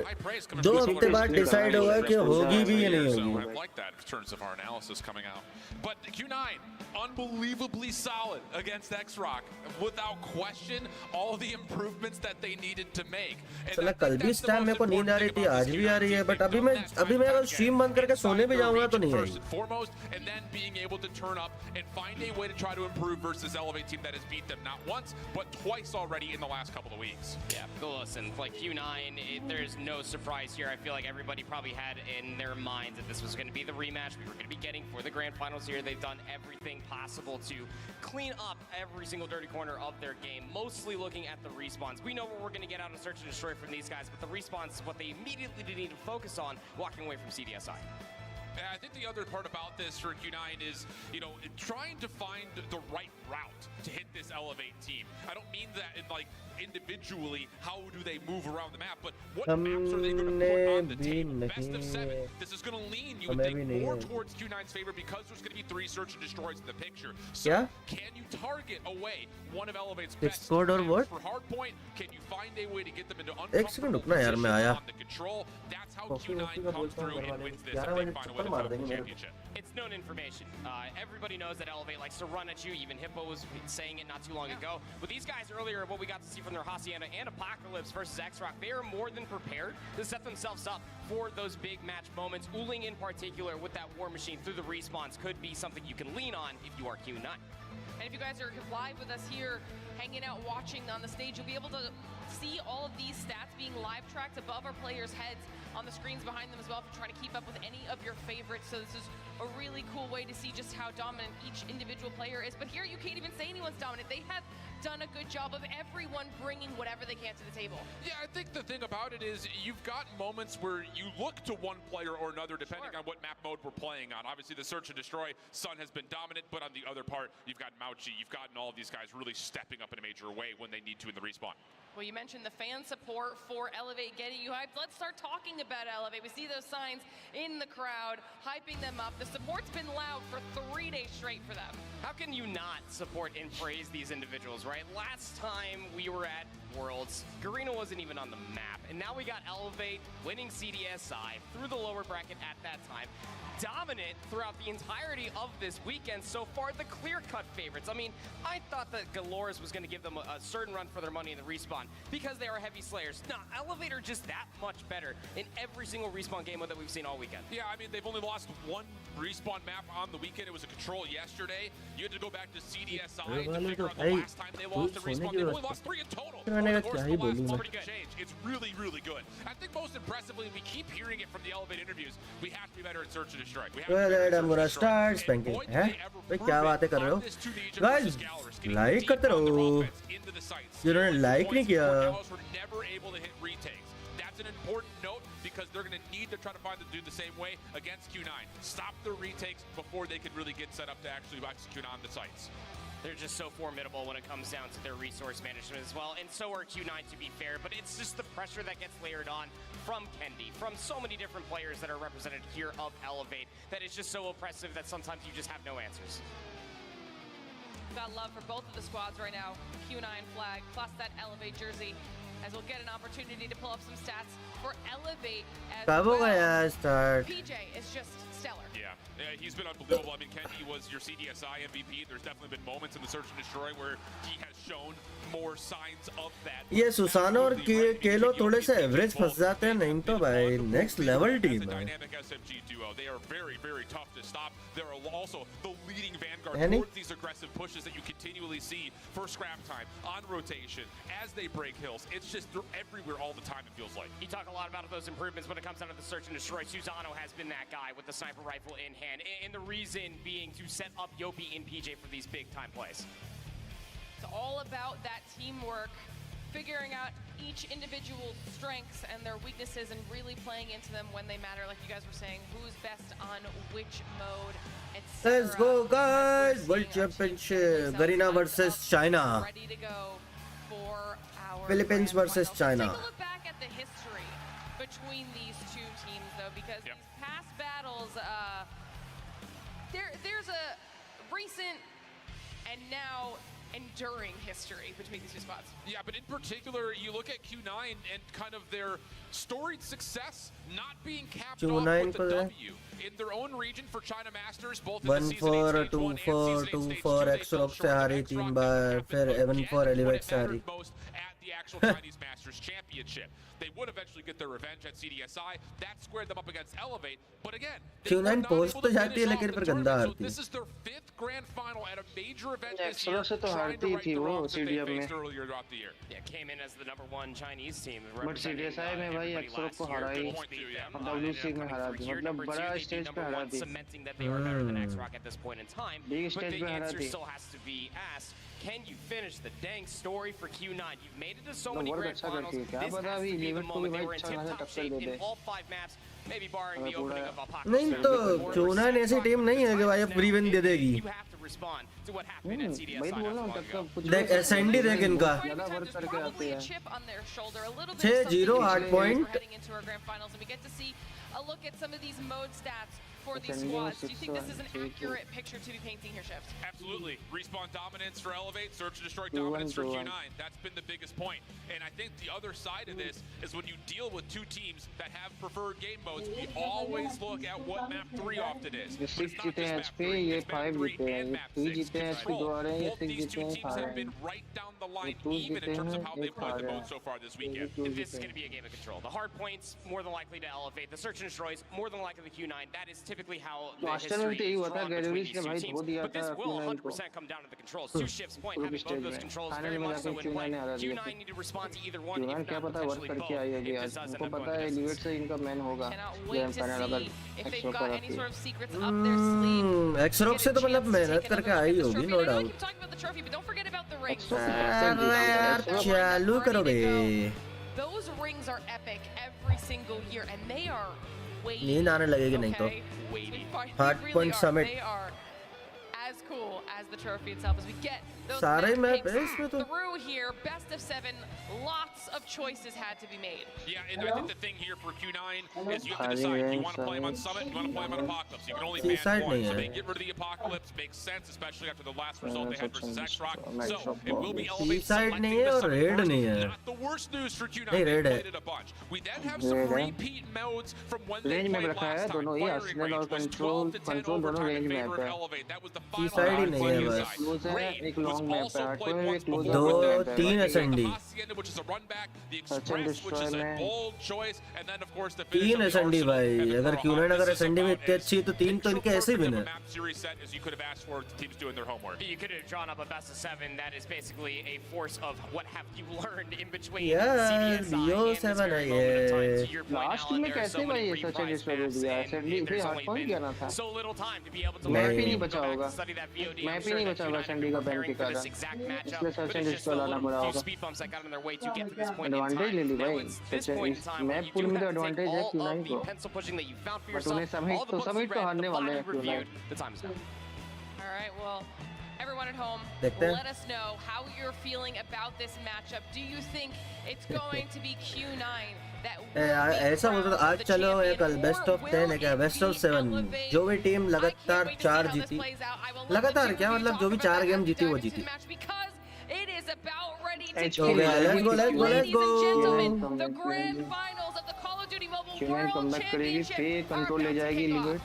2 हफ्ते बाद डिसाइड होगा कि होगी भी या नहीं होगी. I like that in terms of our analysis coming out. But Q9, unbelievably solid against X-Rock. Without question, all the improvements that they needed to make. चला कल भी इस टाइम मेरे को नींद आ रही थी आज भी आ रही है बट अभी मैं अगर स्ट्रीम बंद करके सोने भी जाऊंगा तो नहीं आएगी. Foremost, and then being able to turn up and find a way to try to improve versus Elevate team that has beat them not once but twice already in the last couple of weeks. Yeah, but listen, like Q9, there's no surprise here. I feel like everybody probably had in their minds that this was going to be the rematch we were going to be getting for the grand finals here. They've done everything possible to clean up every single dirty corner of their game, mostly looking at the respawns. We know what we're going to get out of Search and Destroy from these guys, but the respawns is what they immediately need to focus on walking away from CDSI. I think the other part about this for Q9 is, trying to find the right route to hit this Elevate team. I don't mean that in like individually, how do they move around the map, but what maps are they going to put on the table? Best of 7. This is going to lean, you would think, more towards Q9's favor because there's going to be 3 Search and Destroys in the picture. So can you target away one of Elevate's best Discord or what? for hardpoint? Can you find a way to get them into एक second uncomfortable रुकना यार मैं आया. on the control? That's how Q9 comes through and wins this and they find a way to win the championship. It's known information. Everybody knows that Elevate likes to run at you. Even Hippo was saying it not too long ago. With these guys earlier, what we got to see from their Hacienda and Apocalypse versus X-Rock, they are more than prepared to set themselves up for those big match moments. Uling in particular with that War Machine through the respawns could be something you can lean on if you are Q9. And if you guys are live with us here, hanging out, watching on the stage, you'll be able to see all of these stats being live tracked above our players' heads on the screens behind them as well if you're trying to keep up with any of your favorites. So this is a really cool way to see just how dominant each individual player is. But here you can't even say anyone's dominant. They have done a good job of everyone bringing whatever they can to the table. Yeah, I think the thing about it is you've got moments where you look to one player or another depending on what map mode we're playing on. Obviously, the Search and Destroy, Sun has been dominant, but on the other part, you've got Mauchi, you've gotten all of these guys really stepping up in a major way when they need to in the respawn. Well, you mentioned the fan support for Elevate getting you hyped. Let's start talking about Elevate. We see those signs in the crowd, hyping them up. The support's been loud for 3 days straight for them. How can you not support and praise these individuals, right? Last time we were at Worlds, Garena wasn't even on the map, and now we got Elevate winning CDSI through the lower bracket at that time. Dominant throughout the entirety of this weekend. So far, the clear-cut favorites. I mean, I thought that Galores was going to give them a certain run for their money in the respawn because they are heavy slayers. Nah, Elevate are just that much better in every single respawn game mode that we've seen all weekend. Yeah, I mean, they've only lost one respawn map on the weekend. It was a control yesterday. You had to go back to CDSI to figure out the last time they lost a respawn. They've only lost 3 in total. Over the course of the last month change. It's really, really good. I think most impressively, we keep hearing it from the Elevate interviews, we have to be better at Search and Destroy. Well, I'm gonna start spanking. हैं? भाई क्या बातें कर रहे हो? Guys, like करते रहो. जिन्होंने like नहीं किया. That's an important note because they're going to need to try to find to do the same way against Q9. Stop the retakes before they can really get set up to actually execute on the sites. They're just so formidable when it comes down to their resource management as well, and so are Q9 to be fair, but it's just the pressure that gets layered on from Kendi, from so many different players that are represented here of Elevate, that is just so oppressive that sometimes you just have no answers. Got love for both of the squads right now. Q9 flag plus that Elevate jersey, as we'll get an opportunity to pull up some stats for Elevate as well. Start. PJ is just stellar. Yeah, he's been unbelievable. I mean, Kendi was your CDSI MVP. There's definitely been moments in the Search and Destroy where he has shown more signs of that. ये सुसाना और केलो थोड़े से average फंस जाते हैं नहीं तो भाई next level team है. Dynamic SMG duo. They are very, very tough to stop. They're also the leading vanguard towards these aggressive pushes that you continually see for scrap time, on rotation, as they break hills. It's just they're everywhere all the time, it feels like. You talk a lot about those improvements when it comes down to the Search and Destroy. Susano has been that guy with the sniper sniper rifle in hand, and the reason being to set up Yopi and PJ for these big time plays. It's all about that teamwork, figuring out each individual's strengths and their weaknesses and really playing into them when they matter, like you guys were saying, who's best on which mode, etc. Let's go, guys! World Championship, Garena versus China. Ready to go for our Philippines versus China. Take a look back at the history between these two teams, though, because these past battles, there's a recent and now enduring history between these two spots. Yeah, but in particular, you look at Q9 and kind of their storied success not being capped off with the W. In their own region for China Masters, both in the Season 8 Stage 1 and Season 8 Stage 2, they fell short of the X-Rock and would have mattered most at the actual Chinese Masters Championship. They would eventually get their revenge at CDSI. That squared them up against Elevate. But again, they were not able to finish off the tournament. So this is their 5th grand final at a major event this year, trying to right the wrongs that they faced earlier throughout the year. Yeah, came in as the #1 Chinese team. But CDSI में भाई X-Rock को हराई, WC में हरा दी, मतलब बड़ा stage पे हरा दी. Cementing that they are better than X-Rock at this point in time. Big But stage the पे हरा answer the. still has to be asked. Can you finish the dang story for Q9? You've made it to so many grand finals. This has to be the moment. They were in tip-top shape in all 5 maps, maybe barring the opening of Apocalypse. नहीं तो Q9 ऐसी team नहीं है कि भाई अब प्रीविन दे देगी. You have to respond to what happened at CDSI not so long ago. देख SND देख इनका. 6-0 8 point. And we get to see a look at some of these mode stats for these squads. Do you think this is an accurate picture to be painting here, Shifts? Absolutely. Respawn dominance for Elevate, Search and Destroy dominance for Q9. That's been the biggest point. And I think the other side of this is when you deal with two teams that have preferred game modes, we always look at what map 3 often is. But it's not just map 3, it's map 3 and map 6. Control. Both these two teams have been right down the line, even in terms of how they've played the mode so far this weekend. This is going to be a game of control. The hard points, more than likely to Elevate. The Search and Destroys, more than likely to Q9. That is typically how the history is drawn between these two teams. But this will 100% come down to the controls. To Shift's point, having both those controls very much so in play. Q9 need to respond to either one, if not potentially both, if this doesn't end up going the distance. Cannot wait to see if they've got any sort of secrets up their sleeve. X-Rock से तो मतलब मेहनत करके आई होगी, no doubt. Keep talking about the trophy, but don't forget about the rings. चालू करो बे. Those rings are epic every single year, and they are weighty. नींद आने लगेगी नहीं तो. Hardpoint Summit. They are as cool as the trophy itself as we get those सारे match map picks है इसमें तो. through here. Best of 7, lots of choices had to be made. Yeah, and I think the thing here for Q9 is you have to decide, do you want to play him on Summit, you want to play him on Apocalypse. You can only ban one, so they get rid of the Apocalypse. Makes sense, especially after the last result they had versus X-Rock. So it will be Elevate selecting the Summit. Not the worst news for Q9, they played it a bunch. We then have some repeat modes from when they played last time. Firing range was 12 to 10 overtime in favor of Elevate. That was the final round for Q9. Raid was also played once before with them. 2-3 SND. Hacienda, which is a run back, the Express, which is a bold choice, and then of course the 3 SND भाई. अगर Q9 अगर SND में इतनी अच्छी है तो 3 तो इनके ऐसे ही been है. Map series set as you could have asked for the teams doing their homework. You could have drawn up a best of 7 that is basically a force of what have you learned in between Yeah, CDSI Dio and this 7 very है moment of time. ये. To your point, Last Alan, में there are कैसे so many भाई Search and reprise Destroy maps, दिया? and SND there's पे only hardpoint किया ना been था. so little time to be able to map learn, ही नहीं go बचा back होगा. and study that VOD. I'm map he sure नहीं that बचा होगा Q9 SND का बैन preparing के for this कारण. exact matchup, इसलिए Search but and it's just Destroy a लाना little पड़ा few होगा. speed bumps that got them in their way to get to this point in Advantage time. ले ली Now भाई. it's this point in time where map you pool do में तो have to advantage take है all Q9 of the को. pencil pushing that you found for But yourself, उन्हें Summit all the books Summit you तो read, हारने the वाले VOD हैं you reviewed, Q9. the time is now. All right, well, everyone at home, देखते हैं. let us know how you're feeling about this matchup. Do you think it's going to be Q9 that will be ऐसा बोलता था आज the चलो champion, ये कल best of 10 है क्या बेस्ट ऑफ 7 जो भी टीम लगातार 4 जीती लगातार क्या मतलब जो भी 4 गेम जीती वो जीती it is about ready to हो गया let's go let's go let's Ladies and gentlemen, go the grand finals of the Call of Duty Mobile Q9 World comeback करेगी Championship फिर are कंट्रोल ले about to जाएगी kick off. Limit.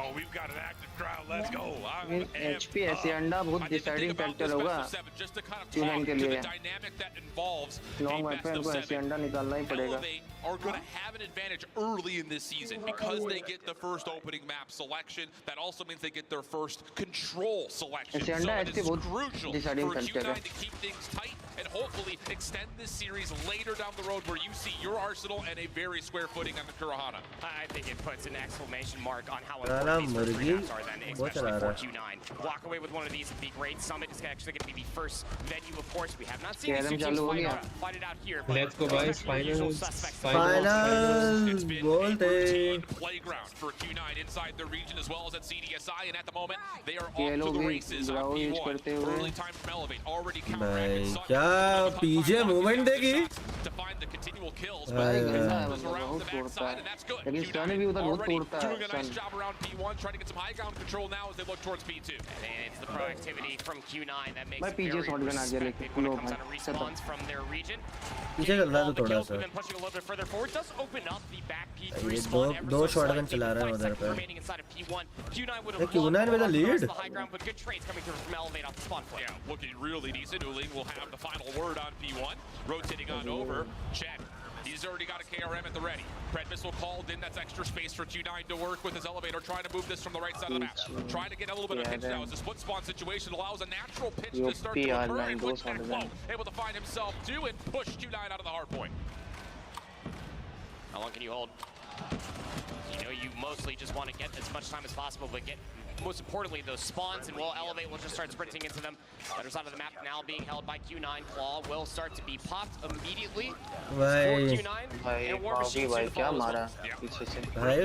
Oh, we've got an active crowd. Let's go. HP ऐसे अंडा बहुत deciding factor होगा Q9 के लिए. लॉन्ग मैप पे इनको ऐसे अंडा निकालना ही पड़ेगा. Are going to have an advantage early in this season because they get the first opening map selection. That also means they get their first control selection. ऐसे So अंडा it ऐसे is बहुत crucial deciding for factor Q9 है. to keep things tight and hopefully extend this series later down the road where you see your Arsenal and a very square footing on the Kurahana. I think it puts an exclamation mark on how important these first three maps are then, especially for Q9. Walk away with one of these would be great. Summit is actually going to be the first venue, of course. We have not seen these two teams fight it out here. Let's go, guys. Finals. It's been a Gold routine playground for Q9 inside their region as well as at CDSI, and at the moment they are off to the races on P1. Early time from Elevate already counteracting क्या पीछे movement देगी to find the continual kills, but is around the backside, and that's good. Q9 already doing a nice job around P1, trying to get some high ground control now as they look towards P2. And it's the proactivity from Q9 that makes it very respected when it comes out of respawns from their region. पीछे चल रहा है तो थोड़ा सा We've been pushing a little bit further forward. Does open up the back P3 ये spawn दो shotgun चला रहा है उधर पे Q9 would have Q9 with a lead the high ground, but good trades coming through from Elevate off the spawn point. Yeah, looking really decent. Uling will have the final word on P1. Rotating on over. Chet. He's already got a KRM at the ready. Pred missile called in. That's extra space for Q9 to work with his elevator, trying to move this from the right side of the map. Trying to get a little bit of pitch now as the split spawn situation allows a natural pitch to start to occur. And with that flow, able to find himself too and push Q9 out of the hard point. How long can you hold? You know, you mostly just want to get as much time as possible, but get, most importantly, those spawns, and we'll Elevate, we'll just start sprinting into them. Better side of the map now being held by Q9. Claw will start to be popped immediately for Q9. And War Machine soon follows well. भाई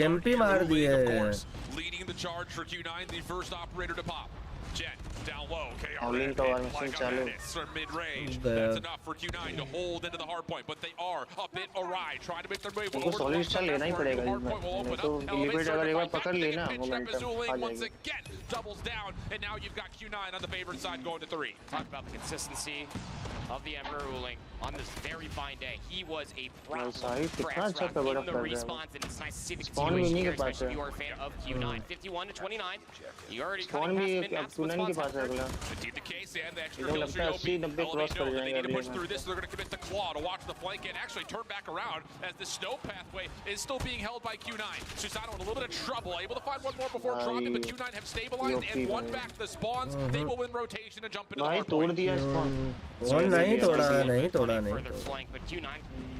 EMP मार दिए Leading the charge for Q9, the first operator to pop. Jet down low, Howling to war machine chalu. From mid-range. That's enough for Q9 to hold into the hard point, but they are a bit awry, trying to make their way over. solid stall लेना ही पड़ेगा इसमें तो elevator अगर एक बार पकड़ लेना momentum once again doubles down, and now you've got Q9 on the favored side going to 3. Talk about the consistency of the Emperor Uling on this very fine day. He was a problem in the respawns, and it's nice to see the continuation here, especially if you are a fan of Q9. 51 to 29. You already cutting past mid-map split spots. Indeed the case, and the extra kills for Yopi. They need to push through this, so they're going to commit the Claw to watch the flank and actually turn back around as the snow pathway is still being held by Q9. Susano in a little bit of trouble, able to find one more before dropping, but Q9 have stabilized and won back the spawns. They will win rotation and jump into the hard point. Further flank, but Q9,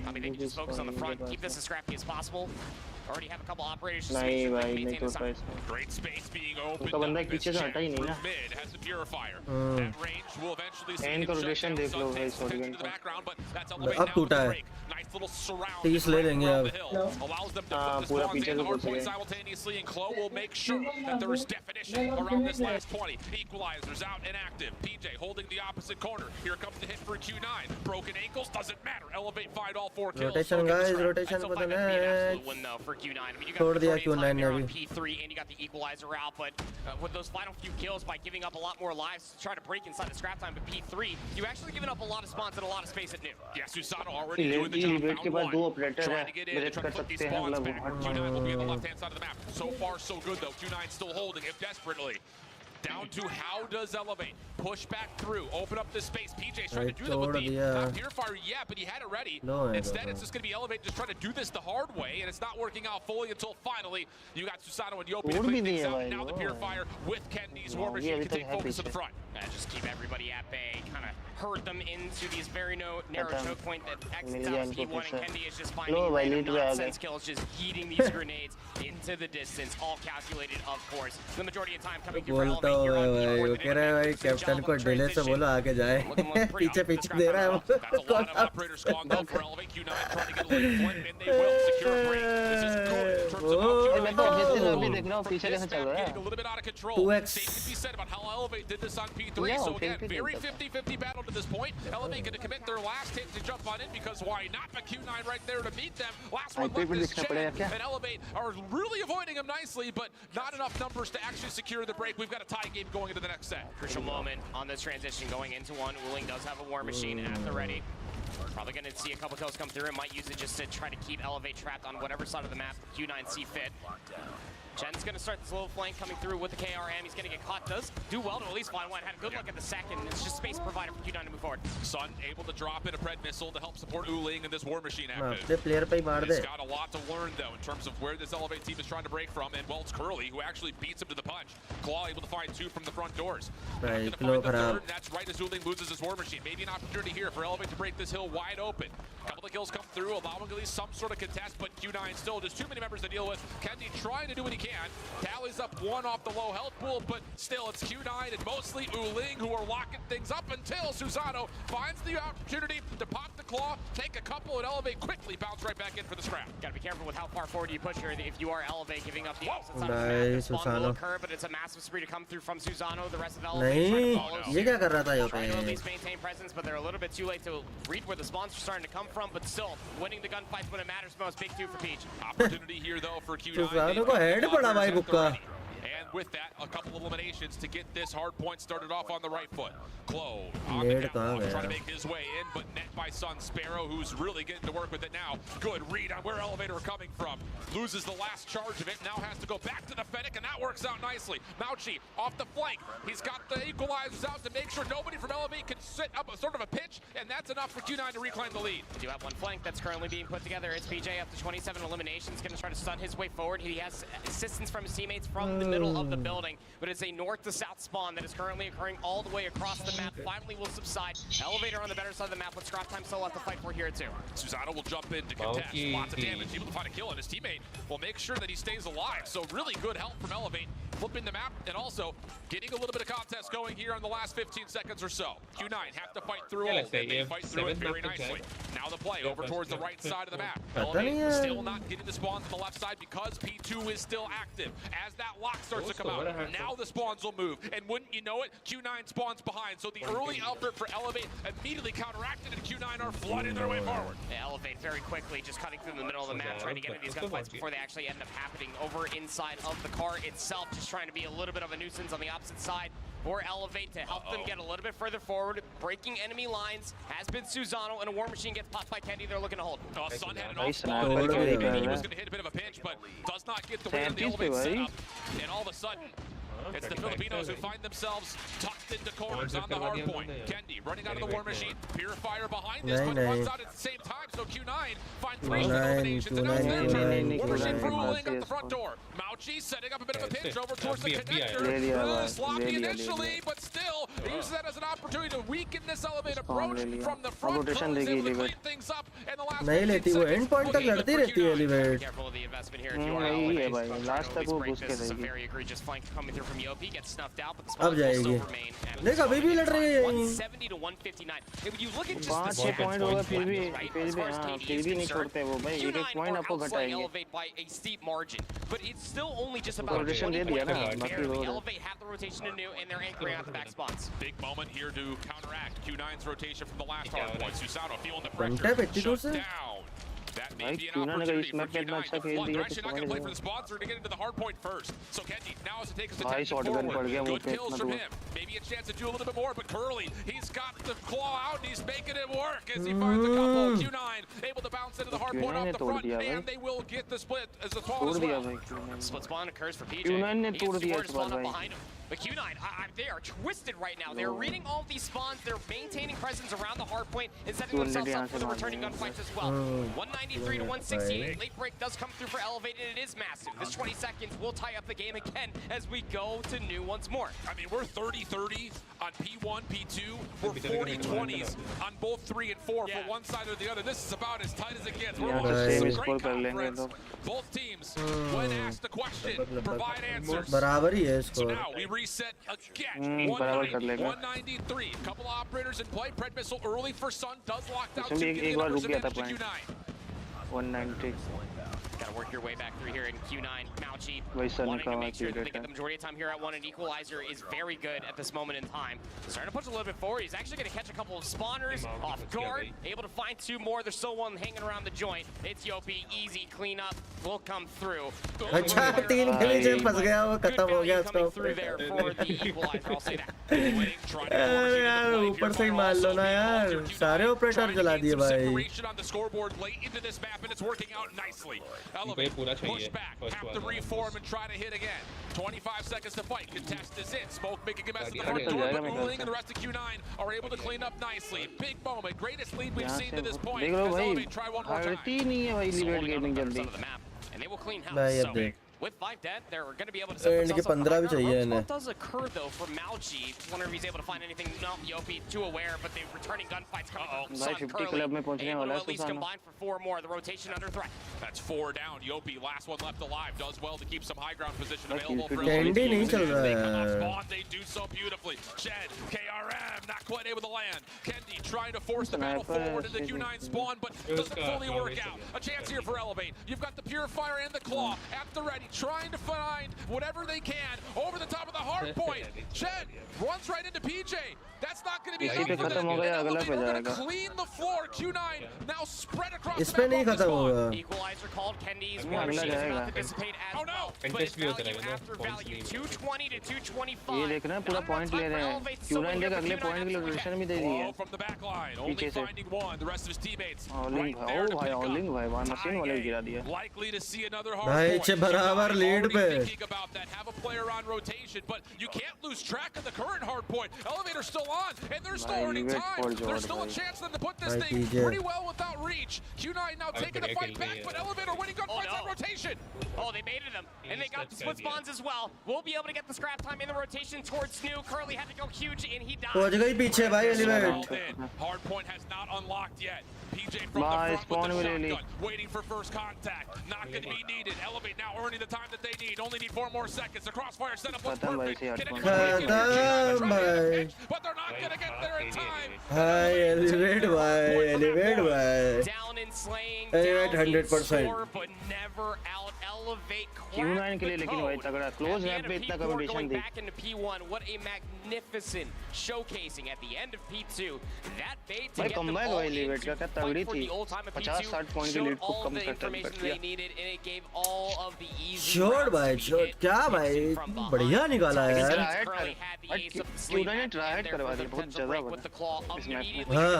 I mean, they can just focus on the front, keep this as scrappy as possible. Already have a couple operators just maintain the side. Great space being opened up. Mid has the purifier. That range will eventually see him shut down. Attention to the background, but that's Elevate now with the break. Nice little surround around the hill. Allows them to put the spawns in the hard point simultaneously, and Chloe will make sure that there is definition around this last 20. Equalizers out and active. PJ holding the opposite corner. Here comes the hit for Q9. Broken ankles, doesn't matter. Elevate find all 4 kills. Rotation guys, rotation for the next. Q9. I mean, you got the Q9 there on P3 and you got the equalizer out, but with those final few kills, by giving up a lot more lives to try to break inside the scrap time, but P3, you actually given up a lot of spawns and a lot of space at new. Yeah, Susano already doing the job. Found one. Trying to get in, trying to put these spawns back. Q9 will be on the left-hand side of the map. So far, so good, though. Q9 still holding it desperately. Down to how does Elevate push back through, open up this space. PJ's trying to do that with the purifier, yeah, but he had it ready. Instead, it's just going to be Elevate just trying to do this the hard way, and it's not working out fully until finally you got Susano and Yopi to clean things out. Now the purifier with Kendi's War Machine can take focus to the front. Just keep everybody at bay, kind of herd them into these very narrow choke point that exits out P1, and Kendi is just finding random nonsense kills, just yeeting these grenades into the distance, all calculated, of course. The majority of time coming through for Elevate. वो कह रहा है भाई captain को delay से बोलो आगे जाए पीछे पीछे दे रहा है वो मैं तो ऑब्वियसली अभी देख रहा हूं पीछे कैसे चल रहा है 2x So again, very 50-50 battle to this point. Elevate going to commit their last hit to jump on in because why not? But Q9 right there to meet them. Last one left is Jet, and Elevate are really avoiding him nicely, but not enough numbers to actually secure the break. We've got a tie game going into the next set. Crucial moment on this transition going into one. Uling does have a War Machine at the ready. Probably going to see a couple kills come through and might use it just to try to keep Elevate trapped on whatever side of the map Q9 see fit. Chen's going to start the slow flank coming through with the KRM. He's going to get caught. Does do well to at least find one. Had a good look at the second. It's just space provider for Q9 to move forward. Sun able to drop in a Pred missile to help support Uling in this War Machine अपने active. Player पे ही मार He's they got a lot to learn, though, in terms of where this Elevate team is trying to break from. And, well, it's Curly who actually beats him to the punch. Claw able to find 2 from the front doors. भाई Gonna clo find the खराब third, and that's right as Uling loses his War Machine. Maybe an opportunity here for Elevate to break this hill wide open. A couple of kills come through, allowing at least some sort of contest, but Q9 still just too many members to deal with. Kendi trying to do what he can. Tallies up 1 off the low health pool, but still it's Q9 and mostly Uling who are locking things up until Susano finds the opportunity to pop the claw, take a couple, and Elevate quickly bounce right back in for the scrap. Gotta be careful with how far forward you push here. If you are Elevate giving up the opposite side Nice, of the map, the spawn will Susano. occur, but it's a massive spree to come through from Susano. The rest of Elevate नहीं trying to follow ये क्या कर रहा था यहाँ trying to at पे least maintain presence, but they're a little bit too late to read where the spawns are starting to come from, but still, winning the gunfights when it matters most. Big 2 for Peach. Opportunity here, though, for Q9. सुसानो को head पड़ा भाई बुक्का And with that, a couple of eliminations to get this hard point started off on the right foot. Clo on the Lead catwalk, कहाँ trying to गया make his way in, but net by Sun Sparrow, who's really getting to work with it now. Good read on where Elevator are coming from. Loses the last charge of it, now has to go back to the Fennec, and that works out nicely. Mauchi off the flank. He's got the equalizers out to make sure nobody from Elevate can sit up a sort of a pitch, and that's enough for Q9 to reclaim the lead. We do have one flank that's currently being put together. It's PJ up to 27 eliminations, going to try to stun his way forward. He has assistance from his teammates from the middle of the building, but it's a north to south spawn that is currently occurring all the way across the map. Finally will subside. Elevator on the better side of the map with scrap time still left to fight for here too. Susano will jump in to contest. Lots of damage, able to find a kill, and his teammate will make sure that he stays alive. So really good help from Elevate, flipping the map, and also getting a little bit of contest going here in the last 15 seconds or so. Q9 have to fight through all, and they fight through it very nicely. Now the play over towards the right side of the map. Elevate still not getting the spawns on the left side because P2 is still active. As that lock starts to come out, now the spawns will move, and wouldn't you know it, Q9 spawns behind. So the early effort for Elevate immediately counteracted, and Q9 are flooding their way forward. Yeah, Elevate very quickly, just cutting through the middle of the map, trying to get into these gunfights before they actually end up happening over inside of the car itself, just trying to be a little bit of a nuisance on the opposite side for Elevate to help them get a little bit further forward. Breaking enemy lines has been Susano, and a War Machine gets popped by Kendi. They're looking to hold. Sun had an off spawn, but he was going to hit a bit of a pinch, but does not get the win on the Elevate setup. And all of a sudden, it's the Filipinos who find themselves tucked into corners on the hard point. Kendi running out of the War Machine. Purifier behind this, but runs out at the same time. So Q9 find 3 eliminations, and now it's their turn. War Machine for Uling at the front door. Mauchi setting up a bit of a pinch over towards the connector. Sloppy initially, but still uses that as an opportunity to weaken this Elevate approach from the front. Curly's able to clean things up in the last नहीं लेती वो and point तक लड़ती रहती है elevate Careful of the investment here if you are Elevate. Last तक वो घुस के जाएगी. Very egregious flank coming through from Yopi, gets snuffed out, but the अब spawns will still जाएगी remain. देख अभी भी लड़ रही है 170 to 159. If you look at just the 5-6 point होगा फिर भी right, फिर as भी far as हाँ KD फिर is भी नहीं concerned, छोड़ते वो भाई एक एक Q9 पॉइंट are आपको outslaying घटाएंगे Elevate by a steep margin, but it's still only just about rotation 20 दे दिया points ना being बाकी fair. वो The Elevate have the rotation to new, and they're anchoring out the back spawns. Big moment here to counteract Q9's rotation from the last hard point. Susano feeling the घंटे pressure. 52 से Down. That may भाई be an Q9 अगर opportunity इस for match में इतना Q9 अच्छा to खेल flood. दिया They're तो actually not going to समझ play for low the sponsor to get into the hard point first. So Kendi now has to take his भाई attention शॉटगन पड़ forward. गया वो Good पे kills इतना from दूर him. Maybe a chance to do a little bit more, but Curly, he's got the claw out and he's making it work as he finds a couple. Q9 able to bounce into the hard point off the front, and they will get the split as the spawn तोड़ as दिया well. भाई Q9 Split spawn occurs for PJ. Q9 ने He तोड़ gets दिया to इस spawn बार up भाई behind him. But Q9, they are twisted right now. They're reading all of these spawns. They're maintaining presence around the hard point and setting themselves up for the returning gunfights as well. 193 to 168. Late break does come through for Elevate, and it is massive. This 20 seconds will tie up the game again as we go to new once more. I mean, we're 30-30 on P1, P2. We're 40-20s on both 3 and 4 for one side or the other. This is about as tight as it gets. We're watching some great conference. Both teams, when asked the question, provide answers. बराबर ही है So score now we reset again. 190, 193. Couple of operators in play. Pred missile early for Sun does lock down 2. एक बार रुक गया था Q9. Point 190 Gotta work your way back through here in Q9. Mauchi वही sir wanting to का make sure that they है get the majority of time here at 1, and Equalizer is very good at this moment in time. Starting to push a little bit forward. He's actually going to catch a couple of spawners off guard. Able to find 2 more. There's still one hanging around the joint. It's Yopi. Easy cleanup will come through. अच्छा 3 के नीचे फंस गया वो खत्म हो गया उसका Through there for the Equalizer. I'll say that. अरे यार ऊपर से ही मार लो ना यार सारे ऑपरेटर जला दिए भाई Separation on the scoreboard late into this map, and it's working out nicely. Elevate, push back, have to reform and try to hit again. 25 seconds to fight. Contest is in. Smoke making a mess of the front door, but Uling and the rest of Q9 are able to clean up nicely. Big moment, greatest lead we've seen to this point. As Elevate try one more time. And they will clean house. भाई So अब देख with 5 dead, they're going to be able to set इनके themselves up. 15 भी चाहिए इन्हें What does occur though for Malchi? Wonder if he's able to find anything. No, Yopi too aware, but the returning gunfights coming from Sun Curly. Able to at least combine for 4 more. The rotation under threat. That's 4 down. Yopi, last one left alive, does well to keep some high ground position available for candy नहीं चल रहा They come है up spawn, they do so beautifully. Shed, KRM, not quite able to land. Kendi trying to force the battle forward into Q9 spawn, but doesn't fully work out. A chance here for Elevate. You've got the Purifier and the Claw at the ready, trying to find whatever they can over the top of the hard point. Shed runs right into PJ. That's not going to be enough for them. Elevate are going to clean the floor. Q9 now spread across the इसमें नहीं खत्म होगा Equalizer called. Kendi's one she's about to dissipate as well. But it's value after value. 220 to 225. ये देखना पूरा point ले रहे हैं Q9 के अगले पॉइंट के लिए रोटेशन भी दे दी है from the back line, only finding one. The rest of his teammates ऑलिंग भाई ऑलिंग भाई वहां मशीन वाले गिरा दिया likely to see another hard भाई point. छे बराबर लीड पे Thinking about that, have a player on rotation, but you can't lose track of the current hard point. Elevator's still on, and they're still earning time. There's still a chance for them to put this thing pretty well without reach. Q9 now taking the fight back, but Elevator winning gunfights on rotation. Oh, they baited him, and they got the split spawns as well. We'll be able to get the scrap time in the rotation towards Snoo. Curly had to go huge, and he died. पहुंच गई पीछे भाई elevate Hard point has not unlocked yet. PJ from the front with the shotgun, waiting for first contact. Not going to be needed. Elevate now earning the time that they need. Only need 4 more seconds. The crossfire setup looks perfect. But they're not going to get there in time. भाई elevate भाई Down in slaying, elevate down in 100% score, but never out. Elevate Q9 के लिए लेकिन भाई तगड़ा close map पे इतना competition थी back into P1. What a magnificent showcasing at the end of P2. That bait to भाई get them कमबैक all भाई एलिवेट का क्या तगड़ी थी 50-60 पॉइंट की लीड को कम कर they needed, and it gave all of the easy shot भाई शॉट क्या भाई बढ़िया निकाला है यार Q9 ने ट्राई करवा दिया बहुत ज्यादा इस मैच में हां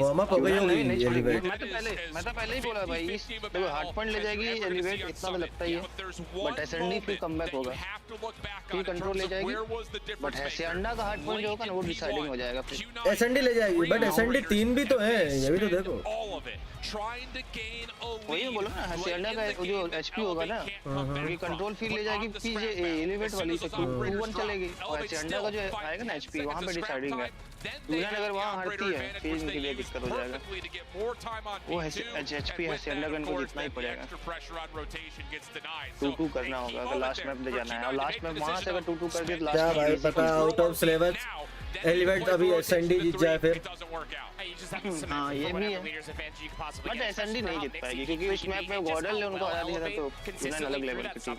वार्म अप हो गई होगी एलिवेट मैं तो पहले ही बोला भाई देखो हार्ड पॉइंट ले जाएगी एलिवेट इतना तो लगता ही है बट एसएनडी फिर कमबैक होगा फिर कंट्रोल ले जाएगी बट एसएनडा का हार्ड पॉइंट जो होगा ना वो डिसाइडिंग हो जाएगा फिर एसएनडी ले जाएगी बट एसएनडी 3 भी तो है ये भी तो देखो वही बोलो ना एसएनडा का जो एचपी होगा ना ये कंट्रोल फिर ले जाएगी पीजे एलिवेट वाली से 2-1 चलेगी और एसएनडा का जो आएगा ना एचपी वहां पे डिसाइडिंग है यूनान अगर वहां हारती है फिर इनके लिए दिक्कत हो जाएगा वो एचपी एसएनडा गन को जितना ही पड़ेगा 2-2 करना होगा अगर लास्ट मैप ले जाना है और लास्ट मैप वहां से अगर 2-2 कर दिया क्या भाई पता आउट ऑफ सिलेबस एलिवेट अभी एसएनडी जीत जाए फिर हाँ ये भी है बट एसएनडी नहीं जीत पाएगी क्योंकि उस मैप में गॉर्डन ने उनको हरा दिया था तो यूनान अलग लेवल की team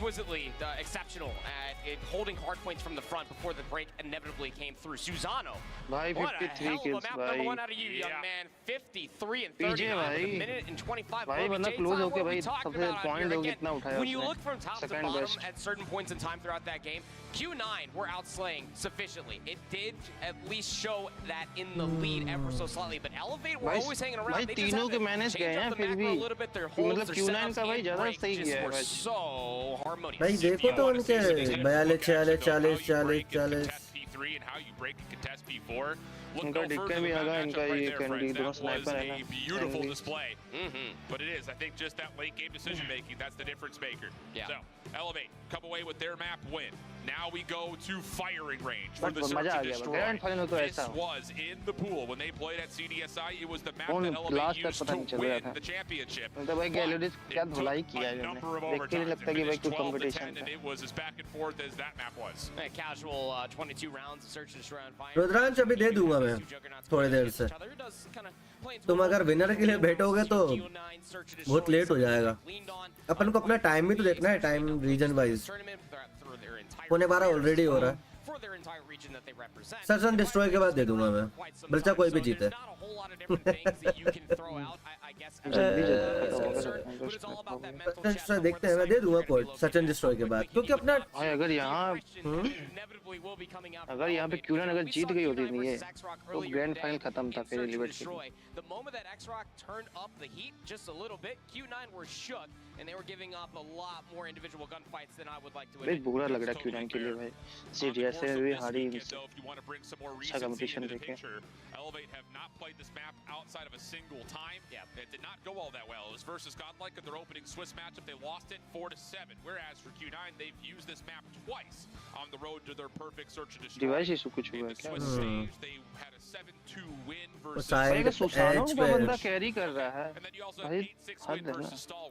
exquisitely exceptional at holding hard points from the front before the break inevitably came through. Susano, भाई 53 kills भाई out of you, young man. 53 and 30 minute and 25. भाई बंदा क्लोज होके भाई सबसे पॉइंट हो कितना उठाया When you look from top to bottom at certain points in time throughout that game, Q9 were outslaying sufficiently. It did at least show that in the lead ever so slightly, but Elevate were always hanging around. भाई तीनों के manage गए हैं फिर भी मतलब Q9 का भाई ज्यादा सही किया है so harmonious. भाई देखो तो उनके 42 46 40 40 and how you break and contest P4. उनका डिक्के भी आगा इनका ये कैंडी दोनों स्नाइपर है ना beautiful display. But it is, I think, just that late game decision making that's the difference maker. So Elevate come away with their map win. Now we go to firing range for the search and destroy. This was in the pool when they played at CDSI. It was the map that Elevate used to win the championship. तो भाई galleries क्या धुलाई किया है इन्होंने देख के नहीं लगता कि भाई कोई कंपटीशन है. It was as back and forth as that map was. Casual 22 rounds of search and destroy on fire. Rudransh अभी दे दूंगा मैं थोड़ी देर से तुम अगर विनर के लिए बैठोगे तो बहुत लेट हो जाएगा अपन को अपना टाइम भी तो देखना है टाइम रीजन वाइज 12:15 ऑलरेडी हो रहा है सर्च एंड डिस्ट्रॉय के बाद दे दूंगा मैं बल्चा कोई भी जीते whole lot of different things that you can throw out, I guess, as a concern, but it's all about that mental chess. Destroy देखते हैं, मैं दे दूंगा कोड सचिन डिस्ट्रॉय के बाद, क्योंकि अपना भाई अगर यहाँ पे क्यूनन अगर जीत गई होती नहीं है तो ग्रैंड फाइनल खत्म था फिर एलिवेट के लिए। The moment that X-Rock turned up the heat just a little bit, Q9 were shook and they were giving up a lot more individual gunfights than I would like to admit. भाई बुरा लग रहा है Q9 के लिए भाई, serious से भी हारी अच्छा कंपटीशन देखे। Elevate have not played this map outside of a single time. Yeah, it did not go all that well. It was versus Godlike in their opening Swiss matchup. They lost it 4-7. Whereas for Q9, they've used this map twice on the road to their perfect search and destroy. Device issue कुछ हुआ क्या? They had a 7-2 win versus. Side Susano का बंदा carry कर रहा है। भाई हद है ना।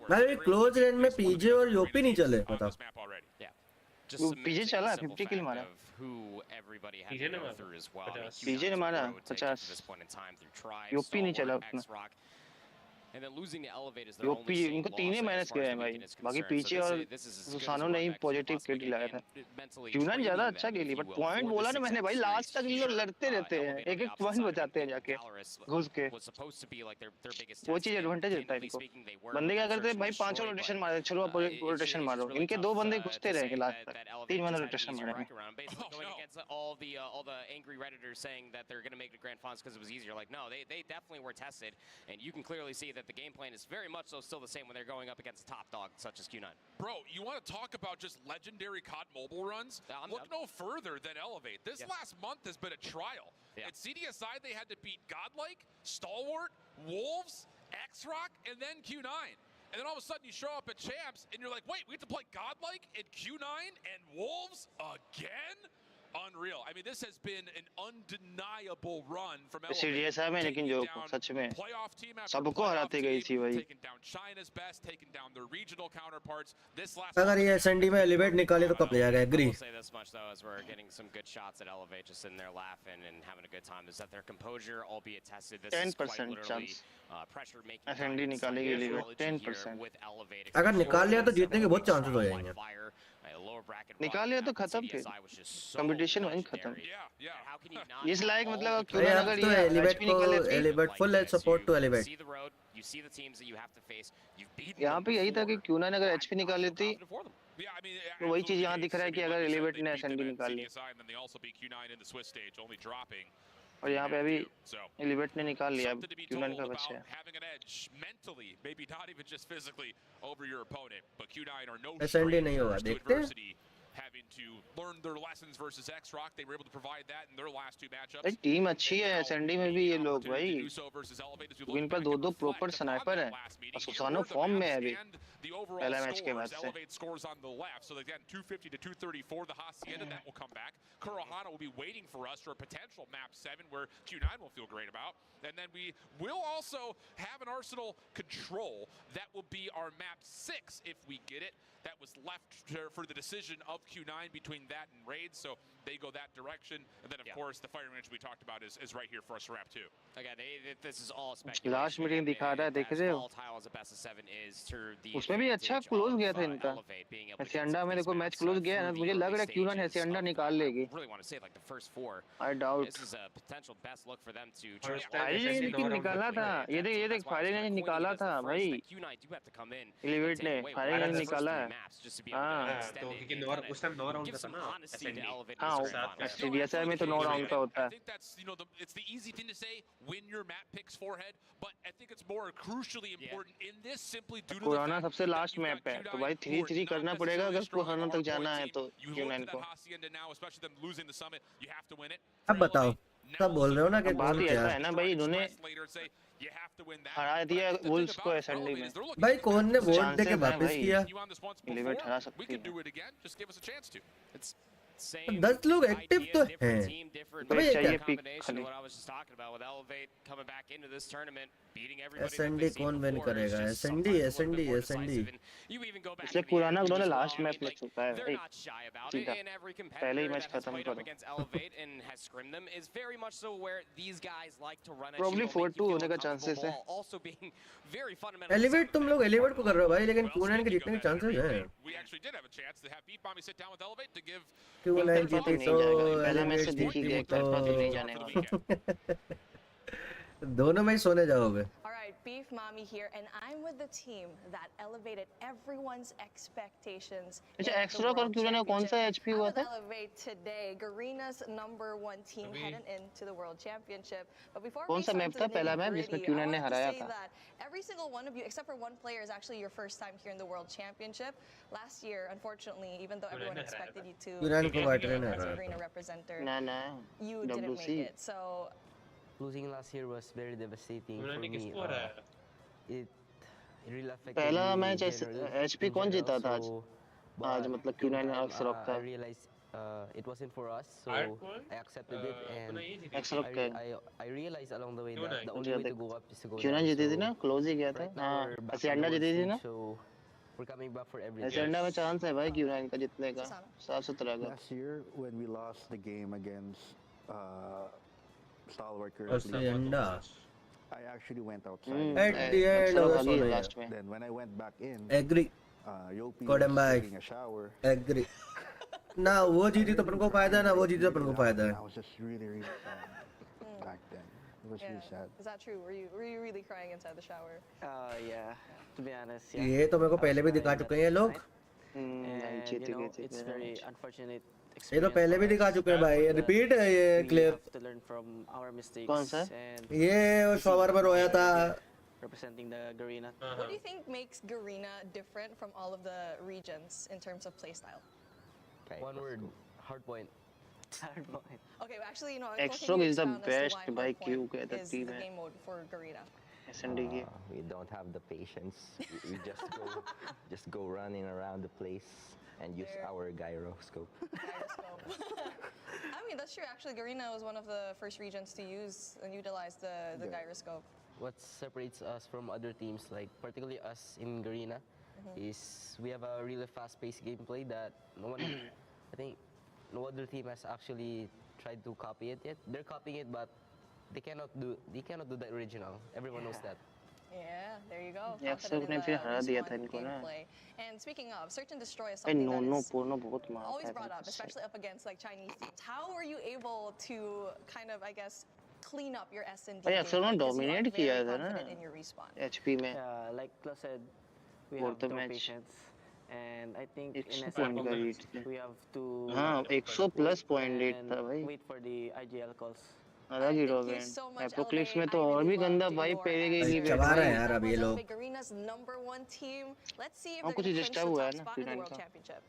भाई क्लोज रेंज में पीजे और यूपी नहीं चले, बताओ। पीजे चला 50 किल मारा। पीजे ने मारा 50। यूपी नहीं चला उतना। यूपी इनको तीन माइनस किया है भाई, बाकी पीछे और सुसानो ने ही पॉजिटिव किल दिलाया था। क्यूनन ज्यादा अच्छा खेली, बट पॉइंट बोला ना मैंने भाई, लास्ट तक ये लोग लड़ते रहते हैं, एक एक पॉइंट बचाते हैं जाके घुस के। वो चीज एडवांटेज होता है इनको। बंदे क्या करते हैं भाई, पांचों रोटेशन मारे, चलो आप रोटेशन मारो, इनके दो बंदे घुसते रहेंगे लास्ट तक, 3 बंदे रोटेशन मारेंगे। all the angry redditors saying that they're going to make the grand finals because it was easier. Like, no, they definitely were tested, and you can clearly see that the game plan is very much so still the same when they're going up against top dogs such as Q9. Bro, you want to talk about just legendary COD mobile runs? Look no further than Elevate. This last month has been a trial. At CDSI, they had to beat Godlike, Stalwart, Wolves, X-Rock, and then Q9. And then all of a sudden you show up at Champs, and you're like, wait, we have to play Godlike and Q9 and Wolves again? Unreal. I mean, this has been an undeniable run from Elevate. Serious है मैं, लेकिन जो सच में सबको हराते गई थी भाई। Taking down China's best, taking down their regional counterparts. This last अगर ये एसएनडी में एलिवेट निकाले तो कब ले जाएगा? Agree. I'll say this much though, as we're getting some good shots at Elevate, just sitting there laughing and having a good time, is that their composure, albeit tested, this is quite literally pressure making. S and D निकालेगी elevate 10%। अगर निकाल लिया तो जीतने के बहुत chances हो जाएंगे। निकाल लिया तो खत्म फिर, कंपटीशन वहीं खत्म। इस लायक मतलब क्यों ना अगर ये एलिवेट को elevate full support to elevate. यहाँ पे यही था कि क्यों ना अगर एचपी निकाल लेती, तो वही चीज यहाँ दिख रहा है कि अगर एलिवेट ने एसएनडी निकाल ली, और यहाँ पे अभी एलिवेट ने निकाल लिया, क्यूनन का बच्चा है। एसएनडी नहीं होगा, देखते हैं। Having to learn their lessons versus X-Rock, they were able to provide that in their last 2 matchups. भाई टीम अच्छी है एसएनडी में भी, ये लोग भाई इन पर दो प्रॉपर स्नाइपर है, और सुसानो फॉर्म में है अभी पहला मैच के बाद से। Elevate scores on the left, so again 250 to 234 the Hacienda, that will come back. Kurohana will be waiting for us for a potential map 7 where Q9 will feel great about, and then we will also have an Arsenal control that will be our map 6 if we get it. That was left for the decision of Q9 between that and Raids, so they go that direction. And then, of course, the firing range we talked about is right here for us to wrap too. Again, this is all speculation. Last meeting दिखा रहा है, देख रहे हो? उसमें भी अच्छा close गया था इनका। हेसियांडा में देखो मैच क्लोज गया ना, मुझे लग रहा है क्यूनन हेसियांडा निकाल लेगी। I doubt. फायरिंग रेंज निकाला था, ये देख फायरिंग रेंज निकाला था भाई, एलिवेट ने फायरिंग रेंज निकाला है। हाँ उस टाइम 9 राउंड का था ना एसएनडी। हाँ सीडीएसआई में तो 9 राउंड का होता है। It's the easy thing to say, win your map picks forehead, but I think it's more crucially important in this simply due to Khurana सबसे लास्ट मैप है, तो भाई 3-3 करना पड़ेगा अगर कुराना तक जाना है तो Q9 को। अब बताओ, सब बोल रहे हो ना कि बात ही ऐसा है ना भाई, इन्होंने हरा दिया वुल्स को एसएनडी में। भाई कौन ने वोट देके वापस किया? एलिवेट हरा सकती है। 10 लोग एक्टिव तो हैं। अबे चाहिए पिक खाली। एसएनडी कौन विन करेगा? एसएनडी। इसलिए कुराना उन्होंने लास्ट मैच में चुका है भाई, सीधा पहले ही मैच खत्म करो। प्रॉब्ली 4-2 होने का चांसेस है। एलिवेट तुम लोग एलिवेट को कर रहे हो भाई, लेकिन क्यूनन के जीतने के चांसेस हैं। क्यूनन जीते तो पहला मैच से देखी गया, नहीं जाने वाला। दोनों में ही सोने जाओगे. All right, Beef Mommy here, and I'm with the team that elevated everyone's expectations. अच्छा एक्स्ट्रा कर क्यों ना कौन सा HP हुआ था? Elevate today, Garena's #1 team heading into the World Championship. But before कौन सा मैप था पहला मैप जिसमें Q9 ने हराया था? Every single one of you, except for one player, is actually your first time here in the World Championship. Last year, unfortunately, even though everyone expected you to be a Garena representative, you didn't make it. So losing last year was very devastating for me. It really affected पहला me match HP कौन जीता था आज मतलब Q9 ने Axerock था. I realized it wasn't for us, so I accepted it, and I realized along the way that the only way to go up is to go down. Q9 जीती थी ना, close ही गया था. हाँ, Asianda जीती थी ना. So we're coming back for everything. Asianda में chance है भाई Q9 का जीतने का. साफ सुथरा का. Last year when we lost the game against Stalwart Asianda. I actually went outside. At the end of the season. Then when I went back in, agree. Yopi CODM was भाई. taking a shower. Agree. ना वो जीती तो अपन को फायदा ना वो जीती तो अपन को फायदा है. I was just really sad back then. It was really sad. Is that true? Were you really crying inside the shower? Yeah, to be honest, yeah. ये तो मेरे को पहले भी दिखा चुके हैं ये लोग. And you know, it's very unfortunate. ये तो पहले भी दिखा चुके हैं भाई. रिपीट है ये clear. To learn from our mistakes. कौन सा? ये शॉवर में रोया था. Representing the Garena. What do you think makes Garena different from all of the regions in terms of playstyle? One word, hard point. Hard point. Okay, well, actually, you know, Axerock is the best by Q के the is team the है. game mode for Garena. SND We don't have the patience. We just go running around the place and use our gyroscope. I mean, that's true. Actually, Garena was one of the first regions to use and utilize the gyroscope. What separates us from other teams, like particularly us in Garena, is we have a really fast-paced gameplay that I think no other team has actually tried to copy it yet. They're copying it, but they cannot do the original. Everyone knows that. Yeah, there you go. Axerock ने फिर हरा दिया था इनको ना. And speaking of, search and destroy is something that is बहुत मारता always है. brought up, especially up against like Chinese teams. How were you able to kind of, I guess, clean up your S&D? भाई Axerock ने dominate किया था ना. In your respawn. HP में. Yeah, like Klaus said, we have no patience, and I think in 100 point का reach we have to. हाँ 100+ point rate था भाई. Wait for the IGL calls. अलग ही रोग है. Apocalypse में तो और भी गंदा भाई पेरे के लिए चबा रहे हैं यार अभी ये लोग. Garena's #1 team. Let's see if हम they're कुछ going to disturb clinch हुआ the है top ना spot in the Q9 World का. Championship.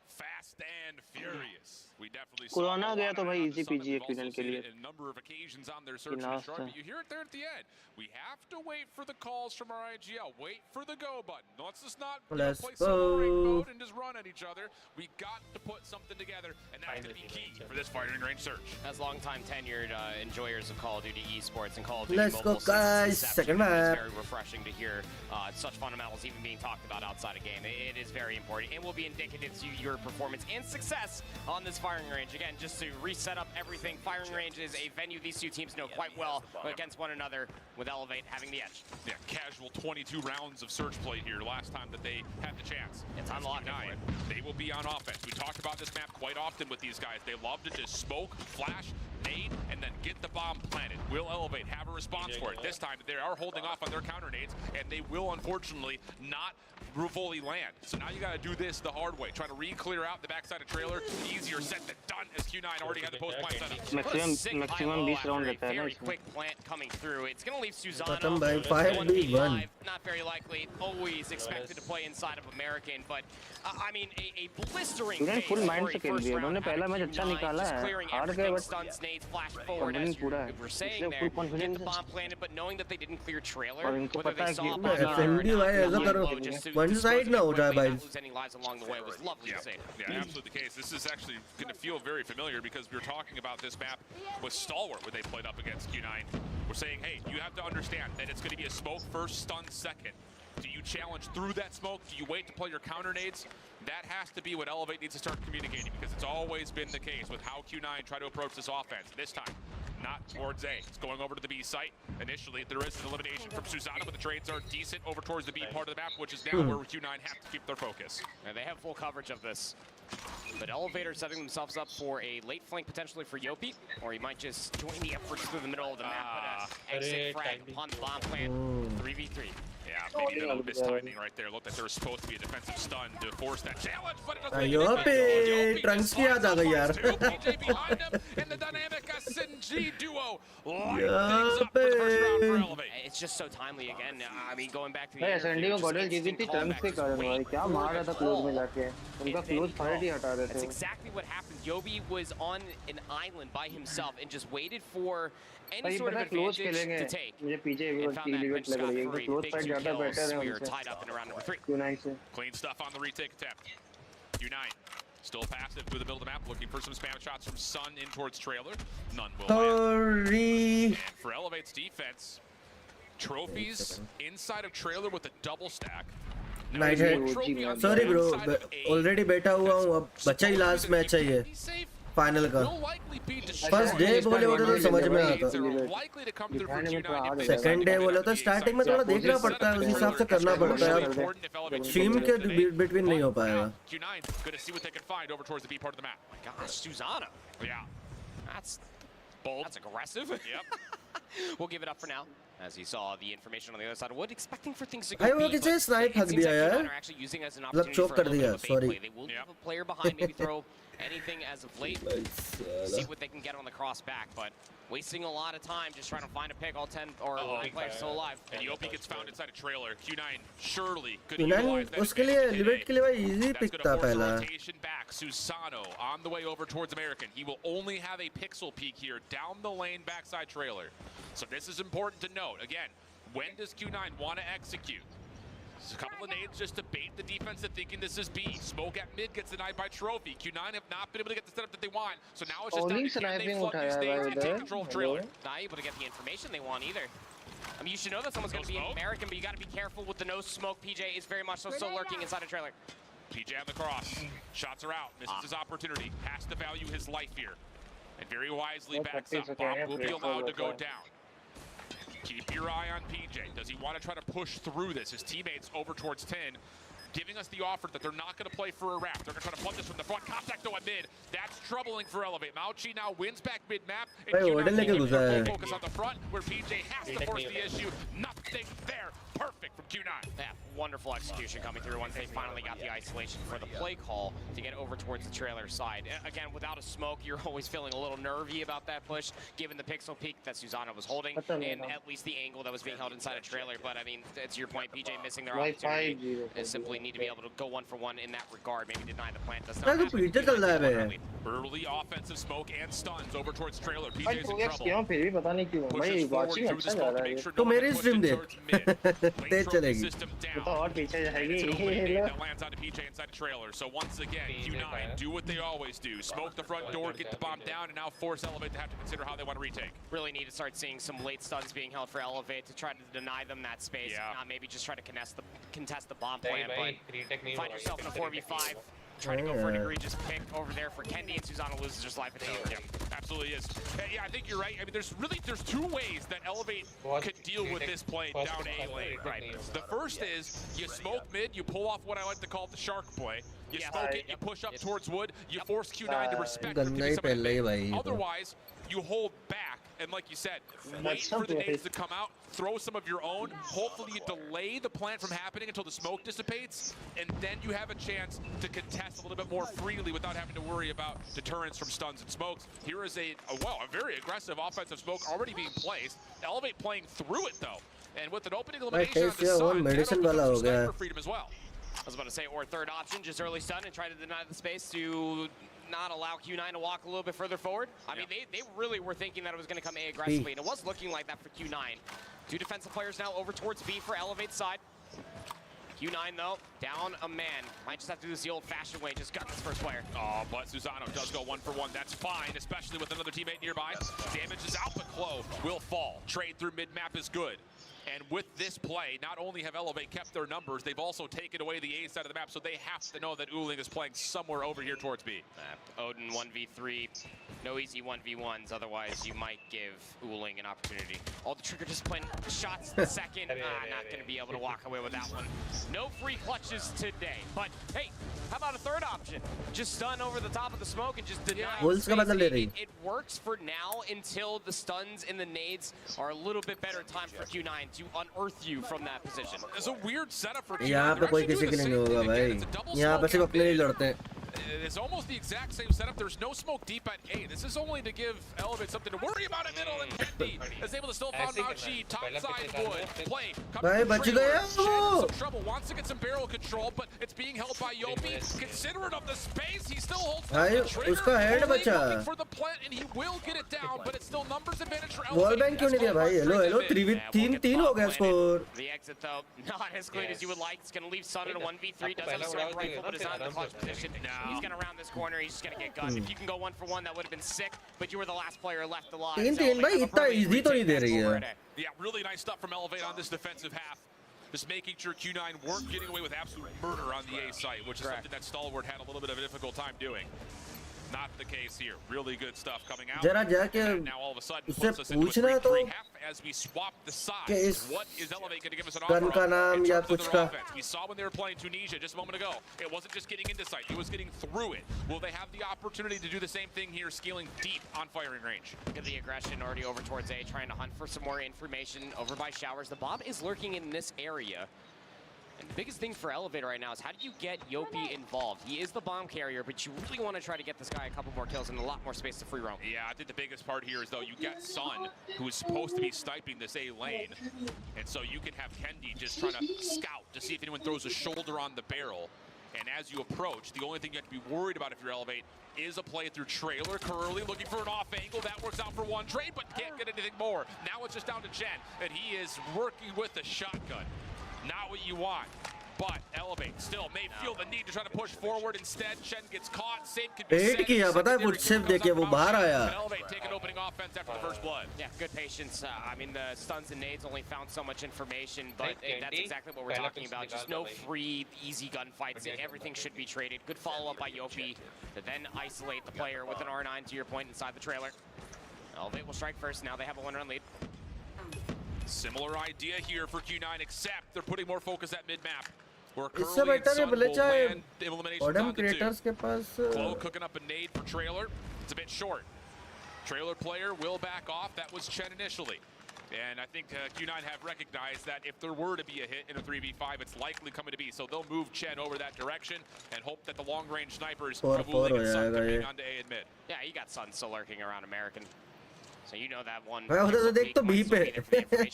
Fast and furious. We definitely Corona गया तो भाई easy PG है Q9 के लिए. a number of occasions on their search and destroy, but you hear it there at the end. We have to wait for the calls from our IGL. Wait for the go button. Let's just not play submarine mode and just run at each other. We got to put something together, and that's going to be key for this firing range search. As long-time tenured enjoyers of Call of Duty esports and Call of Duty Let's go, Mobile guys. since its Second inception, map. it's very refreshing to hear such fundamentals even being talked about outside a game. It is very important. It will be indicative to your performance and success on this firing range. Again, just to reset up everything, firing range is a venue these two teams know quite well against one another, with Elevate having the edge. Yeah, casual 22 rounds of search play here last time that they had the chance. It's unlocked. They will be on offense. We talked about this map quite often with these guys. They love to just smoke, flash, nade, and then get the bomb planted. Will Elevate have a response for it? This time they are holding off on their counter nades, and they will unfortunately not fully land. So now you got to do this the hard way. Trying to re-clear out the backside of trailer. Easier said than done, as Q9 already had the post plant set up. Maximum 20 round रहता है ना Very इसमें. quick plant coming through. It's going to leave Suzano. Bottom by 5v1. Not very likely. Always expected to play inside of American, but I mean a blistering Q9 full pace mind for a से खेल first दिया. round उन्होंने पहला match अच्छा निकाला just है. clearing हार गए everything, but stuns, nades, flash forward as confidence पूरा है. we're saying इसलिए there. full Get confidence the bomb planted, but knowing that they didn't clear trailer, और इनको whether पता they है saw कि a bomb or SND not, भाई ऐसा करो. One side ना हो जाए भाई. not lose any lives along the way was lovely to see. Yeah, absolutely the case. This is actually going to feel very familiar because we were talking about this map with Stalwart where they played up against Q9. We're saying, hey, you have to understand that it's going to be a smoke first, stun second. Do you challenge through that smoke? Do you wait to play your counter nades? That has to be what Elevate needs to start communicating because it's always been the case with how Q9 try to approach this offense. This time, not towards A. It's going over to the B site. Initially, there is an elimination from Susanna, but the trades are decent over towards the B part of the map, which is now where Q9 have to keep their focus. And they have full coverage of this. But Elevator setting themselves up for a late flank potentially for Yopi, or he might just join the efforts through the middle of the map, but exit frag upon the bomb plant, 3v3. Yeah, maybe a little mistiming right there. Looked like there was supposed to be a defensive stun to force that challenge, but it doesn't make it. Trunks की याद आ गई यार. PJ behind him, and the dynamic SNG duo light things up for the first round for Elevate. It's just so timely again. I mean, going back to the SND को bottle जीती थी Trunks के कारण भाई क्या मार रहा था क्लोज में जाके उनका क्लोज फाइट ही हटा रहे थे. That's exactly what happened. Yobi was on an island by himself and just waited for any sort of advantage to take. मुझे पीछे and found that bench लग रही है free. क्लोज Big फाइट 2 ज्यादा kills. Better है We are उनसे. tied up in round number 3. Q9 से. Clean stuff on the retake attempt. Q9 still passive through the middle of the map, looking for some spam shots from Sun in towards trailer. None will land. And for Elevate's defense, trophies inside of trailer with a double stack. Night head. Sorry bro, already बैठा हुआ हूँ अब बचा ही last match है ये final का. First day बोले होते तो समझ में आता. सेकंड डे बोले तो स्टार्टिंग में थोड़ा देखना पड़ता है, उस हिसाब से करना पड़ता है. अब स्ट्रीम के बिटवीन नहीं हो पाएगा. Q9 going to see what they can find over towards the B part of the map. Oh my gosh, Susanna. Yeah. That's bold. That's aggressive. Yep. We'll give it up for now. As you saw the information on the other side of wood, expecting for things to go भाई वो B, किसे but snipe हक it seems दिया like यार. Q9 are actually using it as an मतलब opportunity choke for a कर little दिया. bit of a bait Sorry. play. They will leave a player behind, maybe throw anything as of late, see what they can get on the cross back, but wasting a lot of time just trying to find a pick. All 10 or 9 players still alive. And Yopi gets found inside a trailer. Q9 surely could Q9 utilize that. उसके लिए limit के लिए भाई easy That's pick going था to force a पहला. rotation back. Susano on the way over towards American. He will only have a pixel peek here down the lane backside trailer. So this is important to note. Again, when does Q9 want to execute? A couple of nades just to bait the defense into thinking this is B. Smoke at mid gets denied by Trophy. Q9 have not been able to get the setup that they want. So now it's just down to can they flood these nades and take control of trailer. Not able to get the information they want either. I mean, you should know that someone's going to be American, but you got to be careful with the no smoke. PJ is very much so still lurking inside a trailer. PJ on the cross. Shots are out. Misses his opportunity. Has to value his life here. And very wisely backs up. Bomb will be allowed to go down. Keep your eye on PJ. Does he want to try to push through this? His teammates over towards 10, giving us the offer that they're not going to play for a wrap. They're going to try to flood this from the front. Contact though at mid. That's troubling for Elevate. Mauchi now wins back mid-map. And Q9 focus on the front, where PJ has to force the issue. Nothing there. Perfect from Q9. Yeah, wonderful execution coming through once they finally got the isolation for the play call to get over towards the trailer side. Again, without a smoke, you're always feeling a little nervy about that push, given the pixel peak that Susanna was holding, and at least the angle that was being held inside a trailer. But I mean, to your point, PJ missing their opportunity, and simply need to be able to go 1-for-1 in that regard. Maybe deny the plant. That's not early offensive smoke and stuns over towards trailer. PJ's in trouble. क्यों फिर भी पता नहीं क्यों भाई watching अच्छा जा रहा है. तो मेरी स्ट्रीम देख. तेज चलेगी. तो और पीछे जाएगी. That lands on PJ inside a trailer. So once again, Q9 do what they always do. Smoke the front door, get the bomb down, and now force Elevate to have to consider how they want to retake. Really need to start seeing some late stuns being held for Elevate to try to deny them that space. Not maybe just try to contest the bomb plan, but find yourself in a 4v5. Trying to go for an egregious pick over there for Kendi, and Susanna loses just life and over. Yeah, absolutely is. Yeah, I think you're right. I mean, there's two ways that Elevate could deal with this play down A lane. Right. The first is you smoke mid, you pull off what I like to call the shark play. You smoke it, you push up towards wood, you force Q9 to respect Otherwise, you hold back, and like you said, wait for the nades to come out, throw some of your own. Hopefully you delay the plant from happening until the smoke dissipates, and then you have a chance to contest a little bit more freely without having to worry about deterrence from stuns and smokes. Here is a very aggressive offensive smoke already being placed. Elevate playing through it though, and with an opening elimination on the side, that opens up sniper freedom as well. I was about to say, or third option, just early stun and try to deny the space to not allow Q9 to walk a little bit further forward. I mean, they really were thinking that it was going to come A aggressively, and it was looking like that for Q9. Two defensive players now over towards B for Elevate side. Q9, though, down a man. Might just have to do this the old-fashioned way, just gun this first player. Oh, but Susano does go 1-for-1. That's fine, especially with another teammate nearby. Damage is out, but Klo will fall. Trade through mid-map is good. And with this play, not only have Elevate kept their numbers, they've also taken away the A side of the map, so they have to know that Uling is playing somewhere over here towards B. Odin 1v3, no easy 1v1s, otherwise you might give Uling an opportunity. Oh, the Trigger just playing shots in the second. Not going to be able to walk away with that one. No free clutches today, but hey, how about a third option? Just stun over the top of the smoke and just deny it works for now until the stuns and the nades are a little bit better time for Q9 to unearth you from that position. It's a weird setup for Q9. यहाँ पे कोई किसी के लिए नहीं होगा भाई. यहाँ पे सिर्फ अपने लिए लड़ते हैं. It's almost the exact same setup. There's no smoke deep at A. This is only to give Elevate something to worry about in middle, and Kendi is able to still found Machi. Top side would play. भाई बच गया वो. Some trouble. Wants to get some barrel control, but it's being held by Yopi. Considerate of the space, he still holds भाई उसका head बचा. looking for the plant, and he will get it down, but it's still numbers advantage for Wall Elevate. bank क्यों नहीं दिया भाई? Hello 3 हो गया score. The exit though, not as clean as you would like. It's going to leave Sun in a 1v3. Does have a sniper rifle, but is not in the clutch position. He's going to round this corner. He's just going to get gunned. If you can go 1-for-1, that would have been sick, but you were the last player left alive. 3 भाई इतना easy तो नहीं दे रही है. Yeah, really nice stuff from Elevate on this defensive half. Just making sure Q9 weren't getting away with absolute murder on the A site, which is something that Stalwart had a little bit of a difficult time doing. Not the case here. Really good stuff coming out. जरा जाके now all of a sudden उससे puts us into a पूछना तो 3-3 half as we swap the sides. What is Elevate going to give us an offer gun का नाम in या terms of कुछ their का. offense? We saw when they were playing Tunisia just a moment ago. It wasn't just getting into sight. It was getting through it. Will they have the opportunity to do the same thing here, scaling deep on firing range? Look at the aggression already over towards A, trying to hunt for some more information over by Showers. The bomb is lurking in this area. And the biggest thing for Elevate right now is how do you get Yopi involved? He is the bomb carrier, but you really want to try to get this guy a couple more kills and a lot more space to free roam. Yeah, I think the biggest part here is, though, you get Sun, who is supposed to be sniping this A lane. And so you can have Kendi just trying to scout to see if anyone throws a shoulder on the barrel. And as you approach, the only thing you have to be worried about if you're Elevate is a play through trailer. Curly looking for an off angle. That works out for one trade, but can't get anything more. Now it's just down to Chen, and he is working with a shotgun. Not what you want. But Elevate still may feel the need to try to push forward. Instead, Chen gets caught. Save could be Wait किया पता है वो सिर्फ देखे वो बाहर आया. Elevate take an opening offense after the first blood. Yeah, good patience. I mean, the stuns and nades only found so much information, but that's exactly what we're talking about. Just no free, easy gunfights. Everything should be traded. Good follow-up by Yopi to then isolate the player with an R9 to your point inside the trailer. Elevate will strike first. Now they have a one-run lead. Similar idea here for Q9, except they're putting more focus at mid-map. इससे better है भले चाहे CODM creators के पास. Glow cooking up a nade for trailer. It's a bit short. Trailer player will back off. That was Chen initially. And I think Q9 have recognized that if there were to be a hit in a 3v5, it's likely coming to be. So they'll move Chen over that direction and hope that the long-range snipers of Uling and Sun can hang on to A and mid. Yeah, you got Sun still lurking around American. So you know that one. भाई उधर से देख तो B पे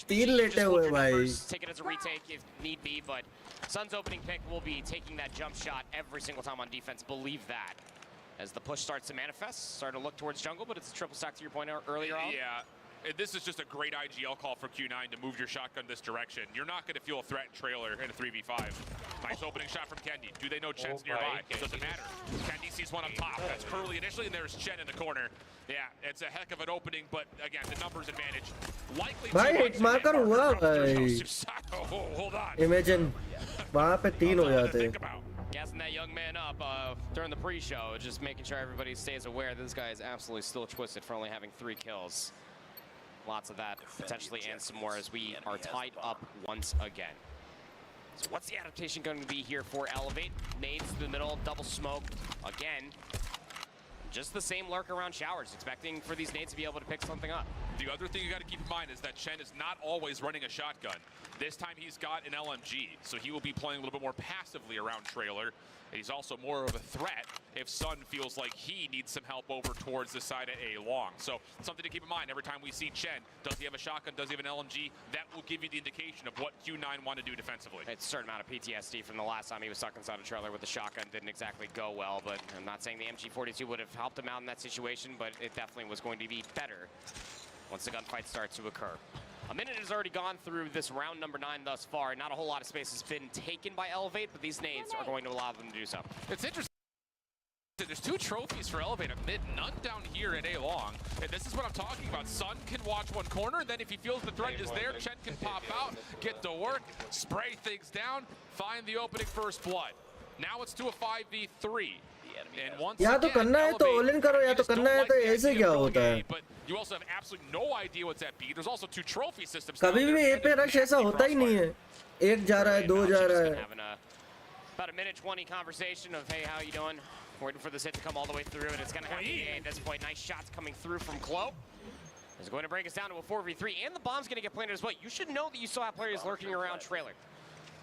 3 लेटे हुए भाई. Take it as a retake if need be, but Sun's opening pick will be taking that jump shot every single time on defense. Believe that. As the push starts to manifest, starting to look towards jungle, but it's a triple stack to your point earlier on. Yeah. This is just a great IGL call for Q9 to move your shotgun this direction. You're not going to feel a threat trailer in a 3v5. Nice opening shot from Kendi. Do they know Chen's nearby? Doesn't matter. Kendi sees one up top. That's Curly initially, and there's Chen in the corner. Yeah, it's a heck of an opening, but again, the numbers advantage. Likely भाई hit marker हुआ भाई. Hold on. Imagine वहाँ पे 3 हो जाते. Gassing that young man up during the pre-show, just making sure everybody stays aware this guy is absolutely still twisted for only having 3 kills. Lots of that potentially and some more as we are tied up once again. So what's the adaptation going to be here for Elevate? Nades to the middle, double smoke again. Just the same lurk around Showers, expecting for these nades to be able to pick something up. The other thing you got to keep in mind is that Chen is not always running a shotgun. This time he's got an LMG, so he will be playing a little bit more passively around trailer. And he's also more of a threat if Sun feels like he needs some help over towards the side of A long. So something to keep in mind every time we see Chen. Does he have a shotgun? Does he have an LMG? That will give you the indication of what Q9 want to do defensively. It's a certain amount of PTSD from the last time he was stuck inside a trailer with the shotgun. Didn't exactly go well, but I'm not saying the MG42 would have helped him out in that situation, but it definitely was going to be better once the gunfight starts to occur. A minute has already gone through this round number 9 thus far. Not a whole lot of space has been taken by Elevate, but these nades are going to allow them to do so. It's interesting there's 2 trophies for Elevate up mid, none down here at A long. And this is what I'm talking about. Sun can watch one corner, and then if he feels the threat is there, Chen can pop out, get to work, spray things down, find the opening first blood. Now it's to a 5v3. And once या तो करना है तो all in करो या तो करना है तो ऐसे क्या होता है but you also have absolutely no idea what's at B. There's also 2 trophy systems. कभी भी ए पे रश ऐसा होता ही नहीं है एक जा रहा है 2 जा रहा है About a minute 20 conversation of, hey, how you doing? Waiting for this hit to come all the way through, and it's going to have to be at this point. Nice shots coming through from Klo. It's going to break us down to a 4v3, and the bomb's going to get planted as well. You should know that you still have players lurking around trailer.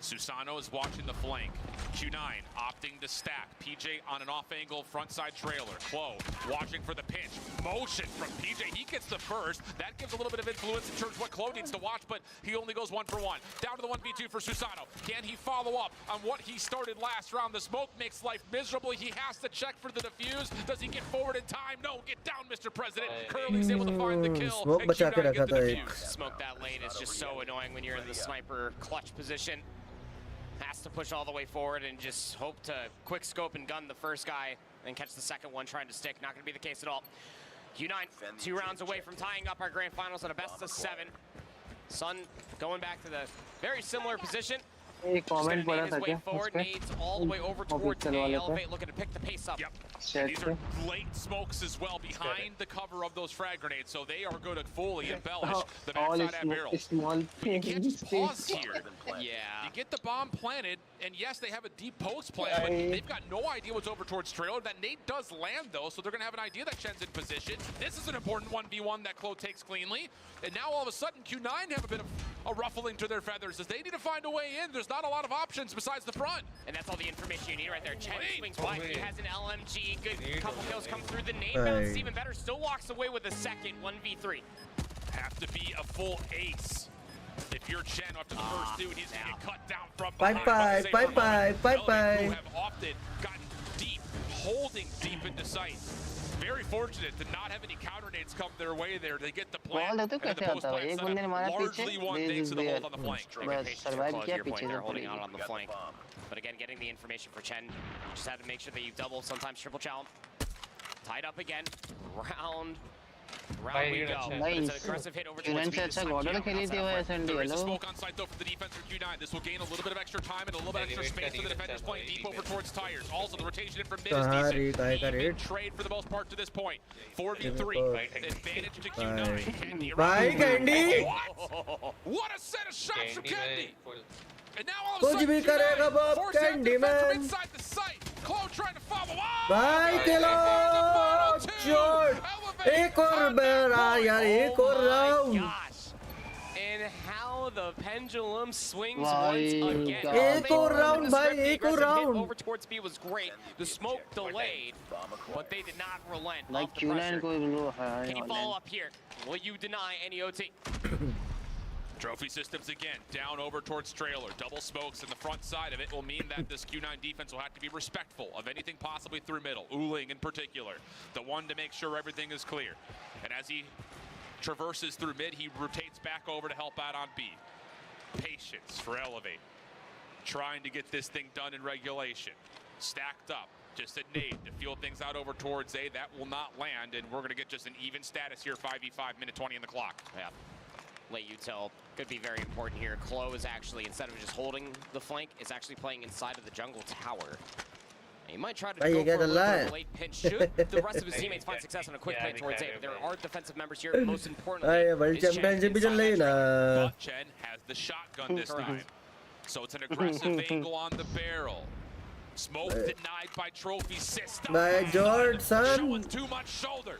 Susano is watching the flank. Q9 opting to stack. PJ on an off-angle frontside trailer. Klo watching for the pinch. Motion from PJ. He gets the first. That gives a little bit of influence in terms of what Klo needs to watch, but he only goes 1 for 1. Down to the 1v2 for Susano. Can he follow up on what he started last round? The smoke makes life miserable. He has to check for the defuse. Does he get forward in time? No. Get down, Mr. President. Curly's able to find the kill. Smoke बचा के रखा था एक Smoke that lane is just so annoying when you're in the sniper clutch position. Has to push all the way forward and just hope to quick scope and gun the first guy and catch the second one trying to stick. Not going to be the case at all. Q9, 2 rounds away from tying up our grand finals at a best of 7. Sun going back to the very similar position. एक comment पढ़ा था क्या forward, nades all the way over towards A. Elevate looking to pick the pace up. Yep. And these are late smokes as well behind the cover of those frag grenades, so they are going to fully embellish the backside at barrel. You can't just pause here. Yeah. You get the bomb planted, and yes, they have a deep post plan, but they've got no idea what's over towards trailer. That nade does land, though, so they're going to have an idea that Chen's in position. This is an important 1v1 that Klo takes cleanly. And now all of a sudden, Q9 have a bit of a ruffling to their feathers as they need to find a way in. There's not a lot of options besides the front. And that's all the information you need right there. Chen swings wide. He has an LMG. Good couple kills come through. The nade bounce even better. Still walks away with a second 1v3. Have to be a full ace. If you're Chen after the first dude, he's going to get cut down from behind. Bye-bye. Who have often gotten deep, holding deep into sight. Very fortunate to not have any counter nades come their way there. They get the plan, and the post plan set up largely one thanks to the hold on the flank. They're holding out on the flank. But again, getting the information for Chen, you just have to make sure that you double, sometimes triple chow. Tied up again. Round we go. It's an aggressive hit over towards B. There's a smoke on site though for the defense for Q9. This will gain a little bit of extra time and a little bit extra space for the defenders playing deep over towards tires. Also, the rotation in from mid is decent. Even trade for the most part to this point. 4v3. Advantage to Q9. Bye, Candy. What a set of shots from Candy. And now all of कुछ भी करेगा वो candy man inside the site. Klo trying to follow up. भाई kilo shot एक और बेरा यार एक और round and how the pendulum swings once again. एक और राउंड भाई एक और round over towards B was great. The smoke delayed, but they did not relent. Like Q9 Can you follow up here? Will you deny any OT? Trophy systems again, down over towards trailer. Double smokes in the front side of it will mean that this Q9 defense will have to be respectful of anything possibly through middle. Uling in particular, the one to make sure everything is clear. And as he traverses through mid, he rotates back over to help out on B. Patience for Elevate. Trying to get this thing done in regulation. Stacked up. Just a nade to feel things out over towards A. That will not land, and we're going to get just an even status here, 5v5, minute 20 in the clock. Yeah. Late util could be very important here. Klo is actually, instead of just holding the flank, is actually playing inside of the jungle tower. He might try to go for a little bit of a late pinch. Should the rest of his teammates find success on a quick play towards A, but there are defensive members here. Most importantly, but Chen has the shotgun this time. So it's an aggressive angle on the barrel. Smoke denied by trophy system. Showing too much shoulder.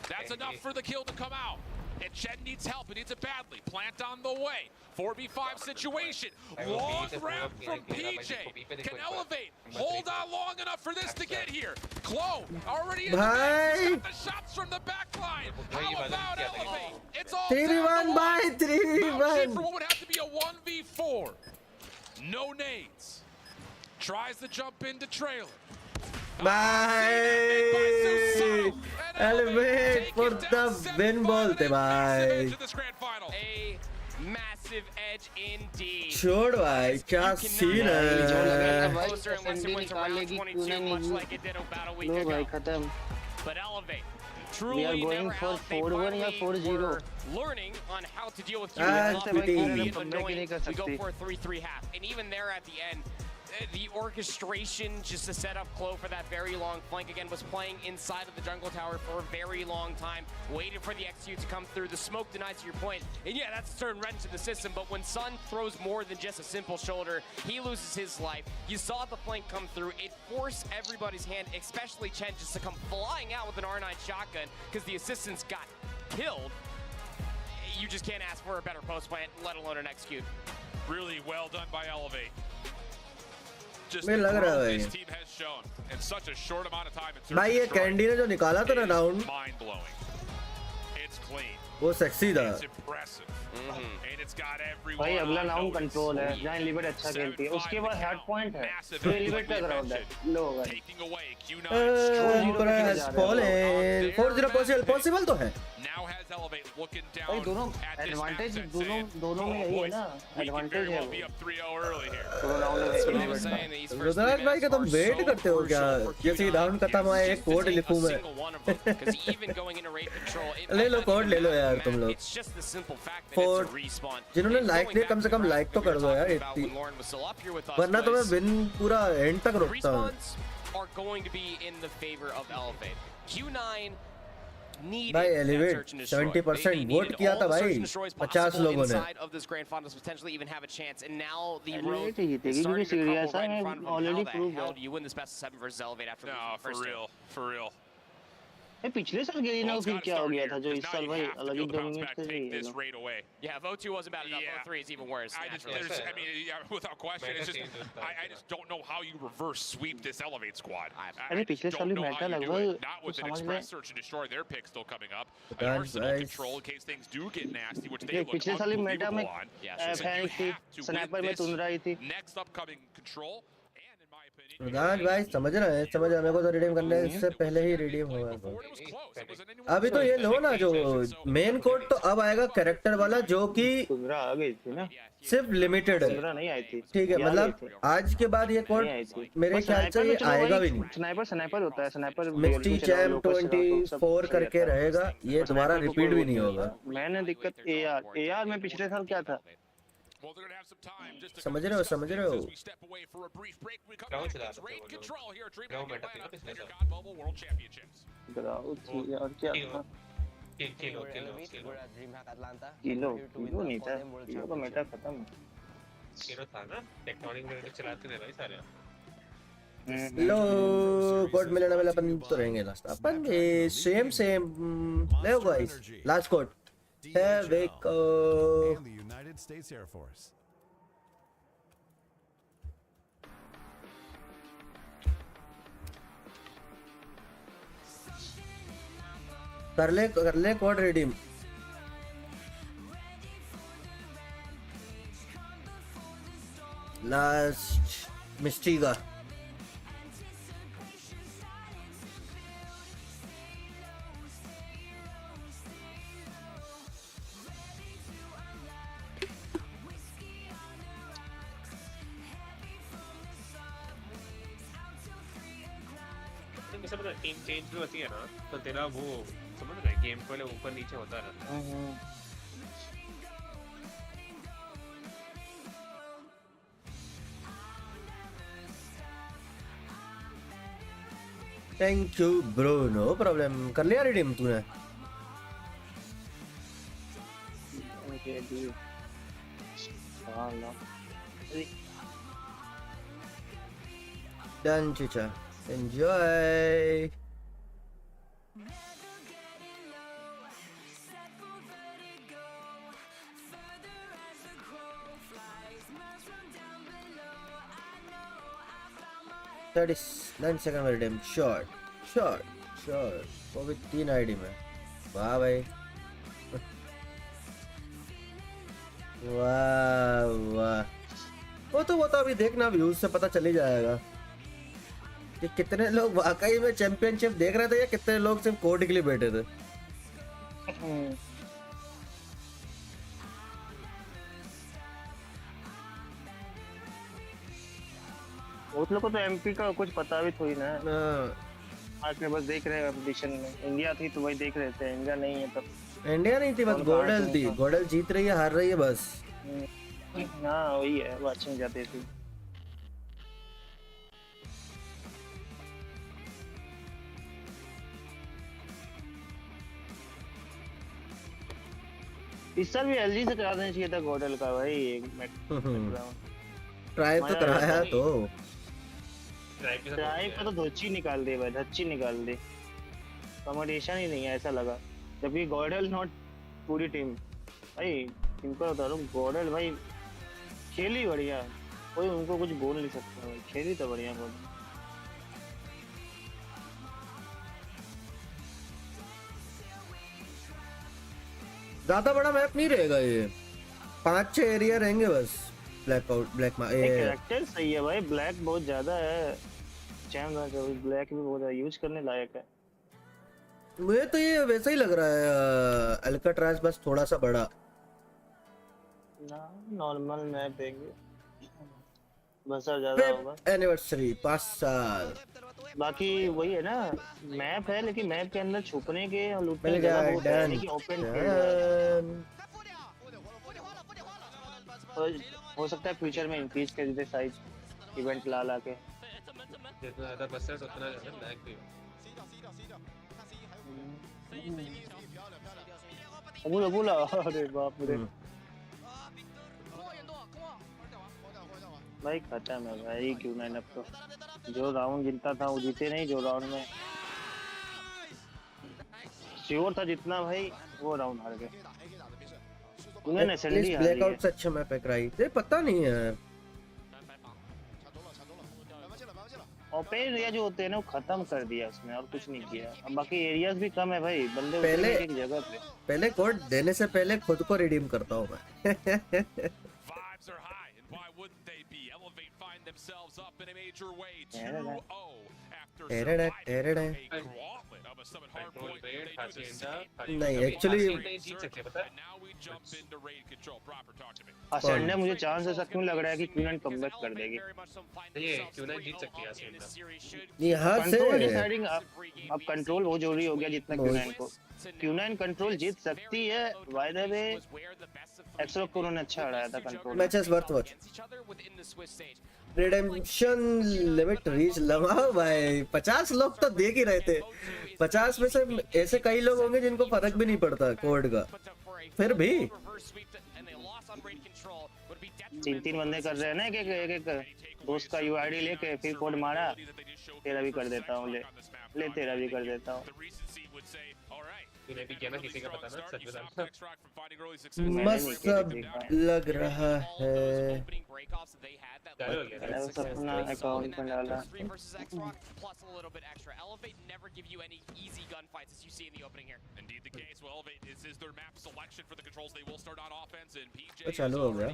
That's enough for the kill to come out. And Chen needs help. He needs it badly. Plant on the way. 4v5 situation. Long ramp from PJ. Can Elevate hold on long enough for this to get here? Klo already in the mix. He's got the shots from the back line. How about Elevate? It's all 3v1 by 3v1. For what would have to be a 1v4. No nades. Tries to jump into trailer. Bye. Elevate for the win bolte bhai. Massive edge indeed. छोड़ भाई क्या scene है Closer and Western wins around 22, much like it did about a week low ago. भाई खत्म But Elevate, we truly are going never for out. They 4-1 या finally 4-0 were learning on how to deal with Ah, Q1. pity. Albeit Comeback annoying, नहीं कर we go सकते for a 3-3 half. And even there at the end, the orchestration just to set up Clo for that very long flank again was playing inside of the jungle tower for a very long time, waiting for the XU to come through. The smoke denied to your point. And yeah, that's a certain wrench in the system, but when Sun throws more than just a simple shoulder, he loses his life. You saw the flank come through. It forced everybody's hand, especially Chen, just to come flying out with an R9 shotgun because the assistants got killed. You just can't ask for a better post plant, let alone an execute. Really well done by Elevate. Just मुझे the लग रहा है growth भाई this team has shown in such a short amount of time in भाई ये candy ने जो निकाला था ना round mind blowing. It's clean. वो सेक्सी था It's impressive. And it's got everyone. भाई अगला on राउंड notice. कंट्रोल है जहाँ एलिवेट अच्छा खेलती है उसके बाद हार्ड पॉइंट है तो एलिवेट का ग्राउंड है लो भाई Taking away Q9. has fallen 4-0 possible तो है Now has Elevate looking down भाई दोनों at this एडवांटेज match दोनों saying, दोनों में "Oh, यही है boys, ना we can एडवांटेज very है well be up 3-0 early here." दोनों round That's what I elevate was का saying. These first रुद्राज 3 भाई का minutes तुम are वेट so करते हो क्या crucial for जैसे Q9. राउंड खत्म हुआ है एक Just to कोड take लिखूं a मैं single one of them, 'cause even going into raid control, it ले might low not code even ले लो matter यार the तुम map. लोग It's just the simple fact that For it's a respawn. जिन्होंने And like going नहीं back कम से to come the like तो graphic कर we दो were यार talking about 80 when Lauren was still up here with us वरना तो मैं was विन पूरा एंड तक रुकता हूँ respawns are going to be in the favor of Elevate. Q9 needed भाई that elevate search and destroy. 70% They vote needed किया all था the search भाई and destroys 50 possible लोगों ने inside of this grand finals to potentially even have a chance. And now the road elevate is जीतेगी starting क्योंकि to crumble serious right है in front of them. Already How prove the hell है do you win this best of 7 versus Elevate after losing No, the for first two? real, for real. ये पिछले साल Garena Well, को it's फिर gotta क्या हो start गया here, था जो 'cause इस now साल you भाई have to अलग be he able to bounce dominate back, कर रही take है this लोग raid away. Yeah, if O2 wasn't bad enough, Yeah. O3 is even worse. I just, naturally. I mean, yeah, without question, it's just, I just don't know how you reverse sweep this Elevate squad. I अरे पिछले साल don't भी know how Meta you do लगभग it. Not तो with an समझ ले express search and destroy their pick still coming up. An That's arsenal nice. control in case things do get nasty, which they देख look पिछले साल भी Meta में unbelievable on. Yeah, sure. So you फैंक थी have to win sniper में this तुंदरा आई थी next upcoming control. And in my opinion, Rudras भाई समझ रहे हैं समझ रहे हैं मेरे को तो रिडीम करने से पहले ही रिडीम हुआ है it was close. It was an अभी तो ये लो ना जो मेन कोड तो अब आएगा कैरेक्टर वाला जो कि तुंदरा आ गई थी ना सिर्फ लिमिटेड है तुंदरा नहीं आई थी ठीक है ये आ मतलब गई थी। आज के बाद ये कोड नहीं आई थी मेरे बस ख्याल से स्नाइपर ये में चलो आएगा वही भी नहीं स्नाइपर स्नाइपर होता है स्नाइपर मिस्टी चैम 24 करके रहेगा ये दोबारा रिपीट भी नहीं होगा मैंने दिक्कत एआर में पिछले साल क्या था well, they're going to have some time just to समझ रहे हो समझ रहे हो as we step away for a brief break. We come back. It's raid control here at DreamHack Atlanta and your God Mobile World Championships. Ground थी और क्या था We're Elevate, we're at DreamHack Atlanta. Kilo We're here to win kilo the नहीं था CODM World kilo का Meta Championship. खत्म hero था ना टेक्टोनिक में चलाते थे भाई सारे लो कोड मिलने वाला अपन तो रहेंगे लास्ट अपन भी सेम ले गाइस लास्ट कोड है वेक And the United States Air Force. कर ले कोड रिडीम लास्ट मिस्टी का जैसे मतलब टीम चेंज भी होती है ना तो तेरा वो समझ रहे गेम पहले ऊपर नीचे होता रहता है thank you bro no problem कर लिया रिडीम तूने ओके डी हां ना डन चिचा एंजॉय That is 9 second में रिडीम शॉर्ट वो भी 3 आईडी में वाह भाई वाह वो तो अभी देखना व्यूज से पता चल ही जाएगा कि कितने लोग वाकई में चैंपियनशिप देख रहे थे या कितने लोग सिर्फ कोड के लिए बैठे थे उस लोग को तो एमपी का कुछ पता भी थोड़ी ना। आज में बस देख रहे हैं कंपटीशन में। इंडिया थी तो वही देख रहे थे, इंडिया नहीं है तब। इंडिया नहीं थी, बस गोल्डल थी। गोल्डल जीत रही है, हार रही है बस। हाँ वही है, वाचिंग जाती थी। इस साल भी एलजी से करा देना चाहिए था गोल्डल का भाई। ट्राई तो कराया तो। ट्राई का तो धोची निकाल दे भाई, धच्ची निकाल दे। कॉम्पिटिशन ही नहीं है ऐसा लगा। जबकि गोल्डल नॉट पूरी टीम भाई। इनको बता रहा हूँ गोल्डल भाई खेली बढ़िया, कोई उनको कुछ बोल नहीं सकता भाई। खेली तो बढ़िया गोल्डल। ज्यादा बड़ा मैप नहीं रहेगा ये, 5-6 एरिया रहेंगे बस। ब्लैक कैरेक्टर सही है भाई, ब्लैक बहुत ज्यादा है। चैम ब्लैक भी बहुत यूज करने लायक है। मुझे तो ये वैसा ही लग रहा है अल्काट्राज, बस थोड़ा सा बड़ा। नॉर्मल मैप देंगे बस, ज्यादा होगा। एनिवर्सरी 5 साल। बाकी वही है ना, मैप है लेकिन मैप के अंदर छुपने के और लूटने मिल के गया, बहुत है, नहीं कि ओपन हो सकता है फ्यूचर में इंक्रीज कर दे साइज इवेंट ला के। जितना ज्यादा बसेस उतना ज्यादा लैग भी हो। बोला अरे बाप रे भाई, खत्म है भाई। क्यों नहीं, अब तो जो राउंड जीतता था वो जीते नहीं। जो राउंड में श्योर था जितना भाई, वो राउंड हार गए। उन्होंने एसएलडी हार ब्लैकआउट से अच्छा मैप है कराई थे, पता नहीं है। ओपन एरिया जो होते हैं ना वो खत्म कर दिया उसने, और कुछ नहीं किया। अब बाकी एरियाज भी कम है भाई, बंदे पहले एक जगह पे। पहले कोड देने से पहले खुद को रिडीम करता हूँ मैं। नहीं एक्चुअली असेंडा मुझे चांस ऐसा क्यों लग रहा है कि क्यूनन कमबैक कर देगी। ये क्यूनन जीत सकती है असेंडा। यहाँ से कंट्रोल डिसाइडिंग अब कंट्रोल वो जरूरी हो गया जितना क्यूनन को। क्यूनन कंट्रोल जीत सकती है। बाय द वे एक्सो को उन्होंने अच्छा हराया था control. Matches worth watch. Redemption limit reach लगा भाई। 50 लोग तो देख ही रहे थे। 50 में से ऐसे कई लोग होंगे जिनको फर्क भी नहीं पड़ता कोड का, फिर भी 3 बंदे कर रहे हैं ना, एक दोस्त का यूआईडी लेके फिर कोड मारा। तेरा भी कर देता हूँ, ले तेरा भी कर देता हूँ। तूने भी किया ना, किसी का पता ना, सच बता। मस्त लग रहा है। अपना अकाउंट में डाला। तो चालू हो गया।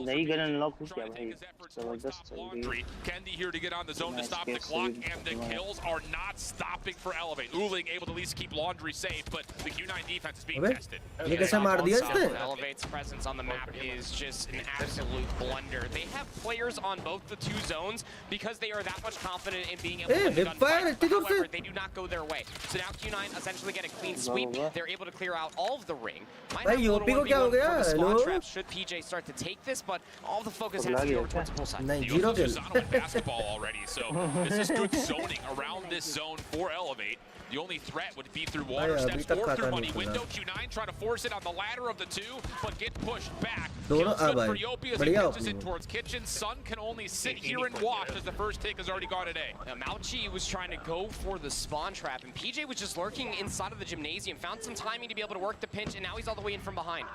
नई गन अनलॉक हो गया भाई, जबरदस्त चल रही है। Kendi here to get on the zone to stop the clock, and the kills are not stopping for Elevate. Uling able to at least keep Laundry safe, but the Q9 defense is being tested. ये कैसे मार दिया इसने? Elevate's presence on the map is just an absolute blunder. They have players on both the two zones because they are that much confident in being able to win the gunfight. However, they do not go their way. So now Q9 essentially get a clean sweep. They're able to clear out all of the ring. भाई UP को क्या हो गया? Hello? Should PJ start to take this, but all the focus has to be over towards the pool side. नहीं, zero kill. Basketball already, so this is good zoning around this zone for Elevate. The only threat would be through water steps or through money window. Q9 trying to force it on the ladder of the two, but get pushed back. Kills good for Yopi as he pitches it towards kitchen. Sun can only sit here and watch as the first take has already gone today. Mauchi was trying to go for the spawn trap, and PJ was just lurking inside of the gymnasium. Found some timing to be able to work the pinch, and now he's all the way in from behind.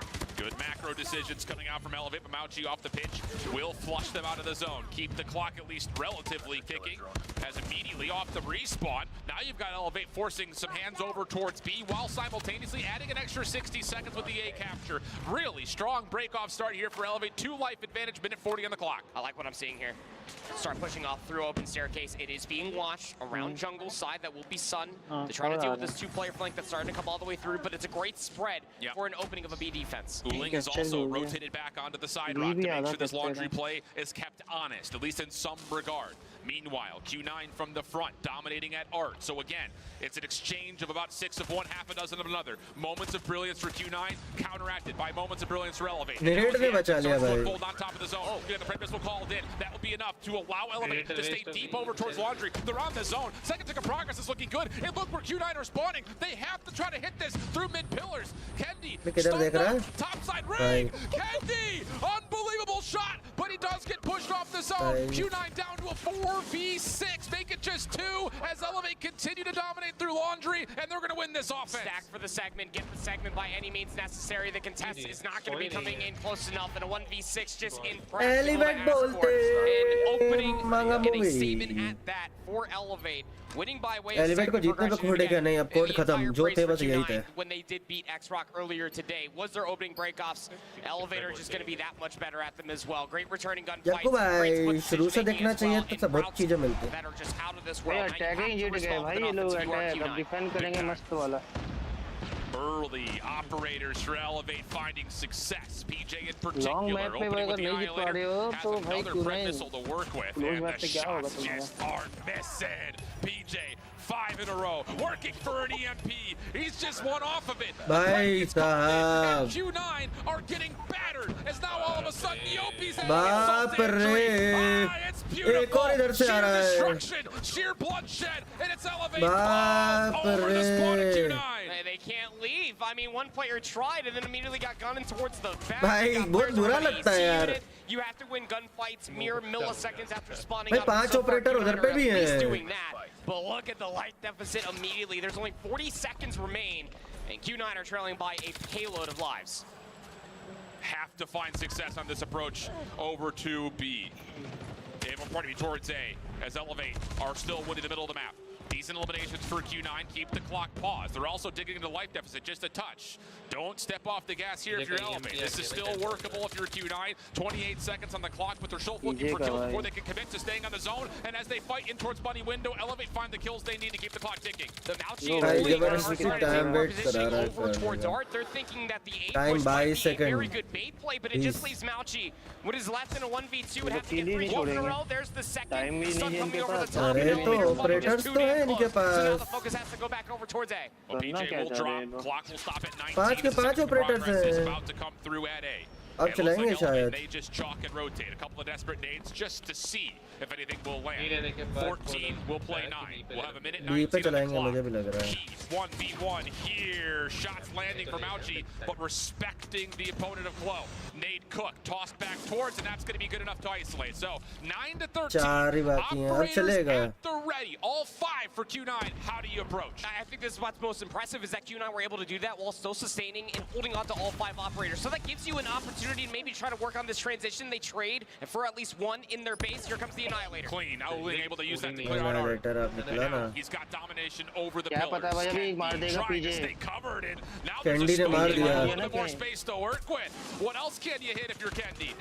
Good macro decisions coming out from Elevate, but Mauchi off the pitch will flush them out of the zone. Keep the clock at least relatively ticking as immediately off the respawn. Now you've got Elevate forcing some hands over towards B while simultaneously adding an extra 60 seconds with the A capture. Really strong break-off start here for Elevate. 2 life advantage, minute 40 on the clock. I like what I'm seeing here. Start pushing off through open staircase. It is being watched around jungle side. That will be Sun to try to deal with this 2-player flank that's starting to come all the way through, but it's a great spread for an opening of a B defense. Uling is also rotated back onto the side rock to make sure this laundry play is kept honest, at least in some regard. Meanwhile, Q9 from the front, dominating at Art. So again, it's an exchange of about 6 of one, half a dozen of another. Moments of brilliance for Q9, counteracted by moments of brilliance for Elevate. Foothold on top of the zone. Oh, the premise will call in. That will be enough to allow Elevate to stay deep over towards Laundry. They're on the zone. Second tick of progress is looking good. And look where Q9 are spawning. They have to try to hit this through mid pillars. Kendi, topside ring. Kendi, unbelievable shot, but he does get pushed off the zone. Q9 down to a 4v6. Make it just 2 as Elevate continue to dominate through Laundry, and they're going to win this offense. Stack for the segment. Get the segment by any means necessary. The contest is not going to be coming in close enough, and a 1v6 just in practical and opening and a saving at that for Elevate. Winning by way of segment progression again, when they did beat X-Rock earlier today. Was their opening breakoffs. Elevator just going to be that much better at them as well. Great returning gunfights. Great split decision making as well. That are just out of this world. Early operators for Elevate finding success. PJ in particular opening with the Annihilator has another Pred missile to work with, and the shots just aren't missing. PJ 5 in a row, working for an EMP. He's just one off of it. And Q9 are getting battered as now all of a sudden Yopi's it's beautiful. Sheer destruction, sheer bloodshed, and it's Elevate over the spawn of Q9. They can't leave. I mean, one player tried and then immediately got gunned towards the back. You have to win gunfights mere milliseconds after spawning up. He's doing that. But look at the life deficit immediately. There's only 40 seconds remain, and Q9 are trailing by a payload of lives. Have to find success on this approach over to B. Pardon me, towards A, as Elevate are still winning the middle of the map. Decent eliminations for Q9, keep the clock paused. They're also digging into life deficit, just a touch. Don't step off the gas here if you're Elevate. This is still workable if you're Q9. 28 seconds on the clock, but they're still looking for kills before they can commit to staying on the zone. And as they fight in towards Bunny window, Elevate find the kills they need to keep the clock ticking. The Mouchie over towards Art. They're thinking that the A push might be a very good bait play, but it just leaves Mouchie. What is left in a 1v2 would have to get 3 kills in a row. There's the second. Sun coming over the top. So now the focus has to go back over towards A. Well, PJ will drop. Clock will stop at 19. Progress is about to come through at A. अब चलाएंगे शायद. They just chalk and rotate. A couple of desperate nades just to see if anything will land. 14 will play 9. We'll have a minute 19 on the clock. 1v1 here. Shots landing from Mouchie, but respecting the opponent of Glow. Nade Cook tossed back towards, and that's going to be good enough to isolate. So 9 to 13. Operators at the ready. All 5 for Q9. How do you approach? I think this is what's most impressive is that Q9 were able to do that while still sustaining and holding on to all 5 operators. So that gives you an opportunity to maybe try to work on this transition. They trade and for at least 1 in their base. Here comes the Annihilator. Clean. Uling able to use that to clear out Art. He's got domination over the pillars. Trying to stay covered, and now there's a little bit more space to work with. What else can you hit if you're Kendi?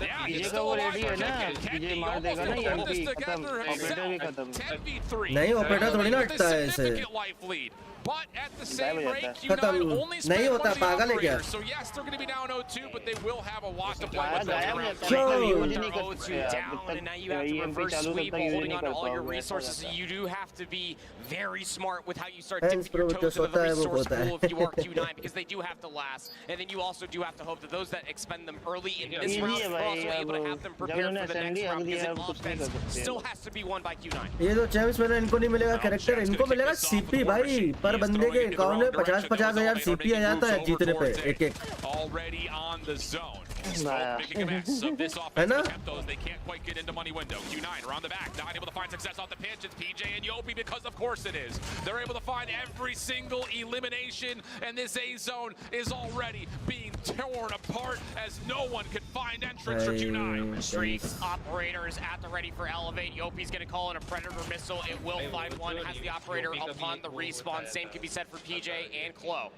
Yeah, he's still alive for Kendi. Almost able to put this together himself. 10v3. नहीं operator थोड़ी ना हटता है ऐसे. But at the same rate, Q9 only spent one of the operators. So yes, they're going to be down 0-2, but they will have a lot to play with. They're 0-2 down, and now you have to reverse sweep while holding on to all your resources. So you do have to be very smart with how you start dipping your toes into the resource pool if you are Q9, because they do have to last. And then you also do have to hope that those that expend them early in this round are also able to have them prepared for the next round, because an offense still has to be won by Q9. ये तो champs में इनको नहीं मिलेगा character, इनको मिलेगा CP भाई. पर बंदे के अकाउंट में 50,000 सीपी आ जाता है जीतने पे एक-एक. Already on the zone. Smoke making a mess of this offensive attempt, though, as they can't quite get into money window. Q9 around the back, not able to find success off the pinch. It's PJ and Yopi, because of course it is. They're able to find every single elimination, and this A zone is already being torn apart as no one can find entrance for Q9. Streaks, operators at the ready for Elevate. Yopi's going to call in a Predator missile. It will find one, has the operator upon the respawn. Same can be said for PJ and Klo.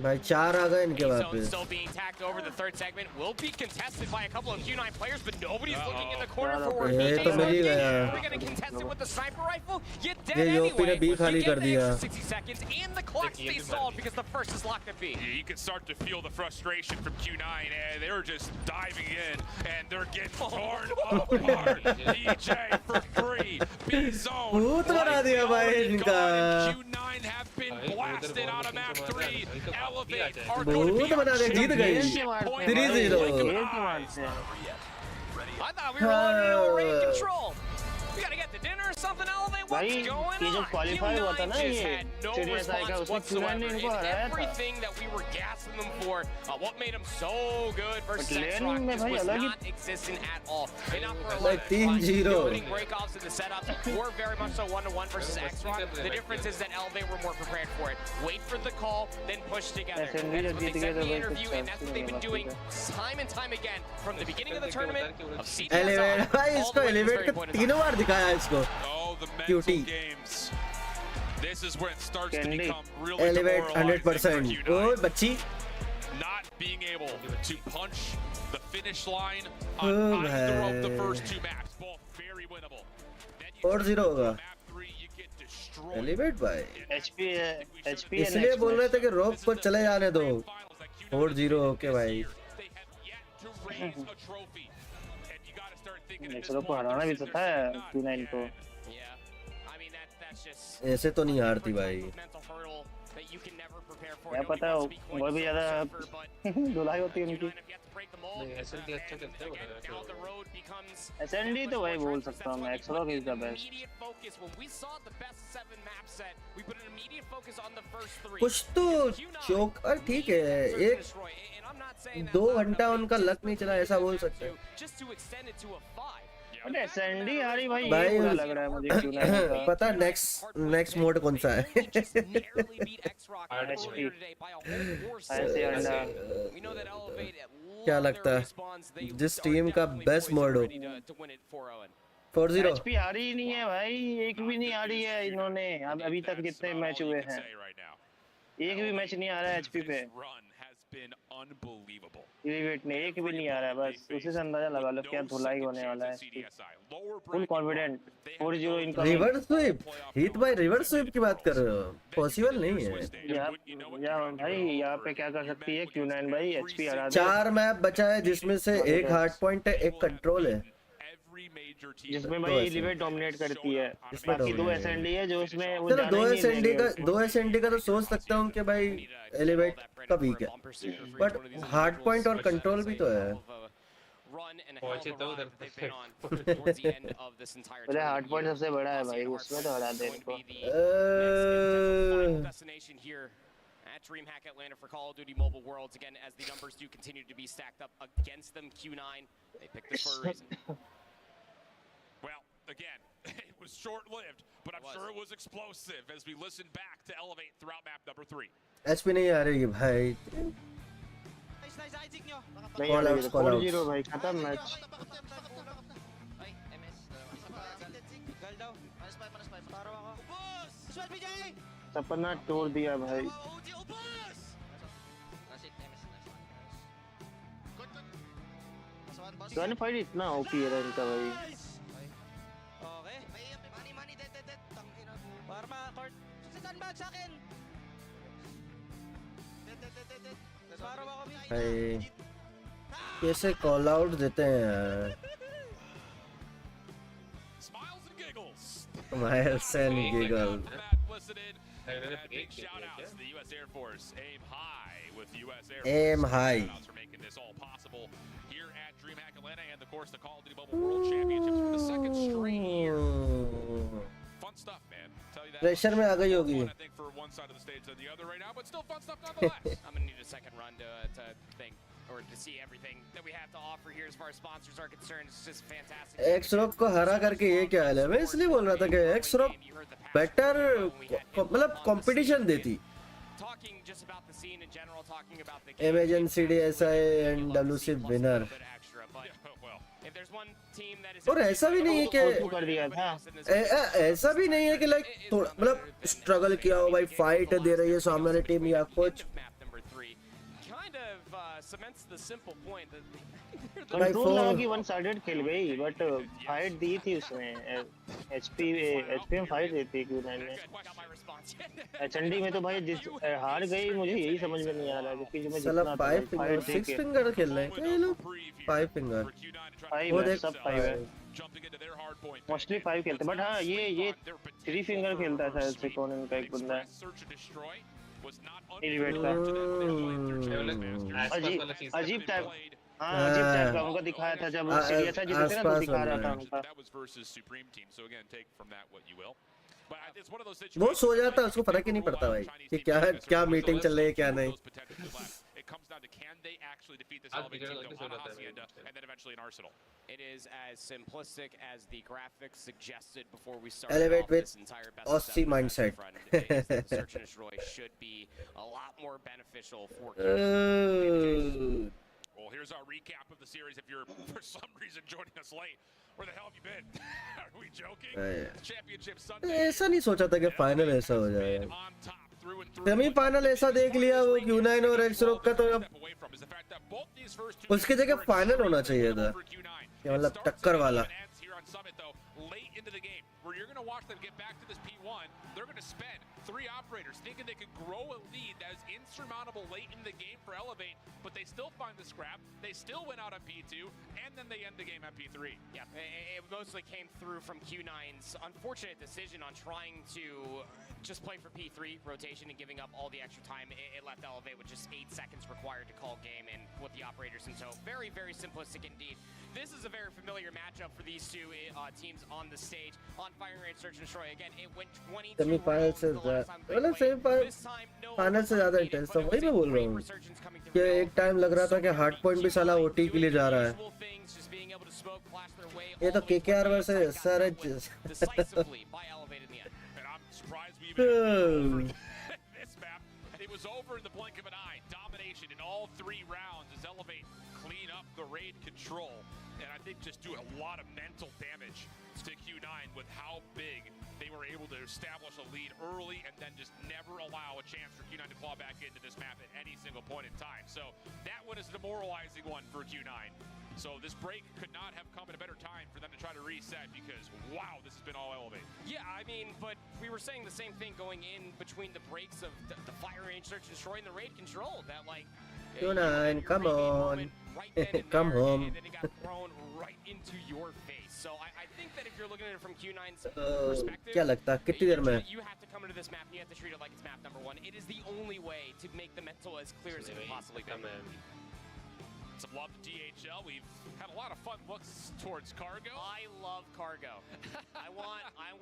भाई 4 आ गए इनके Zone वापस. still being tacked over. The third segment will be contested by a couple of Q9 players, but nobody's looking in the corner for where ये तो मिल ही गया. We're going to contest it with the sniper rifle. You're dead ये योपी ने anyway. B खाली कर दिया. 60 seconds and the clock stays stalled because the first is locked at B. You can start to feel the frustration from Q9, and they're just diving in, and they're getting torn apart. DJ for free. B zone. भूत बना दिया भाई इनका. Q9 have been blasted out of map 3. Elevate are going to भूत be बना दिया. जीत गई. 3-0. I thought we were already in control. We gotta get to dinner or something, Elevate. What's भाई going on? ये जो क्वालिफाई हुआ था ना Q9 just ये had no सीरियस आई का response उसमें whatsoever. Q9 ने इनको And हराया था. everything that we were gassing them for, what made them so good versus But X-Rock lane में just भाई was अलग ही- not existent at all. And not for a Like lot. 3-0. Winning breakoffs in the setup were very much so 1-to-1 versus X-Rock. The difference is that Elevate were more prepared for it. Wait for the call, then push together. ऐसे That's नहीं what they Jeet said गए in the तो interview, भाई and that's what they've been doing time and time again from the beginning of the tournament of CDSI. Elevate भाई all इसको the way to this elevate very का point in 3 time. बार दिखाया इसको. Oh, the mental QT. games. This is where it starts to Candy. become really elevate demoralizing for 100%. Q9. ओए बच्ची. Not being able to punch the finish line Oh, on either of the man. first two maps, both very winnable. 4-0 होगा. Map 3, you get destroyed. Elevate भाई. HP है HP है इसलिए next बोल रहे match. थे कि रोक को चले जाने दो. 4-0 ओके भाई. They have yet to raise a trophy. And you got to start thinking at next this को point, हराना भी versus तो था Q9. Q9 को. Yeah. I mean, that's just ऐसे तो नहीं हारती भाई. mental hurdle that you can never prepare for. क्या Nobody पता wants to be quite वो भी so ज़्यादा suffer, but धुलाई होती है उनकी. Q9 have yet to break the mold. SLD अच्छा खेलते हैं Again, down the road becomes SND तो भाई बोल सकता हूँ मैं. X-Rock is the best. immediate focus. When we saw the best 7 map set, we put an immediate focus on the first 3. कुछ तो चौक और ठीक है. एक Destroy. And I'm not saying that 2 घंटा उनका लक नहीं चला ऐसा बोल सकते हैं. just to extend it to a 5. But SND हारी भाई ये भाई बुरा लग रहा है मुझे Q9 का. पता है नेक्स्ट मोड कौन सा है? Narrowly beat X-Rock earlier today by a whole 4 ऐसे seconds. अंडा. We know that Elevate क्या लगता है जिस टीम का बेस्ट मोड हो? to win it 4-0. 4-0. HP हारी ही नहीं है भाई. एक भी नहीं हारी है इन्होंने अभी तक जितने मैच हुए हैं. एक भी मैच नहीं आ रहा है HP पे. Been unbelievable. Elevate ने एक भी नहीं आ रहा है. बस उसी से अंदाजा लगा लो क्या धुलाई होने वाला है. Full confident. 4-0 इनका. Reverse sweep. हित भाई रिवर्स स्वीप की बात कर रहे हो? पॉसिबल नहीं है. यहाँ भाई यहाँ पे क्या कर सकती है Q9 भाई. HP हरा दे. 4 मैप बचा है जिसमें से एक हार्ड पॉइंट है, एक कंट्रोल है. जिसमें भाई Elevate डोमिनेट करती है. बाकी 2 SND है जो उसमें वो चलो जाने ही नहीं देंगे. 2 SND का तो सोच सकता हूँ कि भाई एलिवेट का वीक है. बट हार्ड पॉइंट और कंट्रोल भी तो है. पहले हार्ड पॉइंट सबसे बड़ा है भाई. उसमें तो हरा दे इनको. At DreamHack Atlanta for Call of Duty Mobile Worlds again, as the numbers do continue to be stacked up against them. Q9, they picked this for a reason. Well, again, it was short-lived, but I'm sure it was explosive as we listen back to Elevate throughout map number 3. HP नहीं आ रही है भाई. नहीं आ रही है. 4-0 भाई खत्म match. सपना तोड़ दिया भाई. गन फाइट इतना ओपी है इनका भाई. Okay. Para ma-court. Sandbag sa akin. Para ako, भाई कैसे कॉल आउट देते हैं यार. Smiles and giggle. Big shout outs to the U.S. Air Force. Aim high with U.S. Air Force. Aim high. Shout outs for making this all possible here at DreamHack Atlanta and, of course, the Call of Duty Mobile World Championships for the second straight year. Fun stuff, man. Tell you that. Pressure में आ गई होगी. I think for one side of the stage than the other right now, but still fun stuff nonetheless. I'm gonna need a second run to think or to see everything that we have to offer here as far as sponsors are concerned. It's just fantastic. X-Rock को हरा करके ये क्या है? मैं इसलिए बोल रहा था कि X-Rock better मतलब competition देती. Talking just about the scene in general, talking about the Imagine CDSI and WC winner. If there's one team that is और ऐसा भी नहीं है कि ऐसा भी नहीं है कि लाइक मतलब स्ट्रगल किया हो भाई फाइट दे रही है सामने वाली टीम या कुछ kind of cements the simple point that control लगा कि वन साइडेड खेल गई बट फाइट दी थी उसमें एचपी में फाइट दी थी Q9 में एचएनडी में तो भाई जिस हार गई मुझे यही समझ में नहीं आ रहा क्योंकि जो मैं साला 5 फिंगर 6 फिंगर खेल रहे हैं क्या ये लोग 5 फिंगर 5 है सब 5 है मोस्टली 5 खेलते बट हां ये 3 फिंगर खेलता है शायद से कौन इनका एक बंदा एलिवेट का अजीब टाइप हाँ अजीब टाइप का उनको दिखाया था जब वो सीरियस है जीते थे ना तो दिखा रहा था उनका वो सो जाता है उसको फर्क ही नहीं पड़ता भाई कि क्या मीटिंग चल रही है क्या नहीं. Comes down to can they actually defeat this Elevate team on Hacienda and then eventually in Arsenal. It is as simplistic as the graphics suggested before we started Elevate off with this entire best Aussie mindset. Search and destroy should be a lot more beneficial for Well, here's our recap of the series. If you're for some reason joining us late, where the hell have you been? Are we joking? Championship Sunday. ऐसा नहीं सोचा था कि final ऐसा हो जाएगा. Semifinal ऐसा देख लिया वो Q9 और X-Rock का तो अब उसकी जगह फाइनल होना चाहिए था मतलब टक्कर वाला. Late into the game, where you're going to watch them get back to this P1, they're going to spend 3 operators thinking they could grow a lead that is insurmountable late in the game for Elevate, but they still find the scrap, they still win out on P2, and then they end the game at P3. Yeah, it mostly came through from Q9's unfortunate decision on trying to just play for P3 rotation and giving up all the extra time. It left Elevate with just 8 seconds required to call game and with the operators in tow. Very, very simplistic indeed. This is a very familiar matchup for these two teams on the stage. On firing range, search and destroy again. It went 22 semifinal से मतलब semifinal से ज्यादा intense था. वही मैं बोल रहा हूँ कि एक टाइम लग रहा था कि हार्ड पॉइंट भी साला ओटी के लिए जा रहा है. ये तो केकेआर वर्सेस सारे This map, it was over in the blink of an eye. Domination in all 3 rounds as Elevate clean up the raid control. And I think just do a lot of mental damage to Q9 with how big they were able to establish a lead early and then just never allow a chance for Q9 to claw back into this map at any single point in time. So that one is a demoralizing one for Q9. So this break could not have come at a better time for them to try to reset because, wow, this has been all Elevate. Yeah, I mean, but we were saying the same thing going in between the breaks of the fire range, search and destroy, and the raid control. That, like, Q9, come on. Come home. And then it got thrown right into your face. So I think that if you're looking at it from Q9's perspective, क्या लगता है कितनी देर में? You have to come into this map and you have to treat it like it's map number 1. It is the only way to make the mental as clear as it can possibly be. Some love to DHL. We've had a lot of fun looks towards cargo. I love cargo. I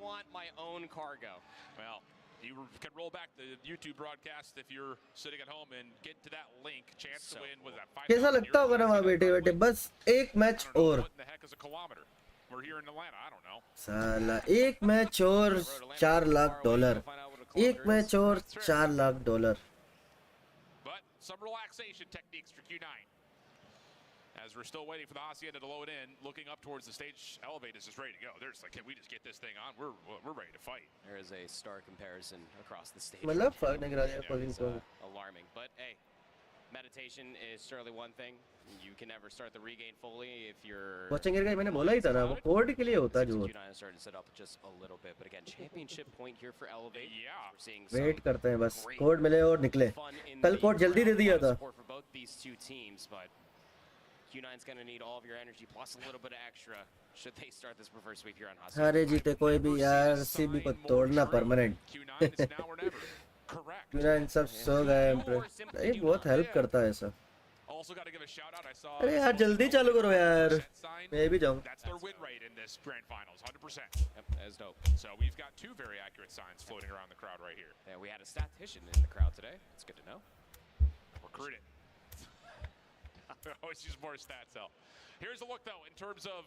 want my own cargo. Well, you can roll back the YouTube broadcast if you're sitting at home and get to that link. Chance to win was that 5. कैसा लगता होगा ना वहाँ बैठे बैठे बस एक match और. What the heck is a kilometer? We're here in Atlanta. I don't know. साला एक मैच और $4 लाख. एक मैच और $4 lakh. But some relaxation techniques for Q9. As we're still waiting for the Hacienda to load in, looking up towards the stage, Elevate is just ready to go. They're just like, can we just get this thing on? We're ready to fight. There is a stark comparison across the stage. मतलब फर्क नहीं करा दिया polling को. Alarming, but hey, meditation is certainly one thing. You can never start the regain fully if you're. Coaching area मैंने बोला ही था ना वो कोड के लिए होता है जो. Q9 started to set up just a little bit, but again, championship point here for Elevate. Yeah. We're seeing wait करते हैं बस कोड मिले और निकले. कल कोड जल्दी दे दिया था. For both these two teams, but Q9's going to need all of your energy plus a little bit of extra should they start this reverse sweep here on Hacienda. हारे जीते कोई भी यार सीबी को तोड़ना परमानेंट. Q9 सब सो गए. ये बहुत हेल्प करता है ऐसा. also got to give a shout out. I saw. अरे यार जल्दी चालू करो यार, मैं भी जाऊँ. That's their win rate in this grand finals, 100%. Yep, that is dope. So we've got two very accurate signs floating around the crowd right here. Yeah, we had a statistician in the crowd today. It's good to know. Recruit it. I always use more stats, Al. Here's a look though in terms of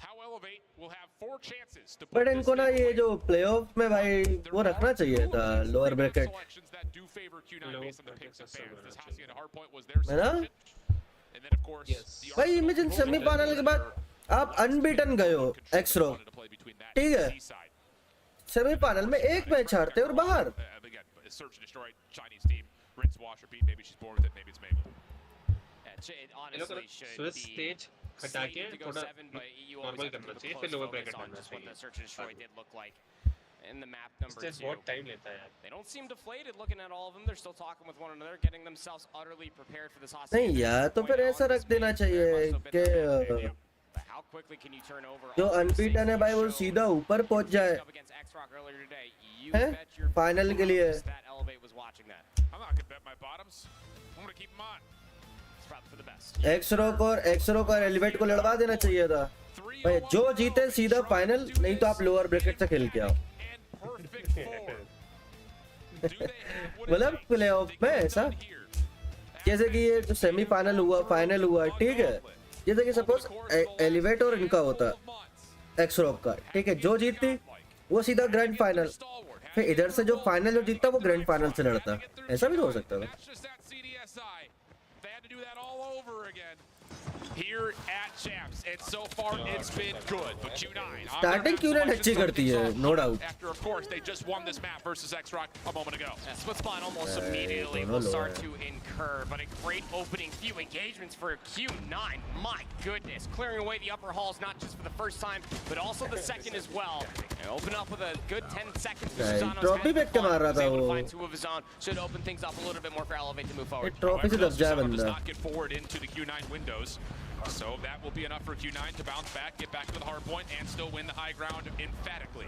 how Elevate will have 4 chances to. But इनको ना ये जो playoff में भाई वो रखना चाहिए था lower bracket. है ना? भाई इमेजिन सेमीफाइनल के बाद आप अनबीटन गए हो एक्सरो, ठीक है? सेमीफाइनल में एक मैच हारते और बाहर. Search and destroy Chinese team. Rinse, wash, repeat. Maybe she's born with it. Maybe it's Mabel. It honestly should be stage हटा के थोड़ा नॉर्मल करना चाहिए, फिर लोअर ब्रैकेट करना चाहिए. The search and destroy did look like in the map number 2. बहुत time लेता है. They don't seem deflated looking at all of them. They're still talking with one another, getting themselves utterly prepared for this hostage. नहीं यार, तो फिर ऐसा रख देना चाहिए कि How quickly can you turn over जो अनबीटन है भाई वो सीधा ऊपर पहुंच जाए हैं फाइनल के लिए. I'm not gonna bet my bottoms. I'm gonna keep them on. It's probably for the best. एक्सरो को एलिवेट को लड़वा देना चाहिए था भाई. जो जीते सीधा फाइनल, नहीं तो आप लोअर ब्रैकेट से खेल के आओ. मतलब प्लेऑफ में ऐसा जैसे कि ये जो सेमीफाइनल हुआ, फाइनल हुआ, ठीक है? जैसे कि सपोज एलिवेट और इनका होता एक्सरो का, ठीक है? जो जीतती वो सीधा ग्रैंड फाइनल, फिर इधर से जो फाइनल जो जीतता वो ग्रैंड फाइनल से लड़ता. ऐसा भी तो हो सकता है. Here at Champs, and so far it's been good. But Q9 starting Q9 अच्छी करती है, no doubt. After of course they just won this map versus X-Rock a moment ago. Split spawn almost immediately will start to incur, but a great opening few engagements for Q9. My goodness, clearing away the upper halls not just for the first time, but also the second as well. And open up with a good 10 seconds. Trophy पे क्या मार रहा था वो? Find 2 of his own. Should open things up a little bit more for Elevate to move forward. Trophy से दब जाए बंदा. Not get forward into the Q9 windows. So that will be enough for Q9 to bounce back, get back to the hard point, and still win the high ground emphatically.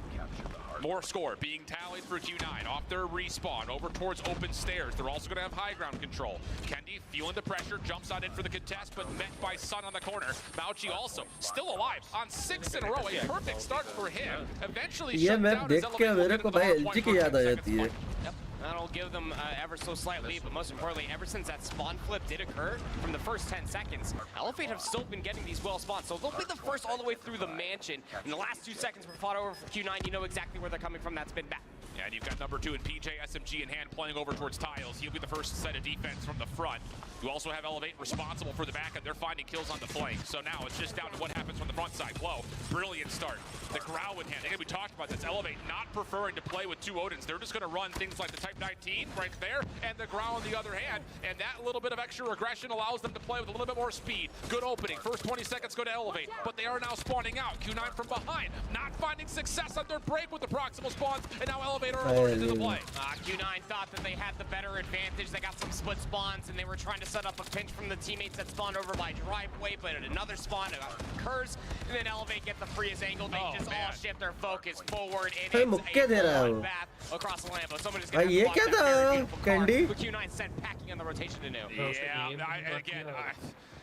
More score being tallied for Q9 off their respawn over towards open stairs. They're also going to have high ground control. Kendi feeling the pressure, jumps on in for the contest, but met by Sun on the corner. Mauchi also still alive on 6 in a row. A perfect start for him. Eventually shut down his Elevate will get into the hard point at this point. Yep. That'll give them ever so slight lead, but most importantly, ever since that spawn flip did occur from the first 10 seconds, Elevate have still been getting these well spawns, so they'll be the first all the way through the mansion. In the last 2 seconds were fought over for Q9, you know exactly where they're coming from. That's been back. Yeah, and you've got number 2 in PJ, SMG in hand, playing over towards Tiles. He'll be the first set of defense from the front. You also have Elevate responsible for the back, and they're finding kills on the flank. So now it's just down to what happens from the front side. Glow, brilliant start. The Growl in hand. Again, we talked about this. Elevate not preferring to play with 2 Odins. They're just going to run things like the Type 19 right there, and the Growl on the other hand. And that little bit of extra aggression allows them to play with a little bit more speed. Good opening. First 20 seconds go to Elevate, but they are now spawning out. Q9 from behind, not finding success on their break with the proximal spawns, and now Elevate are alerted to the play. Q9 thought that they had the better advantage. They got some split spawns, and they were trying to set up a pinch from the teammates that spawned over by driveway, but another spawn occurs, and then Elevate get the freest angle. They just all shift their focus forward, and it's a bloodbath across the Lambo. Somebody's going to have to block that very beautiful car. Q9 sent packing on the rotation to new. Yeah,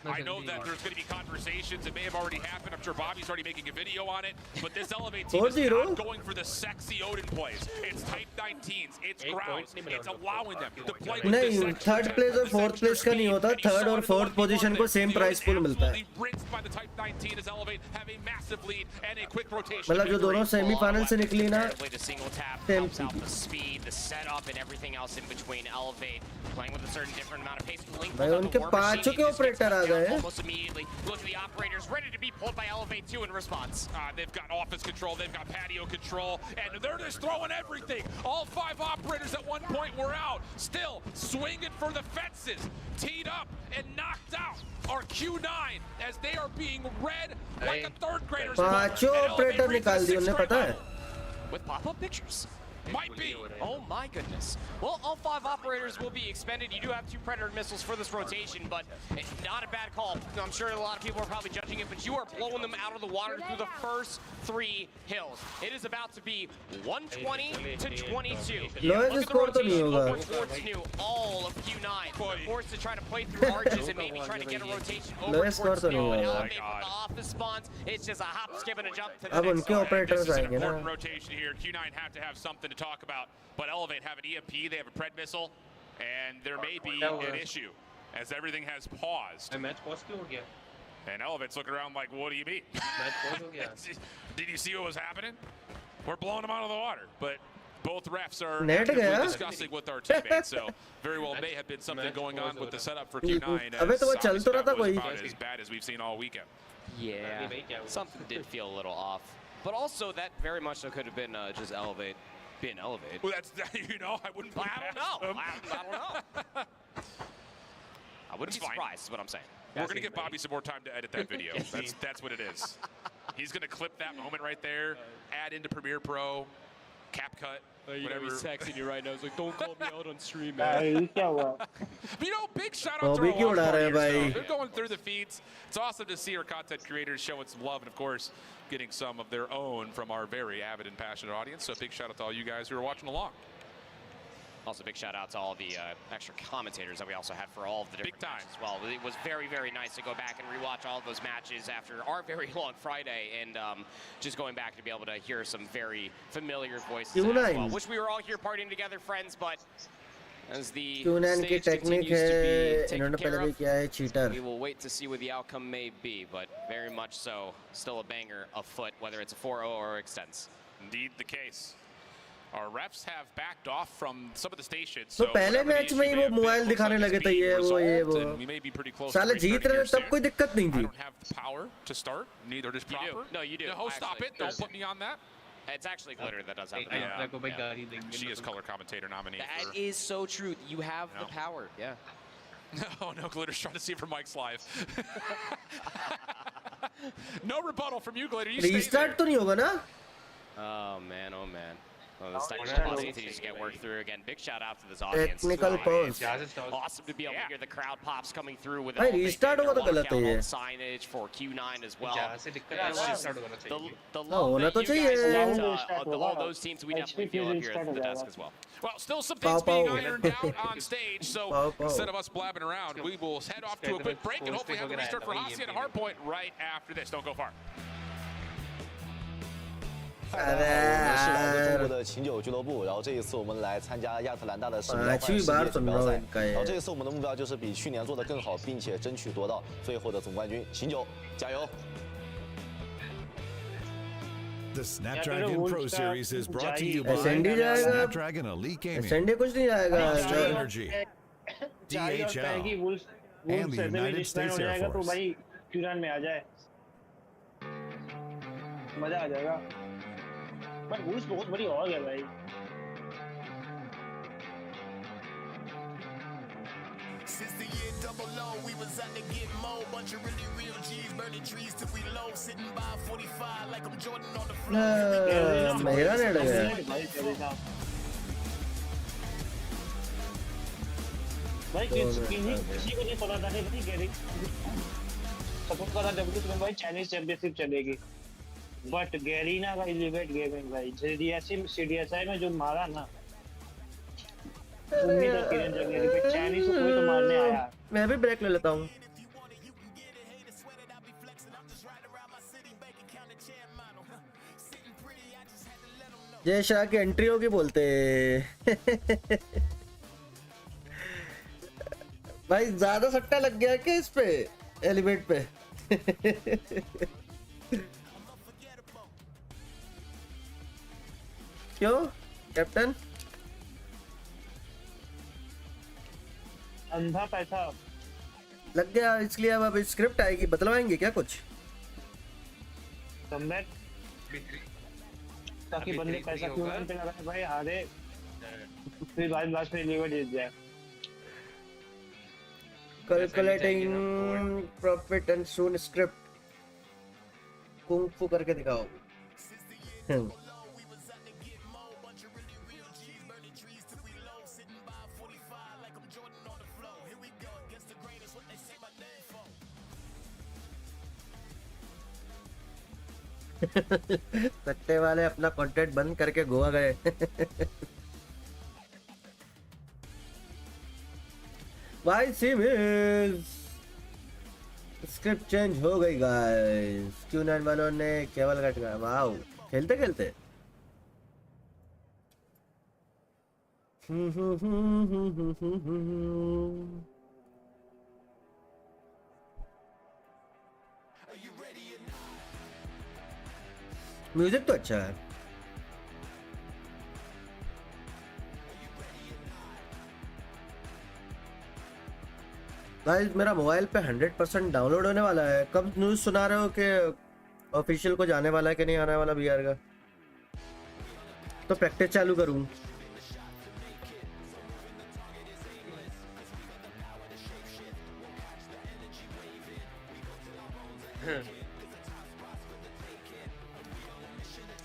I know that there's going to be conversations. It may have already happened. I'm sure Bobby's already making a video on it. But this Elevate team is not going for the sexy Odin plays. It's Type 19s. It's Growls. It's allowing them to play with this नहीं, third place और fourth place का नहीं होता. Third और fourth position को same price pool मिलता है. मतलब जो दोनों सेमीफाइनल से निकली ना, सेम भाई उनके पांचों के ऑपरेटर आ गए. Almost immediately, look at the operators ready to be pulled by Elevate 2 in response. They've got office control, they've got patio control, and they're just throwing everything. All 5 operators at one point were out, still swinging for the fences, teed up and knocked out. Are Q9 as they are being read like a third grader's. पांचों operator निकाल दिए उन्हें, पता है? With pop-up pictures. Might be. Oh my goodness. Well, all 5 operators will be expended. You do have 2 Predator missiles for this rotation, but it's not a bad call. I'm sure a lot of people are probably judging it, but you are blowing them out of the water through the first 3 hills. It is about to be 120 to 22. Lowest Look at the score तो नहीं rotation होगा. over towards New, all of Q9. Forced to try to play through arches and maybe trying to get a rotation over Lowest score towards तो New नहीं and होगा. elevate with the office spawns. It's just a hop, skip, and a jump to the अब next उनके zone. operators This is an आएंगे important ना. rotation here. Q9 have to have something to talk about, but Elevate have an EMP, they have a Pred missile, and there may be an issue as everything has paused. And Elevate's looking around like, what do you mean? Did you see what was happening? We're blowing them out of the water, but both refs are Net actively गया. discussing with our teammates, so very well may have been something going on with the setup for Q9. अबे तो वो चल तो रहा था कोई. About as bad as we've seen all weekend. Yeah, something did feel a little off. But also, that very much so could have been just Elevate being Elevate. Well, that's, you know, I wouldn't put it I past don't know. them. I don't know. I wouldn't be surprised, is what I'm saying. We're going to give Bobby some more time to edit that video. That's what it is. He's going to clip that moment right there, add into Premiere Pro, CapCut, whatever. He's texting you right now. He's like, don't call me out on stream, man. But, you know, big shout out to Bobby our क्यों watch उड़ा रहे हैं parties, भाई? though. They're going through the feeds. It's awesome to see our content creators showing some love and, of course, getting some of their own from our very avid and passionate audience. So big shout out to all you guys who are watching along. Also, big shout out to all the extra commentators that we also had for all of the different matches as well. It was very, very nice to go back and rewatch all of those matches after our very long Friday, and just going back to be able to hear some very familiar voices as well. Wish we were all here partying together, friends, but as the Q9 की stage technique continues to be है. taken इन्होंने care पहले भी of, किया है cheater. we will wait to see what the outcome may be, but very much so, still a banger afoot, whether it's a 4-0 or extends. Indeed the case. Our refs have backed off from some of the stations. तो पहले match में ही वो mobile दिखाने लगे थे ये वो. We may be pretty close. साले जीत रहे थे तब कोई दिक्कत नहीं थी. I don't have the power to start. Neither does proper. No, you do. No, stop it. Don't put me on that. It's actually Glitter that does have the Yeah. power. She is color commentator nominee. That is so true. You have the power. Yeah. No, Glitter's trying to see if her mic's live. No rebuttal from you, Glitter. You stay there. Restart तो नहीं होगा ना? Oh man, oh man. Well, this Titan Plus continues to get worked through again. Big shout out to this audience. Technical pause. Awesome to be able to hear the crowd pops coming through with भाई restart होगा तो गलत है ये. signage for Q9 as well. The हाँ, love होना that तो you guys चाहिए. give all those teams, we definitely feel up here at the desk as well. Well, still some things being ironed out on stage, so instead of us blabbing around, we will head off to a quick break and hopefully have a restart for Hasi and Hardpoint right after this. Don't go far. 我们是来自中国的琴酒俱乐部，然后这一次我们来参加亚特兰大的世锦赛锦标赛，然后这一次我们的目标就是比去年做得更好，并且争取夺到最后的总冠军。琴酒，加油！ The Snapdragon Pro Series is brought to you by SND जाएगा. Snapdragon Elite Gaming, SND कुछ नहीं जाएगा. Monster Energy, DHL, and the United States Air तो Force. भाई Q9 में आ जाए. मजा आ जाएगा. पर वुल्स बहुत बड़ी हो गया भाई. Since the year 00, we was out to get more. Bunch of really real G's, burning trees till we low. Sitting by 45 like I'm Jordan on the floor. मेरा नेट गया. भाई किसी को नहीं पता था कि भाई गैरी सपोर्ट कर रहा WWE में भाई चाइनीज चैंपियनशिप चलेगी. बट गैरीना का एलिवेट गेमिंग भाई CDSI में जो मारा ना उम्मीद है किरण जगह पे चाइनीज को कोई तो मारने आया. मैं भी ब्रेक ले लेता हूँ. जय शाह की एंट्री होगी बोलते. भाई ज्यादा सट्टा लग गया क्या इस पे एलिवेट पे? क्यों कैप्टन? अंधा पैसा लग गया इसलिए अब स्क्रिप्ट आएगी, बदलवाएंगे क्या कुछ? कमबैक ताकि बंदे पैसा क्यों पे लगाए भाई हारे फिर बाद लास्ट में लीवर जीत जाए. Calculating profit and soon script kung फू करके दिखाओ. सट्टे वाले अपना कंटेंट बंद करके गोवा गए। भाई सिमिस स्क्रिप्ट चेंज हो गई गाइस। Q9 वालों ने केवल कट गया। वाओ खेलते खेलते। म्यूजिक तो अच्छा है। गाइस मेरा मोबाइल पे 100% डाउनलोड होने वाला है। कब न्यूज़ सुना रहे हो कि ऑफिशियल को जाने वाला है कि नहीं आने वाला बीआर का? तो प्रैक्टिस चालू करूँ।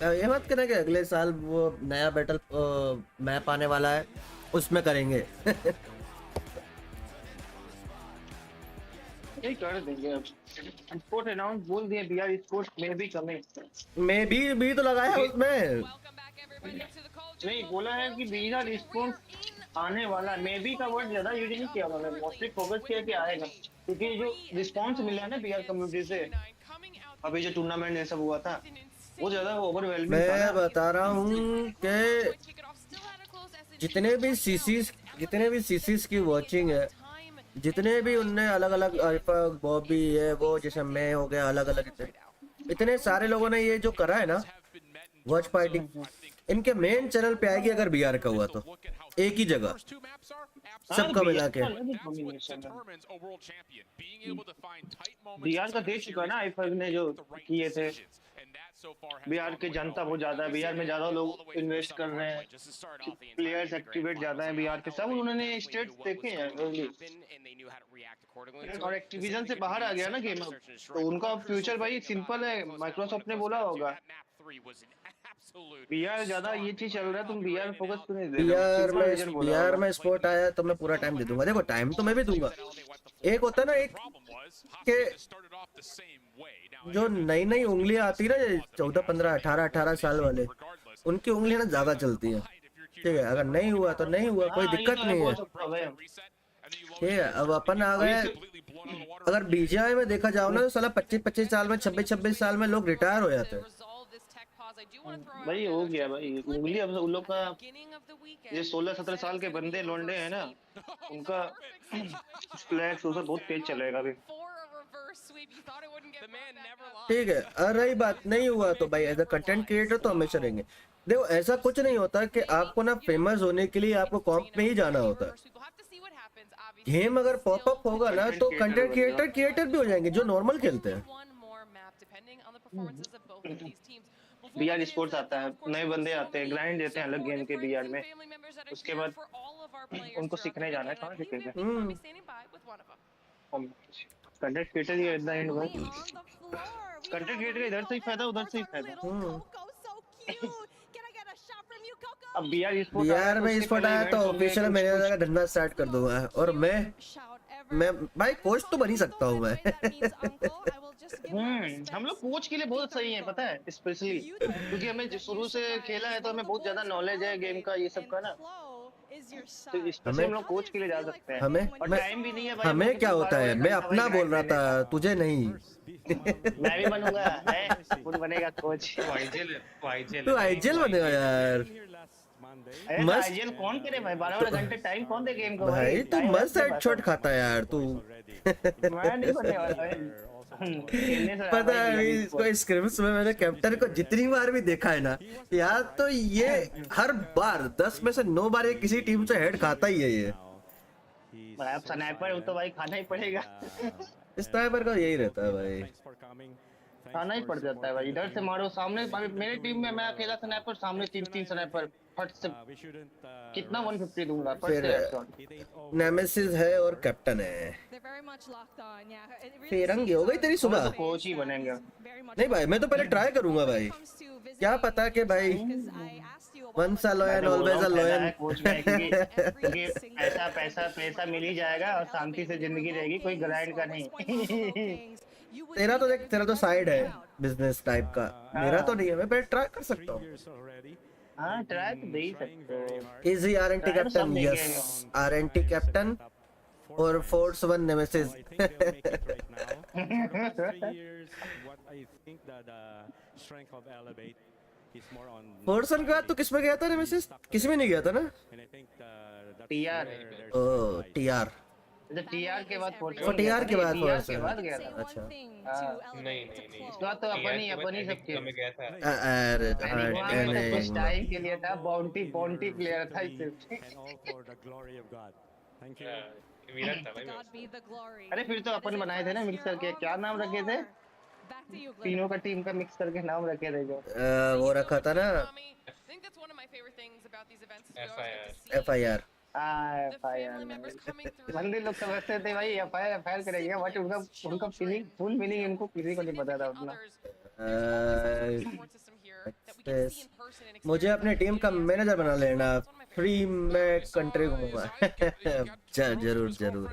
ये मत कहना कि अगले साल वो नया बैटल मैप आने वाला है उसमें करेंगे। यही कर देंगे अब। स्पोर्ट अनाउंस बोल दिए बीआर स्पोर्ट्स में भी कमिंग। मैं भी तो लगाया है उसमें। नहीं बोला है कि बीआर स्पोर्ट्स आने वाला। मे बी का वर्ड ज्यादा यूज नहीं किया उन्होंने, मोस्टली फोकस किया कि आएगा, क्योंकि जो रिस्पांस मिला है ना बीआर कम्युनिटी से अभी जो टूर्नामेंट ये सब हुआ था वो ज्यादा ओवरवेलमिंग था। मैं बता रहा हूँ कि जितने भी सीसीज की वॉचिंग है, जितने भी उनने अलग अलग बॉबी है वो जैसे मैं हो गया, अलग अलग इतने सारे लोगों ने ये जो करा है ना वॉच पार्टी, इनके मेन चैनल पे आएगी अगर बीआर का हुआ तो एक ही जगह सबका मिला के। बीआर का देख चुका ना आईफर ने जो किए थे। बिहार की जनता बहुत ज्यादा है, बिहार में ज्यादा लोग इन्वेस्ट कर रहे हैं, प्लेयर्स एक्टिवेट ज्यादा है बिहार के। सब उन्होंने स्टेट्स देखे हैं और एक्टिविजन से बाहर आ गया ना गेम, तो उनका फ्यूचर भाई सिंपल है। माइक्रोसॉफ्ट ने बोला होगा बिहार ज्यादा ये चीज चल रहा है, तुम बिहार फोकस क्यों नहीं दे रहे हो? बिहार में स्पोर्ट आया तो मैं पूरा टाइम दे दूंगा। देखो टाइम तो मैं भी दूंगा। एक होता है ना एक के जो नई नई उंगलियां आती है ना 14, 15, 18 साल वाले, उनकी उंगलियां ना ज्यादा चलती हैं। ठीक है, अगर नहीं हुआ तो नहीं हुआ, कोई दिक्कत नहीं है। ठीक है, अब अपन आ गए। अगर बीजीआई में देखा जाओ ना तो साला 25 साल में 26 साल में लोग रिटायर हो जाते हैं। भाई हो गया भाई उंगली। अब उन लोग का ये 16-17 साल के बंदे लौंडे हैं ना, उनका फ्लैक्स उसे बहुत तेज चलेगा अभी। ठीक है, और रही बात नहीं हुआ तो भाई एज अ कंटेंट क्रिएटर तो हमेशा रहेंगे। देखो ऐसा कुछ नहीं होता कि आपको ना फेमस होने के लिए आपको कॉम्प में ही जाना होता है। गेम अगर पॉपअप होगा ना तो कंटेंट क्रिएटर भी हो जाएंगे जो नॉर्मल खेलते हैं। बीआर स्पोर्ट्स आता है, नए बंदे आते हैं, ग्राइंड देते हैं अलग गेम के बीआर में, उसके बाद उनको सीखने जाना है। कहाँ सीखेंगे? Content creator he at the end भाई, कंटेंट क्रिएटर का इधर से ही फायदा उधर से ही फायदा। अब बीआर में स्पोर्ट आया तो ऑफिशियल मैंने जगह धंधा स्टार्ट कर दूंगा। और मैं भाई कोच तो बन ही सकता हूँ मैं। हम लोग कोच के लिए बहुत सही है पता है, स्पेशली क्योंकि हमें शुरू से खेला है तो हमें बहुत ज्यादा नॉलेज है गेम का ये सब का ना, तो स्पेशली हम लोग कोच के लिए जा सकते हैं। और टाइम भी नहीं है भाई। हमें क्या होता है, मैं अपना बोल रहा था तुझे नहीं। मैं भी बनूंगा, खुद बनेगा कोच। तू आईजीएल बनेगा यार। मस्त आईजीएल कौन करे भाई, 12 घंटे टाइम कौन दे गेम को भाई? तू मस्त हेडशॉट खाता है यार तू। मैं नहीं बनने वाला भाई। पता है इसको स्क्रिप्ट्स में मैंने कैप्टन को जितनी बार भी देखा है ना यार, तो ये हर बार 10 में से 9 बार ये किसी टीम से हेड खाता ही है। ये भाई अब स्नाइपर हो तो भाई खाना ही पड़ेगा। स्नाइपर का यही रहता है भाई, खाना ही पड़ जाता है भाई। इधर से मारो सामने, मेरे टीम में मैं अकेला स्नाइपर, सामने 3 स्नाइपर, फट से कितना 150 दूंगा फट से। नेमेसिस है और कैप्टन है। फेरंगी हो गई तेरी सुबह। कोच ही बनेंगे। नहीं भाई मैं तो पहले ट्राई करूंगा भाई, क्या पता कि भाई once a loyal always a loyal. पैसा पैसा पैसा मिल ही जाएगा और शांति से जिंदगी रहेगी, कोई ग्राइंड का नहीं। तेरा तो देख, तेरा तो साइड है बिजनेस टाइप का, मेरा तो नहीं है, मैं पहले ट्राई कर सकता हूँ। हाँ ट्राई तो दे ही सकते हो। Is he RNT captain? Yes, RNT captain और फोर्स 1 नेमेसिस। फोर्स 1 के बाद तो किस में गया था नेमेसिस? किसी में नहीं गया था ना? टीआर। ओह टीआर। टीआर के बाद टीआर के बाद फोर्स के बाद गया था। अच्छा नहीं इसके बाद तो अपन ही सब खेल में गया था। अरे कुछ टाइम के लिए था, बाउंटी प्लेयर था सिर्फ। विराट था भाई। अरे फिर तो अपन बनाए थे ना मिक्स करके, क्या नाम रखे थे? तीनों का टीम का मिक्स करके नाम रखे थे जो। वो रखा था ना FIR। बंदे लोग समझते थे भाई FIR करेंगे, बट उनका फीलिंग फुल मीनिंग इनको किसी को नहीं पता था उतना। मुझे अपने टीम का मैनेजर बना लेना, फ्री मैं कंट्री घूमूंगा। जरूर जरूर।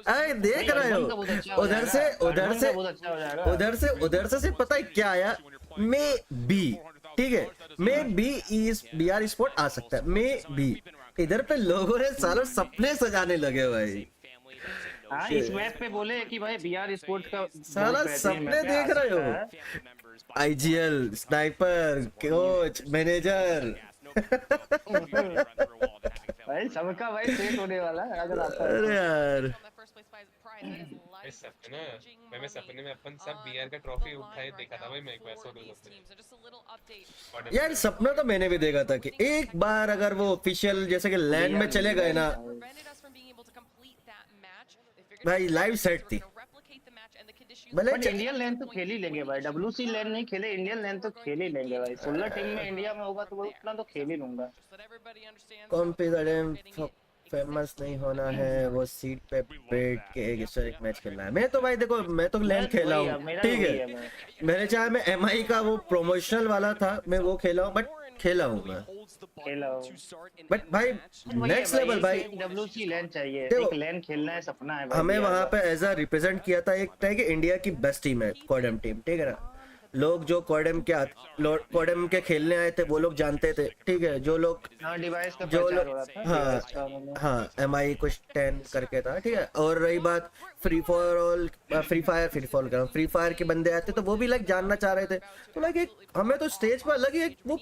अरे देख रहे हो उधर से पता है क्या आया? मे बी, ठीक है, मे बी BR स्पोर्ट आ सकता है, मे बी। इधर पे लोगों ने सालों सपने सजाने लगे भाई। हाँ इस मैच पे बोले कि भाई BR स्पोर्ट्स का साला सपने देख रहे हो? IGL, sniper, coach, manager. भाई सबका भाई सेट होने वाला है अगर आता है। अरे यार सपने में अपन सब BR का ट्रॉफी उठाए देखा था भाई मैं एक बार सोलो में। यार सपना तो मैंने भी देखा था कि एक बार अगर वो ऑफिशियल जैसे कि लैंड में चले गए ना भाई, लाइव सेट थी। बट इंडियन लैंड तो खेल ही लेंगे भाई, WC लैंड नहीं खेले, इंडियन लैंड तो खेल ही लेंगे भाई। 16 टीम में इंडिया में होगा तो वो उतना तो खेल ही लूंगा। कॉम्पिटिटिव फेमस नहीं होना है, वो सीट पे बैठ के एक हिस्टोरिक मैच खेलना है। मैं तो भाई देखो, मैं तो लैंड खेला हूँ, ठीक है, मेरे चाहे मैं MI का वो प्रोमोशनल वाला था, मैं वो खेला हूँ, बट खेला हूँ मैं, बट भाई नेक्स्ट लेवल भाई। WC लैंड चाहिए, एक लैंड खेलना है, सपना है भाई। हमें वहाँ पे एज अ रिप्रेजेंट किया था, एक टाइम कि इंडिया की बेस्ट टीम है CODM टीम, ठीक है ना। लोग जो CODM के खेलने आए थे वो लोग जानते थे, ठीक है, जो लोग जो लोग हाँ MI कुछ 10 करके था, ठीक है। और रही बात फ्री फायर के बंदे आते तो वो भी लाइक जानना चाह रहे थे, तो लाइक एक हमें तो स्टेज पर अलग ही एक वो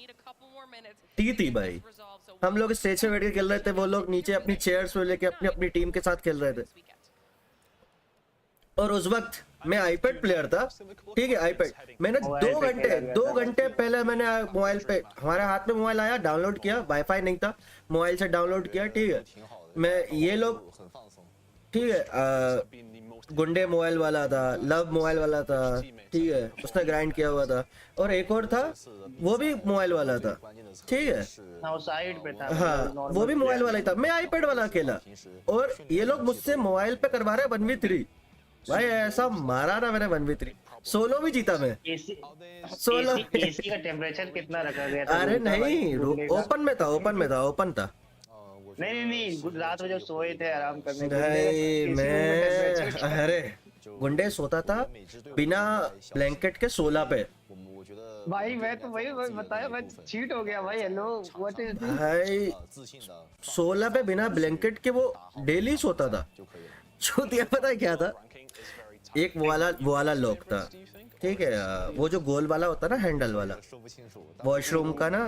थी भाई। हम लोग स्टेज पे बैठ के खेल रहे थे, वो लोग नीचे अपनी चेयर्स पे लेके अपनी टीम के साथ खेल रहे थे। और उस वक्त मैं आईपैड प्लेयर था, ठीक है, आईपैड मैंने 2 घंटे पहले मैंने मोबाइल पे, हमारे हाथ में मोबाइल आया, डाउनलोड किया, वाईफाई नहीं था, मोबाइल से डाउनलोड किया, ठीक है। मैं ये लोग, ठीक है, गुंडे मोबाइल वाला था, लव मोबाइल वाला था, ठीक है, उसने ग्राइंड किया हुआ था, और एक और था वो भी मोबाइल वाला था, ठीक है, साइड पे था, हाँ वो भी मोबाइल वाला ही था। मैं आईपैड वाला अकेला, और ये लोग मुझसे मोबाइल पे करवा रहे 1v3 भाई। ऐसा मारा ना मैंने 1v3, सोलो भी जीता मैं। सोलो एसी का टेम्परेचर कितना रखा गया था? अरे नहीं, ओपन था। नहीं रात में जब सोए थे आराम करने भाई मैं, अरे गुंडे सोता था बिना ब्लैंकेट के 16 पे भाई। मैं तो वही बताया, मैं चीट हो गया भाई। हेलो व्हाट इज दिस भाई, 16 पे बिना ब्लैंकेट के वो डेली सोता था। चूतिया पता है क्या था? एक वो वाला लॉक था, ठीक है, वो जो गोल वाला होता ना, हैंडल वाला, वॉशरूम का ना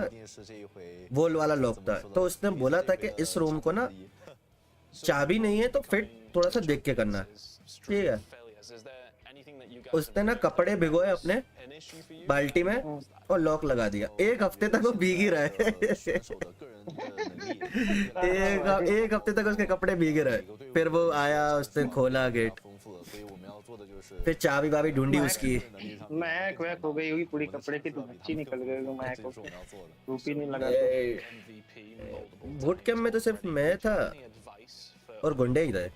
वो वाला लॉक था। तो उसने बोला था कि इस रूम को ना चाबी नहीं है तो फिट थोड़ा सा देख के करना, ठीक है। उसने ना कपड़े भिगोए अपने बाल्टी में और लॉक लगा दिया। 1 हफ्ते तक वो भीग ही रहा है। एक हफ्ते तक उसके कपड़े भीगे रहे। फिर वो आया, उसने खोला गेट, फिर चाबी वाबी ढूंढी उसकी। मैं हो गई होगी पूरी कपड़े की, तो बच्ची निकल गई। मैं को रूप ही नहीं लगा। बूट कैंप में तो सिर्फ मैं था और गुंडे ही थे।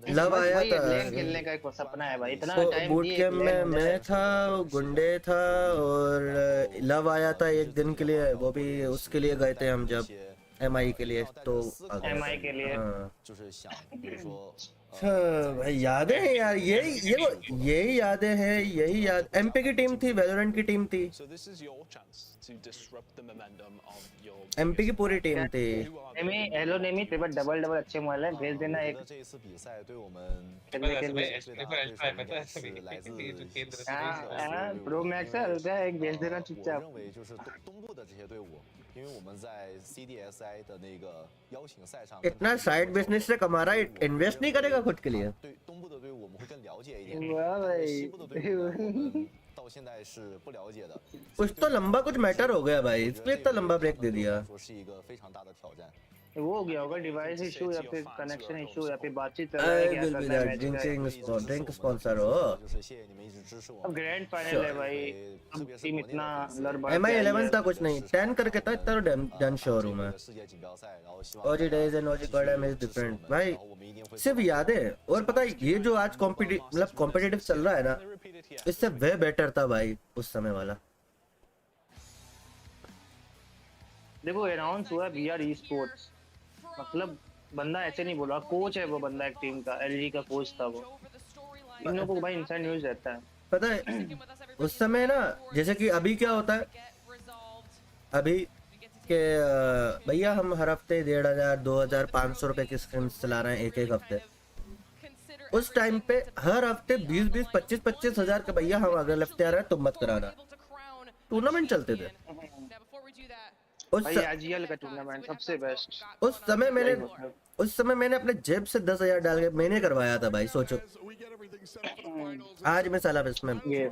लव आया था, खेलने का एक सपना है भाई। इतना तो टाइम बूट कैंप में मैं था, गुंडे था, और लव आया था एक दिन के लिए, वो भी उसके लिए गए थे हम जब MI के लिए। तो MI के लिए भाई यादें हैं यार, यही यादें हैं, यही याद। एमपी की टीम थी, वैलोरेंट की टीम थी, एमपी की पूरी टीम थी। हेलो नेमी तेरे पास डबल डबल अच्छे मोबाइल है, भेज देना एक खेलने के लिए। प्रो मैक्स है, एक भेज देना चुपचाप। 因为我们在 CDSI 的那个邀请赛上， इतना साइड बिजनेस से कमा रहा है, इन्वेस्ट नहीं करेगा खुद के लिए। 对东部的队伍我们会更了解一点， वाह भाई 西部的队伍我们到现在是不了解的。 कुछ तो लंबा कुछ मैटर हो गया भाई, इसलिए इतना लंबा ब्रेक दे दिया। 说是一个非常大的挑战。 वो हो गया होगा डिवाइस इशू या फिर कनेक्शन इशू या फिर बातचीत चल रहा I है क्या will कर be रहा है that मैच drink sponsor हो। 就是谢谢你们一直支持我。 अब ग्रैंड फाइनल है भाई, अब टीम इतना लड़बड़ MI 11 था कुछ नहीं, 10 करके था, इतना तो डन श्योर हूँ मैं। 世界锦标赛，然后希望 OG days and OG CODM is different भाई, सिर्फ यादें। और पता है ये जो आज कॉम्पिटिटिव चल रहा है ना, इससे वे बेटर था भाई उस समय वाला। देखो अनाउंस हुआ VR esports, मतलब बंदा ऐसे नहीं बोला, कोच है वो बंदा एक टीम का, LG का कोच था वो। इन लोगों को भाई इनसाइड न्यूज़ रहता है। पता है उस समय ना, जैसे कि अभी क्या होता है, अभी के भैया हम हर हफ्ते 1500 2000 500 रुपए की स्क्रीम्स चला रहे हैं एक हफ्ते। उस टाइम पे हर हफ्ते 20 25 हजार के भैया हम अगले हफ्ते आ रहे हैं, तुम मत कराना। टूर्नामेंट चलते थे भाई, आजीएल का टूर्नामेंट सबसे बेस्ट। उस समय मैंने अपने जेब से 10,000 डाल के मैंने करवाया था भाई, सोचो। आज मैं साला इसमें ये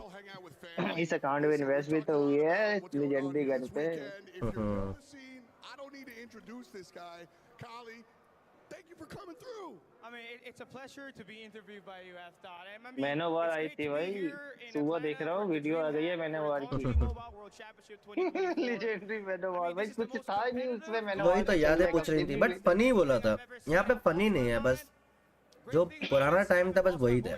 इस अकाउंट में इन्वेस्ट भी तो हुई है लेजेंडरी गन पे। मैनोवार आई थी भाई, सुबह देख रहा हूँ वीडियो आ गई है मैनोवार की। लेजेंडरी मैनोवार भाई, कुछ था ही नहीं उसमें मैनोवार। वही तो यादें पूछ रही थी, बट फनी बोला था, यहाँ पे फनी नहीं है, बस जो पुराना टाइम था बस वही था।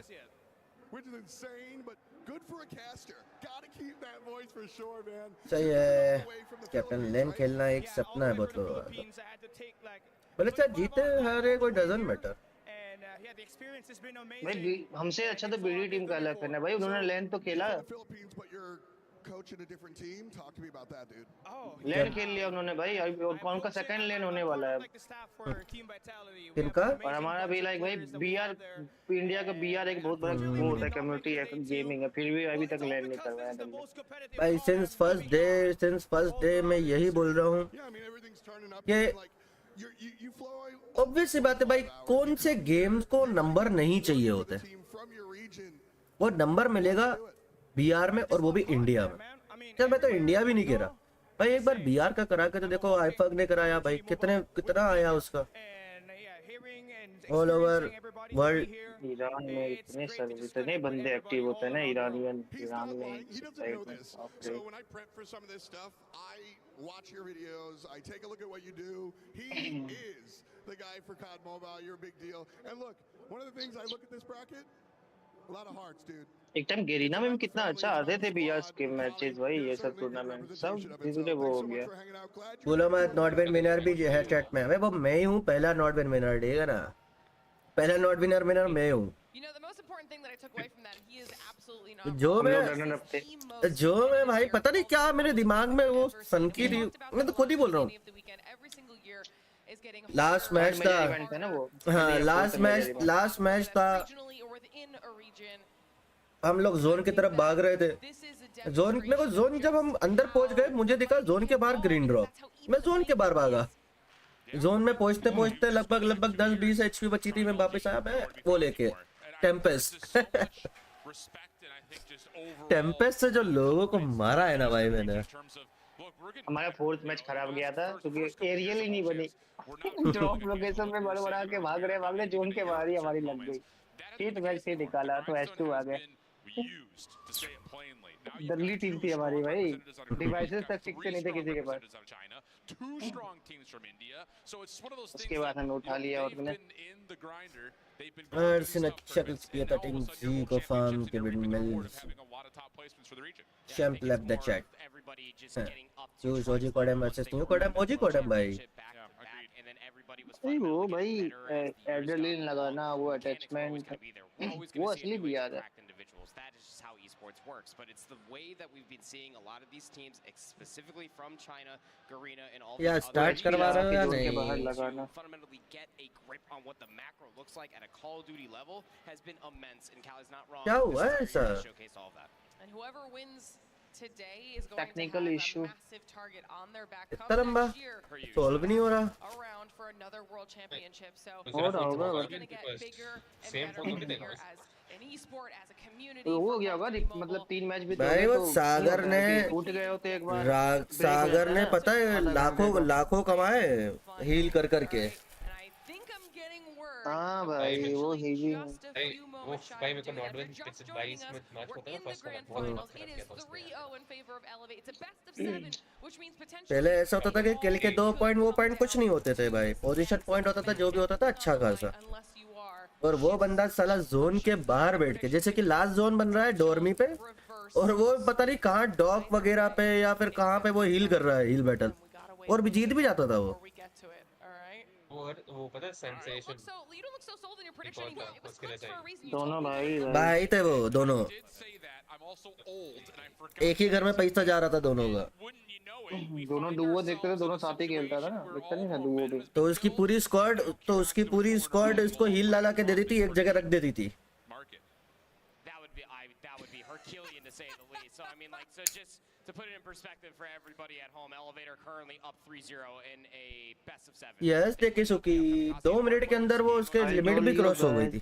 सही है, कैप्टन लेन खेलना एक सपना है बहुत लोगों का। बोले चाहे जीते हारे कोई डजंट मैटर। भाई हमसे अच्छा तो बीडी टीम का अलग करना भाई, उन्होंने लेन तो खेला, लेन खेल लिया उन्होंने भाई, और कौन का सेकंड लेन होने वाला है किनका। और हमारा भी लाइक भाई बीआर, इंडिया का बीआर एक बहुत बड़ा वो होता है, कम्युनिटी है, गेमिंग है, फिर भी अभी तक लेन नहीं करवाया भाई। सिंस फर्स्ट डे मैं यही बोल रहा हूँ कि ऑब्वियस सी बात है भाई, कौन से गेम्स को नंबर नहीं चाहिए होते, वो नंबर मिलेगा बीआर में, और वो भी इंडिया में। चल मैं तो इंडिया भी नहीं कह रहा भाई, एक बार बीआर का करा के तो देखो। आईफग ने कराया भाई, कितना आया उसका ऑल ओवर वर्ल्ड। ईरान में इतने बंदे एक्टिव होते हैं ना ईरानियन, ईरान में। watch your videos, I take a look at what you do. He is the guy for COD Mobile. You're a big deal. And look, one of the things I look at this bracket, a lot of hearts, dude. एक time Garena में कितना अच्छा आते थे B R के matches भाई, ये सब टूर्नामेंट सब धीरे वो हो गया। बोलो मत नॉट विन विनर भी है चैट में, अबे वो मैं ही हूँ पहला नॉट विन विनर, ठीक है ना, पहला नॉट विनर मैं हूँ। जो मैं भाई पता नहीं क्या मेरे दिमाग में वो सनकी थी, मैं तो खुद ही बोल रहा हूँ। लास्ट मैच था, हाँ लास्ट मैच था, हम लोग जोन की तरफ भाग रहे थे। जोन जब हम अंदर पहुंच गए, मुझे दिखा जोन के बाहर ग्रीन ड्रॉप, मैं जोन के बाहर भागा। जोन में पहुंचते लगभग 10-20 HP बची थी, मैं वापस आया, मैं वो लेके टेम्पेस्ट। टेम्पेस्ट से जो लोगों को मारा है ना भाई मैंने। हमारा फोर्थ मैच खराब गया था क्योंकि एरियल ही नहीं बनी। ड्रॉप लोकेशन में बड़ा के भाग रहे जोन के बाहर ही हमारी लग गई। फिफ्थ मैच से निकाला तो S2 आ गए। दल्ली टीम थी हमारी भाई, डिवाइसेस तक ठीक से नहीं थे किसी के पास। उसके बाद हमने उठा लिया और मैंने शक्ल किया था टीम जी को फार्म के मिल champ left the chat. Use OG CODM versus new CODM, OG CODM भाई then everybody was नहीं वो fundamentally getting भाई better as the years got adrenaline लगाना वो mechanics were always attachment going to be there. We're always वो going to see a असली new भी age of याद है. cracked individuals. That is just how esports works. But it's the way that we've been seeing a lot of these teams, specifically from China, Garena, and all या these other start करवा रहे हो या teams, नहीं? to fundamentally get a grip on what the macro looks like at a Call of Duty level has been immense. And Cali's not wrong. क्या This हुआ entire ऐसा? year has showcased all of that. And whoever wins today is going Technical to have issue. a massive target on their back इतना come लंबा next year solve नहीं हो रहा. around for another world championship. So हो रहा होगा it's but going to get bigger and Same better phone from भी here देखा as an esport, as a community. तो हो for गया Call होगा of Duty मतलब Mobile. 3 मैच भी भाई वो तो सागर ने टूट गए होते एक बार break हो सागर जाता ने ना, पता है आधा लाखों घंटे का. लाखों कमाए हील कर करके. हाँ भाई वो हीलिंग भाई वो भाई मेरे को नॉट विन 22 में मैच होता है ना फर्स्ट वाला बहुत दिमाग खराब किया था उसने. 3-0 in favor of Elevate. It's a best of 7, which means potentially पहले ऐसा होता था कि किल के 2 पॉइंट वो पॉइंट कुछ नहीं होते थे भाई. पोजीशन पॉइंट होता था जो भी होता था अच्छा खासा. और वो बंदा साला जोन के बाहर बैठ के जैसे कि लास्ट जोन बन रहा है डोरमी पे और वो पता नहीं कहाँ डॉक वगैरह पे या फिर कहाँ पे वो हील कर रहा है हील बैटल और भी जीत भी जाता था वो. वो पता है सेंसेशन दोनों भाई भाई थे वो दोनों एक ही घर में पैसा जा रहा था दोनों का. दोनों डुओ देखते थे दोनों साथ ही खेलता था ना दिखता नहीं था डुओ भी. तो उसकी पूरी स्क्वाड इसको हील ला के दे दी थी एक जगह रख देती थी. That would be Herculean to say the least. So I mean, like, so just to put it in perspective for everybody at home, Elevator currently up 3-0 in a best of 7. Yes देखिए सुकी 2 minute के अंदर वो उसके limit भी cross हो गई थी.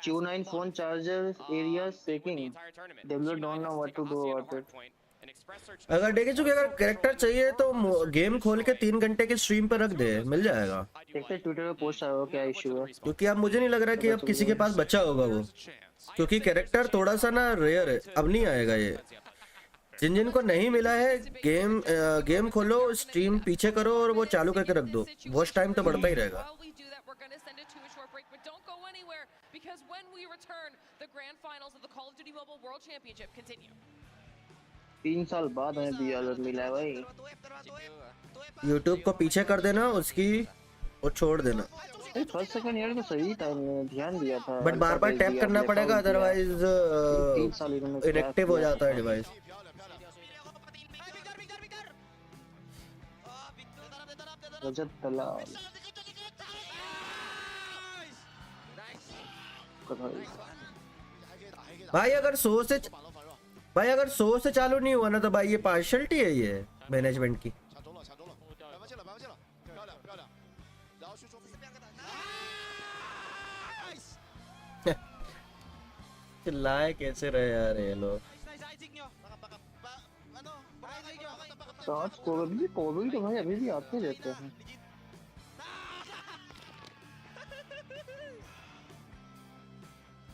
Q9 phone chargers areas shaking. Developer don't know what to do about it. अगर देखे चुके अगर कैरेक्टर चाहिए तो गेम खोल के 3 घंटे की स्ट्रीम पर रख दे मिल जाएगा. देखते ट्विटर पे पोस्ट आया क्या इशू है क्योंकि अब मुझे नहीं लग रहा कि अब किसी के पास बचा होगा वो क्योंकि कैरेक्टर थोड़ा सा ना रेयर है. अब नहीं आएगा ये. जिन जिन को नहीं मिला है गेम खोलो स्ट्रीम पीछे करो और वो चालू करके रख दो. वॉच टाइम तो बढ़ता ही रहेगा. Because when we return, the grand finals of the Call of Duty Mobile World Championship continue. 3 साल बाद हमें BLR मिला है भाई. YouTube को पीछे कर देना उसकी और छोड़ देना. फर्स्ट सेकंड ईयर तो सही टाइम में ध्यान दिया था बट बार बार टैप करना पड़ेगा अदरवाइज इनएक्टिव हो जाता है डिवाइस. रजत दलाल भाई अगर 100 से चालू नहीं हुआ ना तो भाई ये पार्शियलिटी है ये मैनेजमेंट की. चिल्लाए कैसे रहे यार ये लोग. कोविड तो भाई अभी भी आते रहते हैं.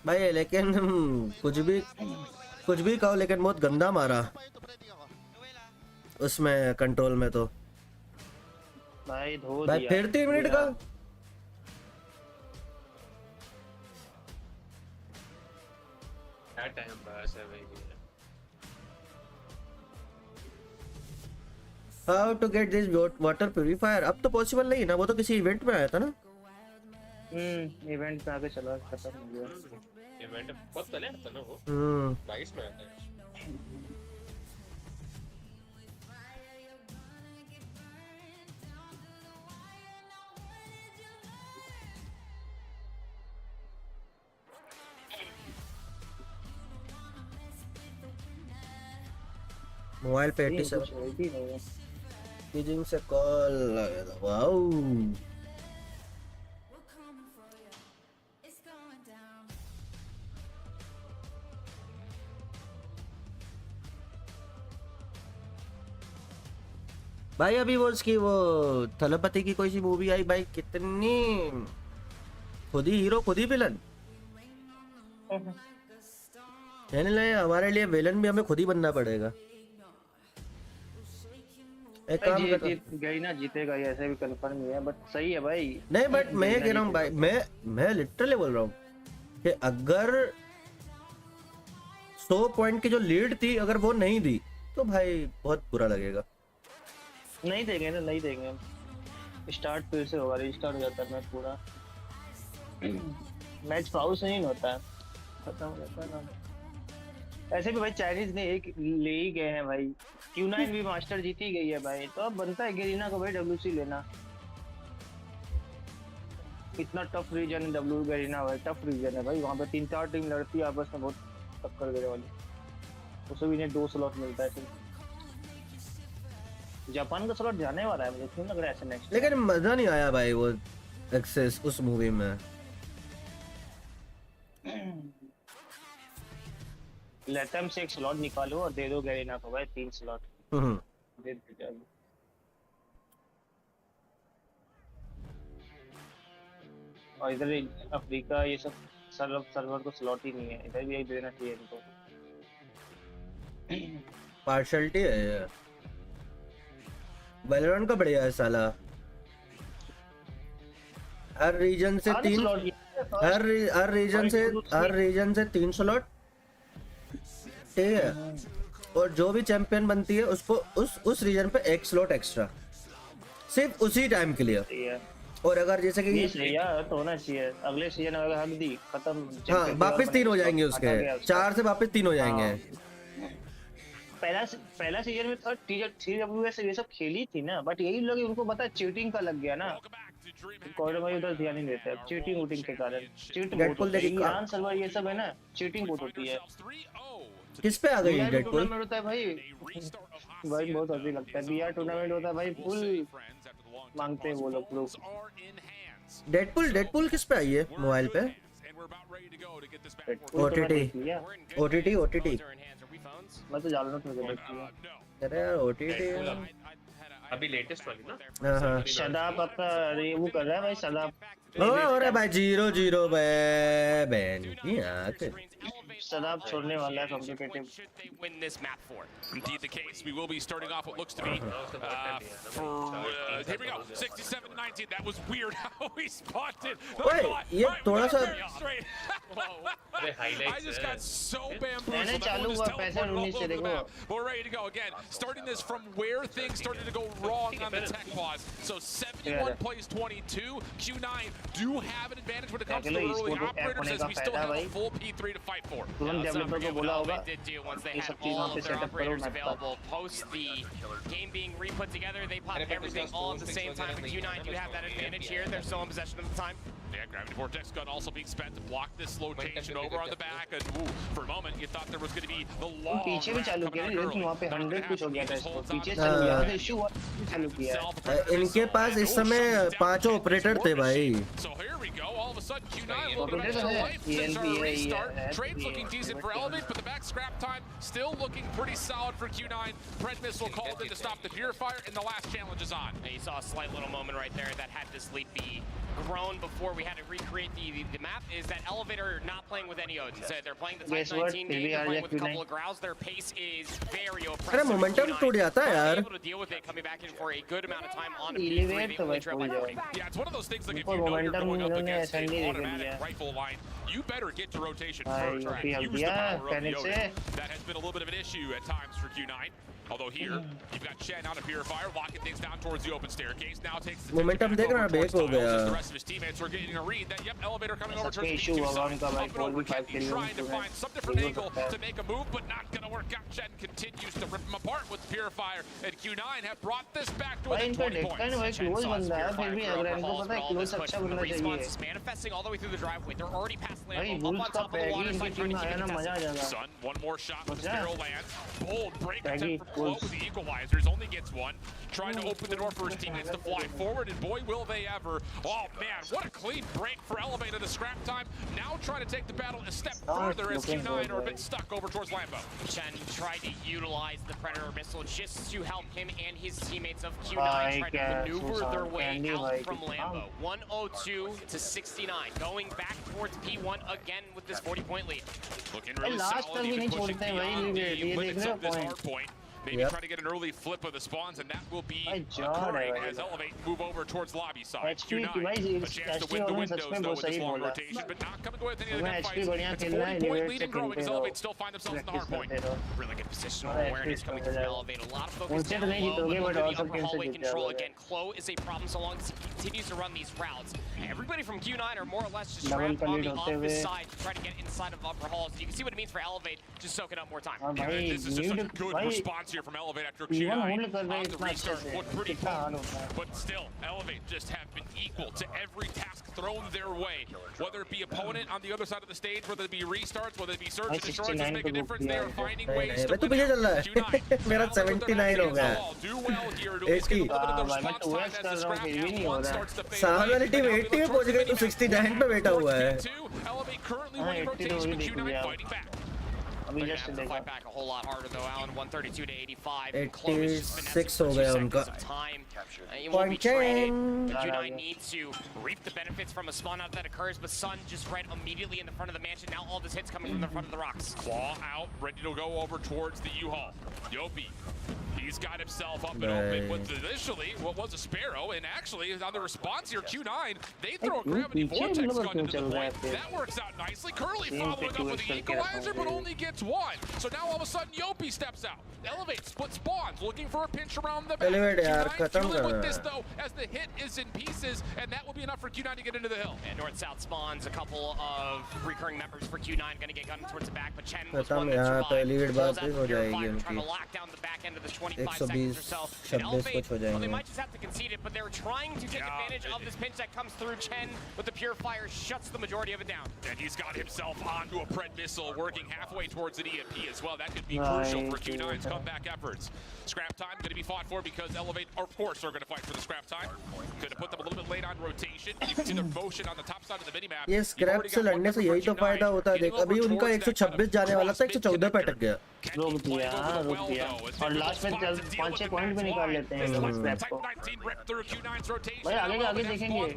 भाई लेकिन कुछ भी कहो लेकिन बहुत गंदा मारा उसमें कंट्रोल में तो भाई धो भाई दिया. फिर 3 मिनट का टाइम बस है भाई. How to get this water purifier. अब तो पॉसिबल नहीं ना वो तो किसी इवेंट में आया था ना. इवेंट पे आके चला खत्म हो गया. इवेंट बहुत पहले आता ना वो 22 में आता है. मोबाइल पे 87 कीजिंग से कॉल लगा था. वाओ भाई अभी वो उसकी वो थलपति की कोई सी मूवी आई भाई कितनी खुद ही हीरो खुद ही विलन. हमारे लिए विलन भी हमें खुद ही बनना पड़ेगा. एक काम गई ना जीतेगा ये ऐसे भी कंफर्म नहीं है बट सही है भाई. नहीं बट मैं कह रहा हूँ भाई मैं लिटरली बोल रहा हूँ कि अगर 100 पॉइंट की जो लीड थी अगर वो नहीं दी तो भाई बहुत बुरा लगेगा. नहीं देंगे ना नहीं देंगे. स्टार्ट फिर से होगा, रीस्टार्ट हो जाता है मैच पूरा। मैच पाउस नहीं होता है, खत्म हो जाता है ना। ऐसे भी भाई चाइनीज ने एक ले ही गए हैं भाई, Q9 भी मास्टर जीती गई है भाई, तो अब बनता है गेरिना को भाई WC लेना। इतना टफ रीजन है W गेरिना भाई, टफ रीजन है भाई, वहाँ पे 3-4 टीम लड़ती है आपस में, बहुत टक्कर देने वाली। उसमें भी इन्हें 2 स्लॉट मिलता है सिर्फ। जापान का स्लॉट जाने वाला है, मुझे क्यों लग रहा है ऐसे नेक्स्ट। लेकिन मजा नहीं आया भाई वो एक्सेस उस मूवी में। लेटम से एक स्लॉट निकालो और दे दो गेरिना को भाई, 3 स्लॉट दे दो। और इधर अफ्रीका ये सब सर्वर को स्लॉट ही नहीं है, इधर भी एक देना चाहिए इनको। पार्शलिटी है ये। वैलोरेंट का बढ़िया है साला, हर रीजन से 3 हर रीजन से 3 स्लॉट, ठीक है, और जो भी चैंपियन बनती है उसको उस रीजन पे 1 स्लॉट एक्स्ट्रा, सिर्फ उसी टाइम के लिए। और अगर जैसे कि यार तो होना चाहिए, अगले सीजन अगर हक दी खत्म। हाँ वापस 3 हो जाएंगे उसके, 4 से वापस 3 हो जाएंगे। पहला सीजन में था TWS ये सब खेली थी ना, बट यही लोग उनको पता चीटिंग का लग गया ना, कोडम भाई उधर ध्यान नहीं देते, चीटिंग वूटिंग के कारण। डेडपुल ईरान सर्वर ये सब है ना, चीटिंग बहुत होती है। किस पे आ गई डेडपुल? टूर्नामेंट होता है भाई, भाई बहुत अजीब लगता है। BR टूर्नामेंट होता है भाई, फुल मांगते हैं वो लोग। डेडपुल किस पे आई है मोबाइल पे? OTT मैं तो जान रहा हूँ। अरे यार OTT अभी लेटेस्ट वाली ना। हाँ शदाब आपका रिव्यू कर रहा है भाई, शदाब। अरे भाई 0-0 बैन की आंख। शदाब छोड़ने वाला है competitive. Indeed the case. We will be starting off what looks to be here we go. 67-19. That was weird how we spotted. Wait, ये थोड़ा सा I just got so bamboozled. But we're ready to go again. Starting this from where things started to go wrong on the tech pause. So 71 plays 22. Q9 do have an advantage when it comes to the early operators, as we still have a full P3 to fight for. They did do once they had all of their operators available post the game being re-put together. They popped everything all at the same time. But Q9 do have that advantage here. They're still in possession of the time. Yeah, Gravity Vortex gun also being spent to block this rotation over on the back. And for a moment, you thought there was going to be the long पीछे भी चालू किया, लेकिन वहाँ पे 100 कुछ हो गया था इसको। पीछे चालू किया था, इशू चालू किया। इनके पास इस समय 5 ऑपरेटर थे भाई। So here we go. All of a sudden, Q9 a little bit of extra life since our restart. Trade's looking decent for Elevate, but the back scrap time still looking pretty solid for Q9. Pred Missile called in to stop the Purifier, and the last challenge is on. And you saw a slight little moment right there that had this lead be grown before we had to recreate the map. Is that Elevator not playing with any Odins? They're playing the Type 19 game, they're playing with a couple of Growls. Their pace is very oppressive. अरे momentum टूट जाता है यार। Able to deal with it, coming back in for a good amount of time on a P3. They only trail by 40. Yeah, it's one of those things like if you know you're going up against an automatic rifle line, you better get to rotation first. Use the power of the Odin. That has been a little bit of an issue at times for Q9. Although here, you've got Shen on a Purifier, locking things down towards the open staircase. Now takes the momentum देख रहा bake हो गया। the rest of his teammates are getting a read that, yep, Elevator coming over towards the P2 side. Up and over, Kenny trying to find some different angle to make a move, but not going to work out. Shen continues to rip him apart with the Purifier, and Q9 have brought this back to within 20 points. Response is manifesting all the way through the driveway. They're already past Lambo, up on top of the water side, trying to keep it contested. Sun, one more shot with the barrel lands. Bold break attempt from Flo with the equalizers, only gets one. Trying to open the door for his teammates to fly forward, and boy, will they ever. Oh man, what a clean break for Elevate at the scrap time. Now trying to take the battle a step further as Q9 are a bit stuck over towards Lambo. Chen tried to utilize the Predator missile just to help him and his teammates of Q9 try to maneuver their way out from Lambo. 102 to 69, going back towards P1 again with this 40-point lead. Looking really solid, even pushing beyond the limits of this hard point. Maybe try to get an early flip of the spawns, and that will be occurring as Elevate move over towards lobby side. Q9, a chance to win the windows, though, with this long rotation, but not coming away with any of the gunfights. It's a 40-point lead and growing as Elevate still find themselves in the hard point. Really good positional awareness coming from Elevate. A lot of focus down low, but look at the upper hallway control. Again, Clo is a problem so long as he continues to run these routes. Everybody from Q9 are more or less just trapped on the opposite side to try to get inside of upper halls. You can see what it means for Elevate, just soaking up more time. Yeah, this is just such a good response here from Elevate after Q9 on the restart. Looked pretty potent, but still, Elevate just have been equal to every task thrown their way. Whether it be opponent on the other side of the stage, whether it be restarts, whether it be search and destroy, just make a difference. They are finding ways to win out. Q9, मेरा 79 हो गया. do well here to at least get a little bit of the response time as the scrap gap one starts to fade away. सामने वाली team 80 पे पहुंच गई तो 69 पे बैठा हुआ है. Elevate currently winning rotation, but Q9 fighting back. They're gonna have to fight back a whole lot harder though, Alan. 132 to 85. 86 हो गया उनका. It won't be trading. Q9 needs to reap the benefits from a spawn out that occurs, but Sun just right immediately in the front of the mansion. Now all this hits coming from the front of the rocks. Claw out, ready to go over towards the U-Haul. Yopi, he's got himself up and open with initially what was a Sparrow, and actually on the response here, Q9, they throw a gravity vortex gun into the point. That works out nicely. Curly following up with the equalizer, but only gets one. So now all of a sudden, Yopi steps out. Elevate, split spawns, looking for a pinch around the back. Q9 dealing with this though, as the hit is in pieces, and that will be enough for Q9 to get into the hill. And north-south spawns, a couple of recurring members for Q9 going to get gunned towards the back, but Chen was one that survived. Pulls out the purifier, trying to lock down the back end of the 25 seconds or so. And Elevate, well, they might just have to concede it, but they're trying to take advantage of this pinch that comes through. Chen with the purifier shuts the majority of it down. And he's got himself onto a Pred missile, working halfway towards an EMP as well. That could be crucial for Q9's comeback efforts. Scrap time going to be fought for because Elevate, of course, are going to fight for the scrap time. Could have put them a little bit late on rotation. You can see their motion on the top side of the minimap. ये scrap से लड़ने से यही तो फायदा होता है. देख अभी उनका 126 जाने वाला था, 114 पे अटक गया. रुक दिया और लास्ट में 5-6 पॉइंट भी निकाल लेते हैं स्क्रैप को. भाई आगे देखेंगे.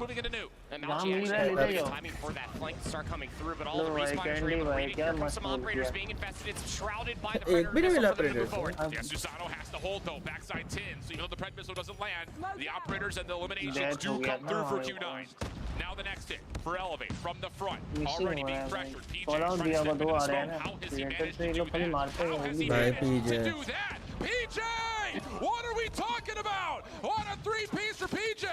जहां मिल रहा है लेते जाओ. Timing for that flank to start coming through, but all the respawns are able to waiting from some operators being infested. It's shrouded by the Predator missile, but they move forward. Yeah, Susano has to hold though, backside 10, so even though the Pred missile doesn't land, the operators and the eliminations do come through for Q9. Now the next hit for Elevate from the front, already being pressured. PJ trying to step into the smoke. How has he managed to do that? How has he managed to do that? PJ! What are we talking about? What a three-piece for PJ!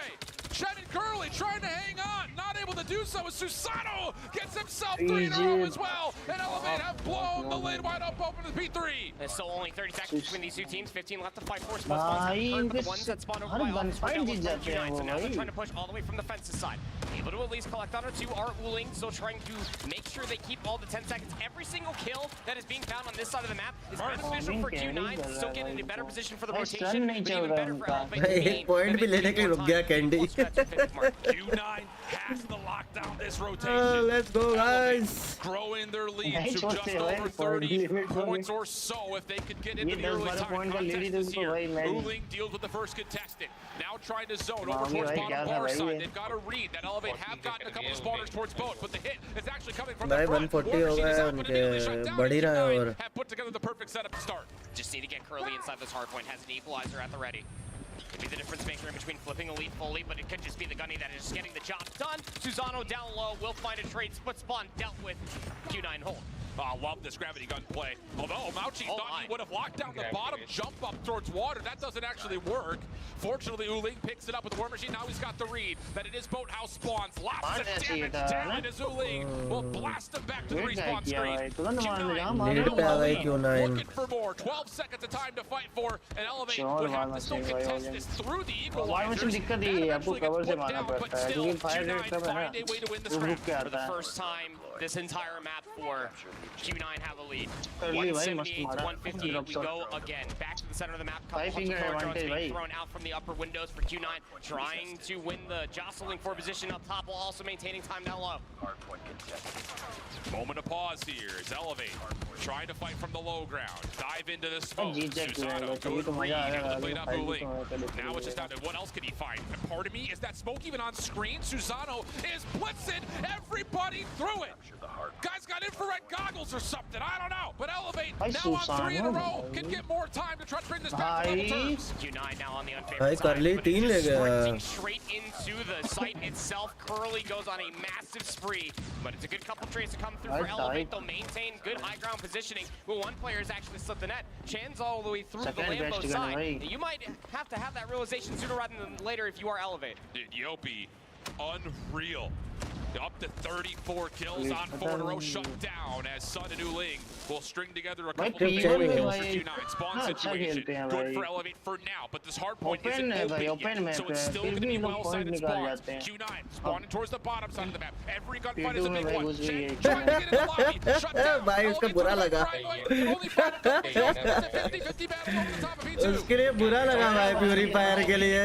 Chen and Curly trying to hang on, not able to do so as Susano gets himself 3 in a row as well, and Elevate have blown the lid wide up open to P3. There's still only 30 seconds between these two teams, 15 left to fight for. But the ones that spawn over by others were dealt with from Q9, so now they're trying to push all the way from the fences side. Able to at least collect on or two are Uling, still trying to make sure they keep all the 10 seconds. Every single kill that is being found on this side of the map is beneficial for Q9, still getting in a better position for the rotation, but even better for Elevate to gain. Point भी लेने के लिए रुक गया candy. Q9 has to lock down this rotation. Let's go, guys. Growing their lead to just over 30 points or so if they could get into the early time contest this year. Uling deals with the first contestant. Now trying to zone over towards bottom bar side. They've got a read that Elevate have gotten a couple of spawners towards boat, but the hit is actually coming from the front. 140 हो गया उनके बढ़ ही रहा है और have put together the perfect setup to start. Just need to get Curly inside this hard point. Has an equalizer at the ready. Could be the difference maker in between flipping a lead fully, but it could just be the gunny that is just getting the job done. Susano down low will find a trade. Split spawn dealt with. Q9 hold. I love this gravity gun play. Although Mauchi thought he would have locked down the bottom jump up towards water. That doesn't actually work. Fortunately, Uling picks it up with War Machine. Now he's got the read that it is boathouse spawns. Lots of damage down as Uling will blast him back to the respawn screen. Q9 looking for more. 12 seconds of time to fight for, and Elevate would have to still contest this through the equalizers. That eventually gets put down, but still, Q9 find a way to win the scrap. For the first time this entire map for Q9 have a lead. 178 to 158, we go again. Back to the center of the map. Couple of being thrown out from the upper windows for Q9, trying to win the jostling for position up top while also maintaining time down low. Moment of pause here as Elevate trying to fight from the low ground. Dive into the smoke. Susano, good read, able to play it up Uling. Now it's just down to what else can he find? And part of me, is that smoke even on screen? Susano is blitzing everybody through it. Guys got infrared goggles or something. I don't know. But Elevate now on 3 in a row can get more time to try to bring this back to level terms. Q9 now on the भाई unfavorable कर ली side. 3 ले गया Sprinting straight into the site itself. Curly goes on a massive spree, but it's a good couple trades to come through for Elevate. They'll maintain good high ground positioning. Well, one player has actually slipped the net. Chan's all the way through the Lambo side. You might have to have that realization sooner rather than later if you are Elevate. Dude, Yopi, unreal. Up to 34 kills on 4 in a row, shut down as Sun and Uling will string together a couple of big kills for Q9. Spawn situation, good for Elevate for now, but this hard point isn't open yet, so it's still going to be well-sided spawns. Q9 spawning towards the bottom side of the map. Every gunfight is a big one. Chen trying to get in the lobby, shut down. भाई उसका बुरा लगा उसके लिए बुरा लगा भाई purifier के लिए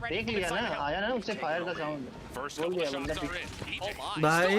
देख लिया ना आया ना उससे फायर का साउंड बोल दिया बंदा भाई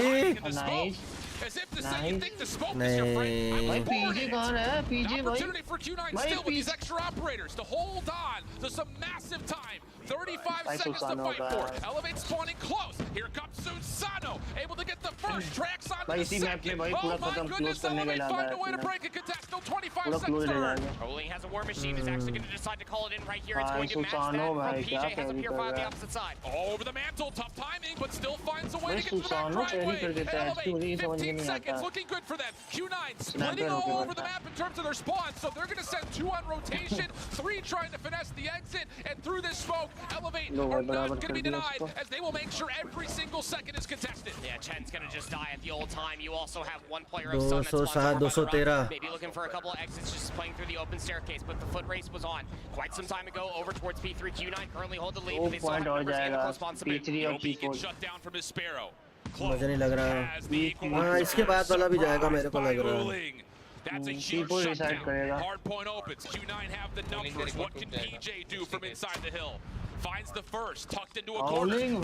nice As if to say you think the smoke is your friend. भाई पीजे कहाँ है पीजे भाई opportunity for Q9 still with these extra operators to hold on to some massive time. 35 seconds to fight for. Elevate spawning close. Here comes Susano, able to get the first tracks on the second. Oh my goodness, Elevate find a way to break a contest. Still 25 seconds third. Oling has a war machine. Is actually going to decide to call it in right here. It's going to match that from PJ. Has a pure fire on the opposite side. Over the mantle, tough timing, but still finds a way to get to the back driveway. Elevate, 15 seconds, looking good for them. Q9 splitting all over the map in terms of their spawns, so they're going to send 2 on rotation, 3 trying to finesse the exit, and through this smoke, Elevate are not going to be denied, as they will make sure every single second is contested. Yeah, Chen's going to just die at the old time. You also have one player of Sun that's 207 maybe looking for a couple of exits, just playing through the open staircase, but the foot race was on quite some time ago over towards P3. Q9 currently hold the lead, but they still have numbers and a close spawn submit. Yopi gets shut down from his Sparrow. मुझे नहीं लग रहा हाँ इसके बाद वाला भी जाएगा मेरे को लग रहा है That's a huge shutdown. Hard point opens. Q9 have the numbers. What can PJ do from inside the hill? Finds the first, tucked into a corner. No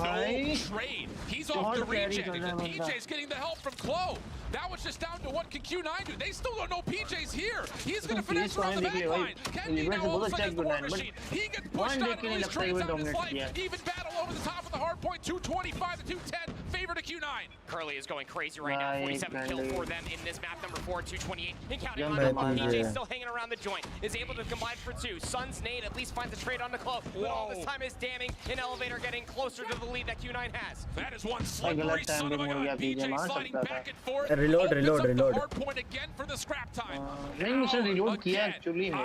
trade. He's off the regen. PJ's getting the help from Clo. That was just down to what can Q9 do. They still don't know PJ's here. He's going to finesse around the back line. Kenny now all of a sudden is the war machine. He gets pushed out and leaves trades on his flank. Even battle over the top of the hard point. 225 to 210. Favor to Q9. Curly is going crazy right now. 47 kill for them in this map number 4, 228. And counting on them. PJ still hanging around the joint. Is able to combine for 2. Sun's nade at least finds a trade on the Clo. But all this time is damning. An Elevator getting closer to the lead that Q9 has. That is one slippery son of a gun. PJ sliding back and forth. Reload. Hard point again for the scrap time. नहीं मुझे reload किया actually में.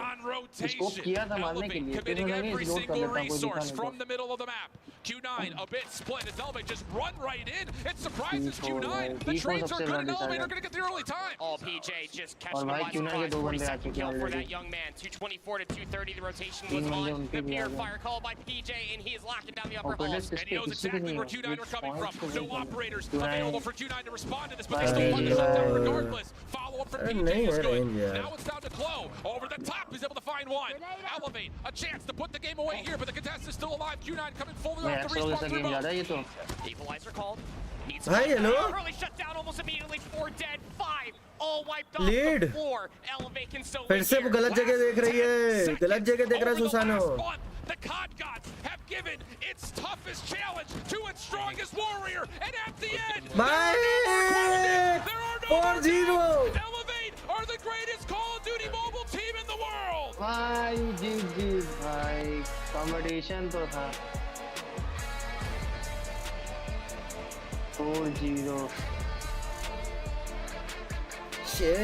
Scope किया था मारने के लिए. Committing every single resource from the middle of the map. Q9 a bit split. As Elevate just run right in. It surprises Q9. The trades are good and Elevate are going to get the early time. All PJ just catching them by surprise. 42nd kill for that young man. 224 to 230. The rotation was on. The pure fire called by PJ, and he is locking down the upper halls. And he knows exactly where Q9 are coming from. No operators available for Q9 to respond to this, but they still find the shutdown regardless. Follow up from PJ is good. Now it's down to Clo. Over the top, he's able to find one. Elevate, a chance to put the game away here, but the contest is still alive. Q9 coming fully off the respawn through both. Equalizer called. Hi, hello. Early shut down almost immediately. 4 dead, 5 all wiped off Lead. the floor. Elevate can still फिर से वो गलत जगह देख रही है गलत जगह देख रहा है सुसानो The COD gods have given its toughest challenge to its strongest warrior, and at the end, bye 4-0 Elevate are the greatest Call of Duty mobile team in the world. भाई जी भाई कॉम्पिटिशन तो था 4-0 shit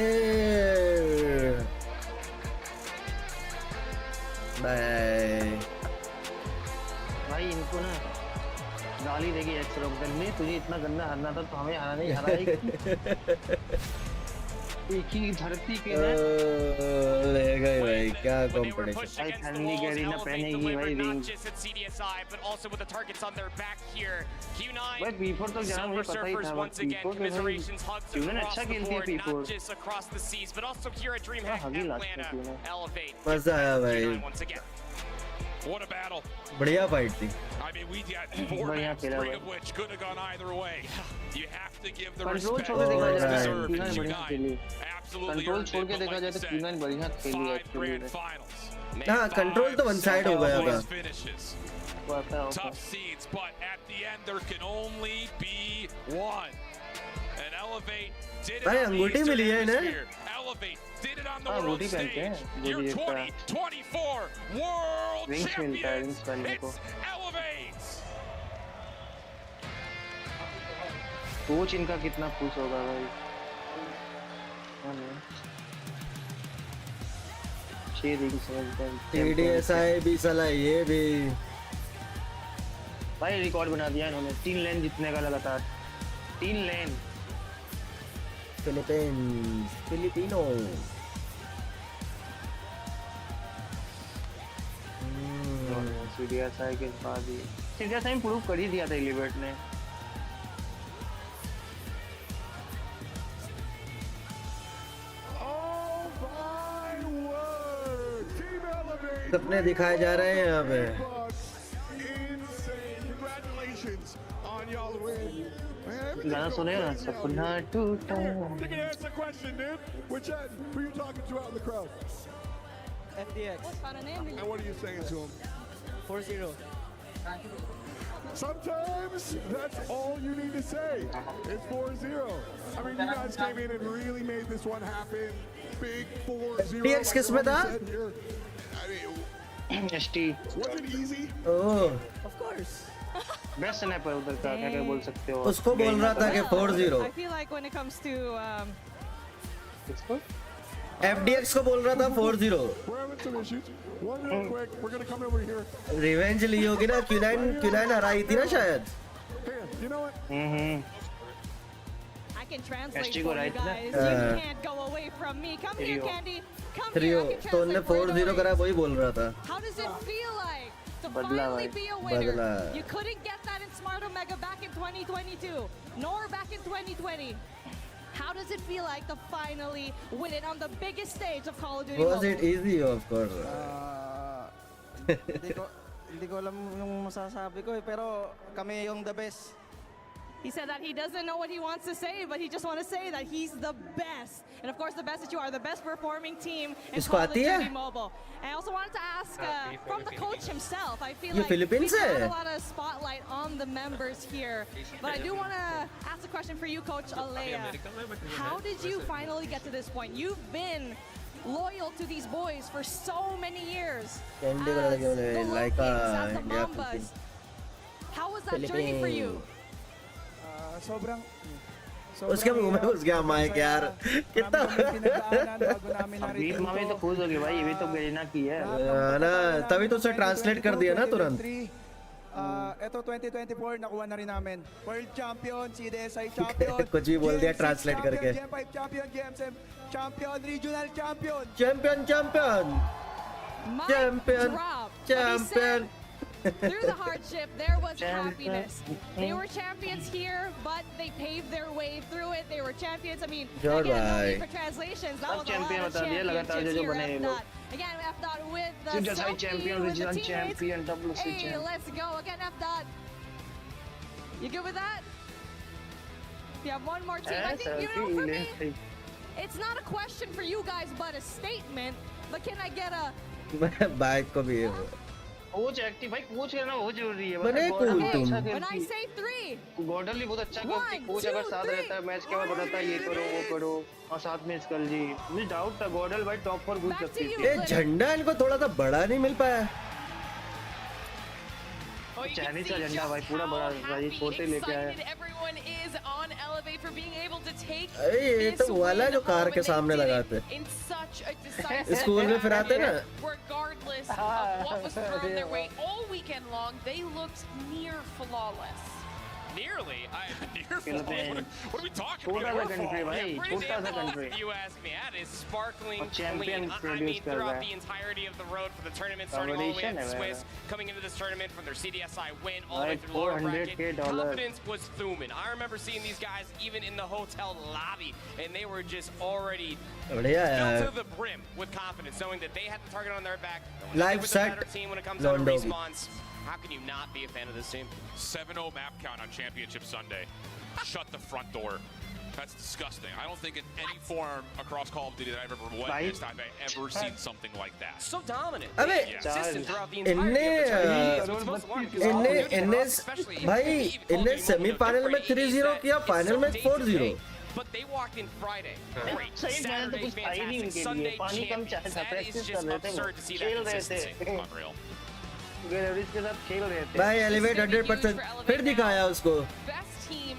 bye भाई इनको ना गाली देगी extra में तुझे इतना गंदा हरना था तो हमें हरा नहीं हरा एक ही धरती पे ना ले गए भाई क्या कंपटीशन भाई ठंडी गरीना पहनेगी भाई ring but also with the targets on their back here. Q9 भाई P4 तक जाना मुझे पता ही था once again commiserations hugs across अच्छा the खेलती है board, P4 not just across the seas but also here at DreamHack Atlanta. Elevate मजा आया भाई once again. What a battle. बढ़िया फाइट थी I mean, we got 4 maps, 3 of which could have gone either way. You have to give the respect that's deserved to Q9. Absolutely control छोड़ के देखा जाए तो Q9 बढ़िया खेली है एक्चुअली हां कंट्रोल तो वन साइड हो गया था tough seeds, but at the end there can only be one. Elevate did it भाई on the अंगूठी Eastern मिली है इन्हें Hemisphere. Elevate did it on the हाँ, world अंगूठी पहनते हैं, stage. जो Your भी जीतता है। 2024 World Wings मिलता है, Champions. wings पहनने को। It's Elevate. कोच इनका कितना खुश होगा भाई। TDSI भी साला ये भी भाई रिकॉर्ड बना दिया इन्होंने 3 लेन जीतने का लगातार 3 लेन फिलिपिनो सीडीएसआई के बाद ही सीडीएसआई में प्रूव कर ही दिया था एलिवेट ने सपने दिखाए जा रहे हैं यहाँ पे गाना सुने ना सपना टूटा You can ask a question, dude. Which end? Who you talking to out in the crowd? FDX. And what are you saying to him? 4-0. Sometimes that's all you need to say. It's 4-0. I mean, you guys came in and really made this one happen. Big 4-0. FDX किस में था? ST. Was it easy? Oh. Of course. Best snapper उधर का क्या बोल सकते हो उसको बोल रहा था कि 4-0 I feel like when it comes to FDX को बोल रहा था 4-0 रिवेंज ली होगी ना Q9 हराई थी ना शायद I can translate ST for को you right guys. ना You can't go away from me. Come here, Candy. Come here. Trio I can तो उनने translate right 4-0 away. करा वही बोल रहा था How does it feel like to बदला finally भाई। be a winner? बदला। You couldn't get that in Smart Omega back in 2022, nor back in 2020. How does it feel like to finally win it on the biggest stage of Call of Duty Was Mobile? it easy? Of course Hindi ko alam yung masasabi ko pero kami yung the best. He said that he doesn't know what he wants to say, but he just wants to say that he's the best. And of course, the best that you are, the best performing team in इसको Call of आती है? Duty Mobile. And I also wanted to ask from the coach himself, I feel ये like Philippines we've had है? a lot of spotlight on the members here. But I do want to ask a question for you, Coach Alea. How did you finally get to this point? You've been loyal to these boys for so many years. Candy को as लगे उन्हें the like Philippines, as the India Mambas. How was that journey for you? Sobrang उसके मुंह में घुस गया mic यार कितना अभी मामे तो खुश हो गए भाई ये तो गरीना की है ना तभी तो उसे ट्रांसलेट कर दिया ना तुरंत ito 2024 nakuha na rin namin. World champion, CDSI champion. कुछ भी बोल दिया ट्रांसलेट करके Gen5 champion, GM7 champion, regional champion. Champion Mic champion drop. Champion Through the hardship, there was happiness. They were champions here, but they paved their way through it. They were champions. I mean, God, again, no bye. need for translations. That was a champion lot of बता दिया, लगातार championships जो here. बने हैं F-Dot. Again, F-Dot with the CDSI selfie champion, with the regional teammates. champion, WC Hey, champion. let's go. Again, F-Dot. You good with that? You have one more team. I think, you know, for me, it's not a question for you guys, but a statement. But can I get a... bike को भी coach active भाई coach करना बहुत जरूरी है बने cool तुम When I say 3, Gordon भी बहुत अच्छा करती है कोच अगर साथ रहता है मैच के बाद बताता है ये करो वो करो और साथ में कल जी मुझे डाउट था गॉर्डन भाई टॉप पर घुस सकती थी ये झंडा इनको थोड़ा सा बड़ा नहीं मिल पाया चाइनीज का झंडा भाई पूरा बड़ा भाई छोटे लेके आया Everyone is on Elevate for being able to take ये तो वाला जो कार के सामने लगाते in such a decisive school में फिर आते ना regardless of what was thrown their way all weekend long, they looked near flawless. Nearly. Near flawless. What are we talking about? छोटा सा कंट्री भाई Pretty छोटा damn सा flawless, country if you ask me. That is sparkling champion clean. I produce mean, कर रहा throughout है the entirety of the road for the tournament, starting all the way Combination at the है Swiss, मेरा coming into this tournament from their CDSI win all the way भाई through the lower bracket. $400K Confidence was thuman. I remember seeing these guys even in the hotel lobby, and they were just already बढ़िया filled यार to the brim with confidence, knowing that they had the target on their back. Live With the set better team when it comes down to Londo respawns. How can you not be a fan of this team? 7-0 map count on Championship Sunday. Shut the front door. That's disgusting. I don't think in any form across Call of Duty that I've ever witnessed have I ever seen something like that. So dominant. अबे Consistent throughout the entirety of the tournament. इनने भाई इनने semifinal में 3-0 किया final में 4-0 but they walked in Friday. Great. सही मैंने तो Saturday, कुछ था ही नहीं fantastic. उनके लिए Sunday, पानी कम champions. चाहे था That is प्रैक्टिस just कर रहे थे absurd to see that खेल रहे consistency. थे Unreal. गैलरीज के साथ खेल रहे थे भाई एलिवेट 100% फिर दिखाया उसको Best team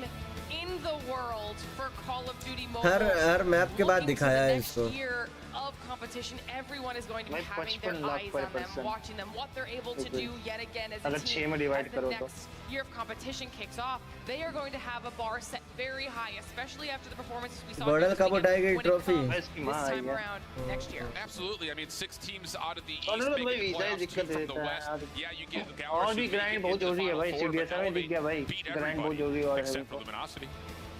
in the world for Call of Duty Mobile. Her map के बाद दिखाया है इसको Year of competition, everyone is going to be भाई having 55 their lakh eyes per on them, person. watching them, what they're able to do yet again as a अगर team. 6 में divide As the करो तो next year of competition kicks off, they are going to have a bar set very high, especially after the performances we saw Gordon against कब उठाएगी when it trophy? comes this time around next year. Absolutely. I mean, 6 teams out of the और East भाई making visa ही playoffs, 2 दिक्कत from the देता West. है Yeah, you get और भी grind बहुत जरूरी है भाई सीबीएस में दिख गया भाई ग्राइंड बहुत जरूरी और except for Luminosity.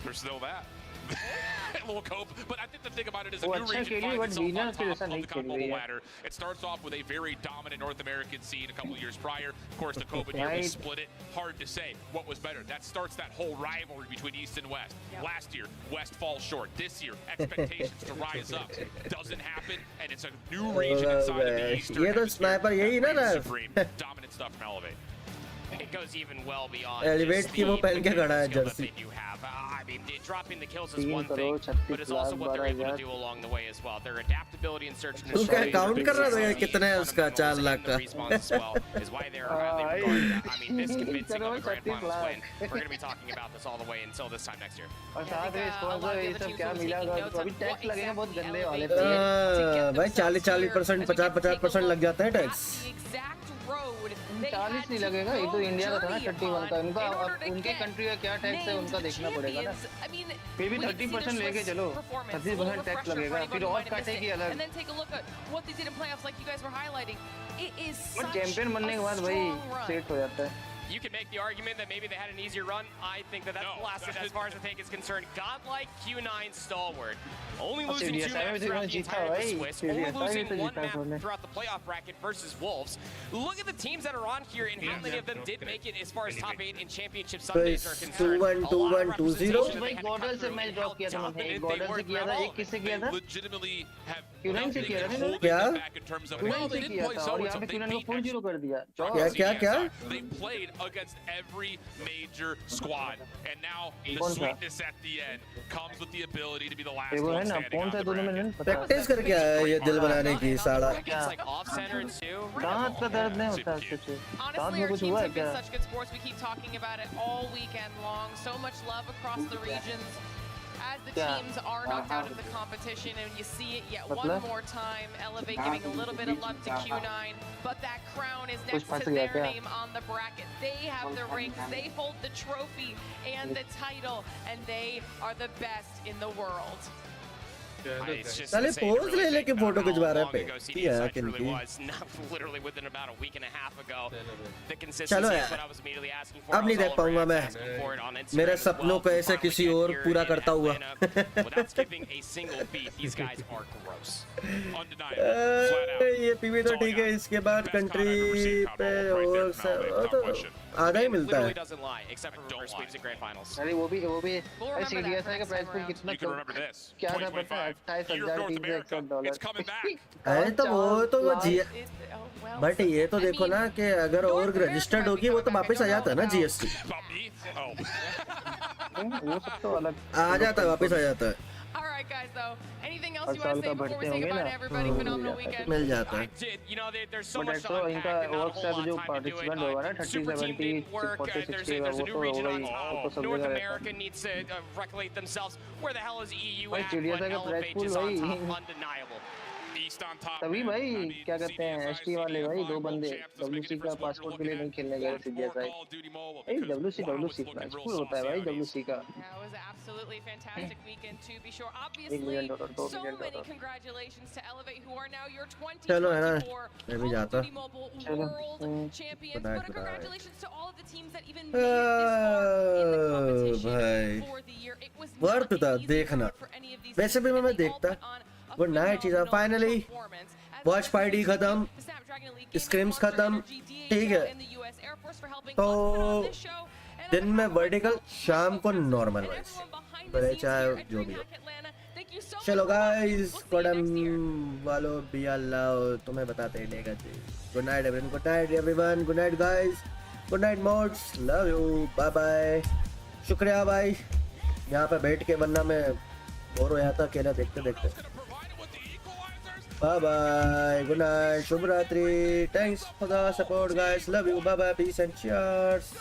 There's still that. A little cope, but I think the thing about it is a वो new अच्छा region खेली finds but itself winner on के top जैसा of नहीं the खेल global रही है ladder. It starts off with a very dominant North American scene a couple of years prior. Of course, the COVID year Right. was split it. Hard to say what was better. That starts that whole rivalry between East and West. Last year, West falls short. This year, expectations to rise up doesn't happen, and it's a new region inside of the Eastern ये तो sniper यही ना रहा Supreme. Dominant stuff from Elevate. It goes even well beyond elevate just की वो the पहन के खड़ा है skill that Jersey they do have. I mean, dropping the kills is 3 one crore thing, 36 but it's also lakh what they're able to 12,000 do along the way as well. Their adaptability and search and तू क्या destroy count कर रहा था is कितना है उसका 4 लाख का respawns as well is why they're highly regarded. I mean, this convincing of a grand finals win. We're going to be talking about this all the way until this time next year. और साथ में sponsor ये सब क्या मिला होगा अभी tax लगेगा बहुत गंदे वाले भाई 40% 50% लग जाता है टैक्स Road 40 नहीं लगेगा ये तो इंडिया का था ना 31 का उनका उनके कंट्री का क्या टैक्स है उनका देखना पड़ेगा ना फिर भी 30% लेके चलो 30% टैक्स लगेगा फिर और काटेगी अलग And then take a look at what they did in playoffs, like you guys were highlighting. It is but such champion बनने के बाद भाई सेट हो जाता है You can make the argument that maybe they had an easier run. I think that that's blasted as far as the tank is concerned. Godlike Q9 stalwart. Only losing 2 maps throughout the entire of the Swiss. Only losing 1 map throughout the playoff bracket versus Wolves. Look at the teams that are on here and how many of them did make it as far as top 8 in championship Sundays are concerned. 2-1 2-0 भाई गॉडल से match drop किया था मैंने गॉडल से किया था एक किससे किया था Legitimately have Q9 से किया था क्या Q9 से किया था और यहाँ पे Q9 को 4-0 कर दिया क्या They played against every major squad, and now the कौन सा? sweetness at the end comes with the ability to be the last वो है one ना standing कौन on सा the दोनों में bracket. नहीं पता प्रैक्टिस करके आया है ये दिल बनाने की साला It's like off center too. दांत का दर्द नहीं होता उससे दांत Honestly, में our कुछ teams हुआ है have क्या been such good sports. We keep talking about it all weekend long. So much love across the regions. As the teams are knocked out of the competition, and you see it yet one more time. Elevate giving a little bit of love to Q9, but that crown is next to their name on the bracket. They have the rings, they hold the trophy and the title, and they are the best in the world. It's just साले insane to pose really ले think लेके about photo how खिंचवा रहा long है ago पे CDSI यार truly किनकी was. Not literally within about a week and a half ago. The चलो consistency is यार what I was immediately asking for. अब नहीं देख पाऊंगा मैं मेरे सपनों को ऐसे किसी और पूरा करता हुआ Without skipping a single beat, these guys are gross. Undeniable. ये पीवी तो ठीक है इसके बाद कंट्री पे और तो आधा ही मिलता Literally है doesn't lie, except for reverse sweeps and grand finals. अरे वो भी सीडीएसआई का प्राइस पूल कितना क्या था पता है 28,361 डॉलर अरे तो वो तो वो जी बट ये तो देखो ना कि अगर और रजिस्टर्ड होगी वो तो वापस आ जाता है ना जीएसटी वो सब तो अलग आ जाता है वापस आ जाता है All right, guys, though. Anything else you want to say before we say goodbye to everybody? Phenomenal weekend. मिल जाता है You know, there's so but much तो to इनका unpack and not a work whole सब lot जो of time to do participant it. होगा ना 30 Super team 70 didn't work. 40 There's 60 a वो new तो region होगा on ही top. वो तो सब North जगह रहता America needs to recollect themselves. Where the hell is EU भाई at? सीडीएसआई But का price Elevate pool is on भाई top. Undeniable. East on top. तभी भाई क्या कहते हैं एसटी वाले भाई दो बंदे डब्ल्यूसी का पासपोर्ट के लिए नहीं खेलने गए सीडीएसआई ए डब्ल्यूसी प्राइस पूल होता है भाई डब्ल्यूसी का That was absolutely fantastic weekend to be sure. $1 million, Obviously, $2 so million. many congratulations to Elevate, who are now your चलो है ना 2024 मैं भी Call of जाता Duty Mobile चलो World Champions. Good night, But a good night. congratulations to all of the teams that even made it this far in the competition भाई for the year. It was worth not था an easy देखना road for any of these वैसे भी teams, मैं and they all देखता put on a good night cheese phenomenal finally performance. As watch party खत्म the Snapdragon Elite Gaming, scrims Monster खत्म Energy, DHL, ठीक है and the US Air Force for helping तो us put on this show. And दिन में vertical शाम को normal wise भले चाहे जो भी हो thank you so चलो much. गाइस कोडम वालों भी अल्लाह तुम्हें बताते हैं लेगा जी good night everyone good night guys good night mods love you bye bye शुक्रिया भाई यहाँ पे बैठ के, वरना मैं बोर हो जाता अकेला देखते देखते. Bye bye, good night, Shubh Ratri. Thanks for the support, guys. Love you. Bye bye, peace and cheers.